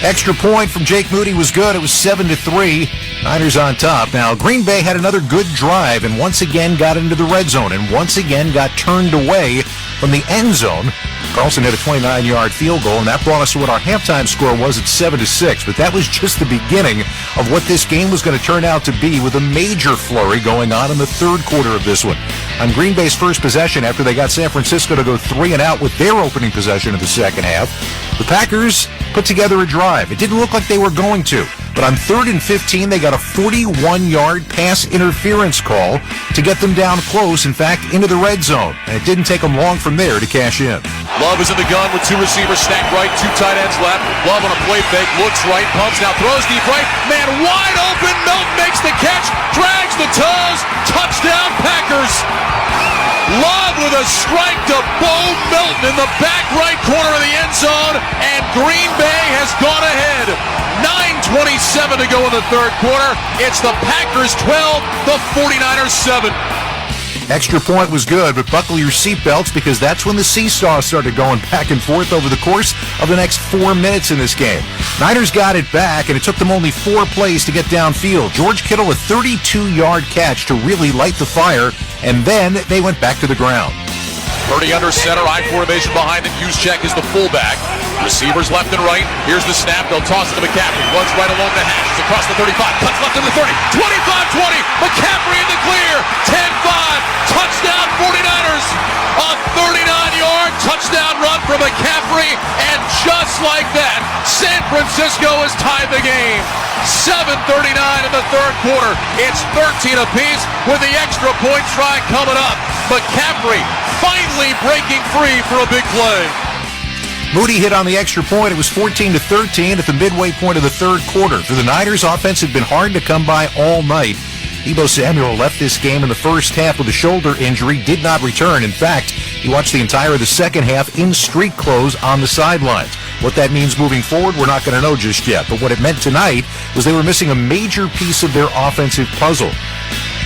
Extra point from Jake Moody was good. It was 7-3. Niners on top. Now, Green Bay had another good drive and once again got into the red zone and once again got turned away from the end zone. Carlson hit a 29-yard field goal, and that brought us to what our halftime score was at 7-6. But that was just the beginning of what this game was going to turn out to be, with a major flurry going on in the third quarter of this one. On Green Bay's first possession, after they got San Francisco to go 3-and-out with their opening possession of the second half, the Packers put together a drive. It didn't look like they were going to, but on 3rd and 15, they got a 41-yard pass interference call to get them down close, in fact, into the red zone. And it didn't take them long from there to cash in. Love is in the gun with 2 receivers stacked right, 2 tight ends left. Love on a play fake, looks right, pumps now, throws deep right. Man wide open, Milton makes the catch, drags the toes, touchdown Packers. Love with a strike to Bo Milton in the back right corner of the end zone, and Green Bay has gone ahead. 9:27 to go in the third quarter. It's the Packers 12, the 49ers 7. Extra point was good, but buckle your seatbelts because that's when the seesaw started going back and forth over the course of the next 4 minutes in this game. Niners got it back, and it took them only 4 plays to get downfield. George Kittle, a 32-yard catch to really light the fire, and then they went back to the ground. Purdy under center, I formation behind it. Juszczyk is the fullback. Receivers left and right. Here's the snap. They'll toss it to McCaffrey. Runs right along the hash. It's across the 35. Cuts left to the 30. 25-20. McCaffrey in the clear. 10-5. Touchdown 49ers. A 39-yard touchdown run for McCaffrey. And just like that, San Francisco has tied the game. 7:39 in the third quarter. It's 13 apiece with the extra point try coming up. McCaffrey finally breaking free for a big play. Moody hit on the extra point. It was 14-13 at the midway point of the third quarter. For the Niners, offense had been hard to come by all night. Deebo Samuel left this game in the first half with a shoulder injury, did not return. In fact, he watched the entire of the second half in street clothes on the sidelines. What that means moving forward, we're not going to know just yet. But what it meant tonight was they were missing a major piece of their offensive puzzle.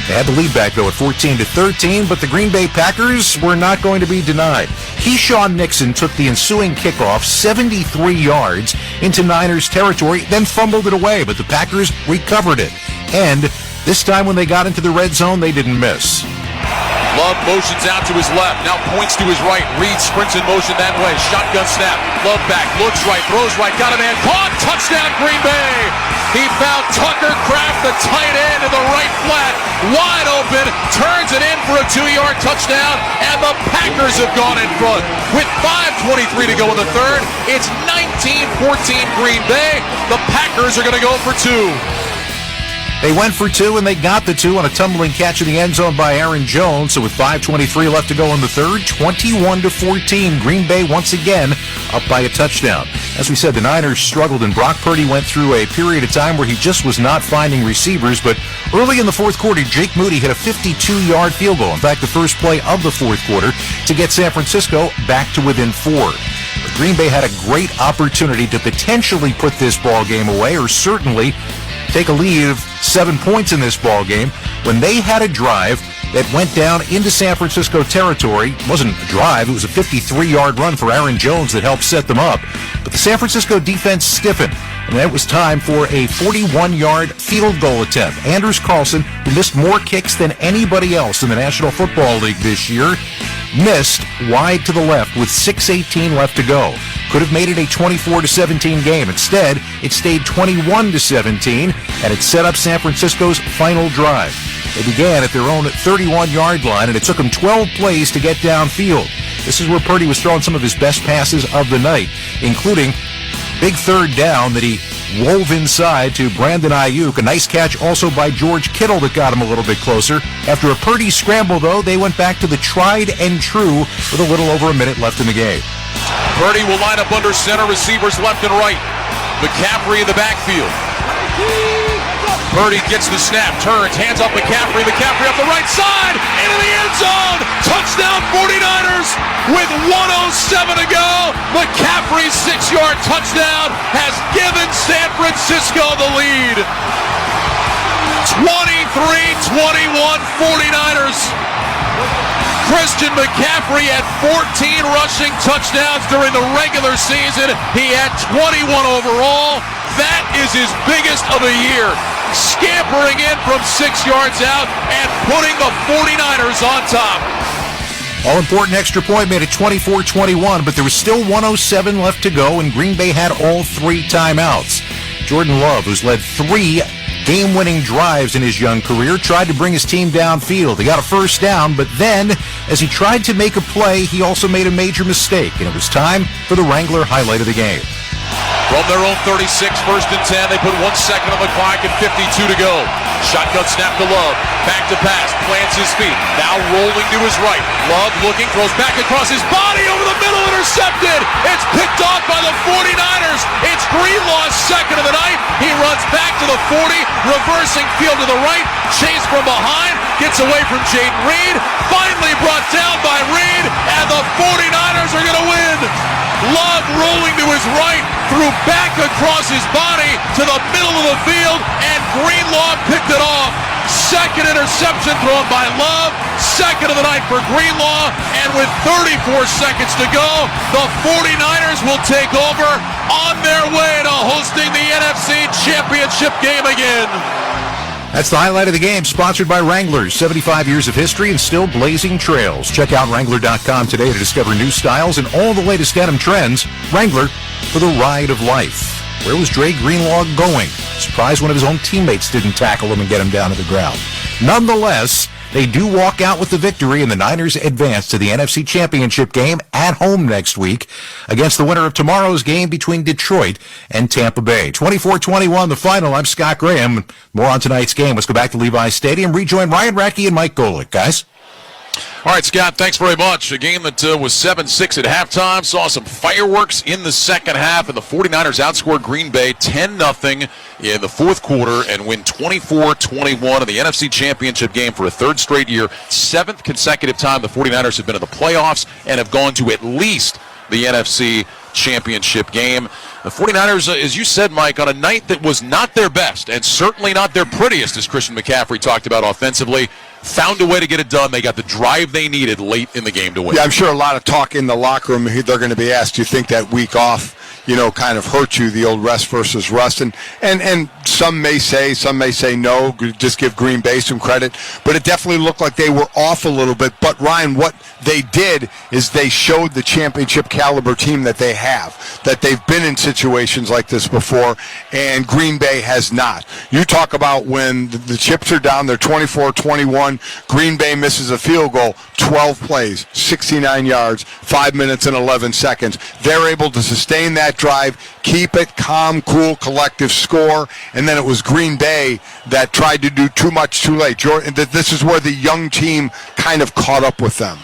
They had the lead back, though, at 14-13, but the Green Bay Packers were not going to be denied. Keyshawn Nixon took the ensuing kickoff 73 yards into Niners territory, then fumbled it away, but the Packers recovered it. And this time when they got into the red zone, they didn't miss. Love motions out to his left, now points to his right. Reed sprints in motion that way. Shotgun snap. Love back, looks right, throws right, got a man caught. Touchdown Green Bay. He found Tucker Kraft, the tight end, in the right flat. Wide open, turns it in for a 2-yard touchdown, and the Packers have gone in front. With 5:23 to go in the third, it's 19-14 Green Bay. The Packers are going to go for 2. They went for 2, and they got the 2 on a tumbling catch in the end zone by Aaron Jones. So with 5:23 left to go in the third, 21-14. Green Bay once again up by a touchdown. As we said, the Niners struggled, and Brock Purdy went through a period of time where he just was not finding receivers. But early in the fourth quarter, Jake Moody hit a 52-yard field goal. In fact, the first play of the fourth quarter to get San Francisco back to within 4. But Green Bay had a great opportunity to potentially put this ball game away, or certainly take a lead of 7 points in this ball game when they had a drive that went down into San Francisco territory. It wasn't a drive, it was a 53-yard run for Aaron Jones that helped set them up. But the San Francisco defense stiffened, and it was time for a 41-yard field goal attempt. Anders Carlson, who missed more kicks than anybody else in the National Football League this year, missed wide to the left with 6:18 left to go. Could have made it a 24-17 game. Instead, it stayed 21-17, and it set up San Francisco's final drive. They began at their own 31-yard line, and it took them 12 plays to get downfield. This is where Purdy was throwing some of his best passes of the night, including big third down that he wove inside to Brandon Ayuk. A nice catch also by George Kittle that got him a little bit closer. After a Purdy scramble, though, they went back to the tried and true with a little over a minute left in the game. Purdy will line up under center, receivers left and right. McCaffrey in the backfield. Purdy gets the snap, turns, hands up McCaffrey. McCaffrey up the right side, into the end zone. Touchdown 49ers with 1:07 to go. McCaffrey's 6-yard touchdown has given San Francisco the lead. 23-21 49ers. Christian McCaffrey had 14 rushing touchdowns during the regular season. He had 21 overall. That is his biggest of the year. Scampering in from 6 yards out and putting the 49ers on top. All-important extra point made it 24-21, but there was still 1:07 left to go, and Green Bay had all 3 timeouts. Jordan Love, who's led 3 game-winning drives in his young career, tried to bring his team downfield. He got a first down, but then, as he tried to make a play, he also made a major mistake, and it was time for the Wrangler highlight of the game. From their own 36, 1st and 10, they put 1 second on the clock and 52 to go. Shotgun snap to Love, back to pass, plants his feet, now rolling to his right. Love looking, throws back across his body, over the middle, intercepted. It's picked off by the 49ers. It's Greenlaw's second of the night. He runs back to the 40, reversing field to the right, chase from behind, gets away from Jaden Reed, finally brought down by Reed, and the 49ers are going to win. Love rolling to his right, threw back across his body to the middle of the field, and Greenlaw picked it off. Second interception thrown by Love, second of the night for Greenlaw, and with 34 seconds to go, the 49ers will take over on their way to hosting the NFC Championship game again. That's the highlight of the game, sponsored by Wranglers. 75 years of history and still blazing trails. Check out Wrangler.com today to discover new styles and all the latest denim trends. Wrangler, for the ride of life. Where was Dre Greenlaw going? Surprised one of his own teammates didn't tackle him and get him down to the ground. Nonetheless, They do walk out with the victory, and the Niners advance to the NFC Championship game at home next week against the winner of tomorrow's game between Detroit and Tampa Bay. 24-21, the final. I'm Scott Graham. More on tonight's game. Let's go back to Levi's Stadium. Rejoin Ryan Radke and Mike Golick, guys. All right, Scott, thanks very much. A game that was 7-6 at halftime. Saw some fireworks in the second half, and the 49ers outscored Green Bay 10-0 in the fourth quarter and win 24-21 in the NFC Championship game for a third straight year. Seventh consecutive time the 49ers have been in the playoffs and have gone to at least the NFC Championship game. The 49ers, as you said, Mike, on a night that was not their best and certainly not their prettiest, as Christian McCaffrey talked about offensively, found a way to get it done. They got the drive they needed late in the game to win. Yeah, I'm sure a lot of talk in the locker room. They're going to be asked, do you think that week off, kind of hurt you, the old rest versus rust? And some may say no, just give Green Bay some credit. But it definitely looked like they were off a little bit. But, Ryan, what they did is they showed the championship caliber team that they have, that they've been in situations like this before, and Green Bay has not. You talk about when the chips are down, they're 24-21, Green Bay misses a field goal, 12 plays, 69 yards, 5 minutes and 11 seconds. They're able to sustain that drive, keep it calm, cool, collective score, and then it was Green Bay that tried to do too much too late. This is where the young team kind of caught up with them.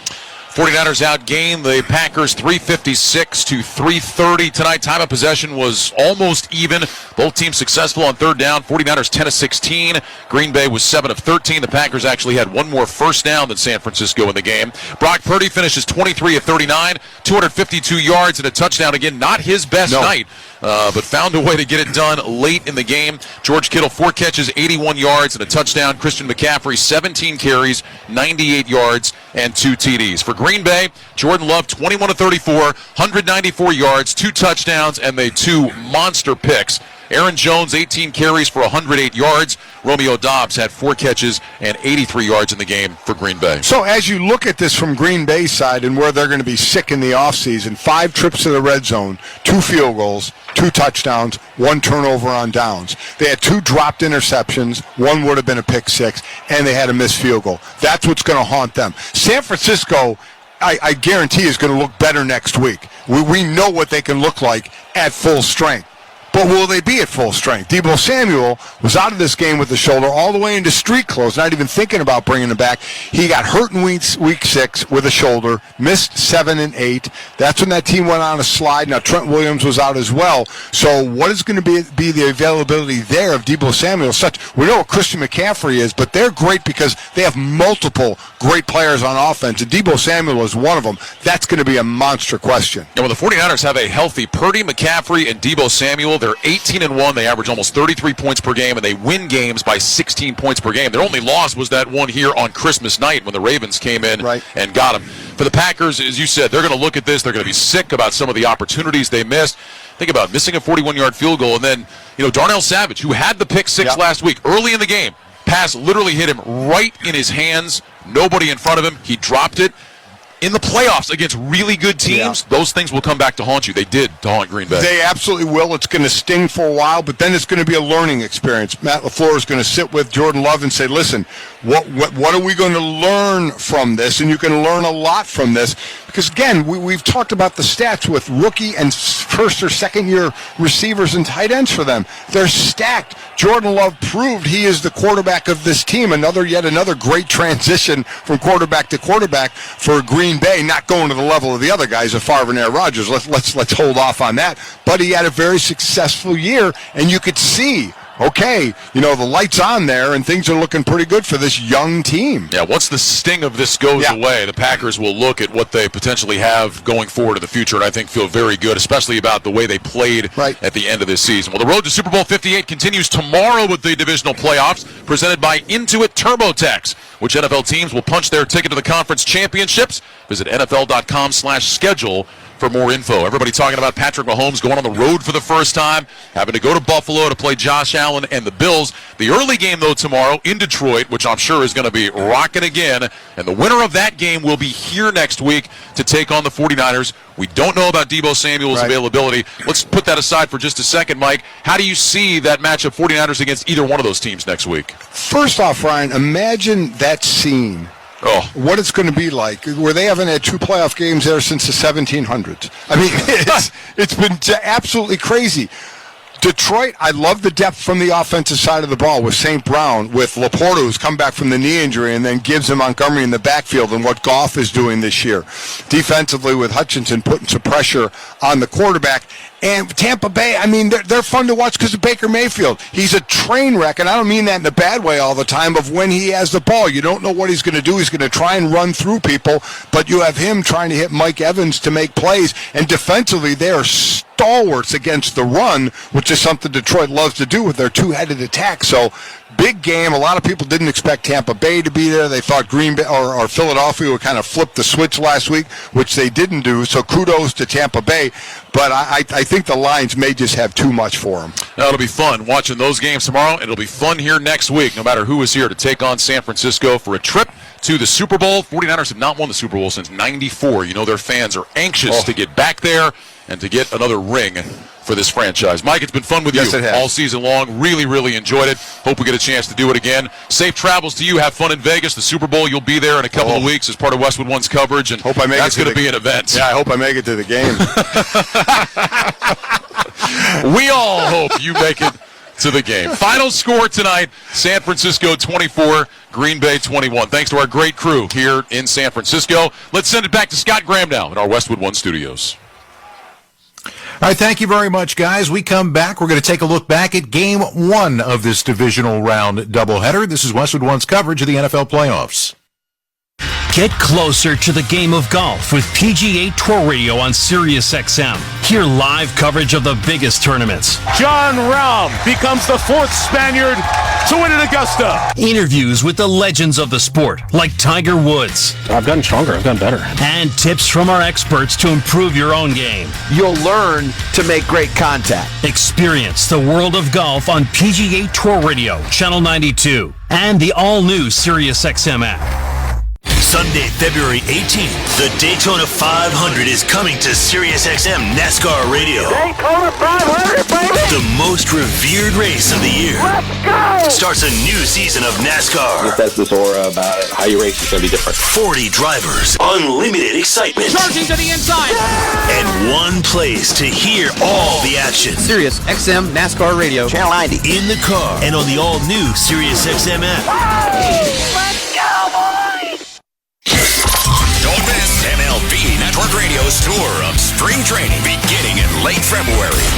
49ers outgained the Packers 356-330 tonight. Time of possession was almost even. Both teams successful on third down. 49ers 10-16. Green Bay was 7 of 13. The Packers actually had one more first down than San Francisco in the game. Brock Purdy finishes 23 of 39, 252 yards and a touchdown. Again, not his best night, but found a way to get it done late in the game. George Kittle, 4 catches, 81 yards and a touchdown. Christian McCaffrey, 17 carries, 98 yards and 2 TDs. For Green Bay, Jordan Love, 21 of 34, 194 yards, 2 touchdowns, and they 2 monster picks. Aaron Jones, 18 carries for 108 yards. Romeo Doubs had 4 catches and 83 yards in the game for Green Bay. So as you look at this from Green Bay's side and where they're going to be sick in the offseason, 5 trips to the red zone, 2 field goals, 2 touchdowns, 1 turnover on downs. They had 2 dropped interceptions, 1 would have been a pick 6, and they had a missed field goal. That's what's going to haunt them. San Francisco, I guarantee, is going to look better next week. We know what they can look like at full strength. But will they be at full strength? Deebo Samuel was out of this game with the shoulder all the way into street clothes, not even thinking about bringing him back. He got hurt in week 6 with a shoulder, missed 7 and 8. That's when that team went on a slide. Now, Trent Williams was out as well. So what is going to be the availability there of Deebo Samuel? We know what Christian McCaffrey is, but they're great because they have multiple great players on offense, and Deebo Samuel is one of them. That's going to be a monster question. And when the 49ers have a healthy Purdy, McCaffrey, and Deebo Samuel, they're 18-1. They average almost 33 points per game, and they win games by 16 points per game. Their only loss was that one here on Christmas night when the Ravens came in and got them. For the Packers, as you said, they're going to look at this. They're going to be sick about some of the opportunities they missed. Think about missing a 41-yard field goal, and then Darnell Savage, who had the pick 6 last week, early in the game, pass literally hit him right in his hands. Nobody in front of him. He dropped it. In the playoffs against really good teams, those things will come back to haunt you. They did to haunt Green Bay. They absolutely will. It's going to sting for a while, but then it's going to be a learning experience. Matt LaFleur is going to sit with Jordan Love and say, listen, what are we going to learn from this? And you can learn a lot from this. Because, again, we've talked about the stats with rookie and first or second year receivers and tight ends for them. They're stacked. Jordan Love proved he is the quarterback of this team. Yet another great transition from quarterback to quarterback for Green Bay, not going to the level of the other guys, of Favre and Aaron Rodgers. Let's hold off on that. But he had a very successful year, and you could see, okay, the light's on there, and things are looking pretty good for this young team. Yeah, once the sting of this goes away, the Packers will look at what they potentially have going forward in the future, and I think feel very good, especially about the way they played at the end of this season. Well, the road to Super Bowl 58 continues tomorrow with the divisional playoffs presented by Intuit TurboTax. Which NFL teams will punch their ticket to the conference championships? Visit NFL.com/schedule for more info. Everybody talking about Patrick Mahomes going on the road for the first time, having to go to Buffalo to play Josh Allen and the Bills. The early game, though, tomorrow in Detroit, which I'm sure is going to be rocking again, and the winner of that game will be here next week to take on the 49ers. We don't know about Deebo Samuel's availability. Let's put that aside for just a second, Mike. How do you see that matchup, 49ers against either one of those teams next week? First off, Ryan, imagine that scene. What it's going to be like, where they haven't had 2 playoff games there since the 1700s. I mean, it's been absolutely crazy. Detroit, I love the depth from the offensive side of the ball with St. Brown, with Laporta, who's come back from the knee injury, and then Gibbs and Montgomery in the backfield, and what Goff is doing this year. Defensively with Hutchinson putting some pressure on the quarterback. And Tampa Bay, I mean, they're fun to watch because of Baker Mayfield. He's a train wreck, and I don't mean that in a bad way all the time, of when he has the ball. You don't know what he's going to do. He's going to try and run through people, but you have him trying to hit Mike Evans to make plays. And defensively, they are stalwarts against the run, which is something Detroit loves to do with their two-headed attack. So, big game. A lot of people didn't expect Tampa Bay to be there. They thought Green Bay or Philadelphia would kind of flip the switch last week, which they didn't do. So kudos to Tampa Bay. But I think the Lions may just have too much for them. It'll be fun watching those games tomorrow, and it'll be fun here next week, no matter who is here to take on San Francisco for a trip to the Super Bowl. 49ers have not won the Super Bowl since '94. You know their fans are anxious to get back there and to get another ring for this franchise. Mike, it's been fun with you all season long. Really, really enjoyed it. Hope we get a chance to do it again. Safe travels to you. Have fun in Vegas. The Super Bowl, you'll be there in a couple of weeks as part of Westwood One's coverage, and hope I make that's going to be an event. Yeah, I hope I make it to the game. We all hope you make it to the game. Final score tonight, San Francisco 24, Green Bay 21. Thanks to our great crew here in San Francisco. Let's send it back to Scott Graham now in our Westwood One studios. All right, thank you very much, guys. We come back. We're going to take a look back at Game 1 of this divisional round doubleheader. This is Westwood One's coverage of the NFL playoffs. Get closer to the game of golf with PGA Tour Radio on SiriusXM. Hear live coverage of the biggest tournaments. John Rahm becomes the 4th Spaniard to win at Augusta. Interviews with the legends of the sport, like Tiger Woods. I've gotten stronger. I've gotten better. And tips from our experts to improve your own game. You'll learn to make great contact. Experience the world of golf on PGA Tour Radio, Channel 92, and the all-new SiriusXM app. Sunday, February 18th, the Daytona 500 is coming to SiriusXM NASCAR Radio. Daytona 500, baby! The most revered race of the year. Let's go! Starts a new season of NASCAR. It has this aura about it. How you race is going to be different. 40 drivers, unlimited excitement. Charging to the inside! And one place to hear all the action. SiriusXM NASCAR Radio, Channel 90. In the car and on the all-new SiriusXM app. Let's go, boys! Don't miss MLB Network Radio's tour of spring training beginning in late February.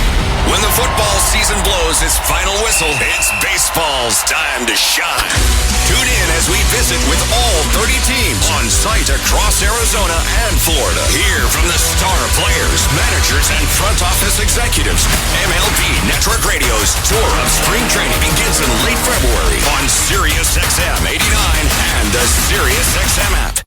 When the football season blows its final whistle, it's baseball's time to shine. Tune in as we visit with all 30 teams on site across Arizona and Florida. Hear from the star players, managers, and front office executives. MLB Network Radio's tour of spring training begins in late February on SiriusXM 89 and the SiriusXM app.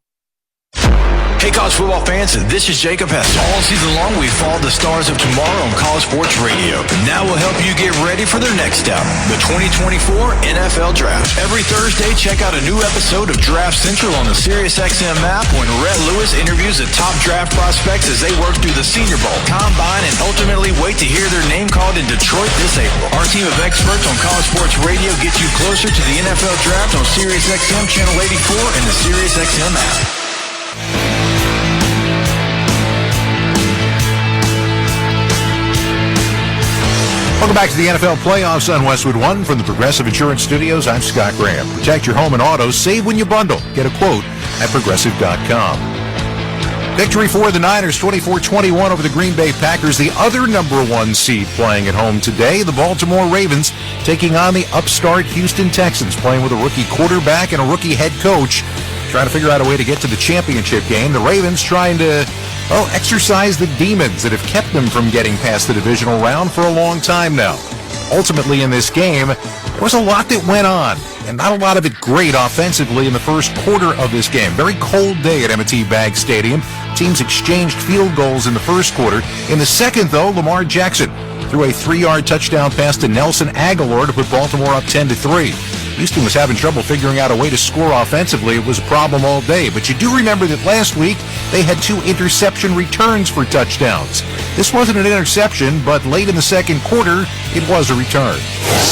Hey, college football fans, this is Jacob Hester. All season long, we followed the stars of tomorrow on College Sports Radio. Now we'll help you get ready for their next step, the 2024 NFL Draft. Every Thursday, check out a new episode of Draft Central on the SiriusXM app when Rhett Lewis interviews the top draft prospects as they work through the Senior Bowl, Combine, and ultimately wait to hear their name called in Detroit this April. Our team of experts on College Sports Radio gets you closer to the NFL Draft on SiriusXM Channel 84 and the SiriusXM app. Welcome back to the NFL playoffs on Westwood One from the Progressive Insurance Studios. I'm Scott Graham. Protect your home and auto. Save when you bundle. Get a quote at Progressive.com. Victory for the Niners, 24-21 over the Green Bay Packers, the other number 1 seed playing at home today. The Baltimore Ravens taking on the upstart Houston Texans, playing with a rookie quarterback and a rookie head coach, trying to figure out a way to get to the championship game. The Ravens trying to, exercise the demons that have kept them from getting past the divisional round for a long time now. Ultimately, in this game, there was a lot that went on, and not a lot of it great offensively in the first quarter of this game. Very cold day at M&T Bank Stadium. Teams exchanged field goals in the first quarter. In the second, though, Lamar Jackson threw a 3-yard touchdown pass to Nelson Aguilar to put Baltimore up 10-3. Houston was having trouble figuring out a way to score offensively. It was a problem all day. But you do remember that last week they had 2 interception returns for touchdowns. This wasn't an interception, but late in the second quarter, it was a return.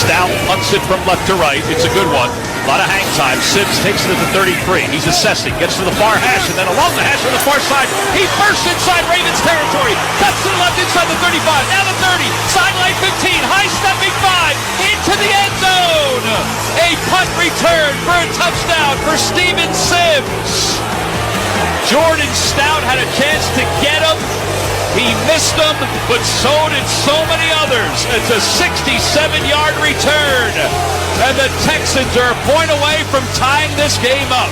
Stout punts it from left to right. It's a good one. A lot of hang time. Sims takes it to the 33. He's assessing. Gets to the far hash, and then along the hash on the far side. He bursts inside Ravens territory. Cuts to the left inside the 35. Now the 30. Sideline 15. High stepping 5. Into the end zone. A punt return for a touchdown for Steven Sims. Jordan Stout had a chance to get him. He missed them, but so did so many others. It's a 67-yard return. And the Texans are a point away from tying this game up.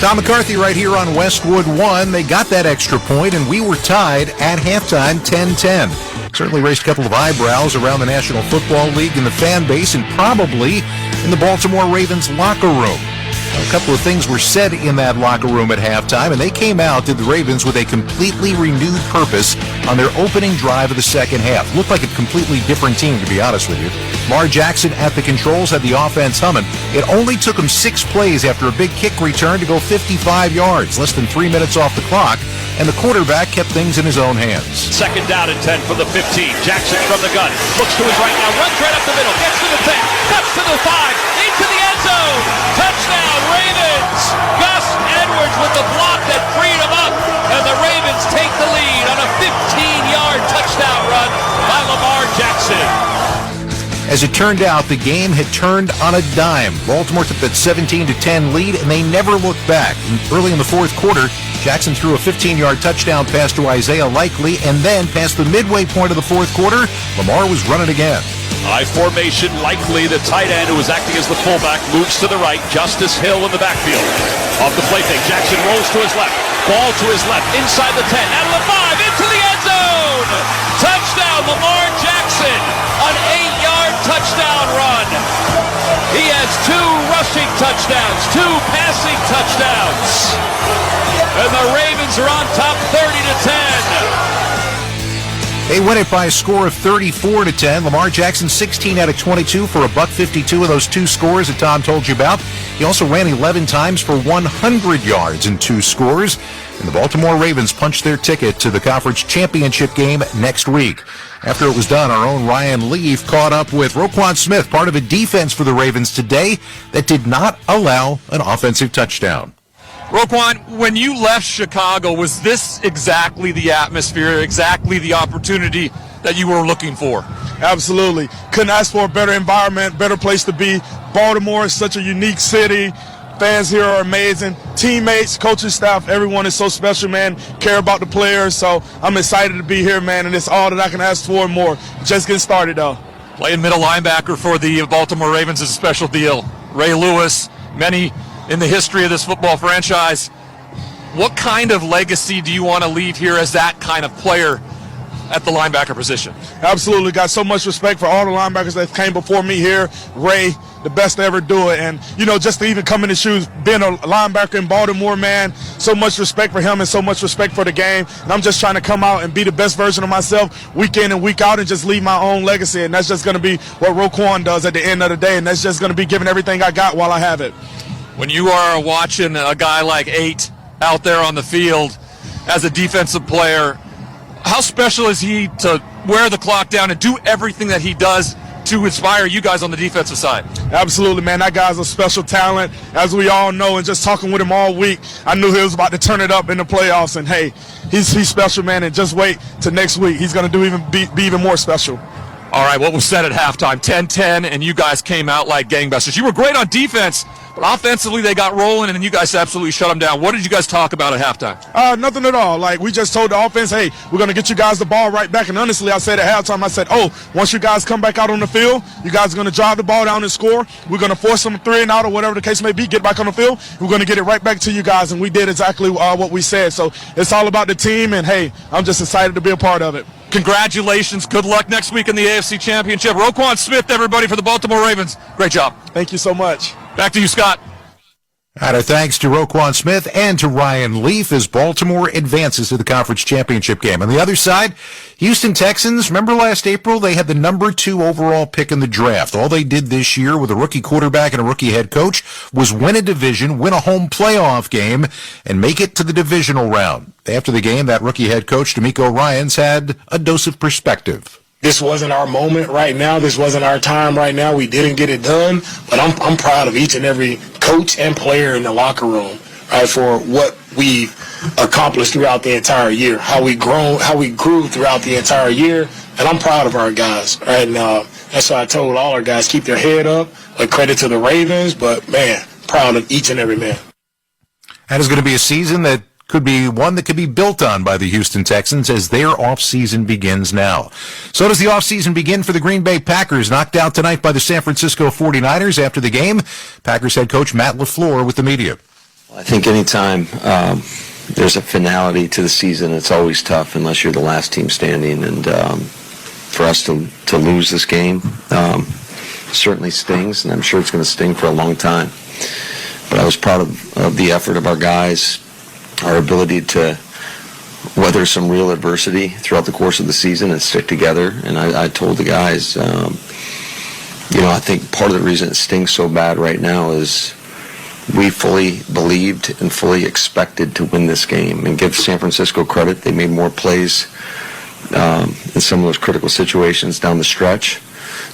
Tom McCarthy right here on Westwood 1. They got that extra point, and we were tied at halftime 10-10. Certainly raised a couple of eyebrows around the National Football League and the fan base, and probably in the Baltimore Ravens locker room. A couple of things were said in that locker room at halftime, and they came out to the Ravens with a completely renewed purpose on their opening drive of the second half. Looked like a completely different team, to be honest with you. Lamar Jackson at the controls had the offense humming. It only took him 6 plays after a big kick return to go 55 yards, less than 3 minutes off the clock, and the quarterback kept things in his own hands. Second down and 10 from the 15. Jackson from the gun. Looks to his right now. Runs right up the middle. Gets to the 10. Cuts to the 5. Into the end zone. Touchdown, Ravens. Gus Edwards with the block that freed him up. And the Ravens take the lead on a 15-yard touchdown run by Lamar Jackson. As it turned out, the game had turned on a dime. Baltimore took that 17-10 lead, and they never looked back. Early in the fourth quarter, Jackson threw a 15-yard touchdown pass to Isaiah Likely, and then past the midway point of the fourth quarter, Lamar was running again. I formation, Likely, the tight end who was acting as the fullback, moves to the right. Justice Hill in the backfield. Off the play fake, Jackson rolls to his left. Ball to his left, inside the 10, out of the 5, into the end zone! Touchdown, Lamar Jackson! An 8-yard touchdown run. He has 2 rushing touchdowns, 2 passing touchdowns. And the Ravens are on top 30-10. They win it by a score of 34-10. Lamar Jackson 16 out of 22 for a $152 of those 2 scores that Tom told you about. He also ran 11 times for 100 yards in 2 scores. And the Baltimore Ravens punched their ticket to the conference championship game next week. After it was done, our own Ryan Leaf caught up with Roquan Smith, part of a defense for the Ravens today that did not allow an offensive touchdown. Roquan, when you left Chicago, was this exactly the atmosphere, exactly the opportunity that you were looking for? Absolutely. Couldn't ask for a better environment, better place to be. Baltimore is such a unique city. Fans here are amazing. Teammates, coaching staff, everyone is so special, man. Care about the players, so I'm excited to be here, man, and it's all that I can ask for and more. Just getting started, though. Playing middle linebacker for the Baltimore Ravens is a special deal. Ray Lewis, many in the history of this football franchise. What kind of legacy do you want to leave here as that kind of player at the linebacker position? Absolutely. Got so much respect for all the linebackers that came before me here. Ray, the best to ever do it. And, just to even come in his shoes, being a linebacker in Baltimore, man, so much respect for him and so much respect for the game. And I'm just trying to come out and be the best version of myself week in and week out and just leave my own legacy. And that's just going to be what Roquan does at the end of the day. And that's just going to be giving everything I got while I have it. When you are watching a guy like 8 out there on the field as a defensive player, how special is he to wear the clock down and do everything that he does to inspire you guys on the defensive side? Absolutely, man. That guy's a special talent, as we all know, and just talking with him all week, I knew he was about to turn it up in the playoffs, and hey, he's special, man, and just wait till next week. He's going to be even more special. All right, what was said at halftime, 10-10, and you guys came out like gangbusters. You were great on defense, but offensively they got rolling, and then you guys absolutely shut them down. What did you guys talk about at halftime? Nothing at all. Like, we just told the offense, hey, we're going to get you guys the ball right back. And honestly, I said at halftime, I said, once you guys come back out on the field, you guys are going to drive the ball down and score. We're going to force them 3 and out or whatever the case may be, get back on the field. We're going to get it right back to you guys, and we did exactly what we said. So it's all about the team, and hey, I'm just excited to be a part of it. Congratulations. Good luck next week in the AFC Championship. Roquan Smith, everybody, for the Baltimore Ravens. Great job. Thank you so much. Back to you, Scott. And our thanks to Roquan Smith and to Ryan Leaf as Baltimore advances to the conference championship game. On the other side, Houston Texans, remember last April, they had the number 2 overall pick in the draft. All they did this year with a rookie quarterback and a rookie head coach was win a division, win a home playoff game, and make it to the divisional round. After the game, that rookie head coach, DeMeco Ryans, had a dose of perspective. This wasn't our moment right now. This wasn't our time right now. We didn't get it done, but I'm proud of each and every coach and player in the locker room, right, for what we accomplished throughout the entire year, how we grew throughout the entire year, and I'm proud of our guys, right? And that's why I told all our guys, keep their head up, like credit to the Ravens, but, man, proud of each and every man. That is going to be a season that could be one that could be built on by the Houston Texans as their offseason begins now. So does the offseason begin for the Green Bay Packers, knocked out tonight by the San Francisco 49ers after the game. Packers head coach Matt LaFleur with the media. I think anytime there's a finality to the season, it's always tough unless you're the last team standing. And for us to lose this game certainly stings, and I'm sure it's going to sting for a long time. But I was proud of the effort of our guys, our ability to weather some real adversity throughout the course of the season and stick together. And I told the guys, I think part of the reason it stings so bad right now is we fully believed and fully expected to win this game. And give San Francisco credit, they made more plays in some of those critical situations down the stretch.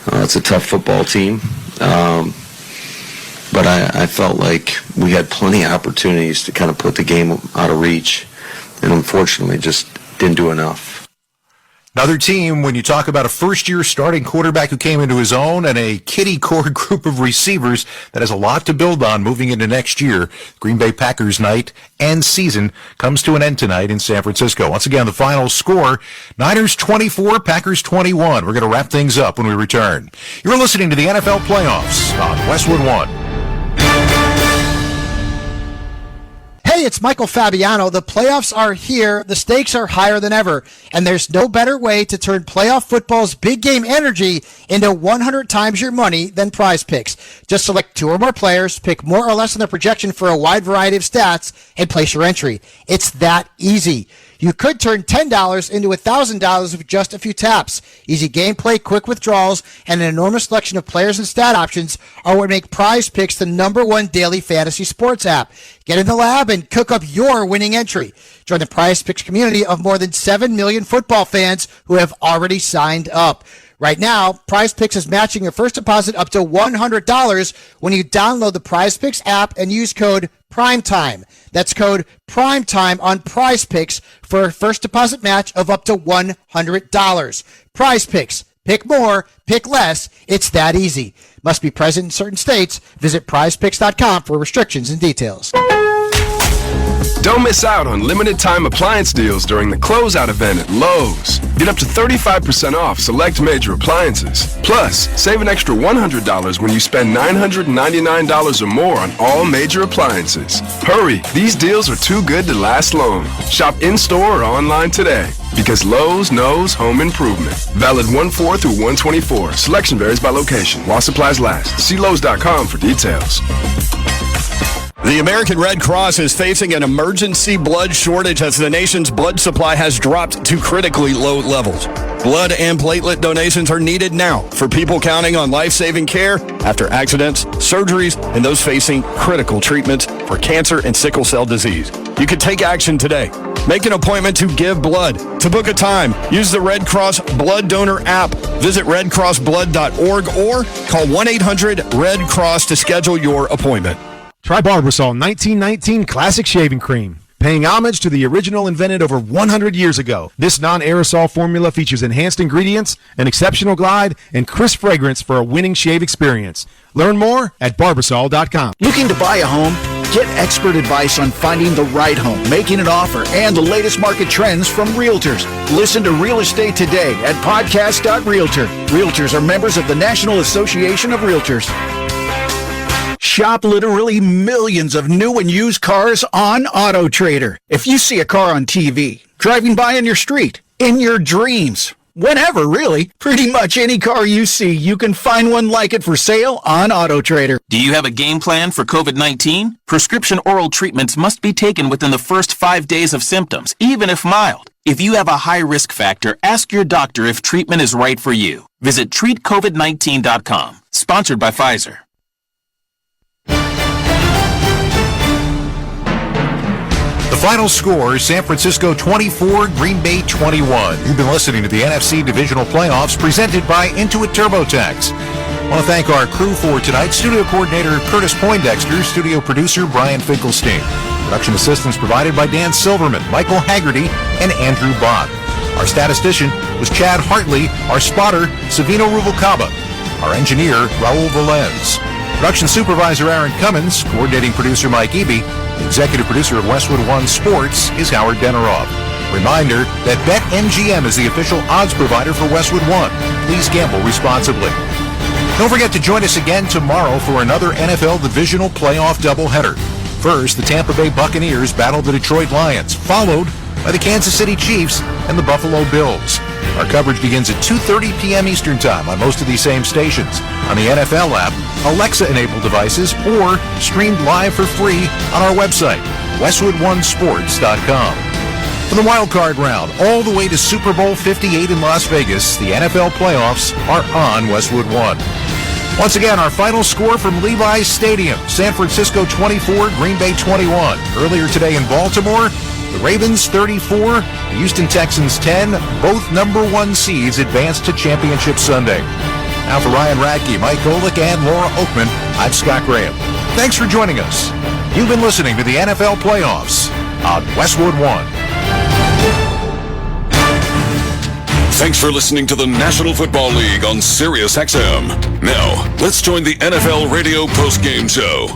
It's a tough football team. But I felt like we had plenty of opportunities to kind of put the game out of reach, and unfortunately just didn't do enough. Another team, when you talk about a first-year starting quarterback who came into his own and a kiddie core group of receivers that has a lot to build on moving into next year, Green Bay Packers night and season comes to an end tonight in San Francisco. Once again, the final score, Niners 24, Packers 21. We're going to wrap things up when we return. You're listening to the NFL Playoffs on Westwood One. Hey, it's Michael Fabiano. The playoffs are here. The stakes are higher than ever. And there's no better way to turn playoff football's big game energy into 100 times your money than Prize Picks. Just select 2 or more players, pick more or less on their projection for a wide variety of stats, and place your entry. It's that easy. You could turn $10 into $1,000 with just a few taps. Easy gameplay, quick withdrawals, and an enormous selection of players and stat options are what make Prize Picks the #1 daily fantasy sports app. Get in the lab and cook up your winning entry. Join the Prize Picks community of more than 7 million football fans who have already signed up. Right now, Prize Picks is matching your first deposit up to $100 when you download the Prize Picks app and use code PRIMETIME. That's code PRIMETIME on Prize Picks for a first deposit match of up to $100. Prize Picks. Pick more, pick less. It's that easy. Must be present in certain states. Visit prizepicks.com for restrictions and details. Don't miss out on limited time appliance deals during the closeout event at Lowe's. Get up to 35% off select major appliances. Plus, save an extra $100 when you spend $999 or more on all major appliances. Hurry, these deals are too good to last long. Shop in-store or online today. Because Lowe's knows home improvement. Valid 1/4 through 1/24. Selection varies by location. While supplies last. See Lowe's.com for details. The American Red Cross is facing an emergency blood shortage as the nation's blood supply has dropped to critically low levels. Blood and platelet donations are needed now for people counting on life-saving care after accidents, surgeries, and those facing critical treatments for cancer and sickle cell disease. You can take action today. Make an appointment to give blood. To book a time, use the Red Cross Blood Donor app. Visit redcrossblood.org or call 1-800-RED-CROSS to schedule your appointment. Try Barbasol 1919 Classic Shaving Cream. Paying homage to the original invented over 100 years ago. This non-aerosol formula features enhanced ingredients, an exceptional glide, and crisp fragrance for a winning shave experience. Learn more at Barbasol.com. Looking to buy a home? Get expert advice on finding the right home, making an offer, and the latest market trends from realtors. Listen to Real Estate Today at podcast.realtor. Realtors are members of the National Association of Realtors. Shop literally millions of new and used cars on AutoTrader. If you see a car on TV, driving by in your street, in your dreams, whenever, really. Pretty much any car you see, you can find one like it for sale on AutoTrader. Do you have a game plan for COVID-19? Prescription oral treatments must be taken within the first 5 days of symptoms, even if mild. If you have a high risk factor, ask your doctor if treatment is right for you. Visit treatcovid19.com. Sponsored by Pfizer. The final score, San Francisco 24, Green Bay 21. You've been listening to the NFC Divisional Playoffs presented by Intuit TurboTax. I want to thank our crew for tonight. Studio coordinator Curtis Poindexter, studio producer Brian Finkelstein. Production assistance provided by Dan Silverman, Michael Haggerty, and Andrew Bott. Our statistician was Chad Hartley, our spotter Savino Rubalcaba, our engineer Raul Velez. Production supervisor Aaron Cummins, coordinating producer Mike Eby, the executive producer of Westwood One Sports is Howard Deneroff. Reminder that BetMGM is the official odds provider for Westwood One. Please gamble responsibly. Don't forget to join us again tomorrow for another NFL Divisional Playoff doubleheader. First, the Tampa Bay Buccaneers battle the Detroit Lions, followed by the Kansas City Chiefs and the Buffalo Bills. Our coverage begins at 2:30 p.m. Eastern Time on most of these same stations, on the NFL app, Alexa-enabled devices, or streamed live for free on our website, WestwoodOneSports.com. From the wild card round all the way to Super Bowl 58 in Las Vegas, the NFL playoffs are on Westwood One. Once again, our final score from Levi's Stadium, San Francisco 24, Green Bay 21. Earlier today in Baltimore, the Ravens 34, the Houston Texans 10. Both number one seeds advanced to Championship Sunday. Now for Ryan Radke, Mike Golick, and Laura Oakman, I'm Scott Graham. Thanks for joining us. You've been listening to the NFL Playoffs on Westwood One. Thanks for listening to the National Football League on Sirius XM. Now, let's join the NFL Radio postgame show.